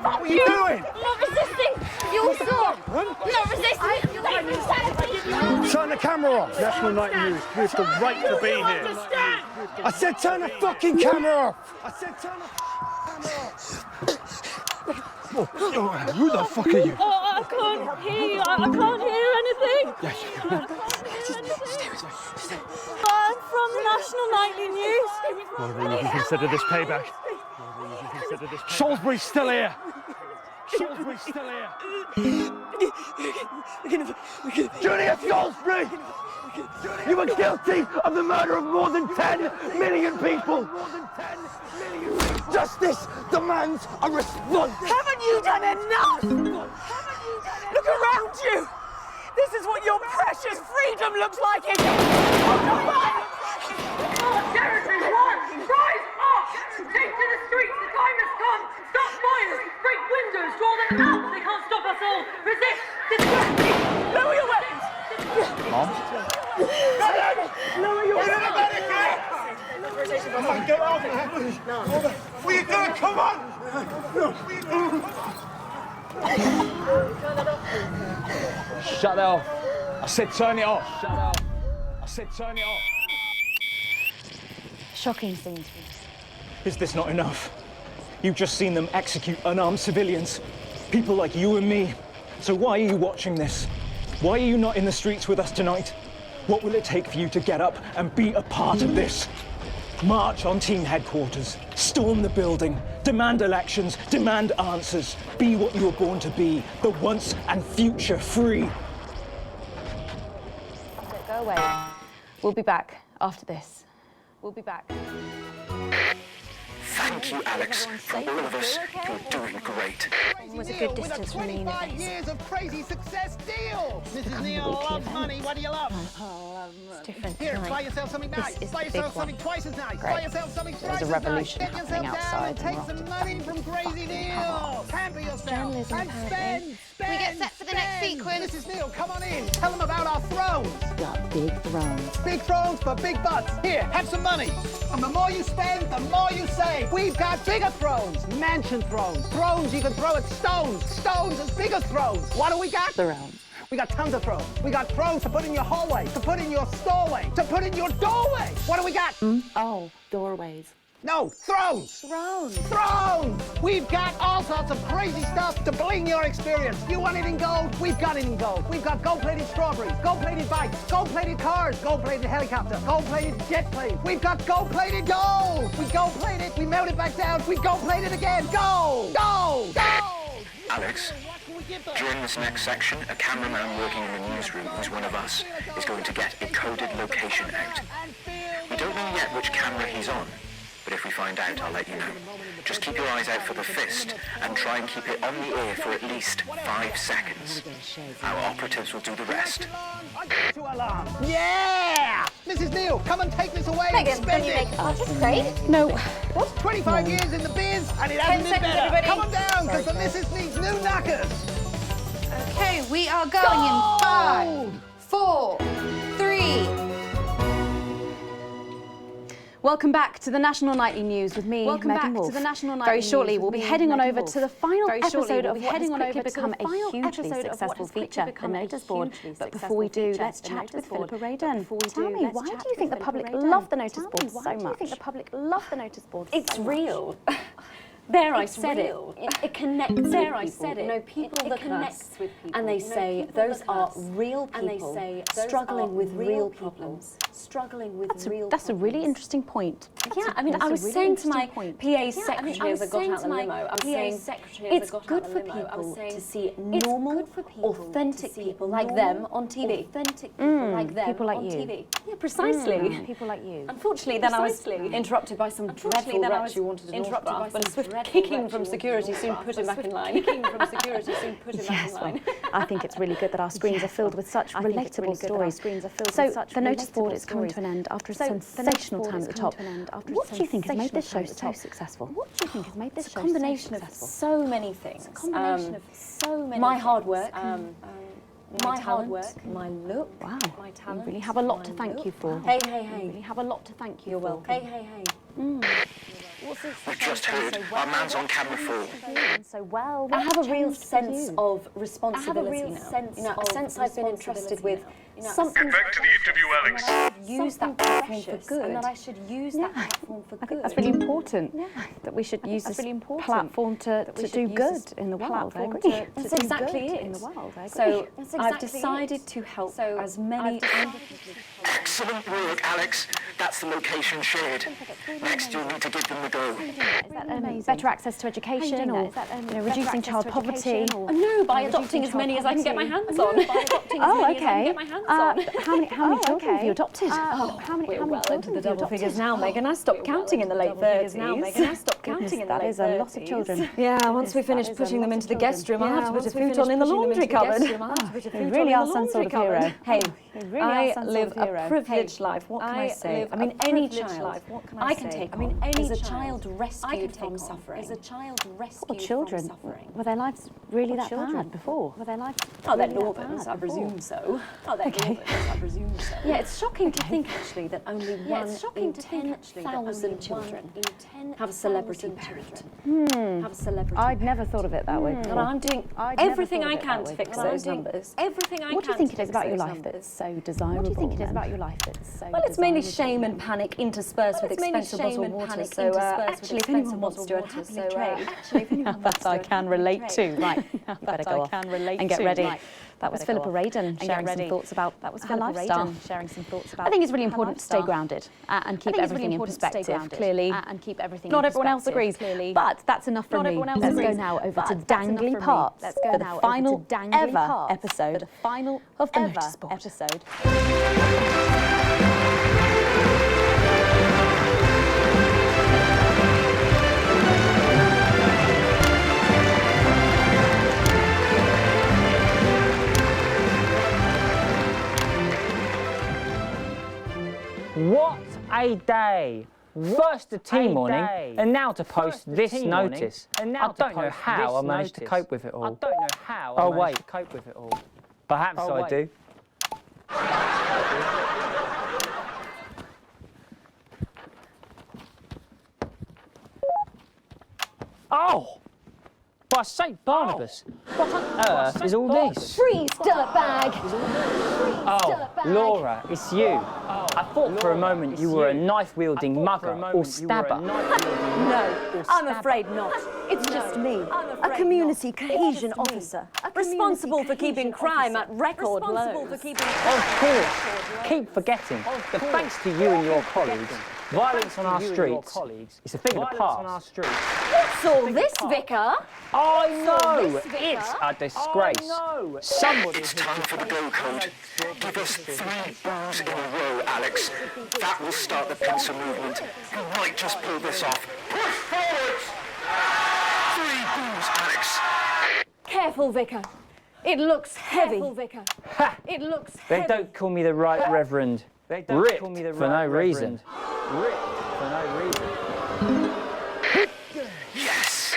What are you doing? I'm not resisting! You saw! I'm not resisting! Turn the camera off! National Night News, we have the right to be here. I said turn the fucking camera off! I said turn the camera off! Oh, who the fuck are you? Oh, I can't hear you. I can't hear anything. Yes. I can't hear anything. I'm from National Nightly News. Well, you can consider this payback. Salisbury's still here. Salisbury's still here. Julia Salisbury! You were guilty of the murder of more than 10 million people! Justice demands a response! Haven't you done enough? Look around you! This is what your precious freedom looks like in Territory one! Rise up! Take to the streets, the time has come! Stop fires! Break windows! Draw them out! They can't stop us all! Resist! Distract! Lower your weapons! Mom? Come on, get out, man. No. What are you doing? Come on. No. What are you doing? Shut that off. I said turn it off. Shut up. I said turn it off. Shocking scenes. Is this not enough? You've just seen them execute unarmed civilians, people like you and me. So why are you watching this? Why are you not in the streets with us tonight? What will it take for you to get up and be a part of this? March on team headquarters, storm the building, demand elections, demand answers. Be what you were born to be, the once and future free. Go away. We'll be back after this. We'll be back. Thank you, Alex. From all of us, you're doing great. It was a good distance from the 25 years of crazy success deal. Mrs. Neal loves money. What do you love? It's different Here, tonight. buy yourself something nice. This is Buy the yourself big something one. twice as nice. Great. Buy yourself something There was thrice a as nice. revolution Get happening yourself down outside and and take we're some off to money from Crazy Neal. Pamper yourself Journalism, and apparently. spend. We get set for the next sequence. Mrs. Neal, come on in. Tell them about our thrones. Got big thrones. Big thrones for big butts. Here, have some money. And the more you spend, the more you save. We've got bigger thrones, mansion thrones, thrones you can throw at stones, stones as big as thrones. What do we got? Thrones. We got tons of thrones. We got thrones to put in your hallway, to put in your stowaway, to put in your doorway. What do we got? Oh, doorways. No, thrones. Thrones. Thrones. We've got all sorts of crazy stuff to bling your experience. You want it in gold? We've got it in gold. We've got gold-plated strawberries, gold-plated bikes, gold-plated cars, gold-plated helicopter, gold-plated jet plane. We've got gold-plated gold. We gold-plate it, we melt it back down, we gold-plate it again. Gold! Gold! Gold! Alex, during this next section, a cameraman working in the newsroom who's one of us is going to get a coded location out. We don't know yet which camera he's on, but if we find out, I'll let you know. Just keep your eyes out for the fist and try and keep it on the air for at least 5 seconds. Our operatives will do the rest. Yeah! Mrs. Neal, come and take this away and Megan, spend can you it. make participate? No. What? 25 years in the biz and it 10 hasn't been seconds, better. everybody. Come on down, because the missus needs new knackers. Okay, we are going in 5, 4, 3. Welcome back to the National Nightly News with me, Megan Wolf. Very shortly, we'll be heading on over to the final episode of what has quickly become a hugely successful feature, The Notice Board. But before we do, let's chat with Philippa Radon. Tell me, why do you think the public love the Notice Board so much? It's real. There, I said it. It connects with people. I said it. You know, people look at us with people. and they say, those are real people struggling with real problems. Struggling with real That's a really interesting point. Yeah, I mean, I was saying to my PA secretary as I got out of the limo, I was saying, it's good for people to see normal, authentic people like them on TV. Authentic people like them people like on you. TV. Yeah, precisely. People like you. Unfortunately, then I was interrupted by some dreadful wretch who wanted an autograph, but a swift kicking from security soon put him back in line. Yes, well, I think it's really good that our screens are filled with such relatable stories. So, the Notice Board is coming to an end after a sensational time at the top. What do you think has made this show so successful? It's a combination of so many things. My hard work. My hard work, my look, my talent. You really have a lot to thank you for. Hey, hey, hey. You really have a lot to thank you You're for. welcome. Hey, hey, hey. We've just heard our man's on camera fall. So well, I have a real sense of responsibility now. You know, a sense I've been entrusted with something. Get back to the interview, Alex. Use that platform for good, and that I should use that platform for good. That's really important. That we should use this platform to do good in the world. I agree. That's exactly it. In the world. I agree. So I've decided to help as many. Excellent work, Alex. That's the location shared. Next, you'll need to give them the go. Is that better access to education or reducing child poverty? No, by adopting as many as I can get my hands on. Oh, okay. How many children have you adopted? We're well into the double figures now, Megan. I stopped counting in the late 30s. That is a lot of children. Yeah, once we finish putting them into the guest room, I'll have to put a futon in the laundry cupboard. You really are some sort of hero. Hey, I live a privileged life. What can I say? I mean, any child I can take on as a child child rescued from suffering? As a child rescued children. from suffering? Were their lives really that children bad before? Were their lives Oh, they're really that Northerners, bad I presume before? so. Oh, they're Northerners, I presume so. Yeah, it's shocking to think actually that only one in 10,000 children have a celebrity parent. Have a celebrity I'd never thought of it that way. And I'm doing everything I can to fix those numbers. Everything I can. What do you think to it is fix about your those life numbers. that's so desirable? What do you think it is about your life that's so Well, it's mainly desirable? shame and panic interspersed with expensive bottled water. So actually, if anyone wants to, I'd happily trade. Actually, if anyone wants That I can relate to. Right, now I better go off and get ready. That was Philippa Radin sharing some thoughts about her lifestyle. I think it's really important to stay grounded and keep everything in perspective. Clearly, not everyone else agrees, but that's enough from me. Let's go now over to Dangly Parts for the final ever episode of the Motorsport episode. What a day! First the tea morning, and now to post this notice. I don't know how I managed to cope with it all. Oh wait, cope with it all. Perhaps I do. Oh! By St. Barnabas, what on earth is all this? Freeze, dirtbag! Oh, Laura, it's you. I thought for a moment you were a knife-wielding mugger or stabber. No, I'm afraid not. It's just me, a community cohesion officer, responsible for keeping crime at record lows. Of course. Keep forgetting that thanks to you and your colleagues, violence on our streets is a thing of the past. What's all this, Vicar? I know! It's a disgrace. Somebody... It's time for the go code. Give us 3 boos in a row, Alex. That will start the pincer movement. You might just pull this off. Push forward! 3 boos, Alex. Careful, Vicar. It looks heavy. Ha! It looks They heavy. don't call me the Right Reverend. Ripped for no reason. Ripped for no reason. Yes!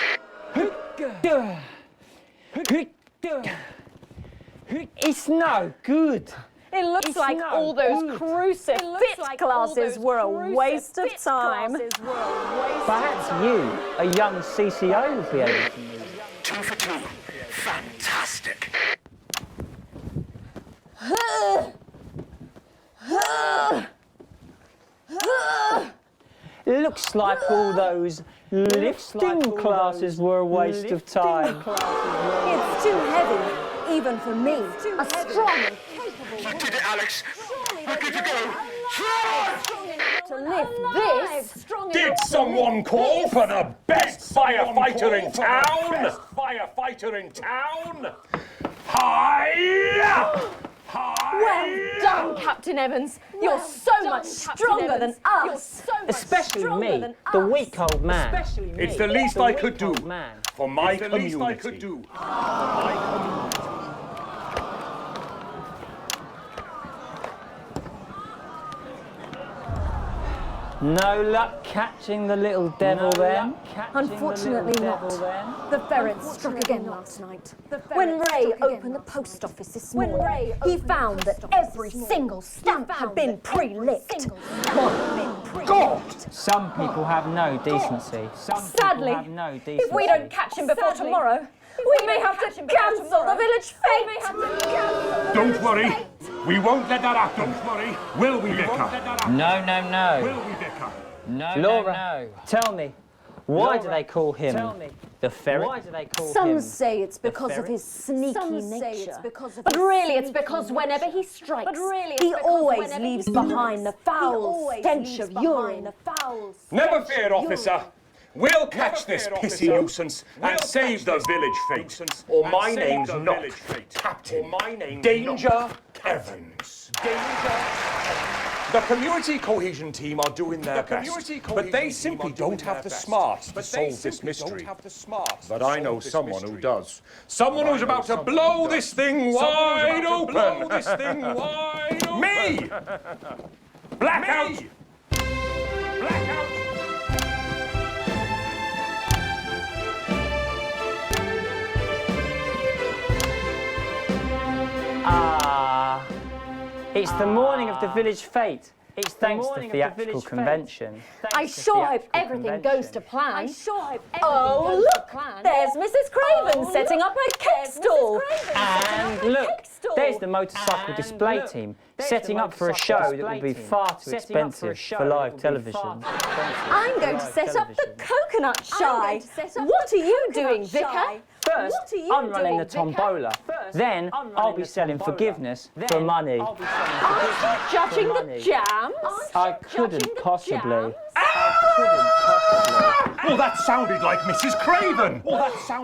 It's no good. It looks like all those crucifix classes were a waste of time. Perhaps you, a young CCO, would be able to move. 2 for 2. Fantastic. Looks like all those lifting classes were a waste of time. It's too heavy, even for me. A strong and capable You did it, Alex. We're good to go. to lift this. Did someone call for the best firefighter in town? Firefighter in town? Hi! Well done, Captain Evans. You're so much stronger than us. Especially me, the weak old man. It's the least I could do for my community. No luck catching the little devil then? Unfortunately not. The ferret struck again last night. When Ray opened the post office this morning, he found that every single stamp had been pre-licked. God! Some people have no decency. Sadly, if we don't catch him before tomorrow, we may have to cancel the village fete. Don't worry. We won't let that happen. Don't worry. Will we, Vicar? No, no, no. Will we, Vicar? No, Laura, tell me, why do they call him the ferret? Why do they call him? Some say it's because of his sneaky nature. But really it's because whenever he strikes, he always leaves behind the foul stench of urine. Never fear, officer. We'll catch this pissy nuisance and save the village fete. Or my name's not Captain Danger Evans. The community cohesion team are doing their best, but they simply don't have the smarts to solve this mystery. But I know someone who does. Someone who's about to blow this thing wide open. Me! Blackout! Blackout! It's the morning of the village fete. It's thanks to the theatrical convention. I sure hope everything goes to plan. Oh, look! There's Mrs. Craven setting up her cake stall. And look, there's the motorcycle display team setting up for a show that will be far too expensive for live television. I'm going to set up the coconut shy. What are you doing, Vicar? First, I'm running the tombola. Then, I'll be selling forgiveness for money. Aren't you judging the jams? I couldn't possibly. Oh, that sounded like Mrs. Craven.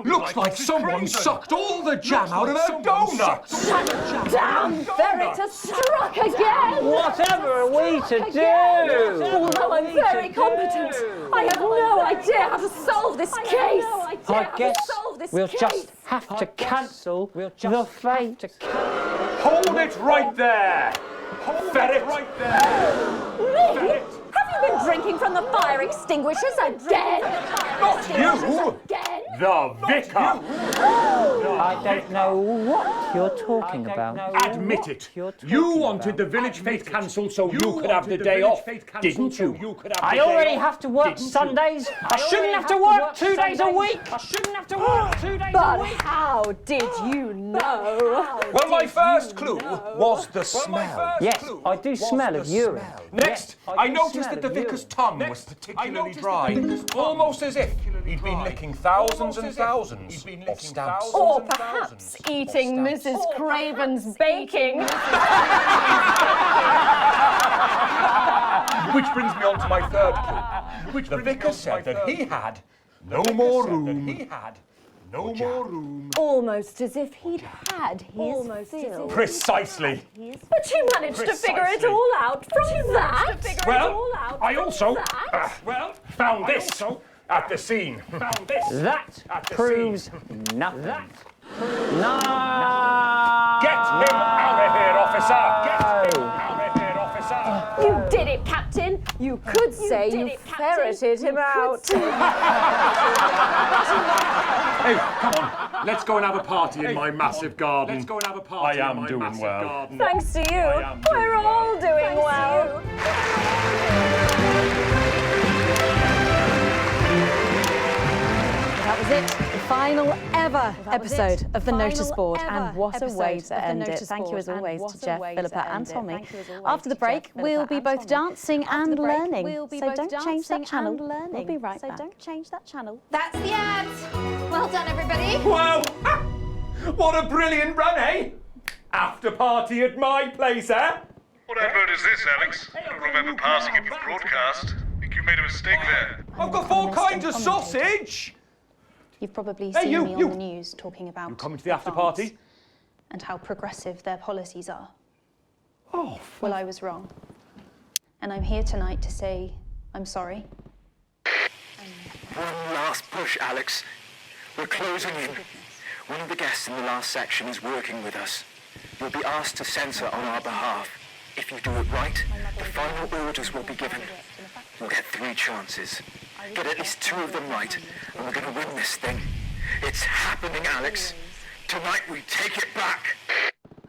Looks like someone sucked all the jam out of her donut. Damn ferret has struck again! Whatever are we to do? Although I'm very competent, I have no idea how to solve this case. I guess we'll just have to cancel the fate. Hold it right there. Ferret right there. Me? Have you been drinking from the fire extinguishers again? Not you! The Vicar! I don't know what you're talking about. Admit it. You wanted the village fete cancelled so you could have the day off, didn't you? I already have to work Sundays. I shouldn't have to work 2 days a week. I shouldn't have to work 2 days a week. But how did you know? Well, my first clue was the smell. Yes, I do smell of urine. Next, I noticed that the vicar's tongue was particularly dry, almost as if he'd been licking thousands and thousands of stamps. Or perhaps eating Mrs. Craven's baking. Which brings me on to my third clue. The vicar said that he had no more room. Almost as if he'd had his fill. Precisely. But you managed to figure it all out from that? Well, I also found this at the scene. That proves nothing. No! Get him out of here, officer! Get him out of here, officer! You did it, Captain. You could say you ferreted him out. Hey, come on. Let's go and have a party in my massive garden. Let's go and have a party. I am doing well. Thanks to you, we're all doing well. That was it. The final ever episode of the Notice Board, and what a way to end it. Thank you as always to Jeff, Philippa and Tommy. After the break, we'll be both dancing and learning, so don't change that channel. We'll be right back. Don't change that channel. That's the end. Well done, everybody. Wow! What a brilliant run, eh? After party at my place, eh? What advert is this, Alex? I don't remember passing it for broadcast. I think you made a mistake there. I've got 4 kinds of sausage! You've probably Hey, seen you, me you. on the news talking about You coming to the after party? and how progressive their policies are. Oh, well, I was wrong. And I'm here tonight to say I'm sorry. One last push, Alex. We're closing in. One of the guests in the last section is working with us. You'll be asked to censor on our behalf. If you do it right, the final orders will be given. You'll get 3 chances. Get at least 2 of them right, and we're going to win this thing. It's happening, Alex. Tonight we take it back.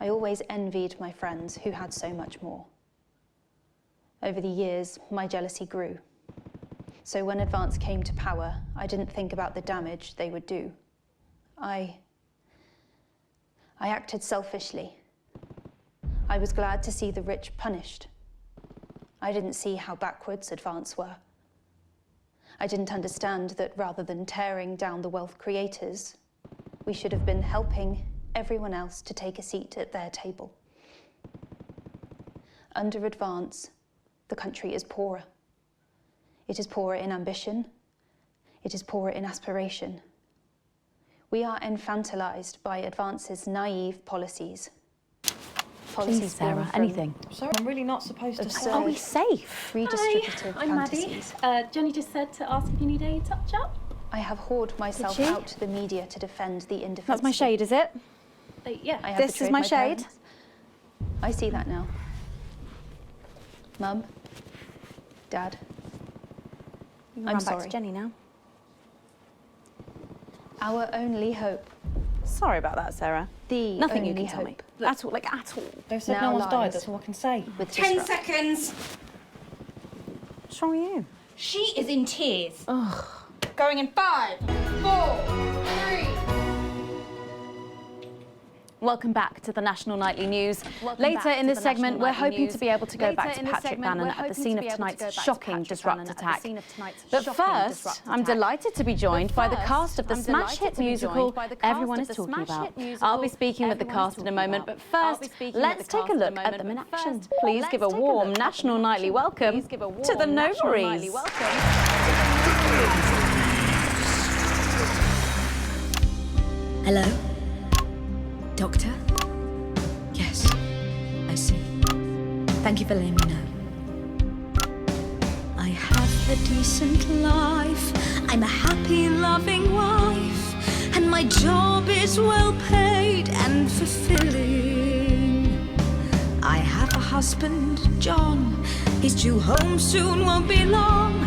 I always envied my friends who had so much more. Over the years, my jealousy grew. So when Advance came to power, I didn't think about the damage they would do. I acted selfishly. I was glad to see the rich punished. I didn't see how backwards Advance were. I didn't understand that rather than tearing down the wealth creators, we should have been helping everyone else to take a seat at their table. Under Advance, the country is poorer. It is poorer in ambition. It is poorer in aspiration. We are infantilized by Advance's naive policies. Please, Sarah, anything. Sorry, I'm really not supposed to say. Are we safe? Redistributive I'm Maddie. fantasies. Jenny just said to ask if you need a touch-up. I have whored myself she? out to the media to defend the indefensible. That's my shade, is it? Yeah. I have This is betrayed my my shade. parents. I see that now. Mum, Dad, I'm Run back sorry. to Jenny now. Our only hope. Sorry about that, Sarah. The the Nothing you only can tell me. hope. At all, like at all. They've said no one's died, that's all I can say. With 10 seconds. What's wrong with you? She is in tears. Ugh. Going in 5, 4, 3. Welcome back to the National Nightly News. Later in this segment, we're hoping to be able to go back to Patrick Bannon at the scene of tonight's shocking disrupt attack. But first, I'm delighted to be joined by the cast of the smash hit musical everyone is talking about. I'll be speaking with the cast in a moment, but first, let's take a look at them in action. Please give a warm National Nightly welcome to the Novaries. Hello? Doctor? Yes, I see. Thank you for letting me know. I have a decent life. I'm a happy, loving wife. And my job is well paid and fulfilling. I have a husband, John. He's due home soon, won't be long.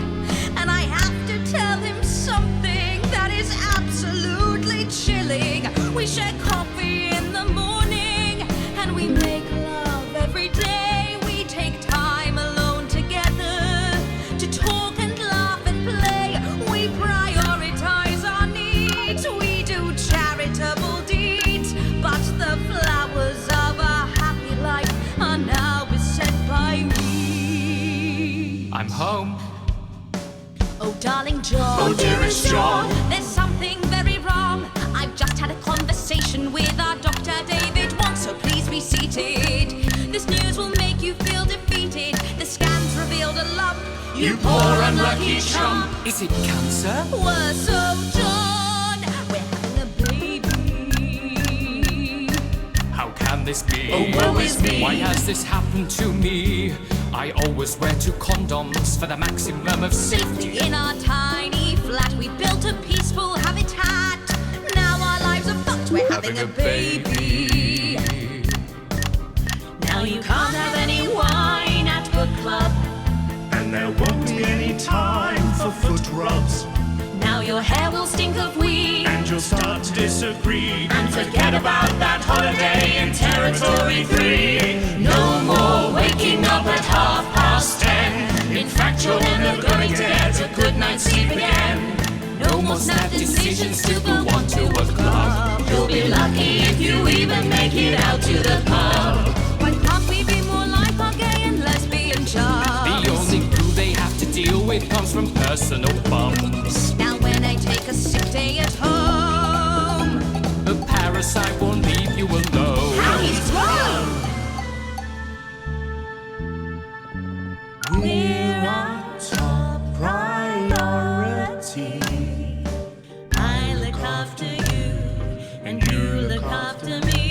And I have to tell him something that is absolutely chilling. We share coffee in the morning, and we make love every day. We take time alone together to talk and laugh and play. We prioritize our needs. We do charitable deeds. But the flowers of our happy life are now beset by weeds. I'm home. Oh, darling John. Oh, dearest John. There's something very wrong. I've just had a conversation with our Dr. David Wong, so please be seated. This news will make you feel defeated. The scans revealed a lump. You poor unlucky chump. Is it cancer? Worse, oh, John. We're having a baby. How can this be? Oh, woe is me. Why has this happened to me? I always wear 2 condoms for the maximum of safety. In our tiny flat, we built a peaceful habitat. Now our lives are fucked, we're having a baby. Now you can't have any wine at book club. And there won't be any time for foot rubs. Now your hair will stink of weed. And you'll start to disagree. And forget about that holiday in Territory 3. No more waking up at 10:30. In fact, you're never going to get a good night's sleep again. No more snap decisions to go on to a club. You'll be lucky if you even make it out to the pub. Why can't we be more like our gay and lesbian chums? The only glue they have to deal with comes from personal bums. Now when I take a sick day at home, the parasite won't leave you alone. How he's grown! We're our top priority. I look after you, and you look after me.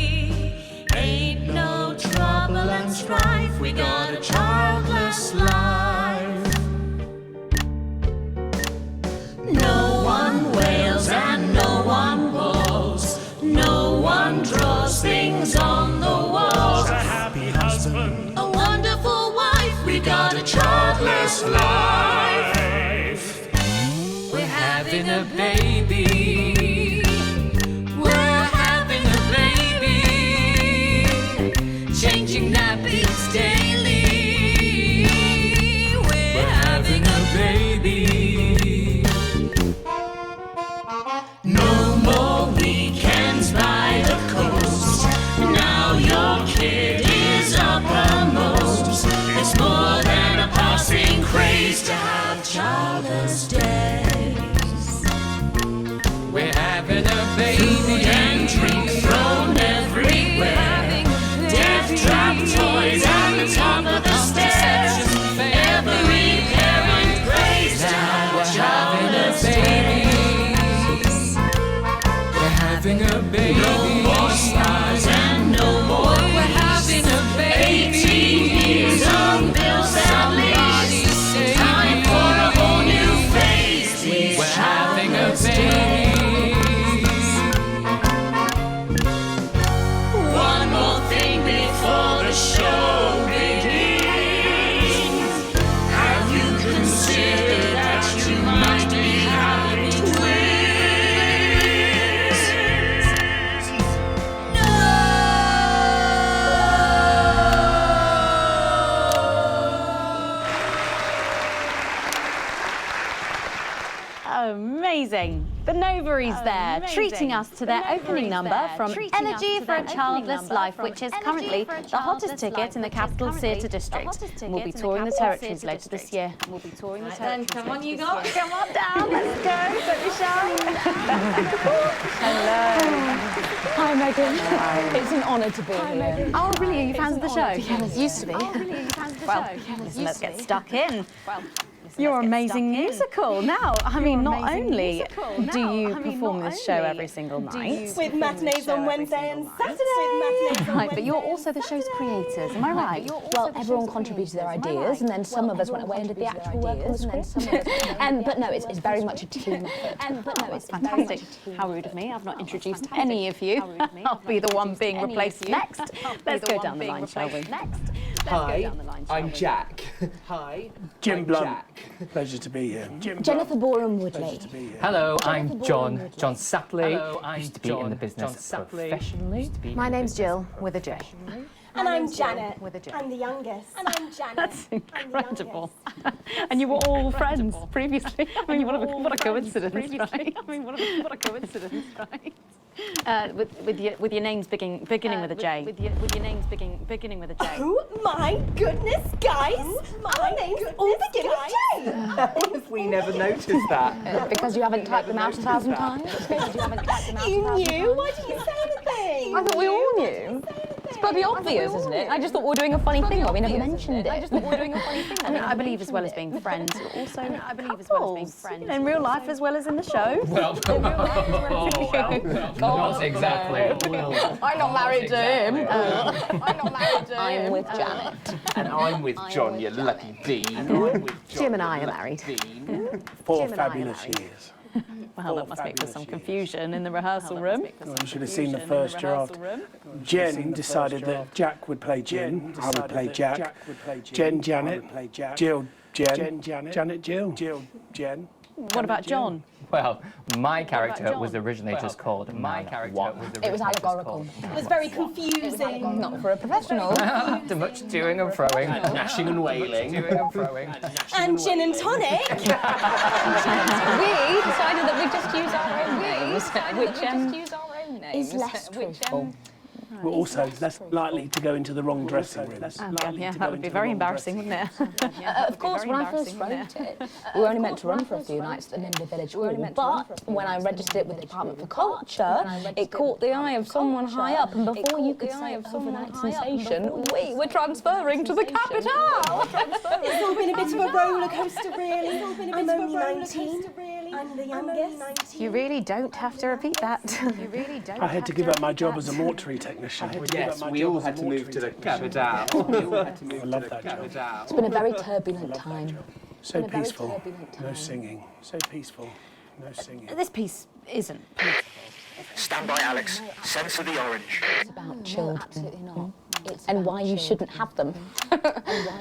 Ain't no trouble and strife, we got a childless life. No one wails and no one walls. No one draws things on the walls. A happy husband, a wonderful wife, we got a childless life. We're having a baby. We're having a baby. Changing nappies daily. We're having a baby. No more weekends by the coast. Now your kid is uppermost. It's more than a passing craze to have childless days. We're having a baby. Food and drink thrown everywhere. Death trap toys at the top of the stairs. Every parent prays to have childless babies. We're having a baby. No more stars and no more We're having a baby. 18 years on Bill Sadley's. Time for a whole new phase. amazing. The Nova is there, treating us to their opening number from Energy for a Childless Life, which is currently the hottest ticket in the Capital Theatre District. We'll be touring the territories later this year. Then come on, you guys. Come on down, let's go. Don't be shy. Hello. Hi, Megan. Hi. It's an honour to be here. Oh, really? Are you fans of the show? Yeah, it used to be. Well, let's get stuck in. Your amazing musical. Now, I mean, not only do you perform this show every single night, with matinees on Wednesday and Saturday. Right, but you're also the show's creators, am I right? Well, everyone contributed their ideas, and then some of us went away and did the actual work on the script. But no, it's very much a team effort. But no, it's fantastic. How rude of me. I've not introduced any of you. I'll be the one being replaced next. Let's go down the line, shall we? Hi, I'm Jack. Hi, Jim Blunt. Pleasure to be here. Jennifer Boreham Woodley. Hello, I'm John Sapley. Hello, I used to be in the business professionally. My name's Jill, with a J. And I'm Janet. With a J. I'm the youngest. And I'm Janet. That's incredible. And you were all friends previously. I mean, what a coincidence, right? I mean, what a coincidence, right? With your names beginning with a J. With your names beginning with a J. Oh my goodness, guys! My name's all begin with J. What if we never noticed that? Because you haven't typed them out 1,000 times? You knew? Why didn't you say anything? I thought we all knew. It's bloody obvious, isn't it? I just thought we were doing a funny thing, but we never mentioned it. I just thought we were doing a funny thing. I mean, I believe as well as being friends, you're also couples, you know, in real life as well as in the show. Well, not exactly. I'm not married to him. I'm not married to him. I'm with Janet. And I'm with John, you lucky bean. Jim and I are married. 4 fabulous years. Well, that must make for some confusion in the rehearsal room. You should have seen the first draft. Jen decided that Jack would play Jen, I would play Jack, Jen, Janet, Jill, Jen, Janet, Jill, Jen. What about John? Well, my character was originally just called It was allegorical. It was very confusing. Not for a professional. After much toing and froing, Gnashing and wailing. And gin and tonic. We decided that we'd just use our own names, which is less truthful. We're also less likely to go into the wrong dressing room. Yeah, that would be very embarrassing, wouldn't it? Of course, when I first wrote it, we were only meant to run for a few nights at Nimby Village Hall, but when I registered it with the Department for Culture, it caught the eye of someone high up, and before you could say overnight sensation, we were transferring to the capital. It's all been a bit of a roller coaster, really. I'm only 19. I'm the youngest. You really don't have to repeat that. I had to give up my job as a mortuary technician. Yes, we all had to move to the capital. I love that job. It's been a very turbulent time. So peaceful, no singing. So peaceful, no singing. This piece isn't peaceful. Stand by, Alex. Censor the orange. It's about children. And why you shouldn't have them.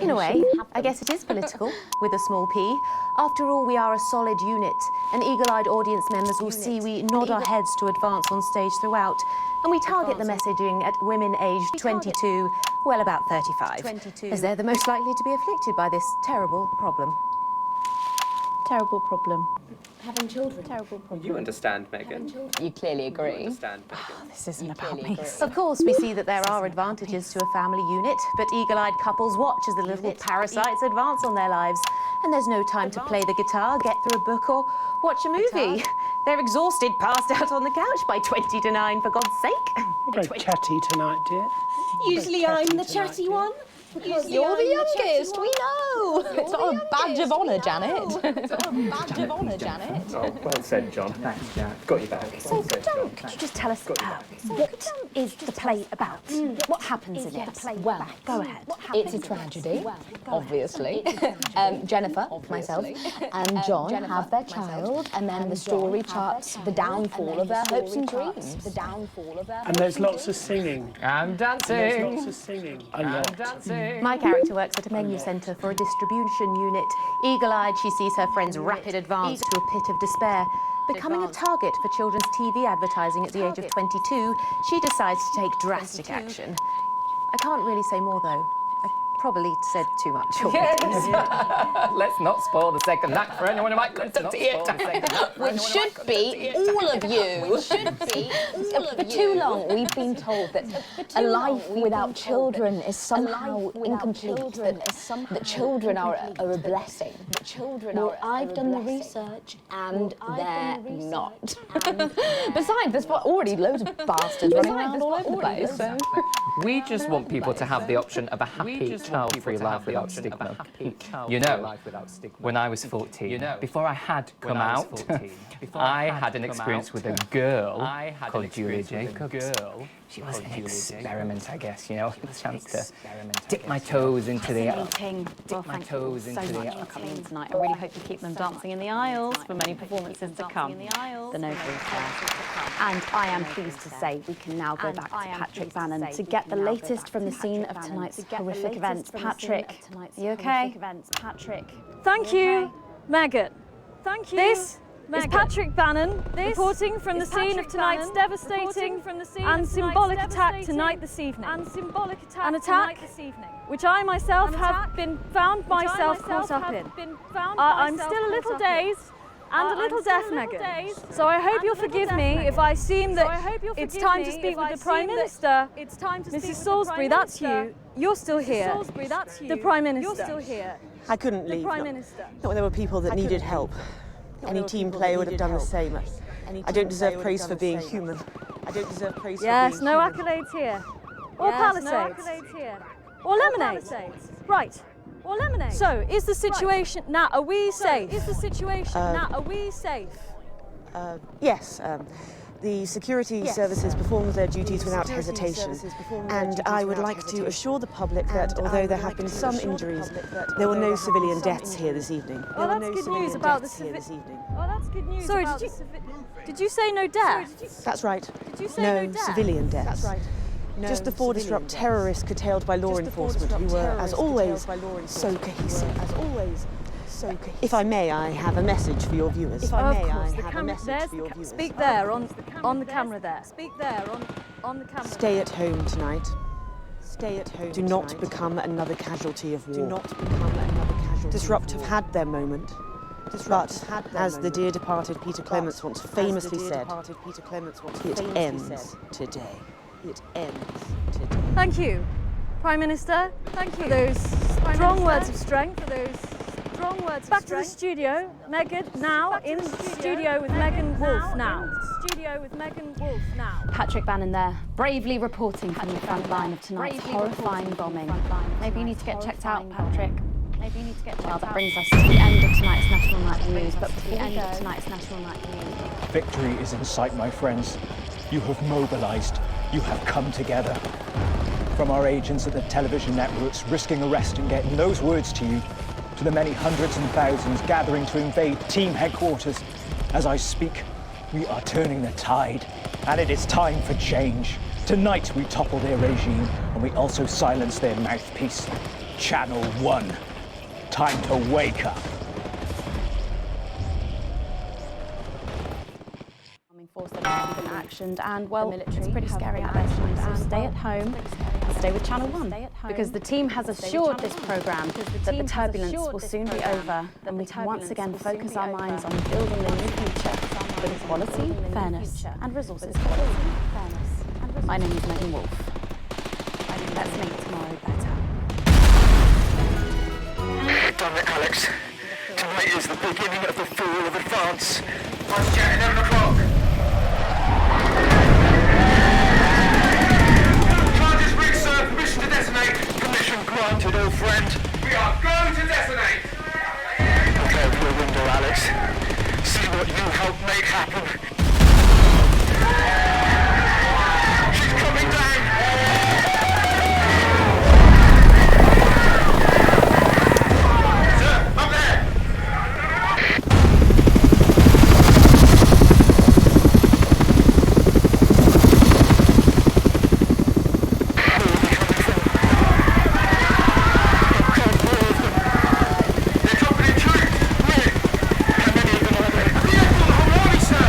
In a way, I guess it is political, with a small p. After all, we are a solid unit, and eagle-eyed audience members will see we nod our heads to advance on stage throughout, and we target the messaging at women aged 22, well, about 35, as they're the most likely to be afflicted by this terrible problem. Terrible problem. Having children. Terrible problem. You understand, Megan. You clearly agree. You understand, This isn't about me. Of course, we see that there are advantages to a family unit, but eagle-eyed couples watch as the little parasites advance on their lives. And there's no time to play the guitar, get through a book, or watch a movie. They're exhausted, passed out on the couch by 20 to 9, for God's sake. You're very chatty tonight, dear. Usually I'm the chatty one. You're the youngest, we know. It's not a badge of honour, Janet. It's not a badge of honour, Janet. Oh, well said, John. Thanks, Jack. Got you back. So, could you just tell us what is the play about? What happens in it? Well, go ahead. It's a tragedy, obviously. Jennifer, myself, and John have their child, and then the story charts the downfall of their hopes and dreams. And there's lots of singing. I'm dancing. There's lots of singing. A lot. Dancing. My character works at a menu centre for a distribution unit. Eagle-eyed, she sees her friend's rapid advance to a pit of despair. Becoming a target for children's TV advertising at the age of 22, she decides to take drastic action. I can't really say more, though. Probably said too much. Yes. Let's not spoil the second act for anyone who might come to the theatre. Which should be all of you. For too long, we've been told that a life without children is somehow incomplete. That children are a blessing. Well, I've done the research, and they're not. Besides, there's already loads of bastards running around all over the place. So. We just want people to have the option of a happy, child-free life without stigma. You know, when I was 14, before I had come out, I had an experience with a girl called Julia Jacobs. She was an experiment, I guess, you know, a chance to dip my toes into the... Dip my toes into the... for coming tonight. I really hope you keep them dancing in the aisles for many performances to come. The no And I am pleased to say we can now go back to Patrick Bannon to get the latest from the scene of tonight's horrific events. Patrick, are you okay? Thank you, Megan. Thank you. This is Patrick Bannon reporting from the scene of tonight's devastating and symbolic attack tonight this evening. An attack which I myself have been found myself caught up in. I'm still a little dazed and a little deaf, Megan. So I hope you'll forgive me if I seem that it's time to speak with the Prime Minister. Mrs. Salisbury, that's you. You're still here. The Prime Minister. You're still here. I couldn't leave. Prime Minister. Not when there were people that needed help. Any team player would have done the same. I don't deserve praise for being human. I don't deserve praise for being human. Yes, no accolades here. Or Palisades. Or lemonade. Right. Or lemonade. So, is the situation now? Are we safe? Yes. The security services performed their duties without hesitation, and I would like to assure the public that although there have been some injuries, there were no civilian deaths here this evening. Oh, that's good news about the Sorry, did you say no deaths? That's right. Did you say no deaths? civilian deaths. That's right. Just the 4 disrupt terrorists curtailed by law enforcement who were, as always, so cohesive. If I may, I have a message for your viewers. Speak there, on the camera there. Speak there, on the camera. Stay at home tonight. Do not become another casualty of war. Disrupt have had their moment. But, as the dear departed Peter Clements once famously said, it ends today. It ends today. Thank you, Prime Minister. Thank you for those strong words of strength. Back to the studio. Megan, now in the studio with Megan Wolf now. Patrick Bannon there, bravely reporting from the front line of tonight's horrifying bombing. Maybe you need to get checked out, Patrick. Well, that brings us to the end of tonight's National Night News, but before we go, Victory is in sight, my friends. You have mobilized. You have come together. From our agents at the television networks risking arrest and getting those words to you, to the many hundreds and thousands gathering to invade team headquarters. As I speak, we are turning the tide, and it is time for change. Tonight we topple their regime, and we also silence their mouthpiece. Channel 1. Time to wake up. Force that have been actioned, and well, it's pretty scary out there tonight, so stay at home and stay with Channel 1, because the team has assured this programme that the turbulence will soon be over, and we can once again focus our minds on building the new future with equality, fairness and resources. My name is Megan Wolf. Let's make tomorrow better. Damn it, Alex. Tonight is the beginning of the fall of advance. Vice Jet, 11 o'clock. Charges reached, sir. Permission to detonate. Permission granted, old friend. We are going to detonate. Look out your window, Alex. See what you helped make happen. She's coming down. Sir, up there. They're dropping in troops. How many of them are there? The Admiral Harani, sir.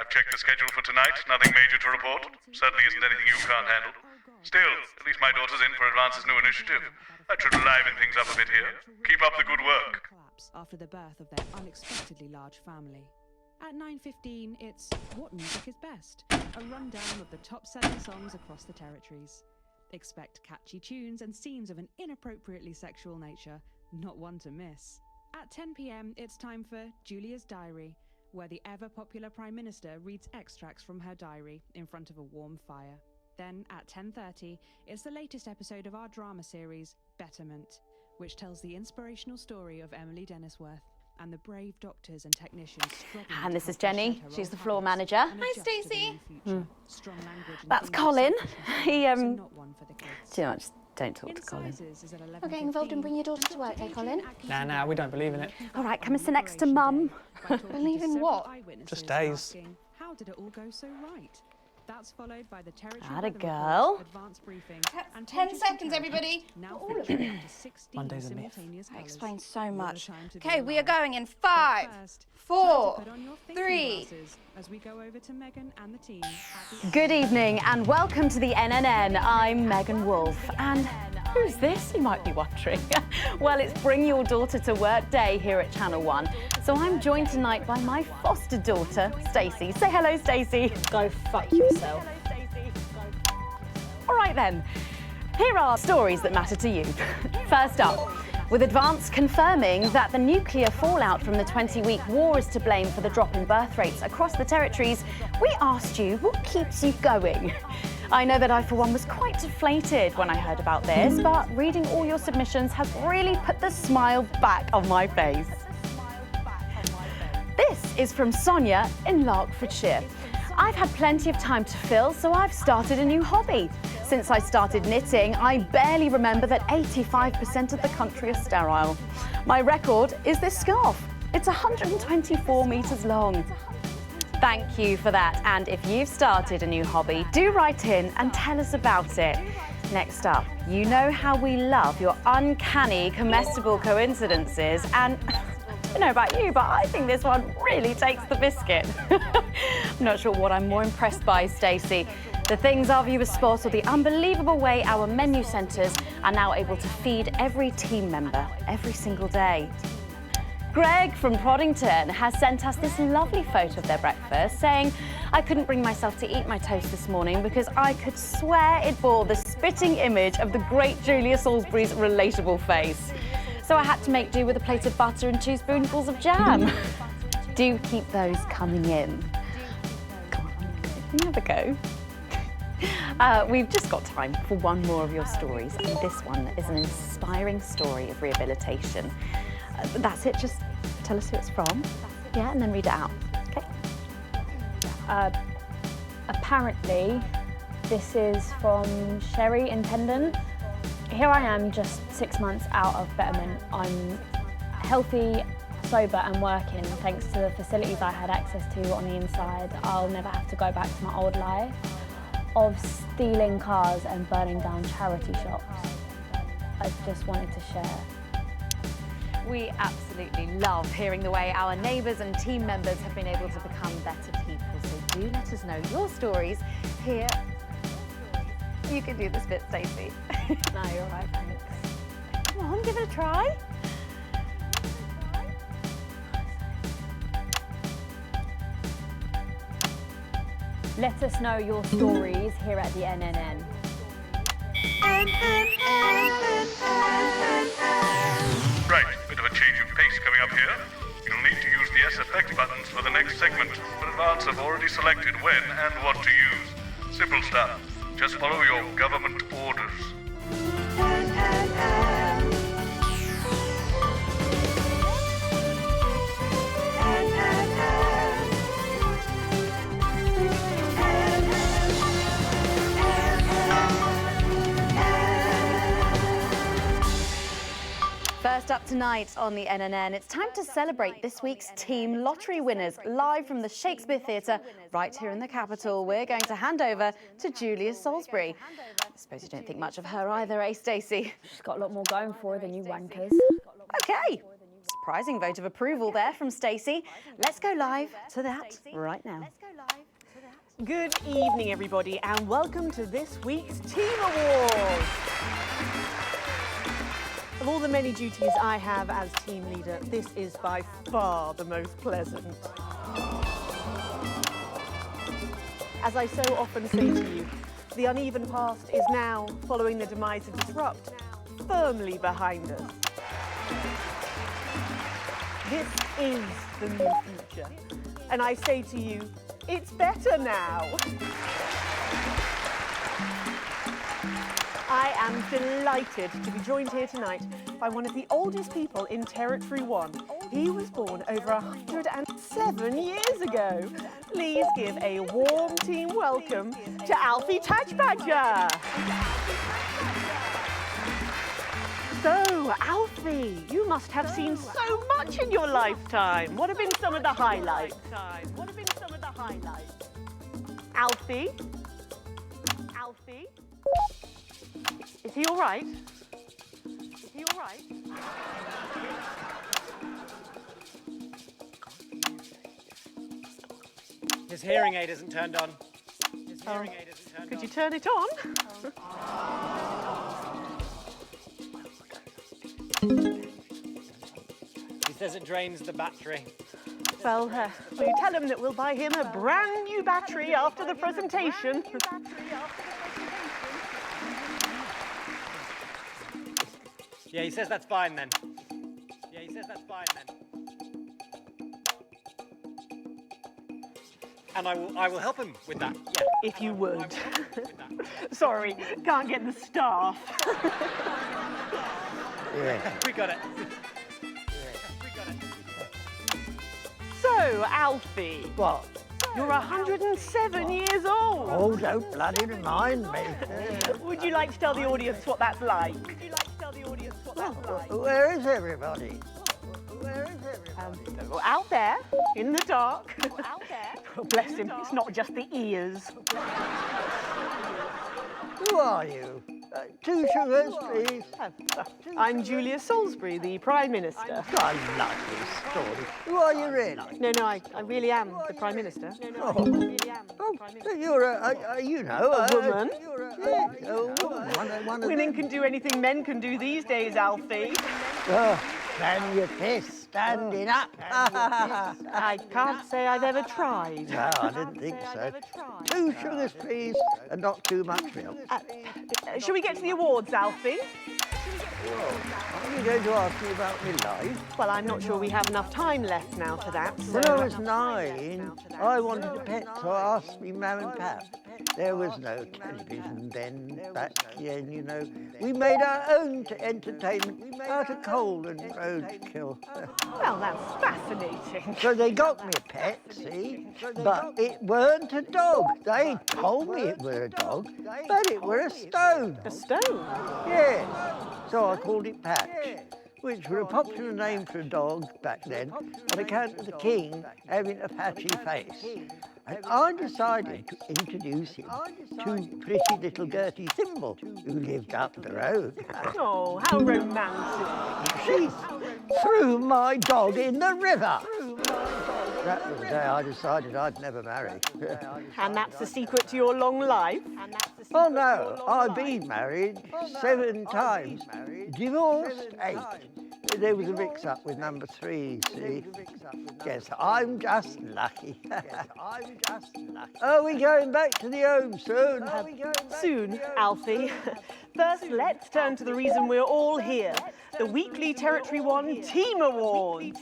I've checked the schedule for tonight. Nothing major to report. Certainly isn't anything you can't handle. Still, at least my daughter's in for Advance's new initiative. That should liven things up a bit here. Keep up the good work. After the birth of their unexpectedly large family. At 9:15, it's What Music is Best, a rundown of the top-selling songs across the territories. Expect catchy tunes and scenes of an inappropriately sexual nature, not one to miss. At 10 p.m, it's time for Julia's Diary, where the ever-popular Prime Minister reads extracts from her diary in front of a warm fire. Then, at 10:30, it's the latest episode of our drama series, Betterment, which tells the inspirational story of Emily Dennisworth and the brave doctors and technonians struggling. And this is Jenny. She's the floor manager. Hi, Stacey. That's Colin. He, too much. Don't talk to Colin. Not getting involved in bringing your daughter to work, eh, Colin? Nah, we don't believe in it. All right, come and sit next to Mum. Believe in what? Just days. How did it all go so right? That's followed by the territory Atta girl. advanced briefing. 10 seconds, everybody. Now all of it. Monday's a myth. That explains so much. Okay, we are going in 5, 4, 3. As we go over to Megan and the team. Good evening and welcome to the NNN. I'm Megan Wolf. And who's this, you might be wondering? Well, it's Bring Your Daughter to Work Day here at Channel 1. So I'm joined tonight by my foster daughter, Stacey. Say hello, Stacey. Go fuck yourself. All right then, here are stories that matter to you. First up, with Advance confirming that the nuclear fallout from the 20-week war is to blame for the drop in birth rates across the territories, we asked you what keeps you going. I know that I, for one, was quite deflated when I heard about this, but reading all your submissions has really put the smile back on my face. This is from Sonia in Larkfordshire. I've had plenty of time to fill, so I've started a new hobby. Since I started knitting, I barely remember that 85% of the country is sterile. My record is this scarf. It's 124 metres long. Thank you for that. And if you've started a new hobby, do write in and tell us about it. Next up, you know how we love your uncanny comestible coincidences, and I don't know about you, but I think this one really takes the biscuit. I'm not sure what I'm more impressed by, Stacey. The things our viewers spot or the unbelievable way our menu centres are now able to feed every team member every single day. Greg from Proddington has sent us this lovely photo of their breakfast, saying, I couldn't bring myself to eat my toast this morning because I could swear it bore the spitting image of the great Julia Salisbury's relatable face. So I had to make do with a plate of butter and 2 spoonfuls of jam. Do keep those coming in. Come on, have a go. We've just got time for one more of your stories, and this one is an inspiring story of rehabilitation. That's it, just tell us who it's from, yeah, and then read it out, okay? Apparently, this is from Sherry in Pendant. Here I am, just 6 months out of Betterment. I'm healthy, sober and working thanks to the facilities I had access to on the inside. I'll never have to go back to my old life of stealing cars and burning down charity shops. I just wanted to share. We absolutely love hearing the way our neighbours and team members have been able to become better people. So do let us know your stories here. You can do this bit, Stacey. No, you're all right, thanks. Come on, give it a try. Let us know your stories here at the NNN. Right, bit of a change of pace coming up here. You'll need to use the SFX buttons for the next segment, but Advance have already selected when and what to use. Simple stuff. Just follow your government orders. First up tonight on the NNN, it's time to celebrate this week's team lottery winners live from the Shakespeare Theatre right here in the capital. We're going to hand over to Julia Salisbury. I suppose you don't think much of her either, eh, Stacey? She's got a lot more going for her than you wankers. Okay, surprising vote of approval there from Stacey. Let's go live to that right now. Good evening, everybody, and welcome to this week's Team Awards. Of all the many duties I have as team leader, this is by far the most pleasant. As I so often say to you, the uneven past is now, following the demise of Disrupt, firmly behind us. This is the new future, and I say to you, it's better now. I am delighted to be joined here tonight by one of the oldest people in Territory 1. He was born over 107 years ago. Please give a warm team welcome to Alfie Tadgbadger. So, Alfie, you must have seen so much in your lifetime. What have been some of the highlights? Alfie? Alfie? Is he all right? Is he all right? His hearing aid isn't turned on. His hearing aid isn't turned on. Could you turn it on? He says it drains the battery. Well, will you tell him that we'll buy him a brand new battery after the presentation? Yeah, he says that's fine then. Yeah, he says that's fine then. And I will help him with that. Yeah. If you would. Sorry, can't get the staff. Yeah. We got it. So, Alfie. What? You're 107 years old. Oh, don't bloody remind me. Would you like to tell the audience what that's like? Where is everybody? Where is everybody? Out there, in the dark. Oh, bless him, it's not just the ears. Who are you? 2 sugars, please. I'm Julia Salisbury, the Prime Minister. I like this story. Who are you really? No, I really am the Prime Minister. I really am the Prime Minister. You're a woman. Yes, a woman. One of Women can do anything men can do these days, Alfie. Stand your fist, standing up. I can't say I've ever tried. No, I didn't think so. 2 sugars, please, and not too much milk. Shall we get to the awards, Alfie? Are you going to ask me about my life? Well, I'm not sure we have enough time left now for that. So... When I was 9, I wanted a pet, so I asked me mum and pap. There was no television then, back then, you know. We made our own entertainment out of coal and roadkill. Well, that's fascinating. So they got me a pet, see? But it weren't a dog. They told me it were a dog, but it were a stone. A stone? Yes. So I called it Patch, which was a popular name for a dog back then on account of the king having a patchy face. And I decided to introduce him to pretty little Gertie Thimble, who lived up the road. Oh, how romantic. She threw my dog in the river. That was the day I decided I'd never marry. And that's the secret to your long life? Oh no, I've been married 7 times, divorced 8. There was a mix-up with number 3, see? Yes, I'm just lucky. Are we going back to the home soon? Soon, Alfie. First, let's turn to the reason we're all here, the weekly Territory 1 Team Awards.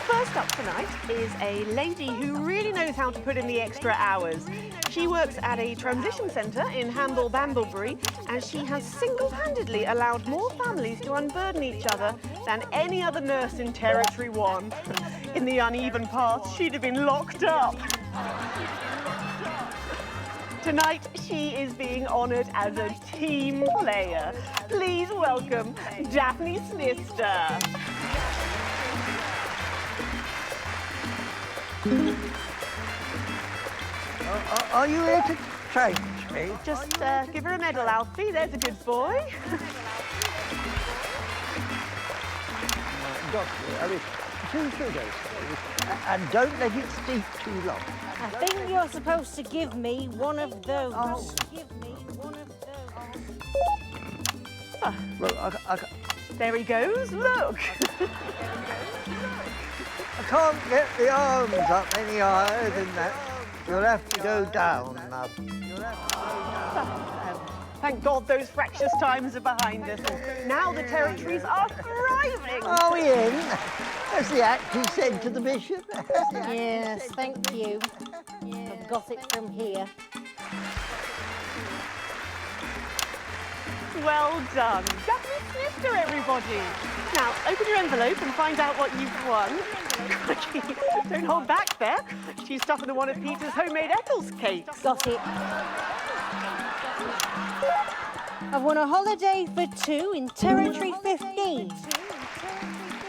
First up tonight is a lady who really knows how to put in the extra hours. She works at a transition centre in Hamble-Bamblebury, and she has single-handedly allowed more families to unburden each other than any other nurse in Territory 1. In the uneven past, she'd have been locked up. Tonight, she is being honoured as a team player. Please welcome Daphne Snister. Are you here to change me? Just give her a medal, Alfie. There's a good boy. got to. I mean, 2 sugar and don't let it steep too long. I think you're supposed to give me one of those. Oh. Give me one of those. Well, There he goes, look! I can't get the arms up any higher than that. You'll have to go down, Mum. Thank God those fractious times are behind us. And now the territories are thriving! Are we in? As the actor said to the bishop. Yes, thank you. I've got it from here. Well done. Daphne Snifter, everybody. Now, open your envelope and find out what you've won. Don't hold back there. She's stuffing in one of Peter's homemade Eccles cakes. Got it. I've won a holiday for 2 in Territory 15.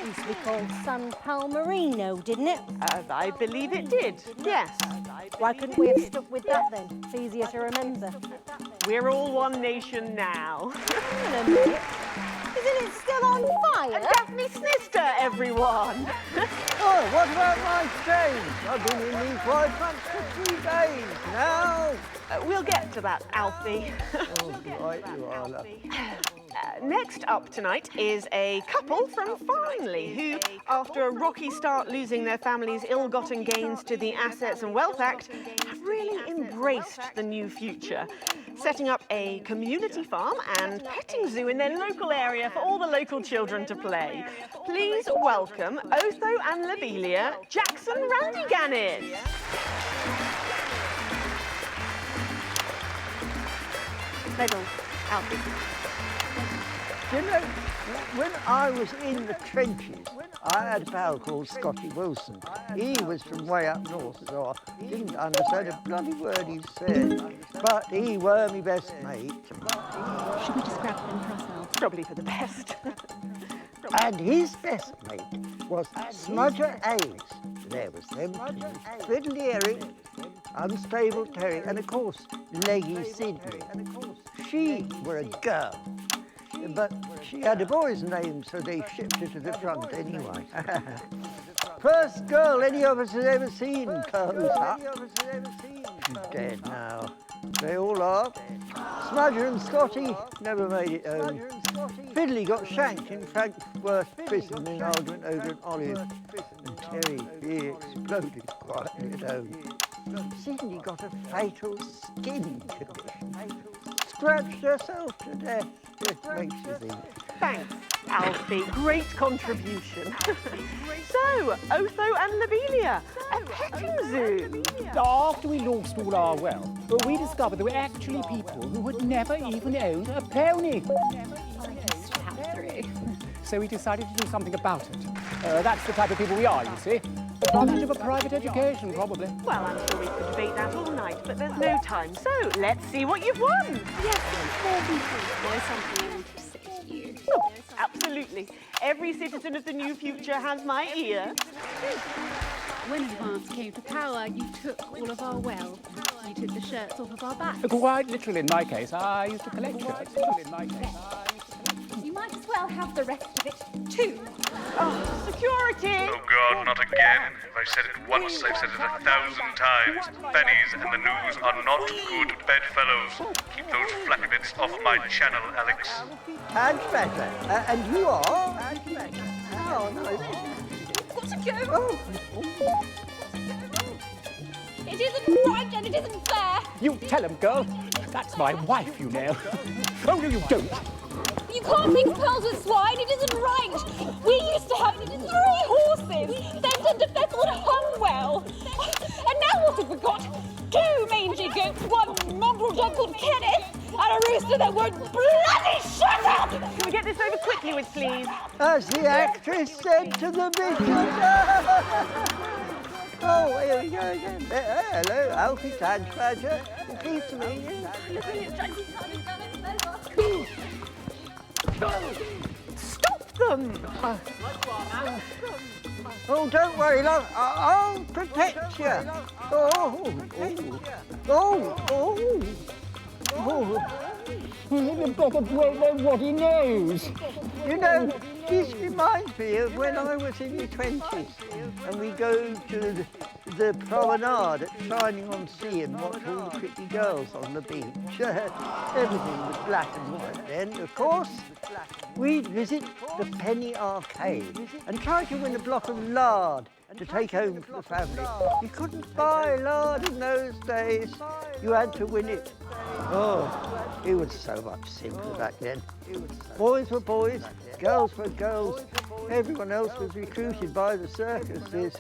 Used to be called San Palmerino, didn't it? I believe it did, yes. Why couldn't we have stuck with that then? It's easier to remember. We're all one nation now. Hang on a minute. Isn't it still on fire? Daphne Snifter, everyone. Oh, what about my change? I've been in these wide pants for 3 days now. We'll get to that, Alfie. Oh, right you are, love. Next up tonight is a couple from Farnley who, after a rocky start losing their family's ill-gotten gains to the Assets and Wealth Act, have really embraced the new future, setting up a community farm and petting zoo in their local area for all the local children to play. Please welcome Otho and Lobelia, Jackson Randyganis. Medals, Alfie. You know, when I was in the trenches, I had a pal called Scotty Wilson. He was from way up north, so I didn't understand a bloody word he said. But he were my best mate. Should we just grab them for ourselves? Probably for the best. And his best mate was Smudger Ace. There was them two, Fiddly Eric, Unstable Terry, and of course, Leggy Sydney. She were a girl. But she had a boy's name, so they shipped her to the front anyway. First girl any of us has ever seen, close up. She's dead now. They all are. Smudger and Scotty never made it home. Fiddly got shanked in Frankworth prison in an argument over an olive. And Terry, he exploded quietly at home. Sydney got a fatal skin condition. Scratched herself to death. It makes you think. Thanks, Alfie. Great contribution. So, Otho and Lobelia, a petting zoo. After we lost all our wealth, we discovered there were actually people who had never even owned a pony. So we decided to do something about it. That's the type of people we are, you see. Advantage of a private education, probably. Well, I'm sure we could debate that all night, but there's no time. So, let's see what you've won. Yes, there's something I want to say to you. Oh, absolutely. Every citizen of the new future has my ear. When Advance came to power, you took all of our wealth. You took the shirts off of our backs. Quite literally, in my case, I used to collect shirts. You might as well have the rest of it, too. Oh, security! Oh God, not again. If I said it once, I've said it 1,000 times. Pennies and the news are not good bedfellows. Keep those flappy bits off my channel, Alex. And better. And you are? Oh, no. Got to go. Oh. It isn't right and it isn't fair. You tell him, girl. That's my wife, you know. Oh, no, you don't. You can't mix pearls with swine, it isn't right. We used to have 3 horses, sent into Thistlewood hung well. And now what have we got? 2 mangy goats, 1 mongrel dog called Kenneth, and a rooster that won't bloody shut up! Can we get this over quickly with, please? As the actress said to the bishop. Oh, here we go again. Hello, Alfie Tadge Badger. Pleased to meet you. Stop them! Oh, don't worry, love. I'll protect you. You better don't know what he knows. You know, This reminds me of when I was in my 20s and we go to the promenade at Shining on Sea and watch all the pretty girls on the beach. Everything was black and white then, of course. We'd visit the Penny Arcade and try to win a block of lard to take home for the family. You couldn't buy lard in those days. You had to win it. Oh, it was so much simpler back then. Boys were boys, girls were girls. Everyone else was recruited by the circuses.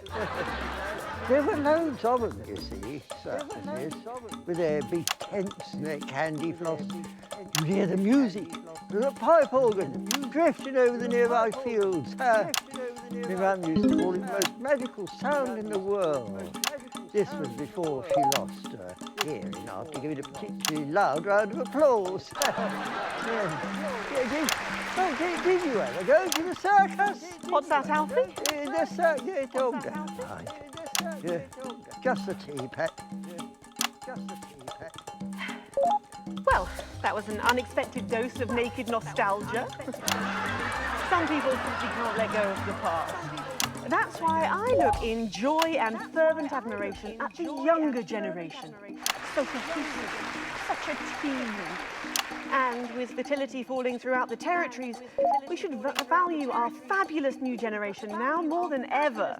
There were loads of them, you see, circuses, with their big tents and their candy floss. You'd hear the music, the pipe organ, drifting over the nearby fields. My mum used to call it the most magical sound in the world. This was before she lost her hearing after giving a particularly loud round of applause. Did you ever go to the circus? What's that, Alfie? The circus, yeah, dog down line. Yeah, just a tea, Pet. Just a tea, Pet. Well, that was an unexpected dose of naked nostalgia. Some people simply can't let go of the past. That's why I look in joy and fervent admiration at the younger generation. So cohesive, such a team. And with fertility falling throughout the territories, we should value our fabulous new generation now more than ever.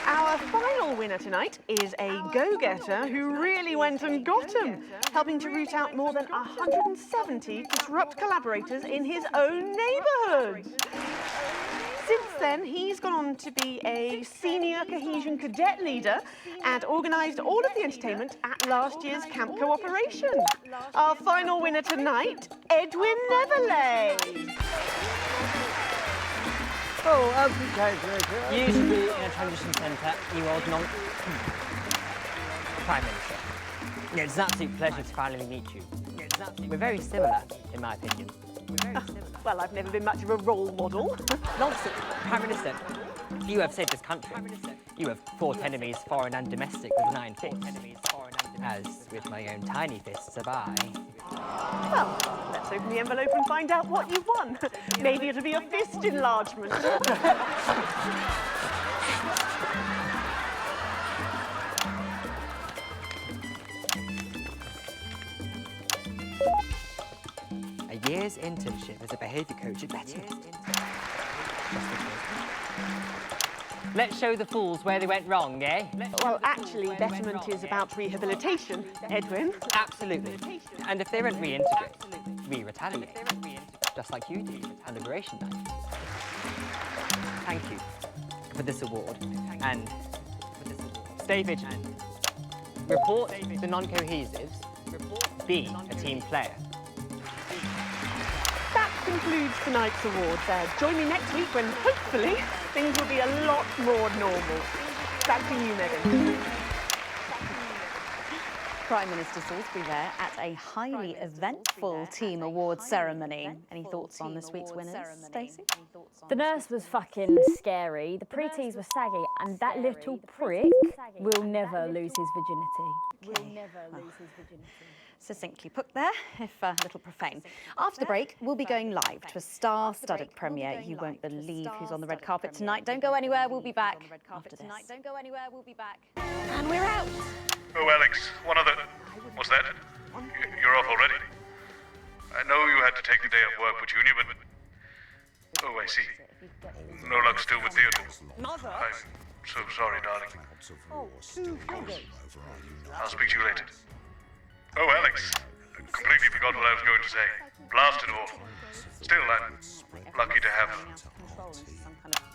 Our final winner tonight is a go-getter who really went and got him, helping to root out more than 170 disrupt collaborators in his own neighbourhood. Since then, he's gone on to be a senior cohesion cadet leader and organised all of the entertainment at last year's Camp Cooperation. Our final winner tonight, Edwin Neverley. Oh, I'm congratulations. Usually in a transition centre, you old Prime Minister. It's an absolute pleasure to finally meet you. We're very similar, in my opinion. Well, I've never been much of a role model. Nonsense, Prime Minister. You have saved this country. You have fought enemies, foreign and domestic, with 9 fists. As with my own tiny fists have I. Well, let's open the envelope and find out what you've won. Maybe it'll be a fist enlargement. A year's internship as a behaviour coach at Betterment. Let's show the fools where they went wrong, eh? Well, actually, Betterment is about rehabilitation, Edwin. Absolutely. And if they don't reintegrate, we retaliate. Just like you did at Liberation Night. Thank you for this award. And stay vigilant. Report the non-cohesives. Be a team player. That concludes tonight's awards. Join me next week when, hopefully, things will be a lot more normal. Back to you, Megan. Prime Minister Salisbury there at a highly eventful team awards ceremony. Any thoughts on this week's winners, Stacey? The nurse was fucking scary, the pretties were saggy, and that little prick will never lose his virginity. Succinctly put there, if a little profane. After the break, we'll be going live to a star-studded premiere. You won't believe who's on the red carpet tonight. Don't go anywhere, we'll be back after this. And we're out. Oh, Alex, one other... What's that? You're off already? I know you had to take the day off work for Junior, but... Oh, I see. No luck still with Theodore. Mother? I'm so sorry, darling. Oh, 2 fingers. I'll speak to you later. Oh, Alex. Completely forgot what I was going to say. Blasted awful. Still, I'm lucky to have her.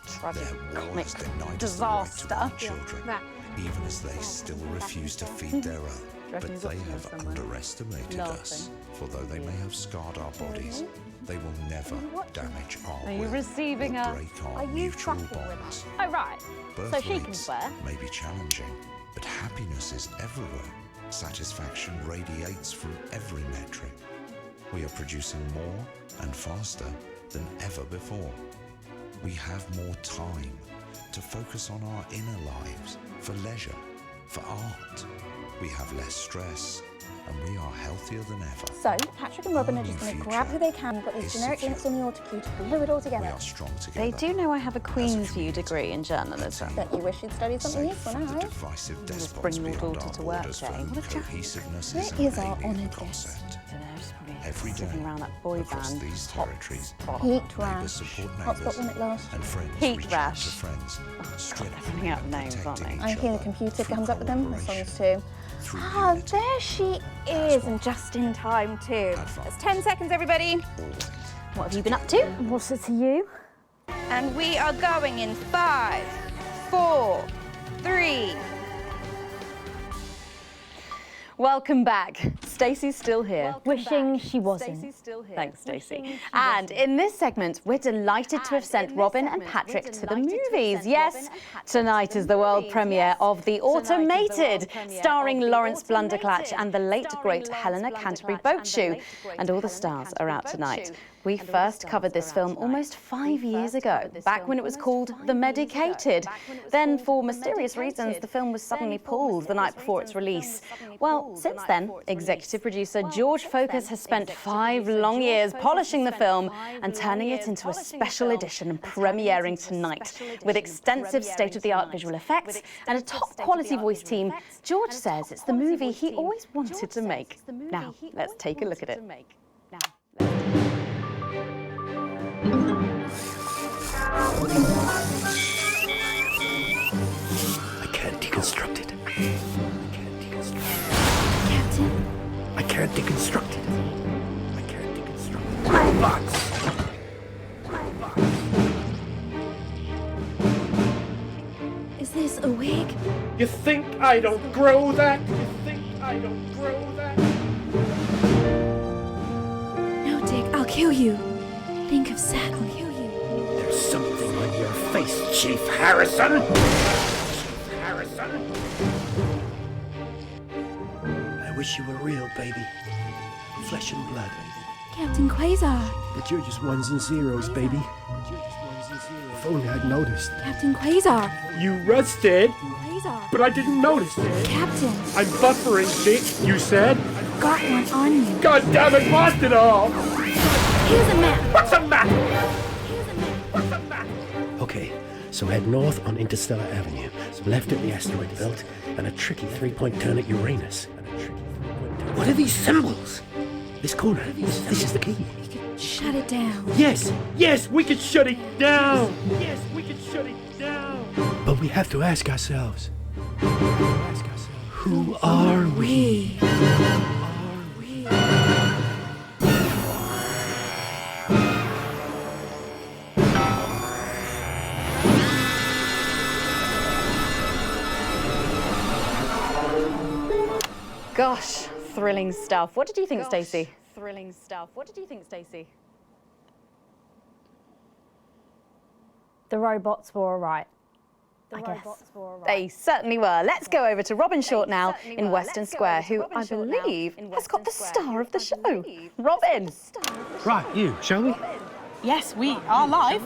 Tragic comic disaster. Children, even as they still refuse to feed their own. But they have underestimated us, for though they may have scarred our bodies, they will never damage our will or break our mutual bonds. Oh, right. So she can Birth swear. rates may be challenging, but happiness is everywhere. Satisfaction radiates from every metric. We are producing more and faster than ever before. We have more time to focus on our inner lives, for leisure, for art, We have less stress, and we are healthier than ever. So, Patrick and Robin are just going to grab who they can, put these generic links on the auto cue to glue it all together. We are strong together. They do know I have a Queen's View degree in journalism. Don't you wish you'd studied something useful now, eh? Divisive Just bring your daughter to work, Jane. What a chat. Where is our honoured guest? Every day, around that boy across band. these territories, Heat neighbours rash. support Hotspot neighbours, when it lasts. and friends Heat reach rash. out to friends, Coming out names, aren't they? I hear the computer comes up with them. The songs too. Ah, there she is, and just in time too. It's 10 seconds, everybody. What have you been up to? What's it to you? And we are going in 5, 4, 3. Welcome back. Stacey's still here. Wishing she wasn't. Stacey's still here. Thanks, Stacey. And in this segment, we're delighted to have sent Robin and Patrick to the movies. Yes, tonight is the world premiere of The Automated, starring Lawrence Blunderclatch and the late, great Helena Canterbury Boatshoe. And all the stars are out tonight. We first covered this film almost 5 years ago, back when it was called The Medicated. Then, for mysterious reasons, the film was suddenly pulled the night before its release. Well, since then, executive producer George Focus has spent 5 long years polishing the film and turning it into a special edition premiering tonight. With extensive state-of-the-art visual effects and a top-quality voice team, George says it's the movie he always wanted to make. Now, let's take a look at it. I can't deconstruct it. Captain? I can't deconstruct it. I can't deconstruct it. Robots! Is this a wig? You think I don't grow that? You think I don't grow that? No, Dick, I'll kill you. Think of Zach, I'll kill you. There's something on your face, Chief Harrison! Chief Harrison! I wish you were real, baby. Flesh and blood. Captain Quasar. But you're just ones and zeros, baby. If only I'd noticed. Captain Quasar. You rusted, Quasar. but I didn't notice it. Captain. I'm buffering, Dick, you said? Got one on you. God damn it, blast it all! Here's a map. What's a map? What's a map? Okay, so head north on Interstellar Avenue, left at the asteroid belt, and a tricky 3-point turn at Uranus. What are these symbols? This corner. This is the key. Shut it down. Yes, we can shut it down. Yes, we can shut it down. But we have to ask ourselves, who are we? Gosh, thrilling stuff. What did you think, Stacey? Thrilling stuff. What did you think, Stacey? The robots were all right. I guess. They certainly were. Let's go over to Robin Short now in Western Square, who I believe has got the star of the show. Robin! Right, you, shall we? Yes, we are live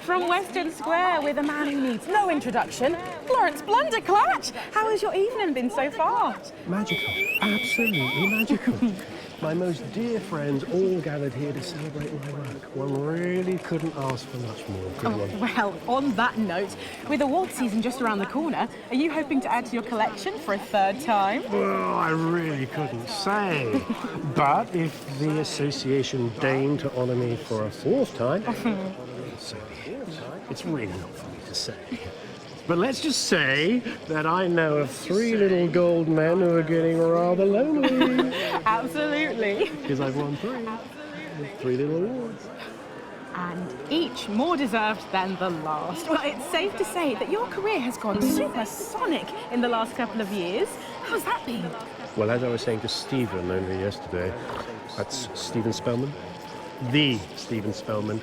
from Western Square with a man who needs no introduction, Lawrence Blunderclatch. How has your evening been so far? Magical. Absolutely magical. My most dear friends all gathered here to celebrate my work. One really couldn't ask for much more, could one? Well, on that note, with award season just around the corner, are you hoping to add to your collection for a 3rd time? Well, I really couldn't say. But if the association deigned to honour me for a 4th time, so be it. It's really not for me to say. But let's just say that I know of 3 little gold men who are getting rather lonely. Absolutely. Because I've won 3. 3 little awards. And each more deserved than the last. Well, it's safe to say that your career has gone supersonic in the last couple of years. How's that been? Well, as I was saying to Stephen only yesterday, that's Stephen Spellman. The Stephen Spellman.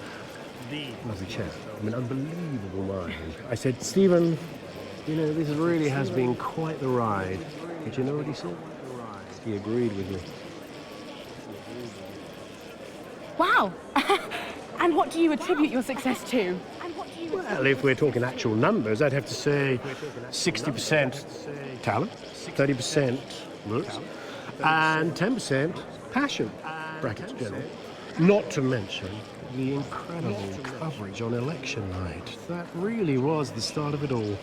Lovely chap. I mean, unbelievable mind. I said, Stephen, you know, this really has been quite the ride. But you know what he said? He agreed with me. Wow. And what do you attribute your success to? Well, if we're talking actual numbers, I'd have to say 60% talent, 30% looks, and 10% passion, brackets general. Not to mention the incredible coverage on election night. That really was the start of it all.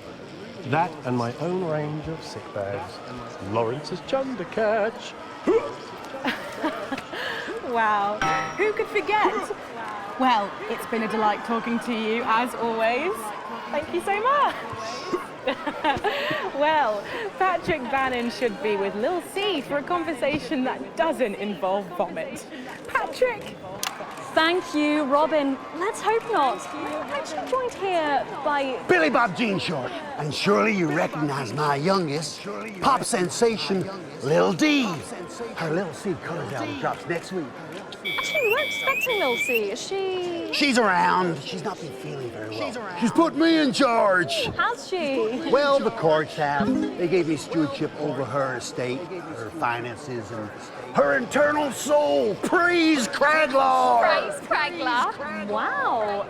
That and my own range of sick bags. Lawrence's chunder catch. Wow, who could forget? Well, it's been a delight talking to you, as always. Thank you so much. Well, Patrick Bannon should be with Lil C for a conversation that doesn't involve vomit. Patrick! Thank you, Robin. Let's hope not. I'm actually joined here by Billy Bob Jean Short. And surely you recognize my youngest, pop sensation, Lil D. Her Lil C Colors album drops next week. Actually, we weren't expecting Lil C. Is she? She's around. She's not been feeling very well. She's put me in charge. Has she? Well, the courts have. They gave me stewardship over her estate, her finances, and her internal soul. Praise Craglar! Praise Craglar? Wow.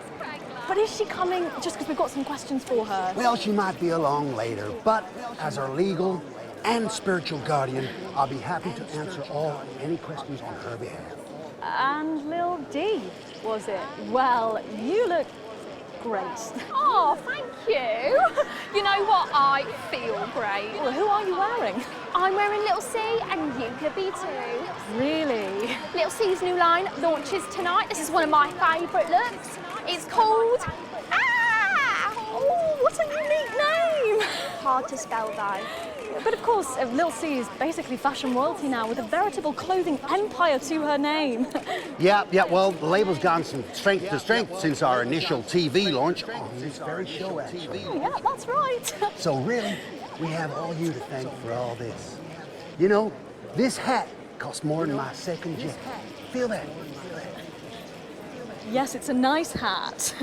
But is she coming just because we've got some questions for her? Well, she might be along later, but as her legal and spiritual guardian, I'll be happy to answer any questions on her behalf. And Lil D, was it? Well, you look great. Oh, thank you. You know what? I feel great. Well, who are you wearing? I'm wearing Little C, and you could be too. Really? Little C's new line launches tonight. This is one of my favourite looks. It's called... Oh, what a unique name! Hard to spell, though. But of course, Lil C is basically fashion royalty now, with a veritable clothing empire to her name. Yeah, well, the label's gone from strength to strength since our initial TV launch on this very show, actually. Oh, yeah, that's right. So really, we have all you to thank for all this. You know, this hat cost more than my second jet. Feel that? Yes, it's a nice hat.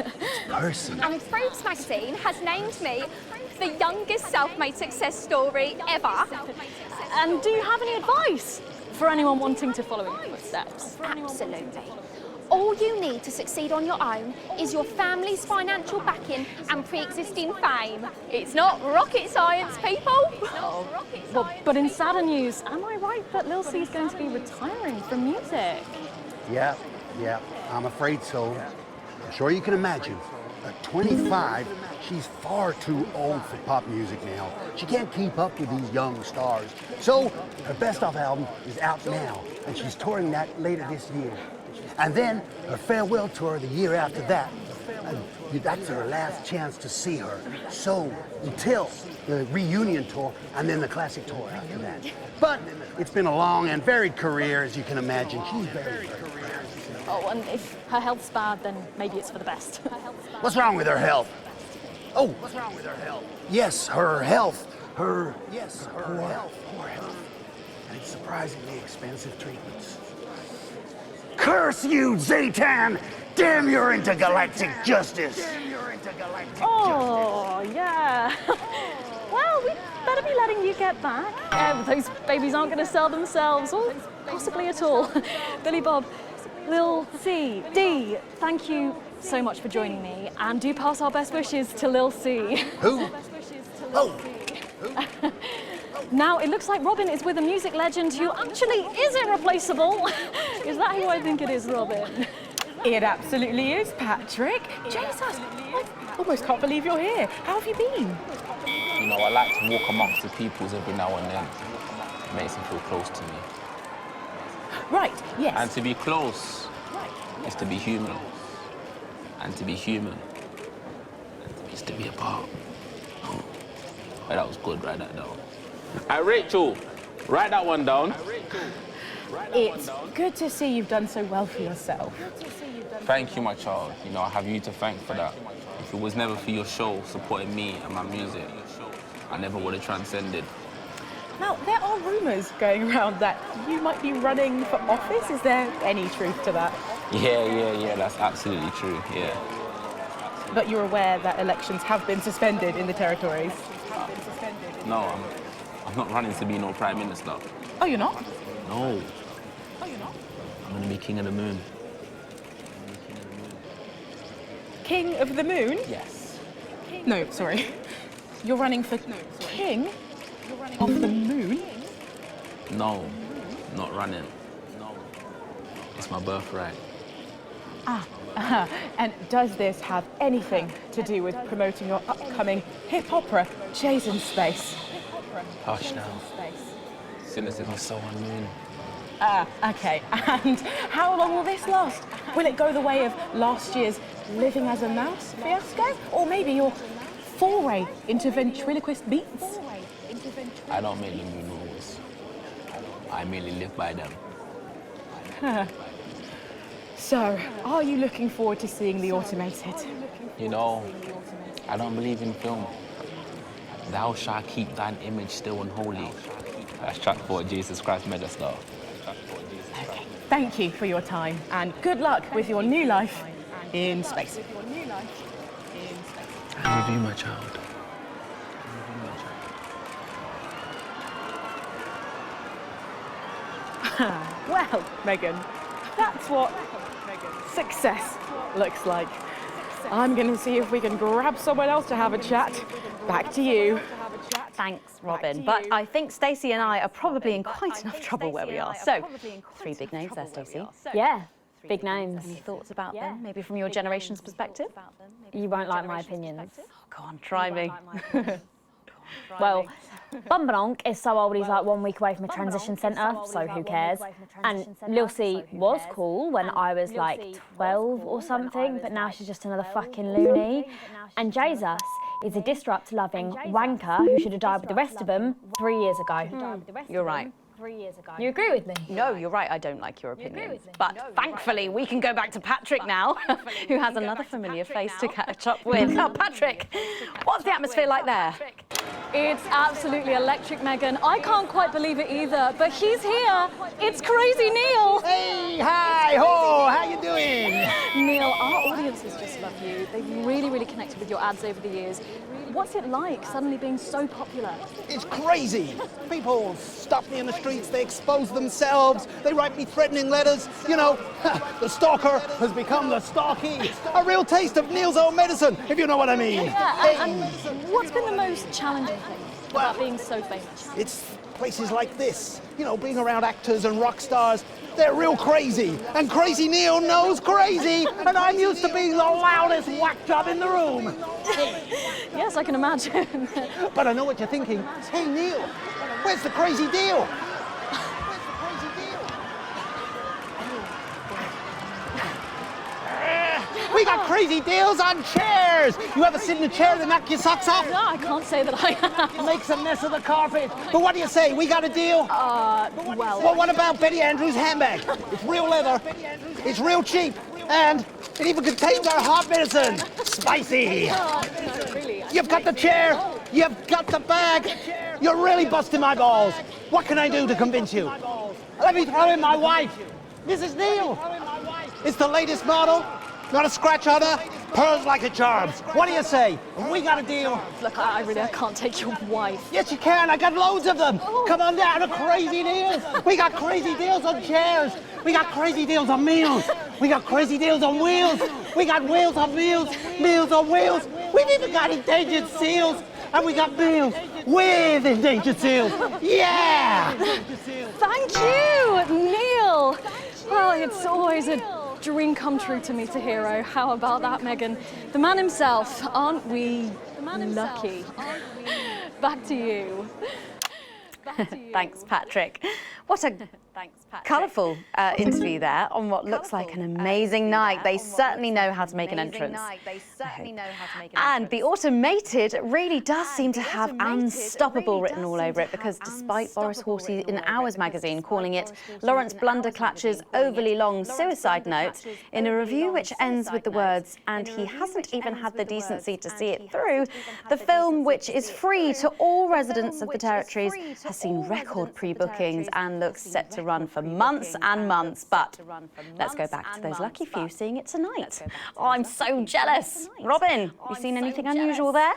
Person. And Forbes magazine has named me the youngest self-made success story ever. And do you have any advice for anyone wanting to follow in your footsteps? Absolutely. All you need to succeed on your own is your family's financial backing and pre-existing fame. It's not rocket science, people. Well, but in sadder news, am I right that Lil C is going to be retiring from music? Yeah, I'm afraid so. I'm sure you can imagine. At 25, she's far too old for pop music now. She can't keep up with these young stars. So her best of album is out now, and she's touring that later this year. And then her farewell tour the year after that. And that's her last chance to see her. So until the reunion tour and then the classic tour after that. But it's been a long and varied career, as you can imagine. She's very proud. Oh, and if her health's bad, then maybe it's for the best. What's wrong with her health? Oh, what's wrong with her health? Yes, her health. Her poor health. And it's surprisingly expensive treatments. Curse you, Zatan! Damn your intergalactic justice! Oh, yeah. Well, we better be letting you get back. Those babies aren't going to sell themselves, or possibly at all. Billy Bob, Lil C, D, thank you so much for joining me, and do pass our best wishes to Lil C. Who? Oh. Now, it looks like Robin is with a music legend who actually is irreplaceable. Is that who I think it is, Robin? It absolutely is, Patrick. Jesus, I almost can't believe you're here. How have you been? You know, I like to walk amongst the peoples every now and then. It makes them feel close to me. Right, yes. And to be close is to be human. And to be human is to be apart. Oh, that was good, write that down. Hey, Rachel, write that one down. It's good to see you've done so well for yourself. Thank you, my child. You know, I have you to thank for that. If it was never for your show supporting me and my music, I never would have transcended. Now, there are rumours going around that you might be running for office. Is there any truth to that? Yeah, that's absolutely true, yeah. But you're aware that elections have been suspended in the territories? No, I'm not running to be no Prime Minister. Oh, you're not? No. Oh, you're not? I'm going to be King of the Moon. King of the Moon? Yes. No, sorry. You're running for king of the moon? No, not running. No, it's my birthright. And does this have anything to do with promoting your upcoming hip opera, Jason Space? Hush now. Cynicism is so unmean. Okay. And how long will this last? Will it go the way of last year's Living as a Mouse fiasco? Or maybe your foray into ventriloquist beats? I don't make the new rules. I merely live by them. So, are you looking forward to seeing The Automated? You know, I don't believe in film. Thou shalt keep thine image still and holy. That's track 4, Jesus Christ Megastar. Okay. Thank you for your time, and good luck with your new life in space. I love you, my child. Well, Megan, that's what success looks like. I'm going to see if we can grab someone else to have a chat. Back to you. Thanks, Robin. But I think Stacey and I are probably in quite enough trouble where we are. So, 3 big names there, Stacey. Yeah, big names. Any thoughts about them, maybe from your generation's perspective? You won't like my opinions. Oh, go on, try me. Well, Bumbanonk is so old he's like 1 week away from a transition centre, so who cares? And Lil C was cool when I was like 12 or something, but now she's just another fucking loony. And Jesus is a disrupt-loving wanker who should have died with the rest of them 3 years ago. You're right. 3 years ago. You agree with me? No, you're right, I don't like your opinion. But thankfully, we can go back to Patrick now, who has another familiar face to catch up with. Now, Patrick, what's the atmosphere like there? It's absolutely electric, Megan. I can't quite believe it either, but he's here. It's Crazy Neil. Hey, hi, ho, how you doing? Neil, our audiences just love you. They've really, really connected with your ads over the years. What's it like suddenly being so popular? It's crazy. People stop me in the streets, they expose themselves, they write me threatening letters. You know, the stalker has become the stalky. A real taste of Neil's own medicine, if you know what I mean. Yeah, and what's been the most challenging thing about being so famous? It's places like this, you know, being around actors and rock stars. They're real crazy, and Crazy Neil knows crazy, and I'm used to being the loudest whack job in the room. Yes, I can imagine. But I know what you're thinking. Hey, Neil, where's the crazy deal? We got crazy deals on chairs. You ever sit in a chair that knock your socks off? No, I can't say that I have. It makes a mess of the carpet. But what do you say? We got a deal? Well, what about Betty Andrews' handbag? It's real leather. It's real cheap. And it even contains our heart medicine. Spicy. Really? You've got the chair. You've got the bag. You're really busting my balls. What can I do to convince you? Let me throw in my wife. Mrs. Neil. It's the latest model. Not a scratch on her, pearls like a charm. What do you say? We got a deal. Look, I really can't take your wife. Yes, you can. I got loads of them. Come on down to Crazy Deals. We got crazy deals on chairs. We got crazy deals on meals. We got crazy deals on wheels. We got wheels on meals, meals on wheels. We've even got endangered seals. And we got meals with endangered seals. Yeah! Thank you, Neil. Well, it's always a dream come true to meet a hero. How about that, Megan? The man himself, aren't we lucky? Back to you. Thanks, Patrick. What a colourful interview there on what looks like an amazing night. They certainly know how to make an entrance. And The Automated really does seem to have unstoppable written all over it, because despite Boris Horsey in Hours magazine calling it Lawrence Blunderclatch's overly long suicide note, in a review which ends with the words, and he hasn't even had the decency to see it through, the film, which is free to all residents of the territories, has seen record pre-bookings and looks set to run for months and months. But let's go back to those lucky few seeing it tonight. Oh, I'm so jealous. Robin, you seen anything unusual there?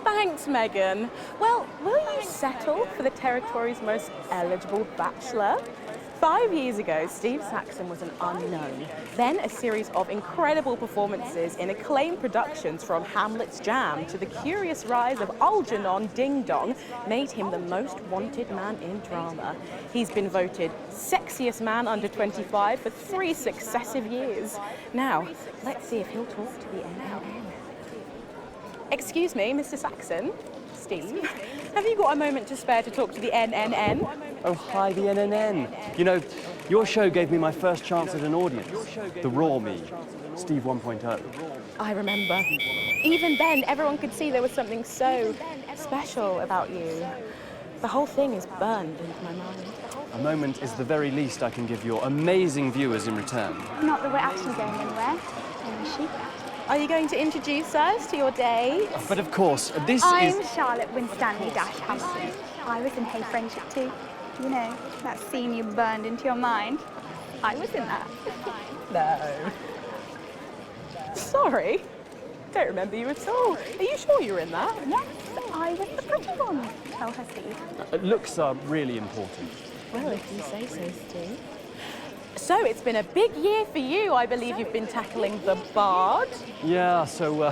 Thanks, Megan. Well, will you settle for the territory's most eligible bachelor? 5 years ago, Steve Saxon was an unknown. Then a series of incredible performances in acclaimed productions from Hamlet's Jam to the curious rise of Algernon Ding Dong made him the most wanted man in drama. He's been voted sexiest man under 25 for 3 successive years. Now, let's see if he'll talk to the NNN. Excuse me, Mr. Saxon. Steve, have you got a moment to spare to talk to the NNN? Oh, hi, the NNN. You know, your show gave me my first chance at an audience. The Raw Me, Steve 1.0. I remember. Even then, everyone could see there was something so special about you. The whole thing is burned into my mind. A moment is the very least I can give your amazing viewers in return. Not that we're actually going anywhere, is she? Are you going to introduce us to your date? But of course, this I'm is... Charlotte Winstanley Hamilton. I was in Hey Friendship too. You know, that scene you burned into your mind. I was in that. No. Sorry. Don't remember you at all. Are you sure you were in that? Yes, I was the pretty one. Tell her, Steve. Looks are really important. Well, if you say so, Steve. So, it's been a big year for you. I believe you've been tackling The Bard. Yeah, so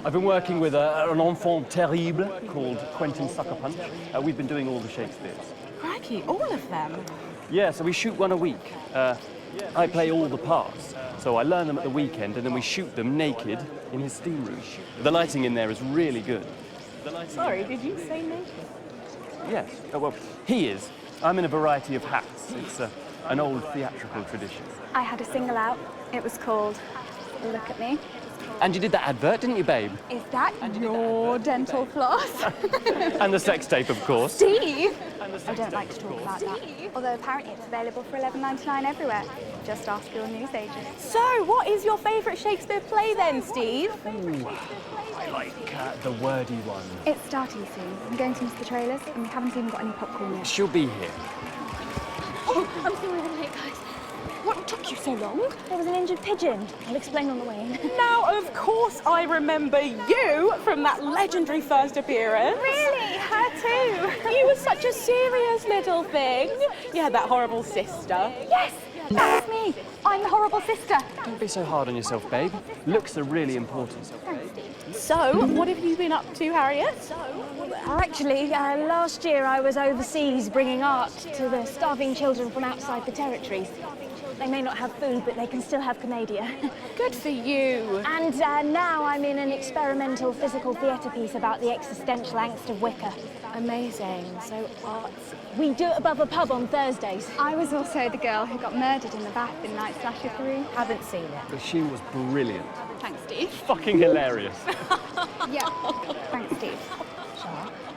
I've been working with an enfant terrible called Quentin Sucker Punch. We've been doing all the Shakespeares. Crikey, all of them? Yeah, so we shoot one a week. I play all the parts, so I learn them at the weekend and then we shoot them naked in his steam room. The lighting in there is really good. Sorry, did you say naked? Yes, well, he is. I'm in a variety of hats. It's an old theatrical tradition. I had a single out. It was called Look at Me. And you did that advert, didn't you, babe? Is that your dental floss? And the sex tape, of course. Steve! I don't like to talk about that. Although apparently it's available for $11.99 everywhere. Just ask your newsagent. So, what is your favourite Shakespeare play then, Steve? Ooh, I like the wordy one. It's starting soon. I'm going to miss the trailers and we haven't even got any popcorn yet. She'll be here. Oh, I'm sorry I'm late, guys. What took you so long? There was an injured pigeon. I'll explain on the way in. Now, of course, I remember you from that legendary first appearance. Really? Her too? You were such a serious little thing. You had that horrible sister. Yes, that was me. I'm the horrible sister. Don't be so hard on yourself, babe. Looks are really important. So, what have you been up to, Harriet? Actually, last year I was overseas bringing art to the starving children from outside the territories. They may not have food, but they can still have Canada. Good for you. And now I'm in an experimental physical theatre piece about the existential angst of Wicker. Amazing. So arts. We do it above a pub on Thursdays. I was also the girl who got murdered in the bath in Night Slasher 3. Haven't seen it. But she was brilliant. Thanks, Steve. Fucking hilarious. Yeah. Thanks, Steve.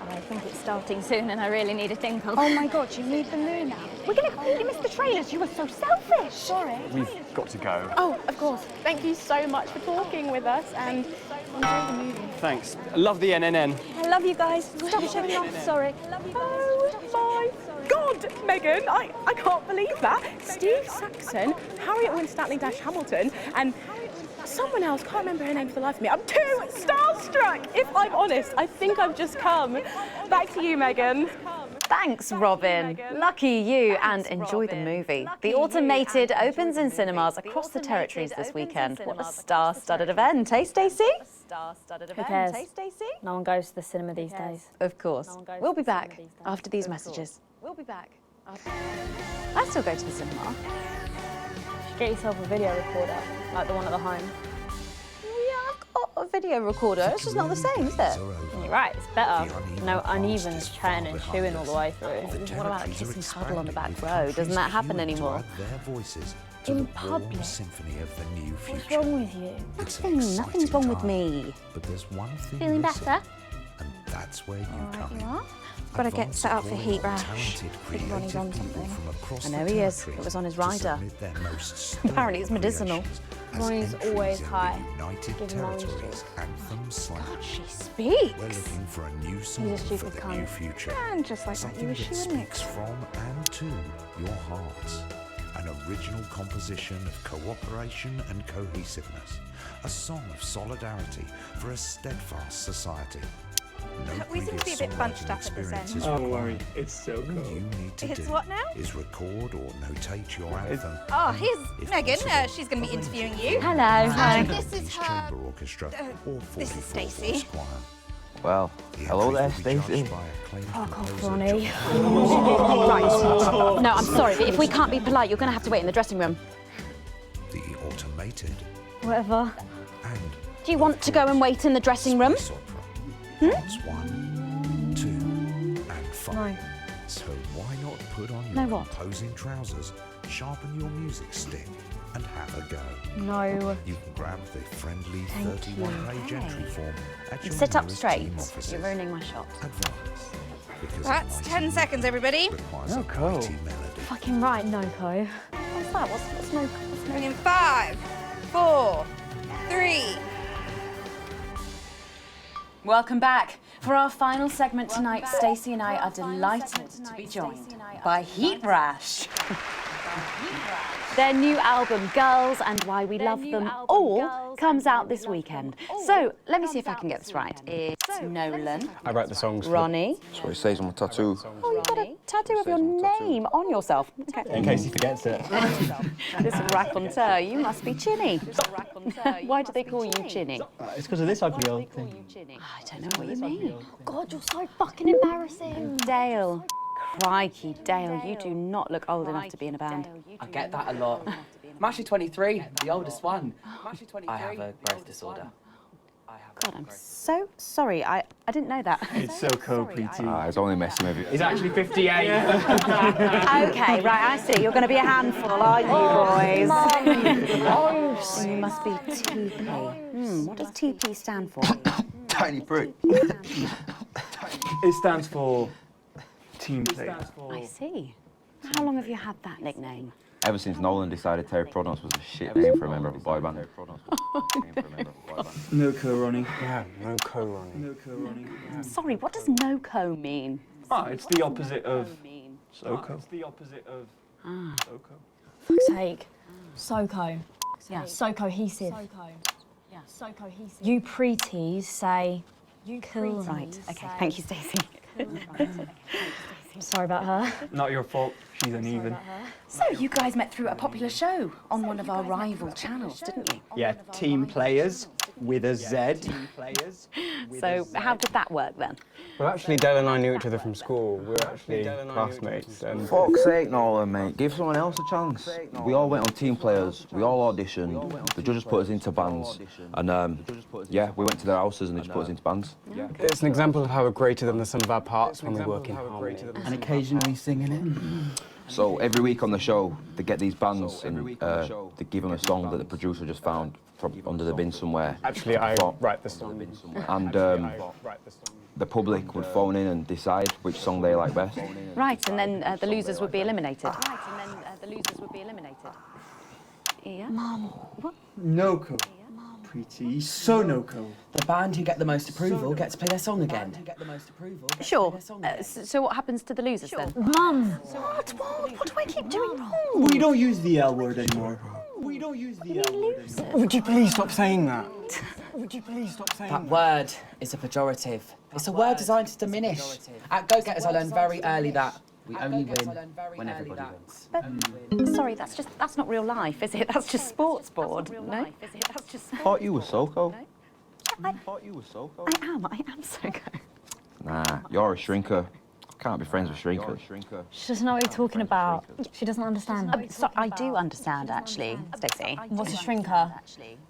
I think it's starting soon and I really need a tinkle. Oh my God, you need the moon now. We're going to completely miss the trailers. You were so selfish. Sorry. We've got to go. Oh, of course. Thank you so much for talking with us and enjoy the movie. Thanks. Love the NNN. I love you guys. Stop showing off. Sorry. Oh my God, Megan, I can't believe that. Steve Saxon, Harriet Winstanley-Hamilton, and someone else, can't remember her name for the life of me. I'm too starstruck. If I'm honest, I think I've just come. Back to you, Megan. Thanks, Robin. Lucky you, and enjoy the movie. The Automated opens in cinemas across the territories this weekend. What a star-studded event, eh, Stacey? Who cares? No one goes to the cinema these days. Of course. We'll be back after these messages. We'll be back. I still go to the cinema. Get yourself a video recorder, like the one at the home. A video recorder, it's just not the same, is it? You're right, it's better. No uneven chatting and chewing all the way through. What about a kiss and cuddle on the back row? Doesn't that happen anymore? In public? Symphony of the new future. What's wrong with you? Nothing's wrong with me. But there's one thing Feeling missing, better? and that's where you come in. Got to get set up for heat rash. Think Ronnie's on something. I know he is. It was on his rider. Apparently it's medicinal. Ronnie's always high. Give him orange juice. God, she speaks. We're looking for a new song He's a for stupid the cunt. new future. And just like that, Something you wish that you wouldn't. speaks from and to your hearts. An original composition of cooperation and cohesiveness. A song of solidarity for a steadfast society. We seem to be a bit bunched up at this end. Don't worry, it's so cool. All you need to It's do what now? is record or notate your anthem. Oh, here's Megan. She's going to be interviewing you. Hello. Hi. This is her. Chamber Orchestra or This is 44 Stacey. Choir. Well, hello there, Stacey. Fuck off, Ronnie. Right. No, I'm sorry, but if we can't be polite, you're going to have to wait in the dressing room. The automated Whatever. and Do you want to go and wait in the dressing room? parts 1, 2, and 5. No. So why not put on No your what? composing trousers, sharpen your music stick, and have a go? No. You can grab the friendly Thank you. 31-page entry form at your Sit up nearest straight. team offices. You're ruining my shot. Advance, because That's a 10 seconds, everybody. requires Oh, a cool. mighty melody. Fucking right, Noko. What's that? What's no? Bring in 5, 4, 3. Welcome back. For our final segment tonight, Stacey and I are delighted to be joined by Heat Rash. Their new album, Girls and Why We Love Them All, comes out this weekend. So, let me see if I can get this right. It's Nolan, I write the songs. Ronnie. That's what it says on my tattoo. Oh, you've got a tattoo of your name on yourself. Okay. In case he forgets it. This raconteur, you must be Chinny. Why do they call you Chinny? It's because of this ugly old thing. I don't know what you mean. God, you're so fucking embarrassing. Dale. Crikey, Dale, you do not look old enough to be in a band. I get that a lot. I'm actually 23, the oldest one. I have a growth disorder. God, I'm so sorry. I didn't know that. It's so cool, Preeti. I was only messing with you. He's actually 58. Okay, right, I see. You're going to be a handful, aren't you, boys? So you must be TP. What does TP stand for? Tiny prick. It stands for team player. I see. How long have you had that nickname? Ever since Nolan decided Terry Prodance was a shit name for a member of a boy band. Noko, Ronnie. Yeah, Noko, Ronnie. Noko, Ronnie. Sorry, what does NOCO mean? Ah, it's the opposite of Soko. It's the opposite of Soko. Fuck's sake. Soko. Yeah. So cohesive. Yeah. So cohesive. You preties say cool. Right, okay, thank you, Stacey. I'm sorry about her. Not your fault. She's uneven. So you guys met through a popular show on one of our rival channels, didn't you? Yeah, Team Players with a Z. So how did that work then? Well, actually, Dale and I knew each other from school. We were actually classmates. And Fuck's sake, Nolan, mate. Give someone else a chance. We all went on Team Players. We all auditioned. The judges put us into bands. And, yeah, we went to their houses and they just put us into bands. it's an example of how we're greater than the sum of our parts when we work in harmony. And occasionally singing it. So every week on the show, they get these bands and they give them a song that the producer just found from under the bin somewhere. Actually, I write the song. And the public would phone in and decide which song they like best. Right, and then the losers would be eliminated. Yeah. Mum. What? Noko. Preeti. So Noko. The band who get the most approval get to play their song again. Sure. So what happens to the losers then? Mum. What do I keep doing wrong? We don't use the L word anymore. We don't use the L word anymore. Would you please stop saying that? Would you please stop saying That word is a pejorative. It's a word designed to diminish. At Go-Getters, I learned very early that we only win when everybody wins. But, sorry, that's not real life, is it? That's just sports board, no? Thought you were Soko. I Thought you were Soko. I am Soko. Nah, you're a shrinker. Can't be friends with shrinkers. She doesn't know what you're talking about. She doesn't understand. So I do understand, actually, Stacey. What's a shrinker?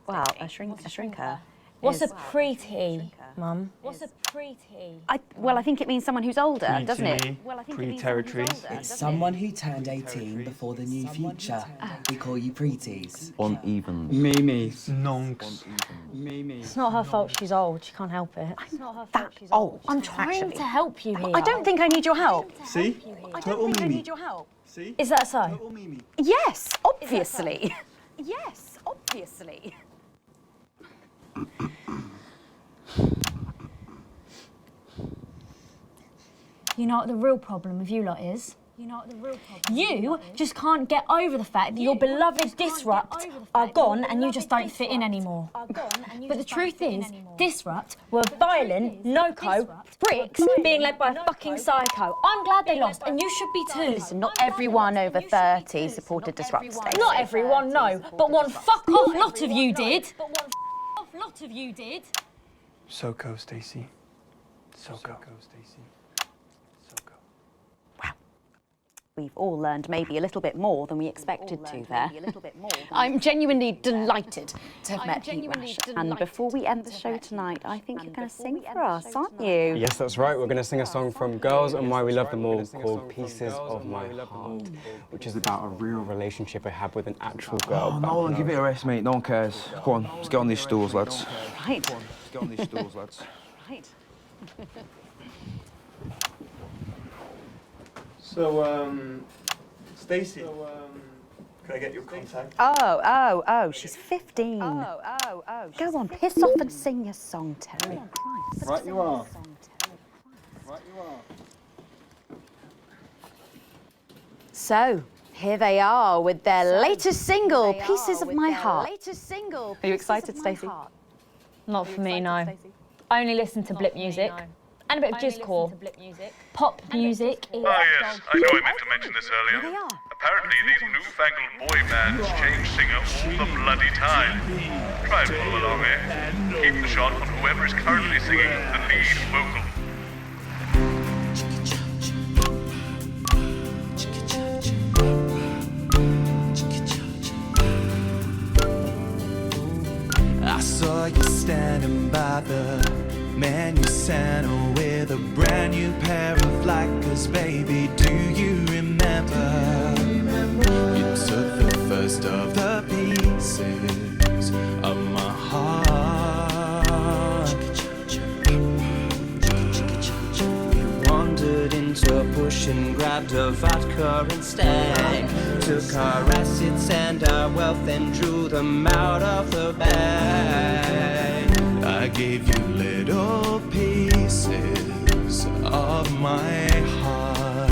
Well, a shrinker. What's a is- preety, Mum? What's a preety? Well, I think it means someone who's older, doesn't it? Pre-T, Well, I think pre-territory. It's someone who turned 18 before the new future. We call you preties. Uneven. Mimis. Nonks. It's not her fault she's old. She can't help it. I'm not that old. I'm trying to help you here. I don't think I need your help. See? I Total don't think I Mimi. need your help. See? Is that so? Total Mimi. Yes, obviously. Yes, obviously. You know what the real problem with you lot is? You just can't get over the fact that your beloved Disrupt are gone and you just don't fit in anymore. But the truth is, Disrupt were violent, no-co, bricks being led by a fucking psycho. I'm glad they lost, and you should be too. Listen, not everyone over 30 supported Disrupt, Stacey. Not everyone, no, but one fuck-off lot of you did. SoCo, Stacey. SoCo. We've all learned maybe a little bit more than we expected to there. I'm genuinely delighted to have met Heat Rash. And before we end the show tonight, I think you're going to sing for us, aren't you? Yes, that's right. We're going to sing a song from Girls and Why We Love Them All called Pieces of My Heart, which is about a real relationship I had with an actual girl. Oh, Nolan, give it a rest, mate. No one cares. Go on, let's get on these stools, lads. Right. Let's get on these stools, lads. Right. So, Stacey, can I get your contact? Oh, she's 15. Go on, piss off and sing your song, Terry. Right you are. So, here they are with their latest single, Pieces of My Heart. Are you excited, Stacey? Not for me, no. I only listen to blip music. And a bit of jizzcore. Pop music is... Ah, yes, I know I meant to mention this earlier. Apparently, these newfangled boy bands change singer all the bloody time. Try and follow along, eh? Keep the shot on whoever is currently singing the lead vocal. I saw you standing by the menu center with a brand new pair of Lakers, baby. Do you remember? You took the first of the pieces of my heart. You wandered into a bush and grabbed a vodka instead. Took our assets and our wealth and drew them out of the bag. I gave you little pieces of my heart.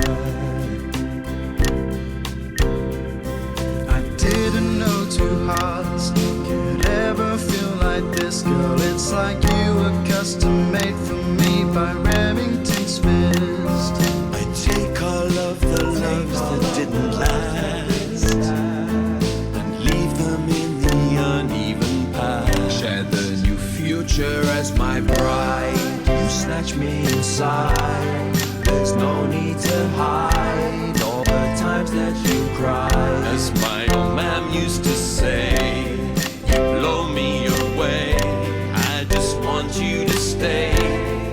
I didn't know two hearts could ever feel like this, girl. It's like you were custom made for me by Remington Smith. I take all of the loves that didn't last and leave them in the uneven path. Share the new future as my bride. You snatch me inside. There's no need to hide all the times that you cried. As my old man used to say, you blow me away. I just want you to stay.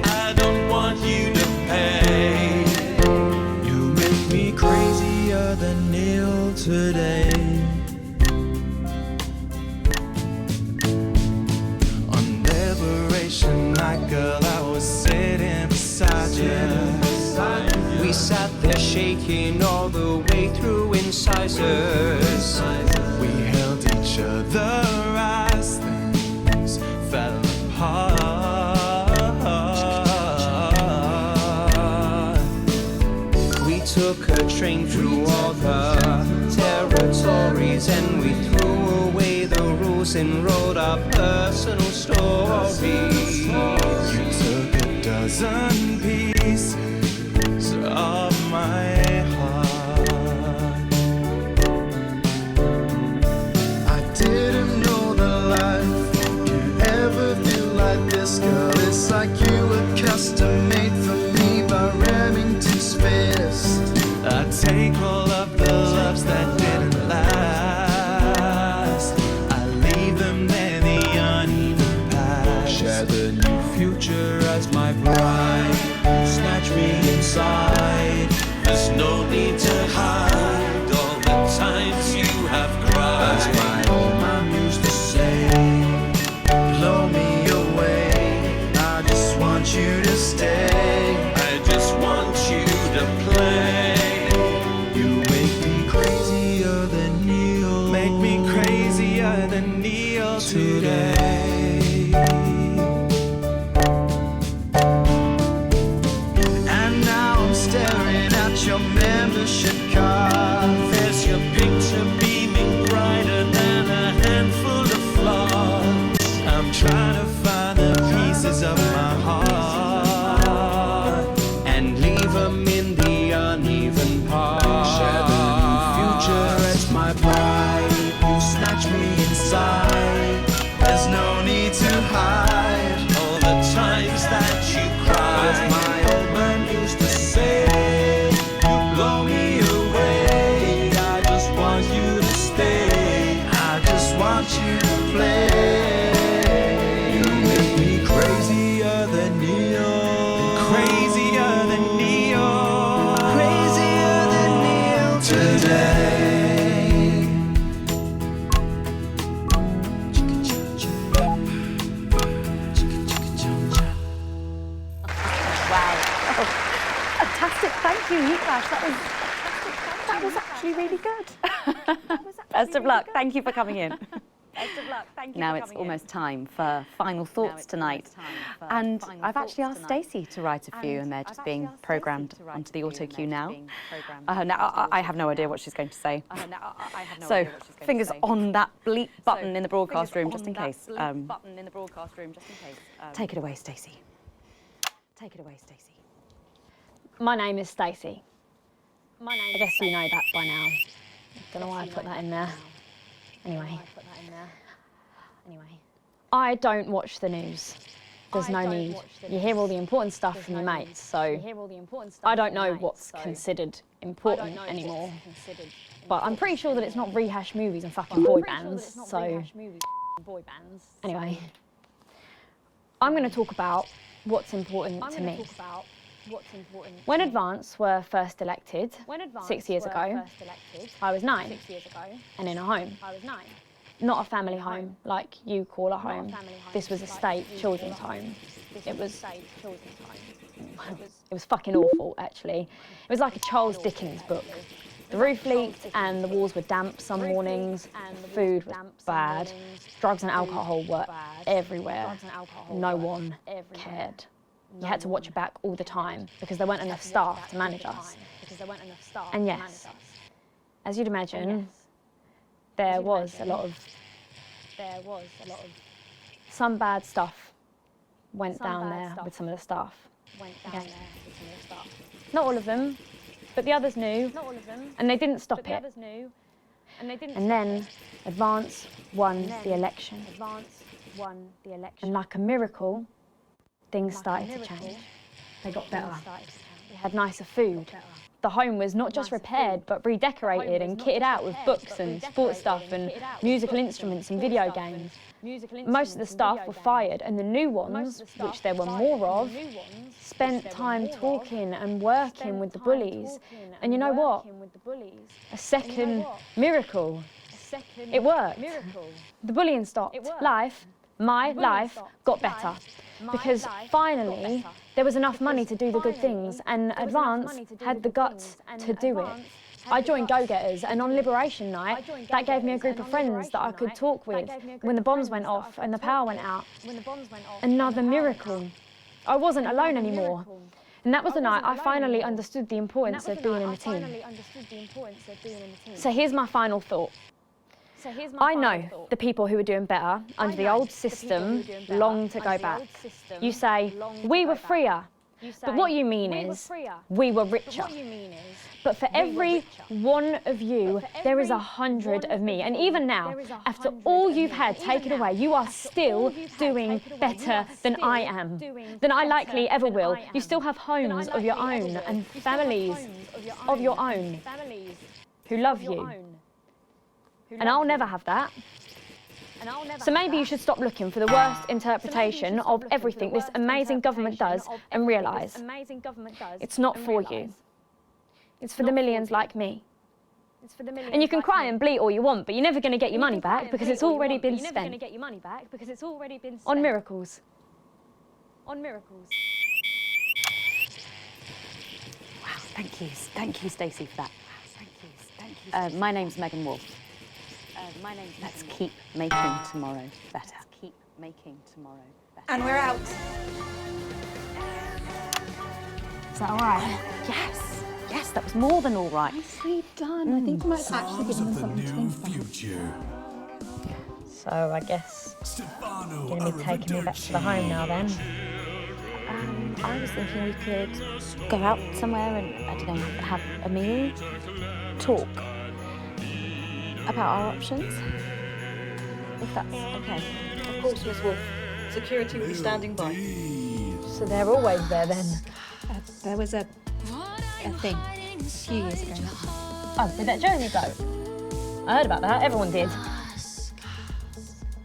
I don't want you to pay. You make me crazier than Neil today. Night, girl, I was sitting beside you. We sat there shaking all the way through incisors. We held each other as things fell apart. We took a train through all the territories and we threw away the rules and wrote our personal stories. You took a dozen pieces of my heart. I didn't know that life could ever feel like this, girl. It's like you were custom made for me by Remington's fist. I take all of the loves that didn't last. I leave them there, the uneven past. Share the new future as my bride. Snatch me inside. There's no need to hide all the times you have cried. As my old man used to say, blow me away. I just want you to stay. I just want you to play. Make me crazier than Neil today. And now I'm staring at your membership inside. There's no need to hide all the times that you cried. As my old man used to say, you blow me away. I just want you to stay. I just want you to play. You make me crazier than neon. Crazier than neon. Crazier than neon today. Fantastic, thank you, Niklash. That was actually really good. Best of luck, thank you for coming in. Best of luck, thank you Now for it's coming almost time for final thoughts tonight. And I've actually asked Stacey to write a few, and they're just being programmed onto the auto cue now. Now I have no idea what she's going to say. So fingers on that bleep button in the broadcast room, just in case. Take it away, Stacey. Take it away, Stacey. My name is Stacey. I guess you know that by now. Don't know why I put that in there. Anyway. I don't watch the news. There's no need. You hear all the important stuff from your mates, so I don't know what's considered important anymore. But I'm pretty sure that it's not rehash movies and fucking boy bands, so anyway. I'm going to talk about what's important to me. When Advance were first elected 6 years ago, I was 9 and in a home. Not a family home like you call a home. This was a state children's home. It was fucking awful, actually. It was like a Charles Dickens book. The roof leaked and the walls were damp some mornings. Food was bad. Drugs and alcohol were everywhere. No one cared. You had to watch your back all the time because there weren't enough staff to manage us. And yes, as you'd imagine, there was a lot of some bad stuff went down there with some of the staff. Okay. Not all of them, but the others knew, and they didn't stop it. And then Advance won the election. And like a miracle, things started to change. They got better. We had nicer food. The home was not just repaired, but redecorated and kitted out with books and sports stuff and musical instruments and video games. Most of the staff were fired, and the new ones, which there were more of, spent time talking and working with the bullies. And you know what? A second miracle. It worked. The bullying stopped. My life got better. Because finally, there was enough money to do the good things, and Advance had the guts to do it. I joined Go Getters, and on Liberation Night, that gave me a group of friends that I could talk with when the bombs went off and the power went out. Another miracle. I wasn't alone anymore. And that was the night I finally understood the importance of being in a team. So here's my final thought. I know the people who were doing better under the old system long to go back. You say, we were freer. But what you mean is, we were richer. But for every one of you, there is 100 of me. And even now, after all you've had taken away, you are still doing better than I am, than I likely ever will. You still have homes of your own and families of your own who love you. And I'll never have that. So maybe you should stop looking for the worst interpretation of everything this amazing government does and realise it's not for you. It's for the millions like me. And you can cry and bleat all you want, but you're never going to get your money back because it's already been spent on miracles. Wow, thank you, Stacey, for that. My name's Megan Wolf. Let's keep making tomorrow better. And we're out. Is that all right? Yes, that was more than all right. Nicely done. I think you might have actually given them something to think about. So I guess you're going to be taking me back to the home now then. I was thinking we could go out somewhere and, I don't know, have a meal, talk about our options. if that's okay. Of course, Miss Wolf. Security will be standing by. So they're always there then? There was a thing a few years ago. Oh, with that Jeremy bloke? I heard about that, everyone did.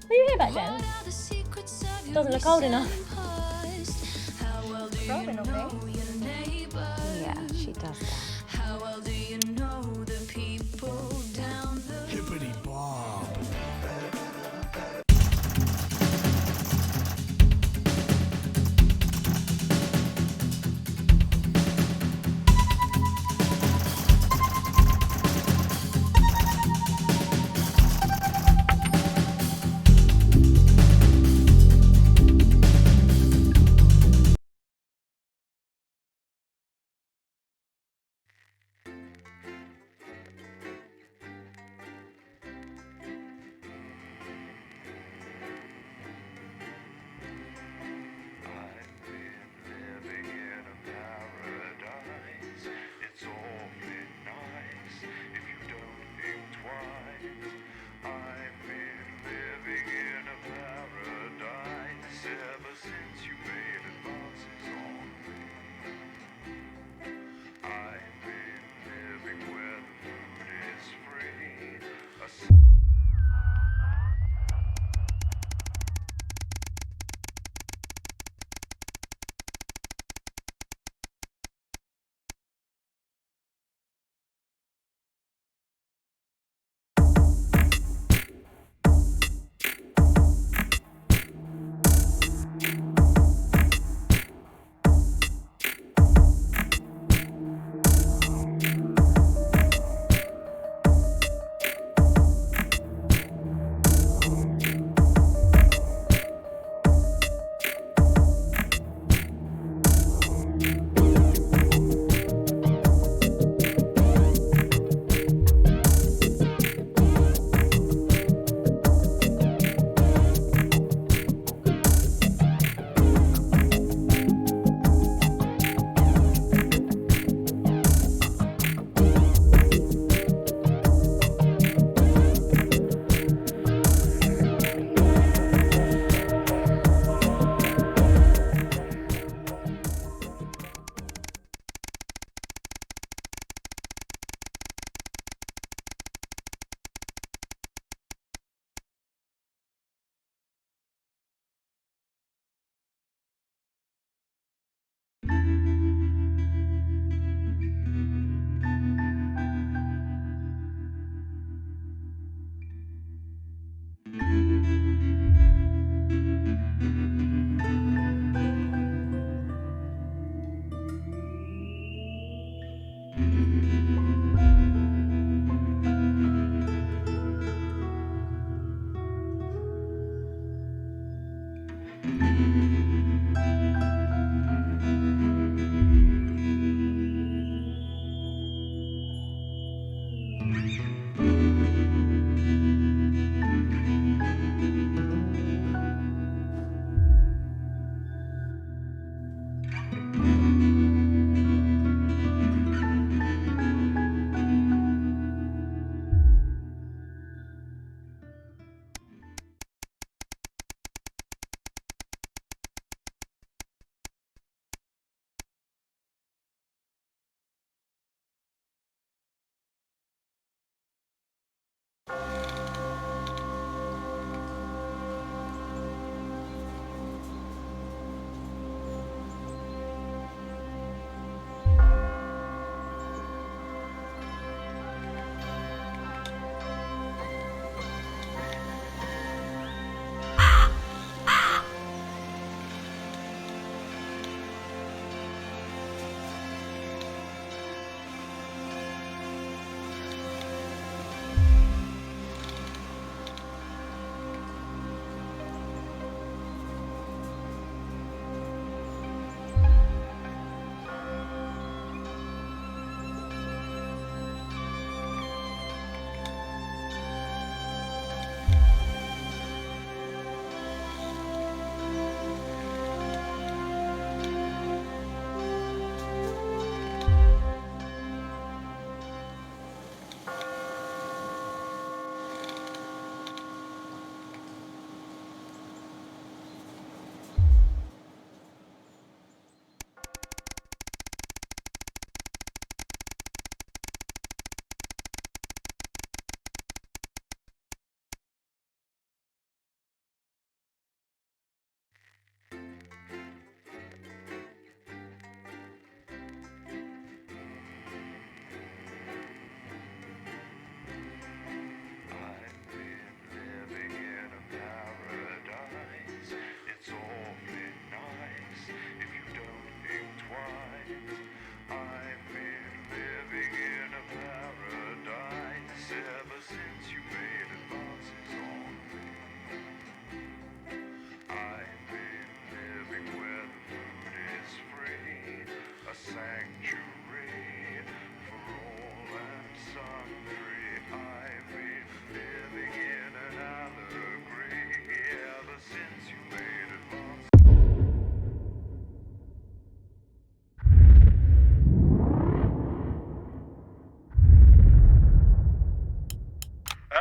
Were you here back then? Doesn't look old enough. Robin or me? Yeah, she does that.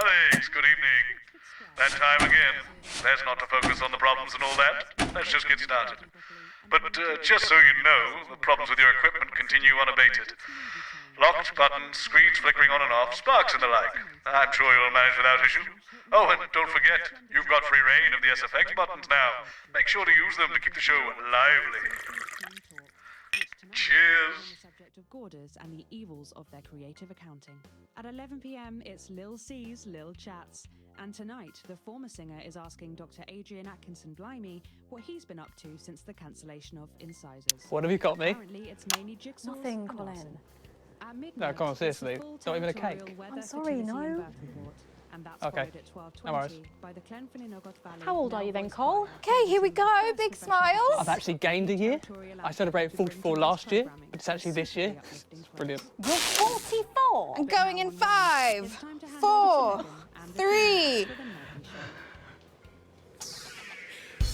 Alex, good evening. That time again. There's not to focus on the problems and all that. Let's just get started. But just so you know, the problems with your equipment continue unabated. Locked buttons, screens flickering on and off, sparks and the like. I'm sure you'll manage without issue. Oh, and don't forget, you've got free reign of the SFX buttons now. Make sure to use them to keep the show lively. Cheers. Subject of Gorders and the evils of their creative accounting. At 11 p.m, it's Lil C's Lil Chats. And tonight, the former singer is asking Dr. Adrian Atkinson-Blimey what he's been up to since the cancellation of Incisors. What have you got me? Apparently, it's mainly jigsaws. Nothing, Colin. No, come on, seriously. Not even a cake. I'm sorry, no. Okay, no worries. How old are you then, Cole? Okay, here we go. Big smiles. I've actually gained a year. I celebrated 44 last year, but it's actually this year. It's brilliant. You're 44. I'm going in 5, 4, 3.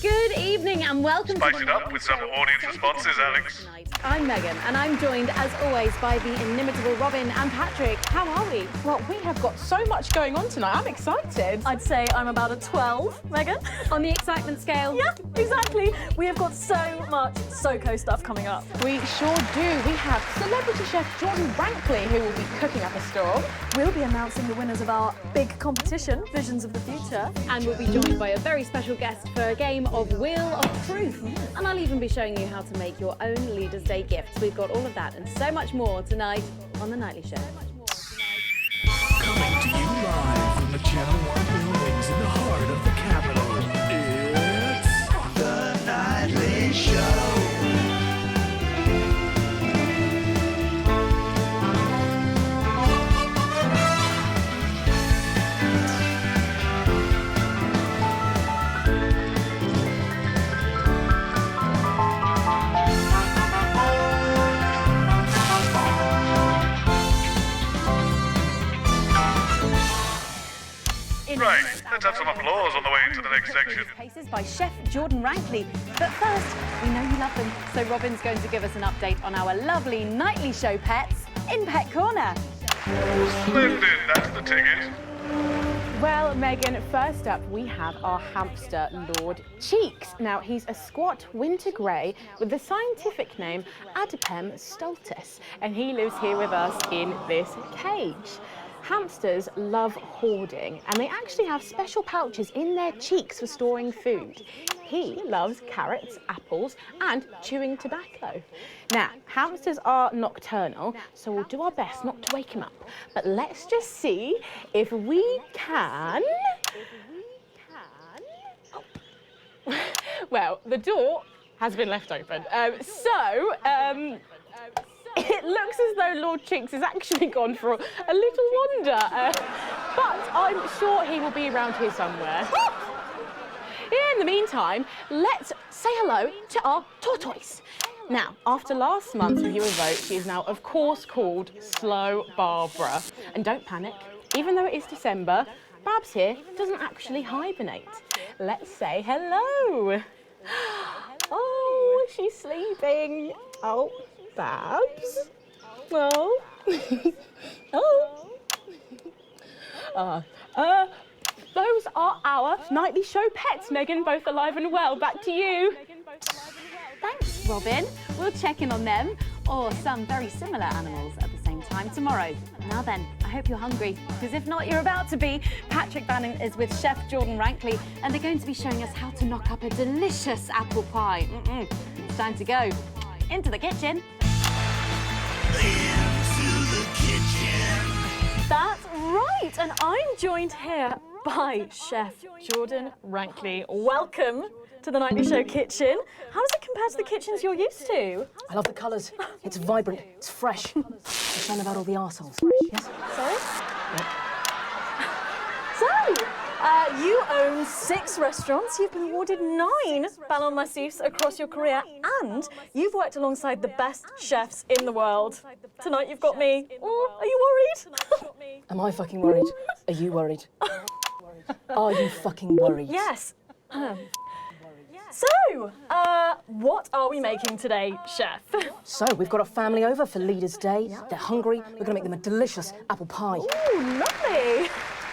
Good evening and welcome Spice to it up with some audience responses, Alex. I'm Megan, and I'm joined, as always, by the inimitable Robin and Patrick. How are we? Well, we have got so much going on tonight. I'm excited. I'd say I'm about a 12, Megan. On the excitement scale? Yeah, exactly. We have got so much SoCo stuff coming up. We sure do. We have celebrity chef Jordan Rankley, who will be cooking up a storm. We'll be announcing the winners of our big competition, Visions of the Future. And we'll be joined by a very special guest for a game of Wheel of Truth. And I'll even be showing you how to make your own Leaders' Day gifts. We've got all of that and so much more tonight on The Nightly Show. Coming to you live from the Channel 1 buildings in the heart of the capital. It's The Nightly Show. Right, let's have some applause on the way into the next section. Cases by Chef Jordan Rankley. But first, we know you love them, so Robin's going to give us an update on our lovely Nightly Show pets in Pet Corner. Splendid, that's the ticket. Well, Megan, first up we have our hamster, Lord Cheeks. Now, he's a squat winter grey with the scientific name Adipem stultus, and he lives here with us in this cage. Hamsters love hoarding, and they actually have special pouches in their cheeks for storing food. He loves carrots, apples, and chewing tobacco. Now, hamsters are nocturnal, so we'll do our best not to wake him up. But let's just see if we can... Oh. Well, the door has been left open. It looks as though Lord Cheeks has actually gone for a little wander, but I'm sure he will be around here somewhere. In the meantime, let's say hello to our tortoise. Now, after last month's viewer vote, she is now, of course, called Slow Barbara. And don't panic, even though it is December, Babs here doesn't actually hibernate. Let's say hello. Oh, she's sleeping. Oh. Babs? Oh. Those are our Nightly Show pets, Megan, both alive and well. Back to you. Thanks, Robin. We'll check in on them, or some very similar animals at the same time tomorrow. Now then, I hope you're hungry, because if not, you're about to be. Patrick Bannon is with Chef Jordan Rankley, and they're going to be showing us how to knock up a delicious apple pie. It's time to go into the kitchen. That's right, and I'm joined here by Chef Jordan Rankley. Welcome to the Nightly Show kitchen. How does it compare to the kitchens you're used to? I love the colours. It's vibrant, it's fresh. It's fun about all the arseholes. Yes? Sorry? Yep. So, you own 6 restaurants, you've been awarded 9 Ballon d'Or across your career, and you've worked alongside the best chefs in the world. Tonight you've got me. Oh, are you worried? Am I fucking worried? Are you worried? Are you fucking worried? Yes. So, what are we making today, Chef? So, we've got a family over for Leaders' Day. They're hungry. We're going to make them a delicious apple pie. Ooh, lovely.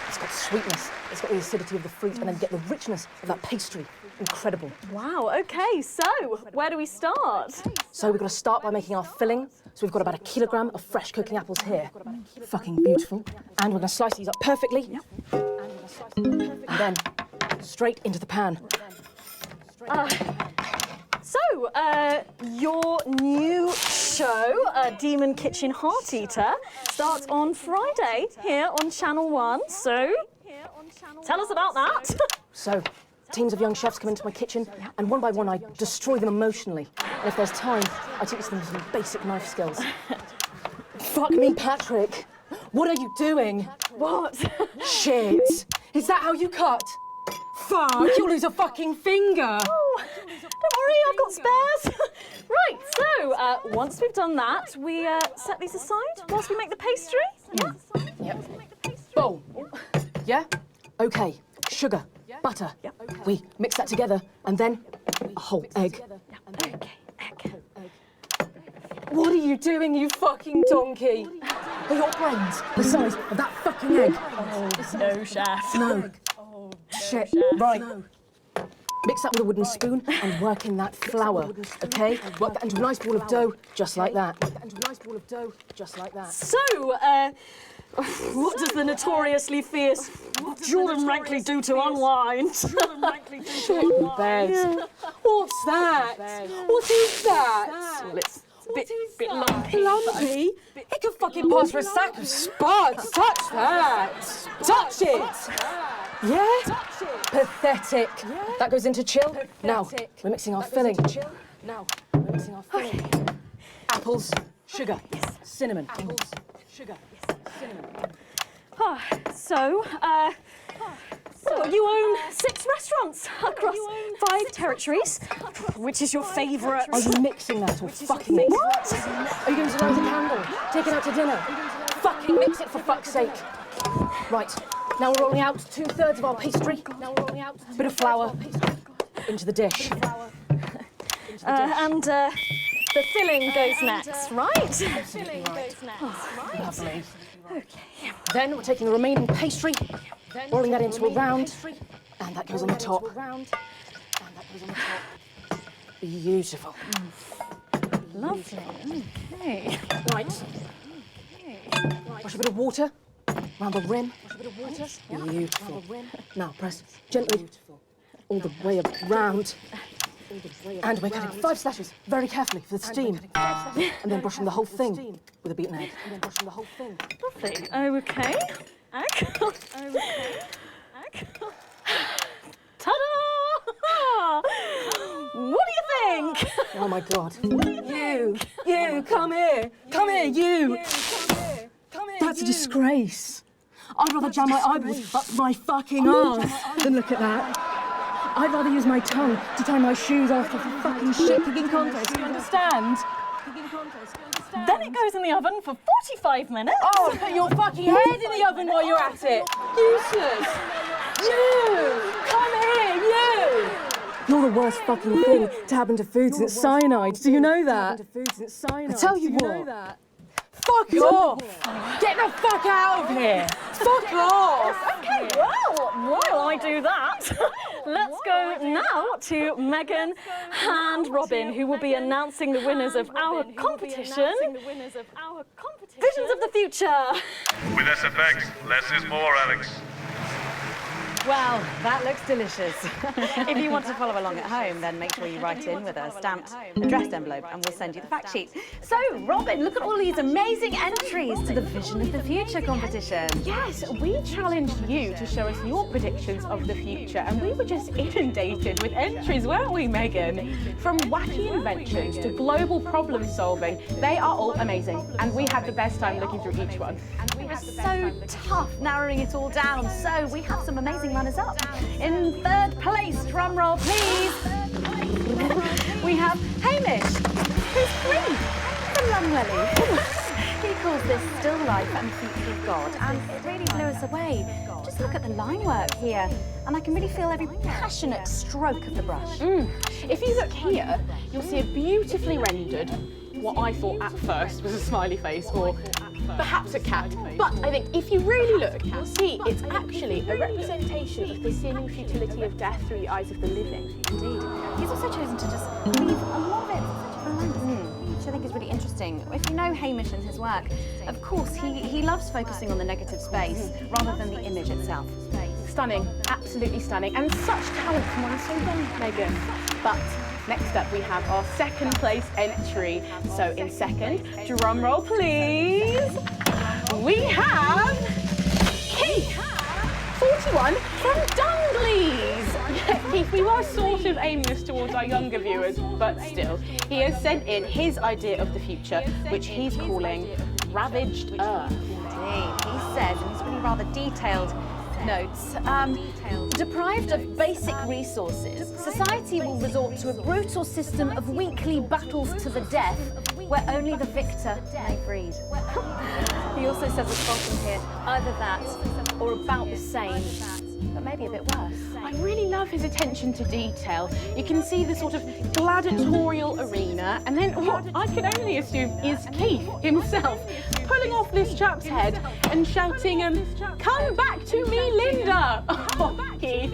It's got sweetness, it's got the acidity of the fruit, and then get the richness of that pastry. Incredible. Wow, okay, so where do we start? So we've got to start by making our filling. So we've got about 1 kilogram of fresh cooking apples here. Fucking beautiful. And we're going to slice these up perfectly. And then straight into the pan. Your new show, Demon Kitchen Heart Eater, starts on Friday here on Channel 1. So, tell us about that. So, teams of young chefs come into my kitchen, and one by one I destroy them emotionally. And if there's time, I teach them some basic knife skills. Fuck me, Patrick. What are you doing? What? Shit. Is that how you cut? Fuck, you'll lose a fucking finger. Oh, don't worry, I've got spares. Right, so once we've done that, we set these aside whilst we make the pastry. Yep. Bowl. Yeah? Okay. Sugar, butter. We mix that together, and then a whole egg. Okay. What are you doing, you fucking donkey? Are your brains the size of that fucking egg? Oh, no, chef. No. Shit. Right. Mix that with a wooden spoon and work in that flour, okay? Work that into a nice ball of dough, just like that. So, what does the notoriously fierce Jordan Rankley do to unwind? Shit in bed. Yeah. What's that? What is that? Well, it's a bit lumpy. Lumpy? It could fucking pass for a sack of spuds. Touch that. Touch it. Yeah? Pathetic. That goes into chill. Now, we're mixing our filling. Apples, sugar, cinnamon. Apples, sugar, cinnamon. So, you own 6 restaurants across 5 territories. Which is your favourite? Are you mixing that or fucking it? What? Are you going to light a candle? Take it out to dinner? Fucking mix it for fuck's sake. Right, now we're rolling out 2/3 of our pastry. Bit of flour into the dish. And the filling goes next, right? Lovely. Okay. Then we're taking the remaining pastry, rolling that into a round, and that goes on the top. Beautiful. Lovely. Okay. Right. Wash a bit of water around the rim. Beautiful. Now press gently all the way around. And we're cutting 5 slashes very carefully for the steam. And then brushing the whole thing with a beaten egg. Lovely. Okay. Ta-da! What do you think? Oh my God. You, come here, you. That's a disgrace. I'd rather jam my eyeballs up my fucking arse than look at that. I'd rather use my tongue to tie my shoes after the fucking shit cooking contest. You understand? Then it goes in the oven for 45 minutes. Oh, put your fucking head in the oven while you're at it. Useless. You! Come here, you! You're the worst fucking thing to happen to food since cyanide. Do you know that? I tell you what. Fuck off! Get the fuck out of here! Fuck off! Okay, well, while I do that, let's go now to Megan and Robin, who will be announcing the winners of our competition, Visions of the Future. With SFX, less is more, Alex. Well, that looks delicious. If you want to follow along at home, then make sure you write in with a stamped addressed envelope and we'll send you the fact sheet. So, Robin, look at all these amazing entries to the Vision of the Future competition. Yes, we challenged you to show us your predictions of the future, and we were just inundated with entries, weren't we, Megan? From wacky inventions to global problem solving, they are all amazing, and we had the best time looking through each one. It was so tough narrowing it all down, so we have some amazing runners up. In 3rd place, drumroll please, we have Hamish, who's 3 from Lunwelly. He calls this Still Life and Future of God, and it really blew us away. Just look at the line work here, and I can really feel every passionate stroke of the brush. If you look here, you'll see a beautifully rendered, what I thought at first was a smiley face, or perhaps a cat. But I think if you really look, you'll see it's actually a representation of the seeming futility of death through the eyes of the living. Indeed. He's also chosen to just leave a lot of it which I think is really interesting. If you know Hamish and his work, of course, he loves focusing on the negative space rather than the image itself. Stunning, absolutely stunning, and such talent from one so young, Megan. But next up we have our second place entry. So in second, drum roll please, we have Keith, 41 from Dungleys. Keith, we were sort of aiming this towards our younger viewers, but still, he has sent in his idea of the future, which he's calling Ravaged Earth. Indeed, he says, and he's really rather detailed notes, deprived of basic resources, society will resort to a brutal system of weekly battles to the death, where only the victor may breed. He also says at the bottom here, either that or about the same, but maybe a bit worse. I really love his attention to detail. You can see the sort of gladiatorial arena, and then what I can only assume is Keith himself pulling off this chap's head and shouting, "Come back to me, Linda!" Oh, Keith,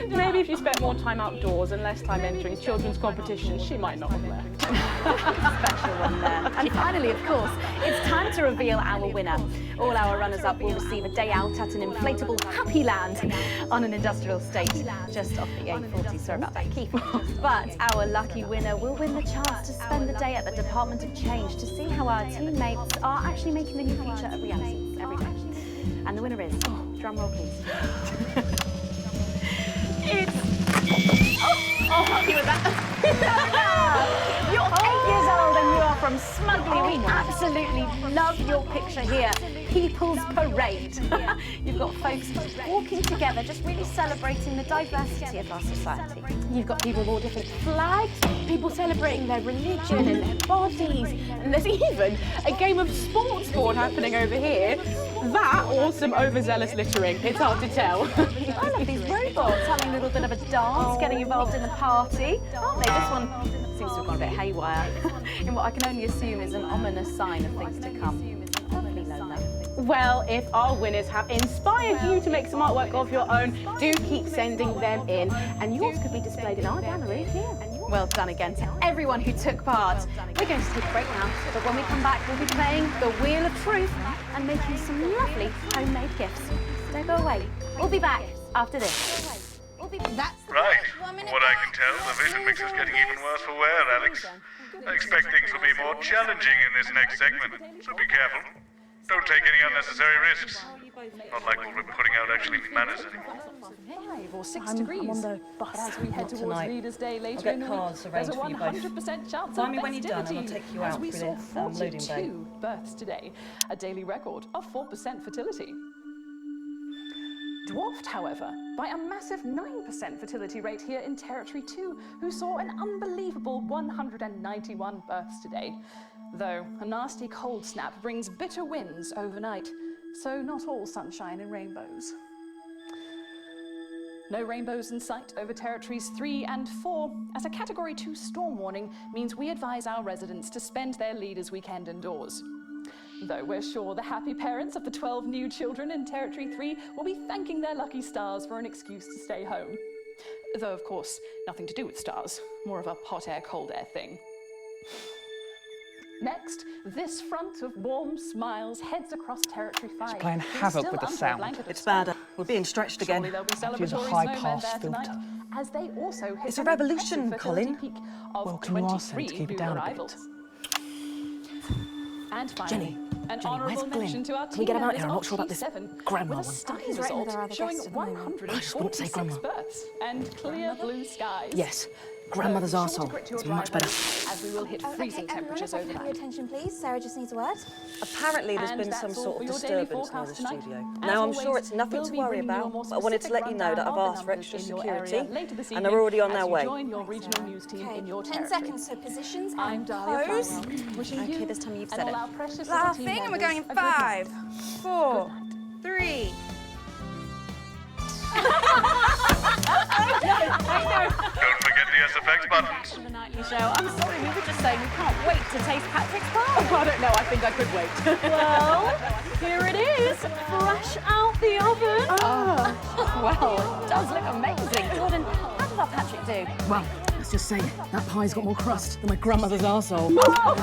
maybe if you spent more time outdoors and less time entering children's competitions, she might not have left. Special one there. And finally, of course, it's time to reveal our winner. All our runners-up will receive a day out at an inflatable Happy Land on an industrial estate just off the A40. Sorry about that, Keith. But our lucky winner will win the chance to spend the day at the Department of Change to see how our teammates are actually making the new future a reality every day. And the winner is, drum roll please. Oh, happy with that. You're 8 years old and you are from Smugly. We absolutely love your picture here. People's Parade. You've got folks walking together, just really celebrating the diversity of our society. You've got people with all different flags, people celebrating their religion and their bodies, and there's even a game of sports board happening over here. That or some overzealous littering, it's hard to tell. I love these robots having a little bit of a dance, getting involved in the party, aren't they? This one seems to have gone a bit haywire, in what I can only assume is an ominous sign of things to come. Lovely, Lola. Well, if our winners have inspired you to make some artwork of your own, do keep sending them in, and yours could be displayed in our gallery here. Well done again to everyone who took part. We're going to take a break now, but when we come back, we'll be playing the Wheel of Truth and making some lovely homemade gifts. Don't go away. We'll be back after this. Right. From what I can tell, the vision mix is getting even worse for wear, Alex. I expect things will be more challenging in this next segment, so be careful. Don't take any unnecessary risks. Not like what we're putting out actually matters anymore. 5 or 6 degrees. I'm on the bus. But as we head towards tonight. Leaders' Day I'll later get in the cards week, there's a arranged for you both. 100% chance Find of me when you're done and I'll festivity, take you out as we for saw this, loading bay. 42 births today, a daily record of 4% fertility. Dwarfed, however, by a massive 9% fertility rate here in Territory 2, who saw an unbelievable 191 births today. Though a nasty cold snap brings bitter winds overnight, so not all sunshine and rainbows. No rainbows in sight over Territories 3 and 4, as a Category 2 storm warning means we advise our residents to spend their Leaders' Weekend indoors. Though we're sure the happy parents of the 12 new children in Territory 3 will be thanking their lucky stars for an excuse to stay home. Though, of course, nothing to do with stars, more of a hot air, cold air thing. Next, this front of warm smiles heads across Territory 5. It's playing havoc with the sound. It's bad. We're being stretched again. Use a high-pass filter. As they also hit It's a revolution, Colin. peak of Well, can you ask them to 23 keep it new down a arrivals. And finally, Jenny, an where's honourable Glenn? mention to our Can we get him out team here? I'm not sure about this T7 grandma with a one. stunning He's right with result our other showing guests at the moment. I just wouldn't say 146 grandma. births and clear blue skies. Yes, grandmother's So be sure to arsehole. grit your It's much better. driveway, as we will hit freezing temperatures everyone, if I can have your overnight. attention, please. Sarah just needs a word. Apparently there's And been that's some all sort for of your daily disturbance near the forecast tonight. studio. As Now, I'm always, sure it's nothing we'll to be worry bringing you a about, more but I wanted to specific let you know that I've rundown asked of for the extra numbers in your security, area later this and they're evening already on as their you way. join your regional news team in your 10 territory. seconds, so positions I'm and Dahlia pose. Farwell, wishing Okay, you this time you've and said all it. our precious Laughing, little team and we're going in members a good night. 5, 4, 3. Don't forget the SFX buttons. The Nightly Show. I'm sorry, we were just saying we can't wait to taste Patrick's pie. I don't know, I think I could wait. Well, here it is, fresh out the oven. Well, it does look amazing. Jordan, how did our Patrick do? Well, let's just say that pie's got more crust than my grandmother's arsehole. Well,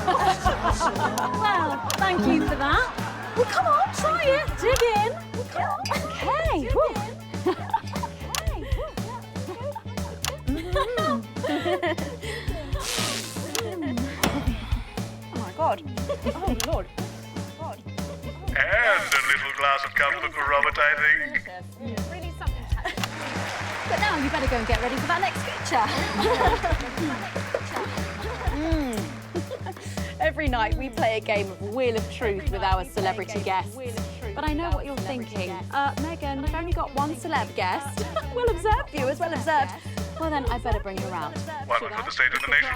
thank you for that. Well, come on, try it. Dig in. Okay. Oh my God. Oh Lord. And a little glass of comfort for Robert, I think. Really something. But now you better go and get ready for that next feature. Every night we play a game of Wheel of Truth with our celebrity guests. But I know what you're thinking. Megan, we've only got one celeb guest. Well observed, viewers, well observed. Well then, I better bring her around. One for the state of the nation.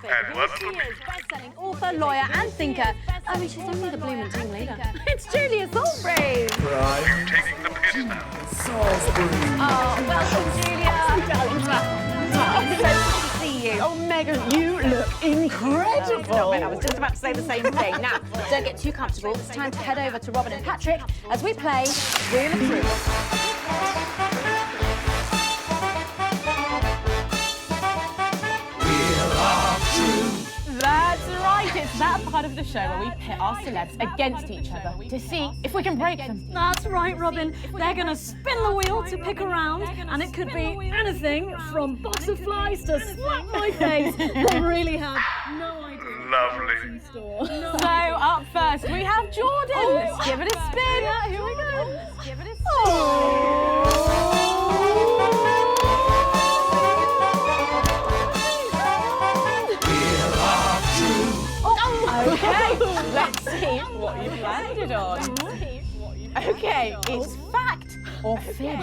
And one for me. Best-selling author, lawyer, and thinker. I mean, she's only the blooming team leader. It's Julia Salisbury. Are you taking the piss now? Oh, welcome, Julia. Oh, so good to see you. Oh, Megan, you look incredible. Stop it, I was just about to say the same thing. Now, don't get too comfortable. It's time to head over to Robin and Patrick as we play Wheel of Truth. That's right, it's that part of the show where we pit our celebs against each other to see if we can break them. That's right, Robin. They're going to spin the wheel to pick a round, and it could be anything from butterflies to slap my face. They really have no idea. Lovely. So, up first, we have Jordan. Let's give it a spin. Yeah, here we go. Let's give it a spin. Okay, let's see what you've landed on. Okay, it's fact or fib.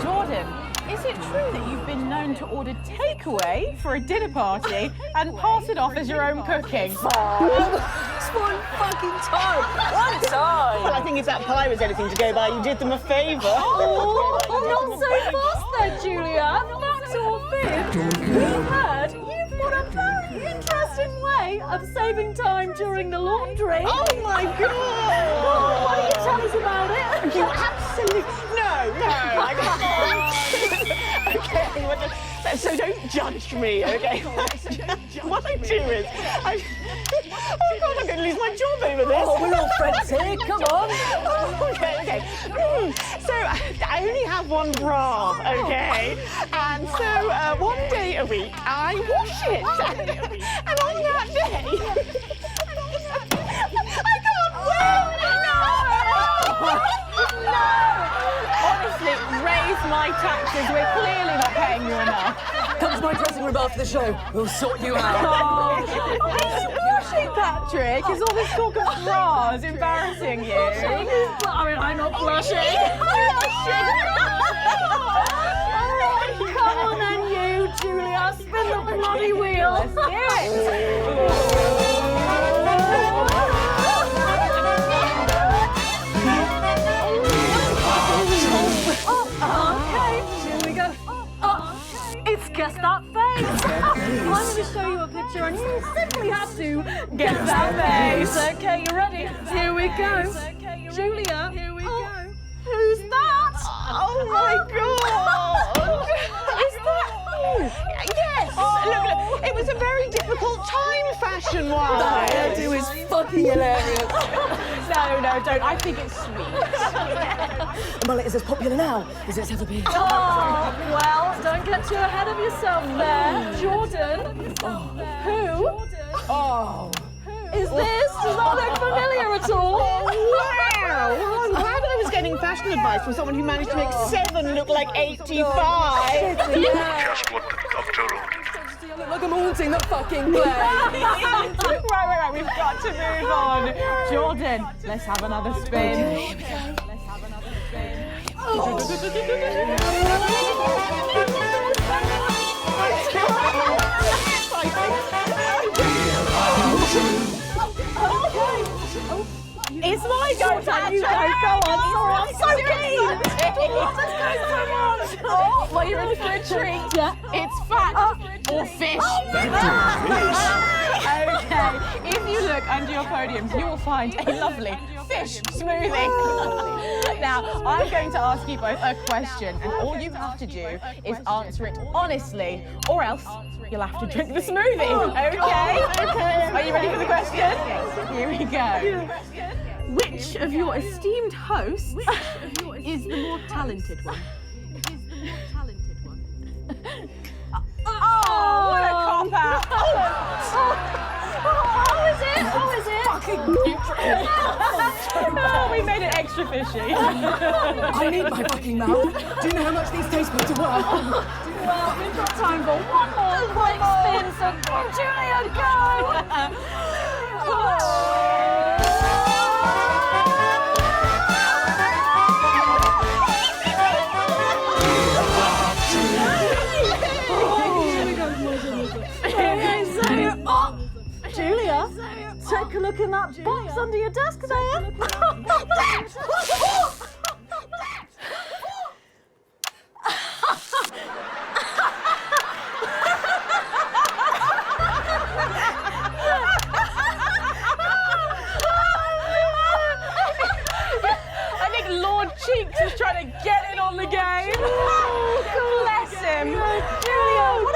Jordan, is it true that you've been known to order takeaway for a dinner party and pass it off as your own cooking? Just one fucking time. One time. Well, I think if that pie was anything to go by, you did them a favour. Oh, not so fast there, Julia. Fact or fib? We heard you've got a very interesting way of saving time during the laundry. Oh my God! Why don't you tell us about it? You absolutely... No, I can't. Okay, so don't judge me, okay? What I do is... oh God, I'm going to lose my job over this. Oh, we're all friends here, come on. Okay. So I only have one bra, okay? And so one day a week I wash it. And on that day... I can't wear it! No! Honestly, raise my taxes. We're clearly not paying you enough. Come to my dressing room after the show. We'll sort you out. Oh, are you blushing, Patrick? Is all this talk of bras embarrassing you? I'm not blushing. Come on then, you, Julia. Spin the bloody wheel. Let's do it. Okay, here we go. It's guess that face. I'm going to show you a picture and you simply have to guess that face. Okay, you ready? Here we go. Julia, here we go. Who's that? Oh my God! Is that you? Yes! Look, it was a very difficult time fashion-wise. That hairdo is fucking hilarious. No, don't. I think it's sweet. Well, it is as popular now as it's ever been. Oh, well, don't get too ahead of yourself there. Jordan, who is this? Does that look familiar at all? Wow! Well, I'm glad I was getting fashion advice from someone who managed to make 7 look like 85. Just what the doctor ordered. I look like I'm haunting the fucking place. Right. We've got to move on. Jordan, let's have another spin. Okay, here we go. Let's have another spin. It's my go, Patrick. You go on. Sorry, I'm so keen. Let's go so much. Oh, Are you ready for a treat? Yeah. It's fact or fish. Okay, if you look under your podiums, you will find a lovely fish smoothie. Now, I'm going to ask you both a question, and all you have to do is answer it honestly, or else you'll have to drink the smoothie. Okay? Are you ready for the question? Here we go. Which of your esteemed hosts is the more talented one? Oh, what a cop-out! Oh, is it? Oh, is it? Fucking nutrient. Oh, we made it extra fishy. I need my fucking mouth. Do you know how much these taste buds are worth? Well, we've got time for one more quick spin, so go, Julia, go! Julia, take a look in that box under your desk there. I think Lord Cheeks is trying to get in on the game. Bless him. Julia, what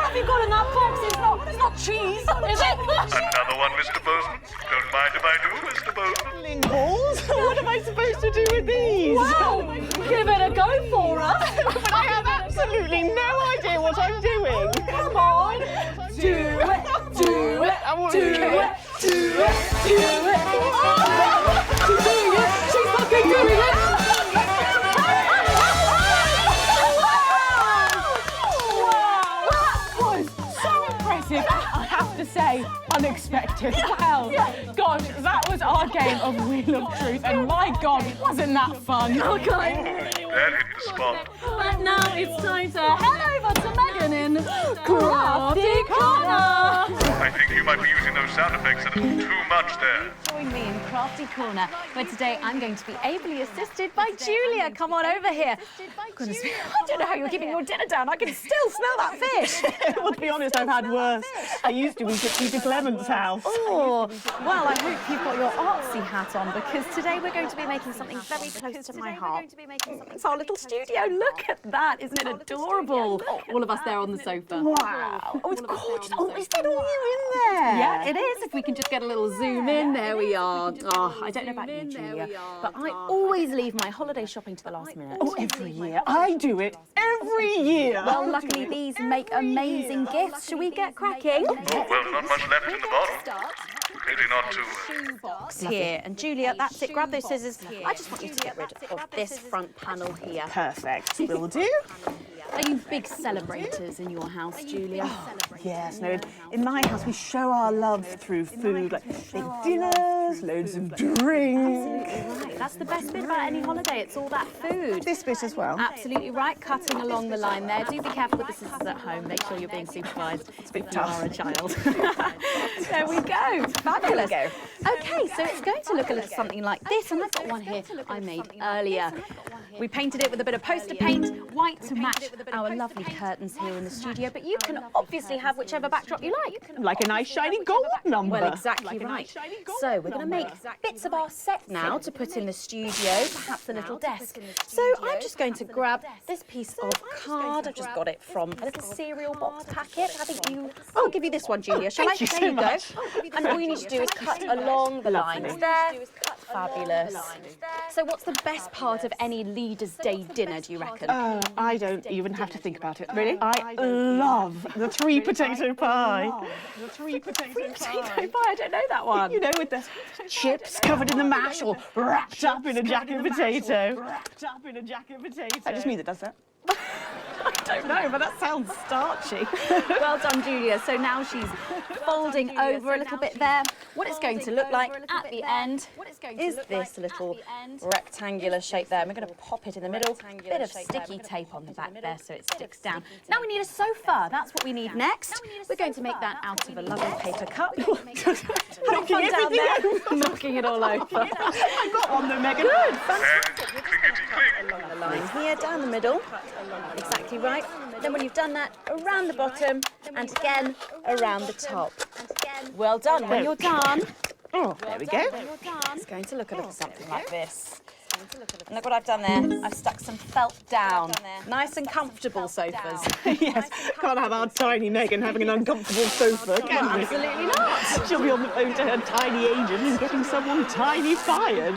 have you got in that box? It's not cheese, is it? Another one, Mr. Bozeman. Don't mind if I do, Mr. Bozeman. Balls? What am I supposed to do with these? Well, give it a go for us. But I have absolutely no idea what I'm doing. Come on. Do it. Do it. I want Do it. Do it. Do it. She's doing it. She's fucking doing it. I have to say, unexpected. Well, gosh, that was our game of Wheel of Truth, and my God, wasn't that fun? Okay. That hit the spot. But now it's time to head over to Megan in Crafty Corner. I think you might be using those sound effects a little too much there. Join me in Crafty Corner, where today I'm going to be ably assisted by Julia. Come on over here. Goodness me, I don't know how you're keeping your dinner down. I can still smell that fish. Well, to be honest, I've had worse. I used to eat at Peter Clement's house. Oh, well, I hope you've got your artsy hat on, because today we're going to be making something very close to my heart. It's our little studio. Look at that. Isn't it adorable? All of us there on the sofa. Wow. Oh, it's gorgeous. Oh, is that all you in there? Yeah, it is. If we can just get a little zoom in, there we are. Oh, I don't know about you, Julia, but I always leave my holiday shopping to the last minute. Oh, every year. I do it every year. Well, luckily these make amazing gifts. Shall we get cracking? Oh, well, not much left in the bottle. Pity not to. Box here, and Julia, that's it. Grab those scissors. I just want you to get rid of this front panel here. Perfect. Will do. Are you big celebrators in your house, Julia? Yes, no, in my house we show our love through food, like big dinners, loads of drink. Absolutely right. That's the best bit about any holiday. It's all that food. This bit as well. Absolutely right. Cutting along the line there. Do be careful with the scissors at home. Make sure you're being supervised. It's a bit tough. You are a child. There we go. Fabulous. Okay, so it's going to look a little something like this, and I've got one here I made earlier. We painted it with a bit of poster paint, white to match our lovely curtains here in the studio, but you can obviously have whichever backdrop you like. Like a nice shiny gold number. Well, exactly right. So we're going to make bits of our set now to put in the studio, perhaps a little desk. So I'm just going to grab this piece of card. I've just got it from a little cereal box packet. I think I'll give you this one, Julia. Shall I? Thank you There you so much. go. And all you need to do is cut along the lines there. Fabulous. So what's the best part of any Leaders' Day dinner, do you reckon? I don't even have to think about it. Really? I love the three potato pie. The three potato pie. I don't know that one. You know, with the chips covered in the mash or wrapped up in a jacket potato. Wrapped up in a jacket potato. That just me that does that. I don't know, but that sounds starchy. Well done, Julia. So now she's folding over a little bit there. What it's going to look like at the end is this little rectangular shape there. And we're going to pop it in the middle. A bit of sticky tape on the back there so it sticks down. Now we need a sofa. That's what we need next. We're going to make that out of a lovely paper cup. Having fun down there, knocking it all over. I got one though, Megan. Good, fantastic. And clickety Click. Along the line here, down the middle. Exactly right. Then when you've done that, around the bottom, and again around the top. Well done. When you're done, there we go. It's going to look a little something like this. And look what I've done there. I've stuck some felt down. Nice and comfortable sofas. Yes, can't have our tiny Megan having an uncomfortable sofa, can we? Absolutely not. She'll be on the phone to her tiny agent and getting someone tiny fired.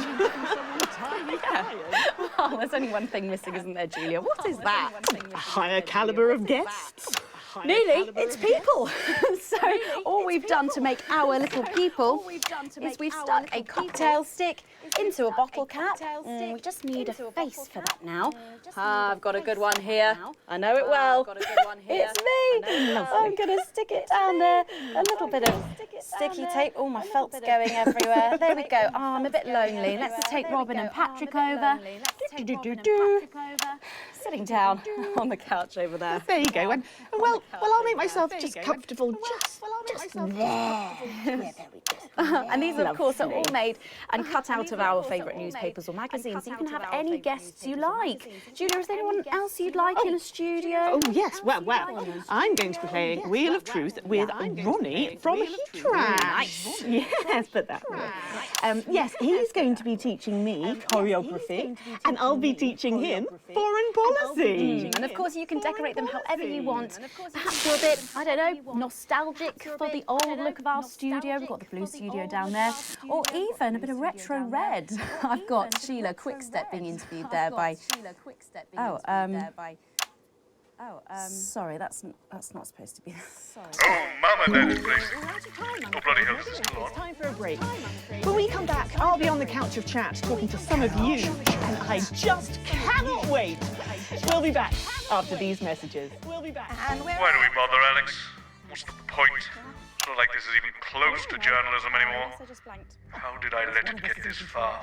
Well, there's only one thing missing, isn't there, Julia? What is that? A higher calibre of guests. Nearly, it's people. So all we've done to make our little people is we've stuck a cocktail stick into a bottle cap. We just need a face for that now. I've got a good one here. I know it well. It's me. I'm going to stick it down there. A little bit of sticky tape. Oh, my felt's going everywhere. There we go. Oh, I'm a bit lonely. Let's take Robin and Patrick over. Sitting down on the couch over there. There you go. And well, I'll make myself just comfortable, just there. And these, of course, are all made and cut out of our favourite newspapers or magazines. You can have any guests you like. Julia, is there anyone else you'd like in a studio? Oh, yes. Well, I'm going to be playing Wheel of Truth with Ronnie from Heat Trash. Nice. Yes, put that way. Yes, he's going to be teaching me choreography, and I'll be teaching him foreign policy. And of course, you can decorate them however you want. Perhaps you're a bit, I don't know, nostalgic for the old look of our studio. We've got the blue studio down there, or even a bit of retro red. I've got Sheila Quickstep being interviewed there by. Sorry, that's not supposed to be. Sorry. Oh, Mama, that's blazing. Oh, bloody hell, is this still on? It's time for a break. When we come back, I'll be on the couch of chat talking to some of you, and I just cannot wait. We'll be back after these messages. We'll be back. Why do we bother, Alex? What's the point? It's not like this is even close to journalism anymore. How did I let it get this far?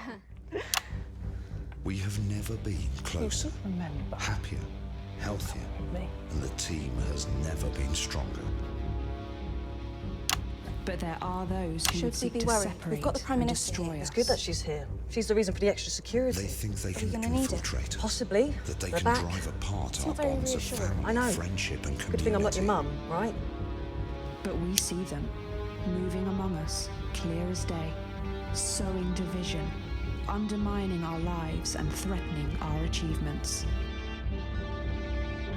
We have never been closer, happier, healthier, and the team has never been stronger. But there are those who would seek to separate. We've got the Prime Minister here. It's good that she's here. She's the reason for the extra security. They think they can gonna need infiltrate it. Possibly. That they We're can back. drive apart It's our not very bonds of reassuring. family, I know. friendship, and community. Good thing I'm not your mum, right? But we see them, moving among us, clear as day, sowing division, undermining our lives and threatening our achievements.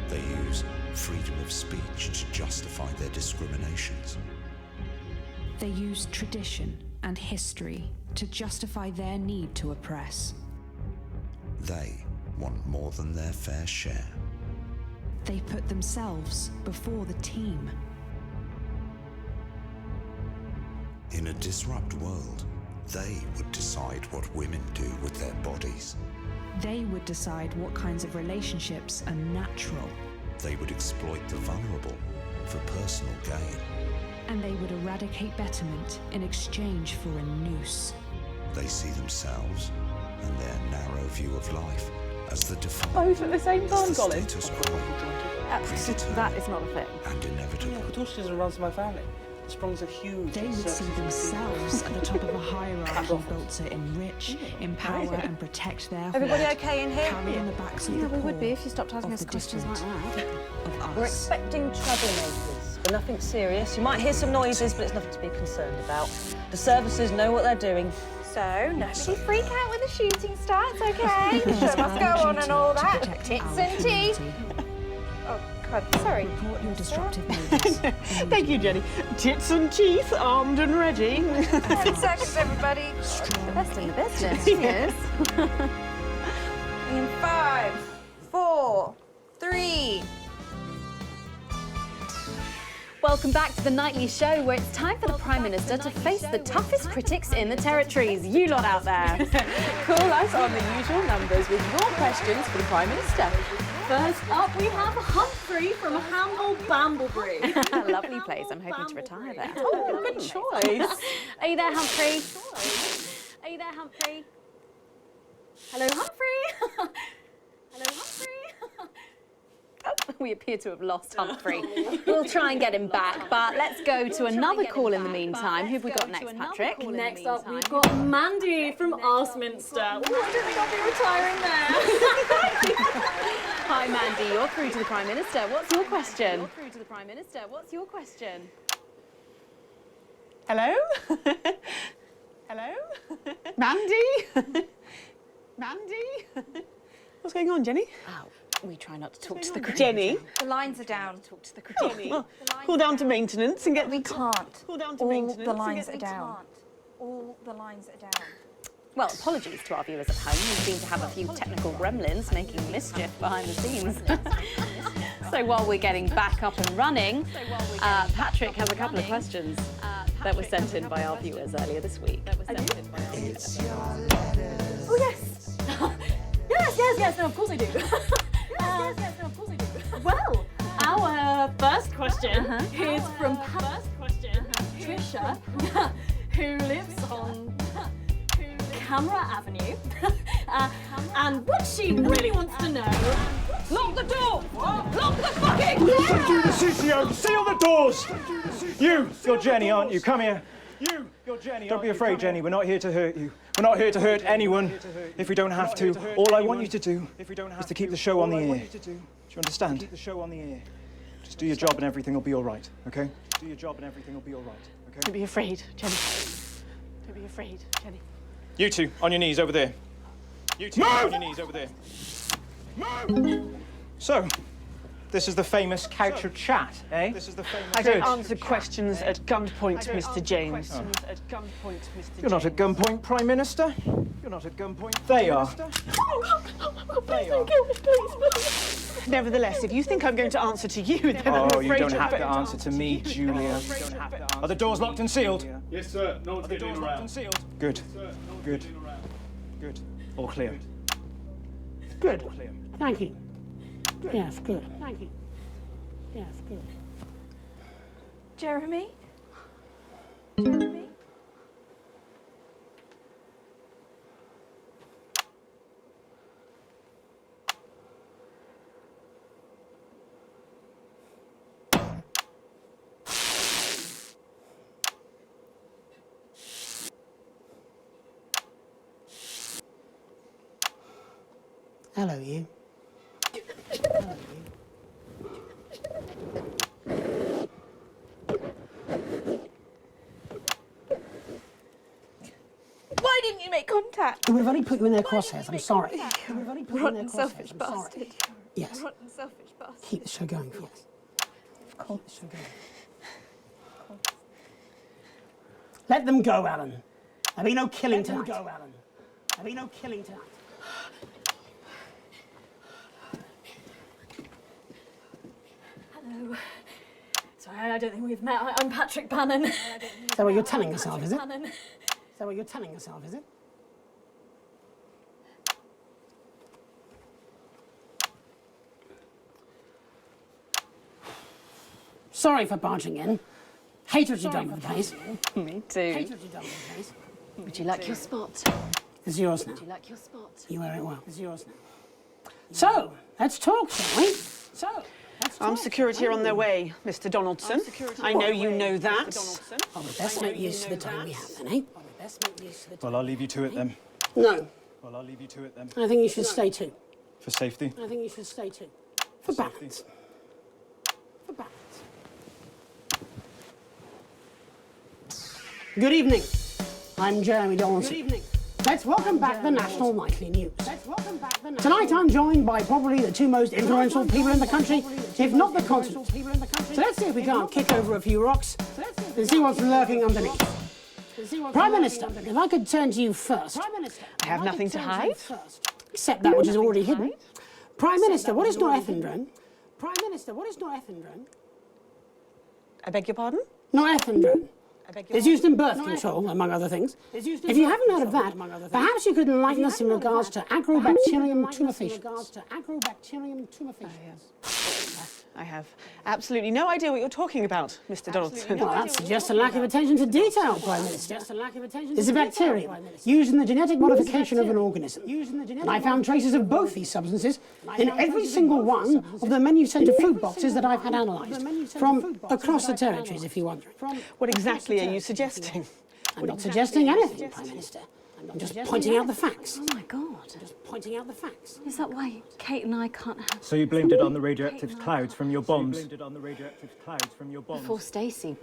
They use freedom of speech to justify their discriminations. They use tradition and history to justify their need to oppress. They want more than their fair share. They put themselves before the team. In a disrupt world, they would decide what women do with their bodies. They would decide what kinds of relationships are natural. They would exploit the vulnerable for personal gain. And they would eradicate betterment in exchange for a noose. They see themselves and their narrow view of life as the default. Both at the same time, as the Colin? status quo, predetermined That is not a thing. and inevitable. Yeah, Torch runs my family. The Sprongs are huge. They would see themselves at the top of a hierarchy built to enrich, empower, and protect their Everybody horde, okay in here? carrying the backs of Yeah, the we would be poor, if you stopped asking of us the questions like different, that. of We're us. expecting troublemakers, but nothing serious. You might hear some noises, but it's nothing to be concerned about. The services know what they're doing. So, nobody freak out when the shooting starts, okay? The show must go on and all that. Tits and teeth. Oh, God, sorry. Report your disruptive moves. Thank you, Jenny. Tits and teeth, armed and ready. 10 seconds, everybody. The best in the business. Yes. In 5, 4, 3. Welcome back to the Nightly Show, where it's time for the Prime Minister to face the toughest critics in the territories. You lot out there. Call us on the usual numbers with your questions for the Prime Minister. First up, we have Humphrey from Hamble Bamblebury. Lovely place. I'm hoping to retire there. Oh, good choice. Are you there, Humphrey? Are you there, Humphrey? Hello, Humphrey. Hello, Humphrey. We appear to have lost Humphrey. We'll try and get him back, but let's go to another call in the meantime. Who have we got next, Patrick? Next up, we've got Mandy from Askminster. Oh, I don't think I'll be retiring there. Hi, Mandy. You're through to the Prime Minister. What's your question? Hello? Hello? Mandy? Mandy? What's going on, Jenny? Oh, we try not to talk to the crew. Jenny? The lines are down. Talk to the crew. Jenny, call down to maintenance and get... We can't. Call down to All maintenance the and lines get... are down. All the lines are down. Well, apologies to our viewers at home. We seem to have a few technical gremlins making mischief behind the scenes. So while we're getting back up and running, Patrick has a couple of questions that were sent in by our viewers earlier this week. Oh, yes. yes, no, of course I do. Well, our first question is from Patricia, who lives on Camera Avenue. And what she really wants to know... Lock the door! Lock the fucking door! Don't do the CCO! Seal the doors! You're Jenny, aren't you? Come here. You're Jenny. Don't be afraid, Jenny. We're not here to hurt you. We're not here to hurt anyone if we don't have to. All I want you to do is to keep the show on the air. Do you understand? Keep the show on the air. Just do your job and everything will be all right, okay? Do your job and everything will be all right, okay? Don't be afraid, Jenny. Don't be afraid, Jenny. You two, on your knees over there. You two, on your knees over there. So, this is the famous couch of chat, eh? This is the famous. I don't answer questions at gunpoint, Mr. James. You're not at gunpoint, Prime Minister. You're not at gunpoint. They are. Please don't kill me, please. Nevertheless, if you think I'm going to answer to you, then I'm afraid you don't have to answer to me, Julia. Are the doors locked and sealed? Yes, sir. No one's getting around. Good. Good. Good. All clear. Good. Thank you. Yes, good. Thank you. Yes, good. Jeremy? Hello, you. Why didn't you make contact? We've only put you in their crosshairs, I'm sorry. Rotten, selfish bastard. Yes. Rotten, selfish bastard. Keep the show going for us. Of course. Keep the show going. Let them go, Alan. There'll be no killing tonight. Let them go, Alan. There'll be no killing tonight. Hello. Sorry, I don't think we've met. I'm Patrick Bannon. Is that what you're telling yourself, is it? Is that what you're telling yourself, is it? Sorry for barging in. Hate what you've done with the place. Me too. Hate what you've done with the place. Would you like your spot? It's yours now. Would you like your spot? You wear it well. It's yours now. So, let's talk, shall we? Armed security are on their way, Mr. Donaldson. I know you know that. Well, we best make use of the time we have, then, eh? Well, I'll leave you to it then. No. Well, I'll leave you to it then. I think you should stay too. For safety? I think you should stay too. For balance. For balance. Good evening. I'm Jeremy Donaldson. Good evening. Let's welcome back the National Nightly News. Tonight I'm joined by probably the two most influential people in the country, if not the continent. So let's see if we can't kick over a few rocks and see what's lurking underneath. Prime Minister, if I could turn to you first. I have nothing to hide. Except that which is already hidden. Prime Minister, what is norethindrone? Prime Minister, what is norethindrone? I beg your pardon? Norethindrone. It's used in birth control, among other things. If you haven't heard of that, perhaps you could enlighten us in regards to Agrobacterium tumefaciens. I have absolutely no idea what you're talking about, Mr. Donaldson. Well, that suggests a lack of attention to detail, Prime Minister. It's a bacterium used in the genetic modification of an organism. And I found traces of both these substances in every single one of the menu centre food boxes that I've had analysed from across the territories, if you're wondering. What exactly are you suggesting? I'm not suggesting anything, Prime Minister. I'm just pointing out the facts. Oh my God. Just pointing out the facts. Is that why Kate and I can't have... So you blamed it on the radioactive clouds from your bombs? Before Stacey,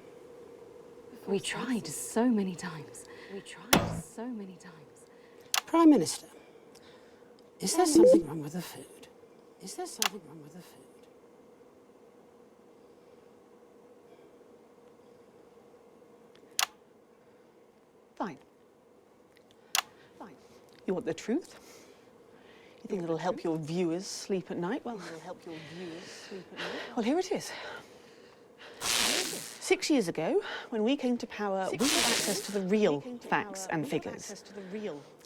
we tried so many times. Prime Minister, is there something wrong with the food? Is there something wrong with the food? Fine. You want the truth? You think it'll help your viewers sleep at night? Well, here it is. 6 years ago, when we came to power, we had access to the real facts and figures.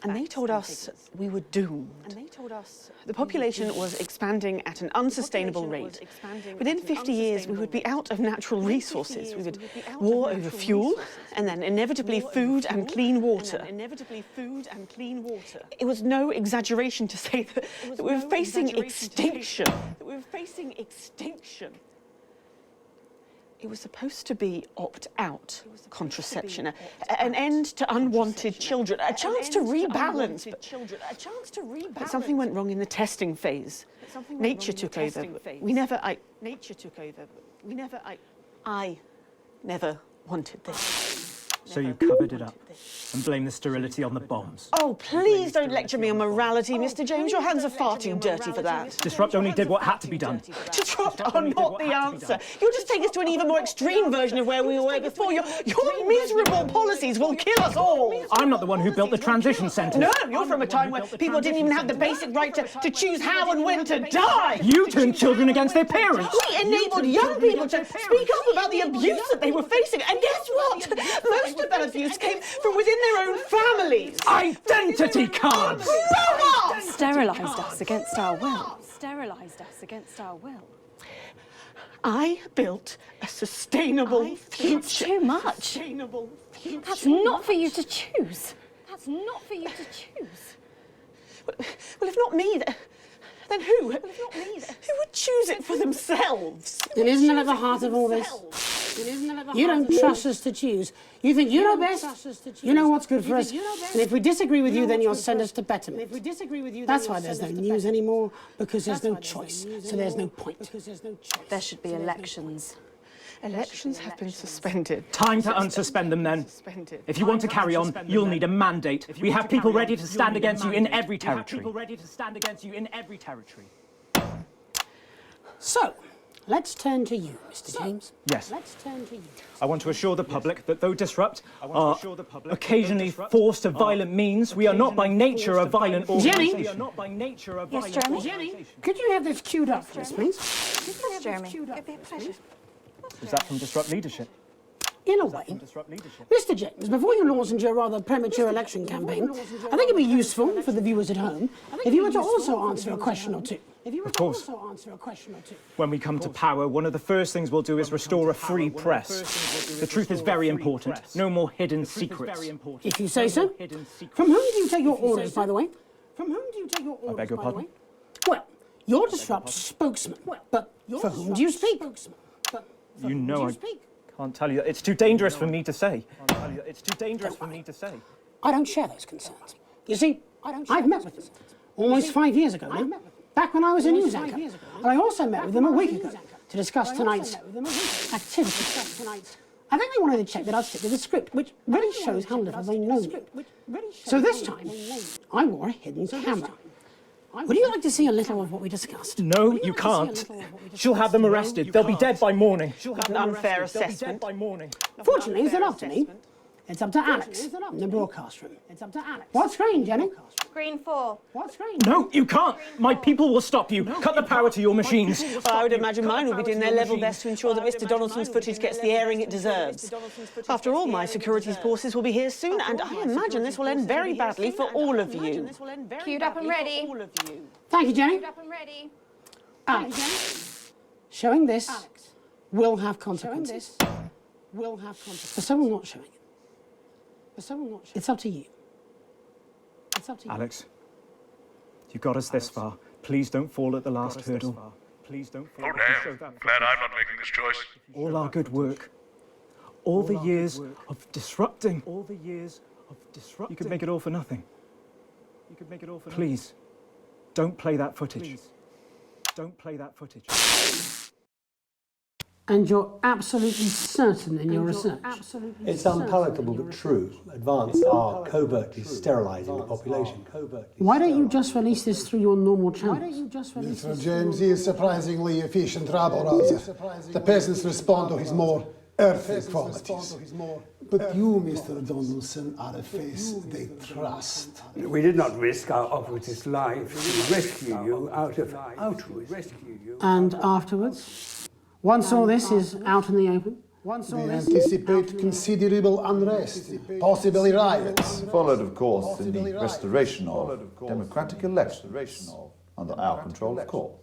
And they told us we were doomed. The population was expanding at an unsustainable rate. Within 50 years, we would be out of natural resources. We would war over fuel, and then inevitably food and clean water. It was no exaggeration to say that we were facing extinction. It was supposed to be opt-out contraception, an end to unwanted children, a chance to rebalance. But something went wrong in the testing phase. Nature took over. I never wanted this. So you covered it up and blamed the sterility on the bombs. Oh, please don't lecture me on morality, Mr. James. Your hands are far too dirty for that. Disrupt only did what had to be done. Disrupt are not the answer. You'll just take us to an even more extreme version of where we were before. Your miserable policies will kill us all. I'm not the one who built the transition centres. No, you're from a time where people didn't even have the basic right to choose how and when to die. You turned children against their parents. We enabled young people to speak up about the abuse that they were facing. And guess what? Most of that abuse came from within their own families. Identity cards! Sterilised us against our will. I built a sustainable future. That's too much. That's not for you to choose. Well, if not me, then who? Who would choose it for themselves? And isn't that at the heart of all this? You don't trust us to choose. You think you know best, you know what's good for us, and if we disagree with you, then you'll send us to betterment. That's why there's no news anymore, because there's no choice, so there's no point. There should be elections. Elections have been suspended. Time to unsuspend them then. If you want to carry on, you'll need a mandate. We have people ready to stand against you in every territory. So, let's turn to you, Mr. James. Yes. I want to assure the public that though Disrupt are occasionally forced to violent means, we are not by nature a violent organisation. Yes, Jeremy? Jenny, could you have this queued up for us, please? Yes, Jeremy. It'd be a pleasure. Is that from Disrupt leadership? In a way. Mr. James, before you launch into your rather premature election campaign, I think it'd be useful for the viewers at home if you were to also answer a question or two. Of course. When we come to power, one of the first things we'll do is restore a free press. The truth is very important. No more hidden secrets. If you say so. From whom do you take your orders, by the way? I beg your pardon? Well, you're Disrupt's spokesman, but for whom do you speak? You know I can't tell you. It's too dangerous for me to say. I don't share those concerns. You see, I've met with them almost 5 years ago now, back when I was a news anchor. And I also met with them a week ago to discuss tonight's activity. I think they wanted to check that I'd stick to the script, which really shows how little they know me. So this time, I wore a hidden camera. Would you like to see a little of what we discussed? No, you can't. She'll have them arrested. They'll be dead by morning. An unfair assessment. Fortunately, it's not up to me. It's up to Alex in the broadcast room. What screen, Jenny? Screen 4. What screen? No, you can't. My people will stop you. Cut the power to your machines. Well, I would imagine mine will be doing their level best to ensure that Mr. Donaldson's footage gets the airing it deserves. After all, my security forces will be here soon, and I imagine this will end very badly for all of you. Queued up and ready. Thank you, Jenny. Queued up and ready. Alex, Showing this will have consequences. For someone not showing it. It's up to you. Alex, you got us this far. Please don't fall at the last hurdle. Please don't fall. Oh, damn. Glad I'm not making this choice. All our good work, all the years of disrupting. You could make it all for nothing. Please, don't play that footage. Don't play that footage. And you're absolutely certain in your research? It's unpalatable but true. Advance are covertly sterilising the population. Why don't you just release this through your normal channels? Mr. James is surprisingly efficient rabble-rouser. The peasants respond to his more earthly qualities. But you, Mr. Donaldson, are a face they trust. We did not risk our operative's life to rescue you out of altruism. And afterwards? Once all this is out in the open? We anticipate considerable unrest, possibly riots. Followed, of course, in the restoration of democratic elections under our control, of course.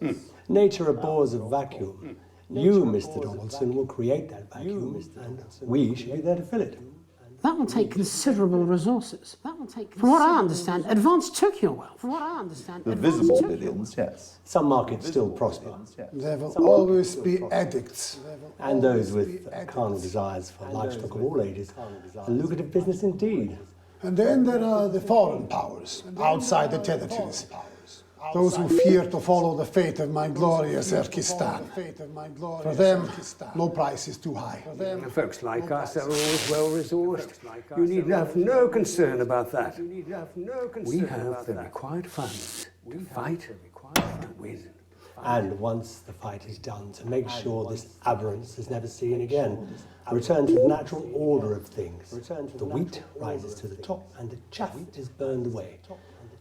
Nature abhors a vacuum. You, Mr. Donaldson, will create that vacuum, and we should be there to fill it. That will take considerable resources. From what I understand, Advance took your wealth. The visible billions, yes. Some markets still prosper. There will always be addicts. And those with carnal desires for livestock of all ages. A lucrative business indeed. And then there are the foreign powers, outside the territories. Those who fear to follow the fate of my glorious Erkistan. For them, no price is too high. Folks like us are always well-resourced. You need have no concern about that. We have the required funds to fight and win. And once the fight is done, to make sure this aberrance is never seen again, a return to the natural order of things. The wheat rises to the top and the chaff is burned away.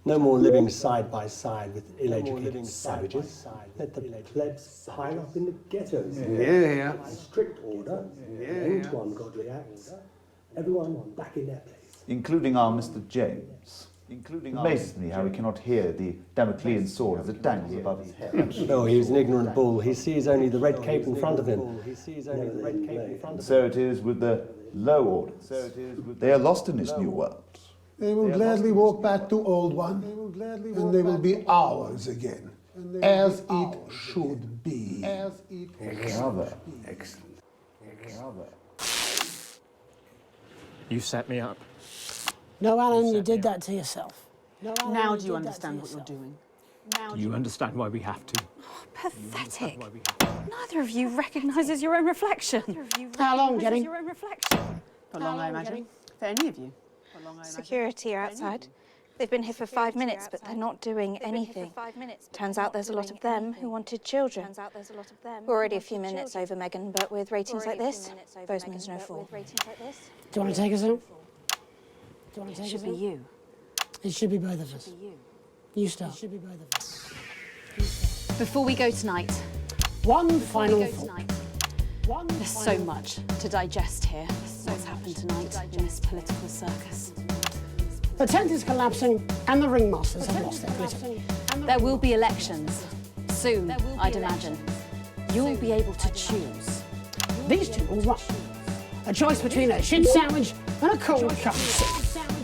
No more living side by side with ill-educated savages. Let the plebs pile up in the ghettos. Yeah. Strict order, into ungodly acts. Everyone back in their place. Including our Mr. James. It amazes me how he cannot hear the Damoclean sword as it dangles above his head. No, he was an ignorant bull. He sees only the red cape in front of him. So it is with the low orders. They are lost in this new world. They will gladly walk back to Old One, and they will be ours again, as it should be. Excellent. You set me up. No, Alan, you did that to yourself. Now do you understand what you're doing? Do you understand why we have to? Pathetic. Neither of you recognises your own reflection. How long, Jenny? For long, I imagine. For any of you. Security are outside. They've been here for 5 minutes, but they're not doing anything. Turns out there's a lot of them who wanted children. We're already a few minutes over, Megan, but with ratings like this, Bozeman's no fool. Do you want to take us home? It should be you. It should be both of us. You start. Before we go tonight, one final thought. There's so much to digest here. What's happened tonight in this political circus. The tent is collapsing and the ringmasters have lost their glitter. There will be elections. Soon, I'd imagine. You'll be able to choose. These two will run. A choice between a shit sandwich and a cold currency.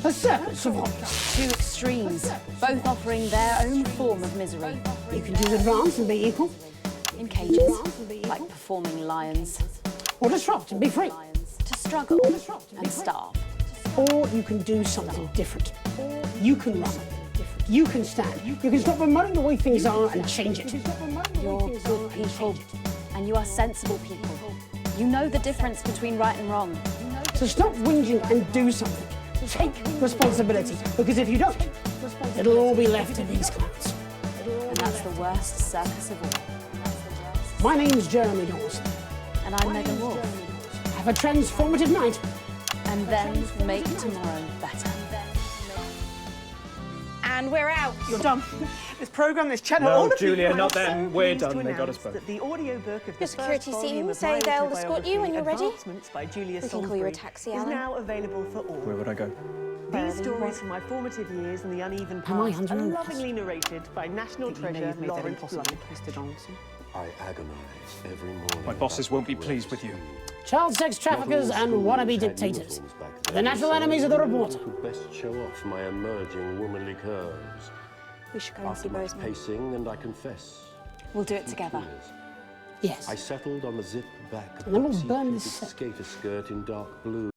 A circus of horrors. Two extremes, both offering their own form of misery. You can choose advance and be equal. In cages, like performing lions. Or disrupt and be free. To struggle and starve. Or you can do something different. You can run. You can stand. You can stop promoting the way things are and change it. You're good people, and you are sensible people. You know the difference between right and wrong. So stop whinging and do something. Take responsibility, because if you don't, it'll all be left to these clowns. And that's the worst circus of all. My name's Jeremy Dawson. And I'm Megan Wolf. Have a transformative night. And then make tomorrow better. And we're out. You're done. This programme, this channel, No, all of Julia, you, not I'm then. so We're pleased done. to They got us announce both. that the audiobook of the Your security first volume team of say my they'll escort you when you're ready. Advancements by Julia We can call you a Salisbury taxi, is Alan. now available for all. Where would I go? These stories from my formative years and the uneven Am I past under are arrest? lovingly narrated by national treasure Lawrence Blunt. Mr. Donaldson. I agonize every morning. My bosses won't be pleased with you. Child sex traffickers and wannabe dictators. The natural enemies of the reporter. Could best show off my emerging womanly curves. We should go and see After much Bozeman. pacing, and I confess. We'll do it together. Yes. I settled on the zip back And then we'll burn this skater skirt in dark blue.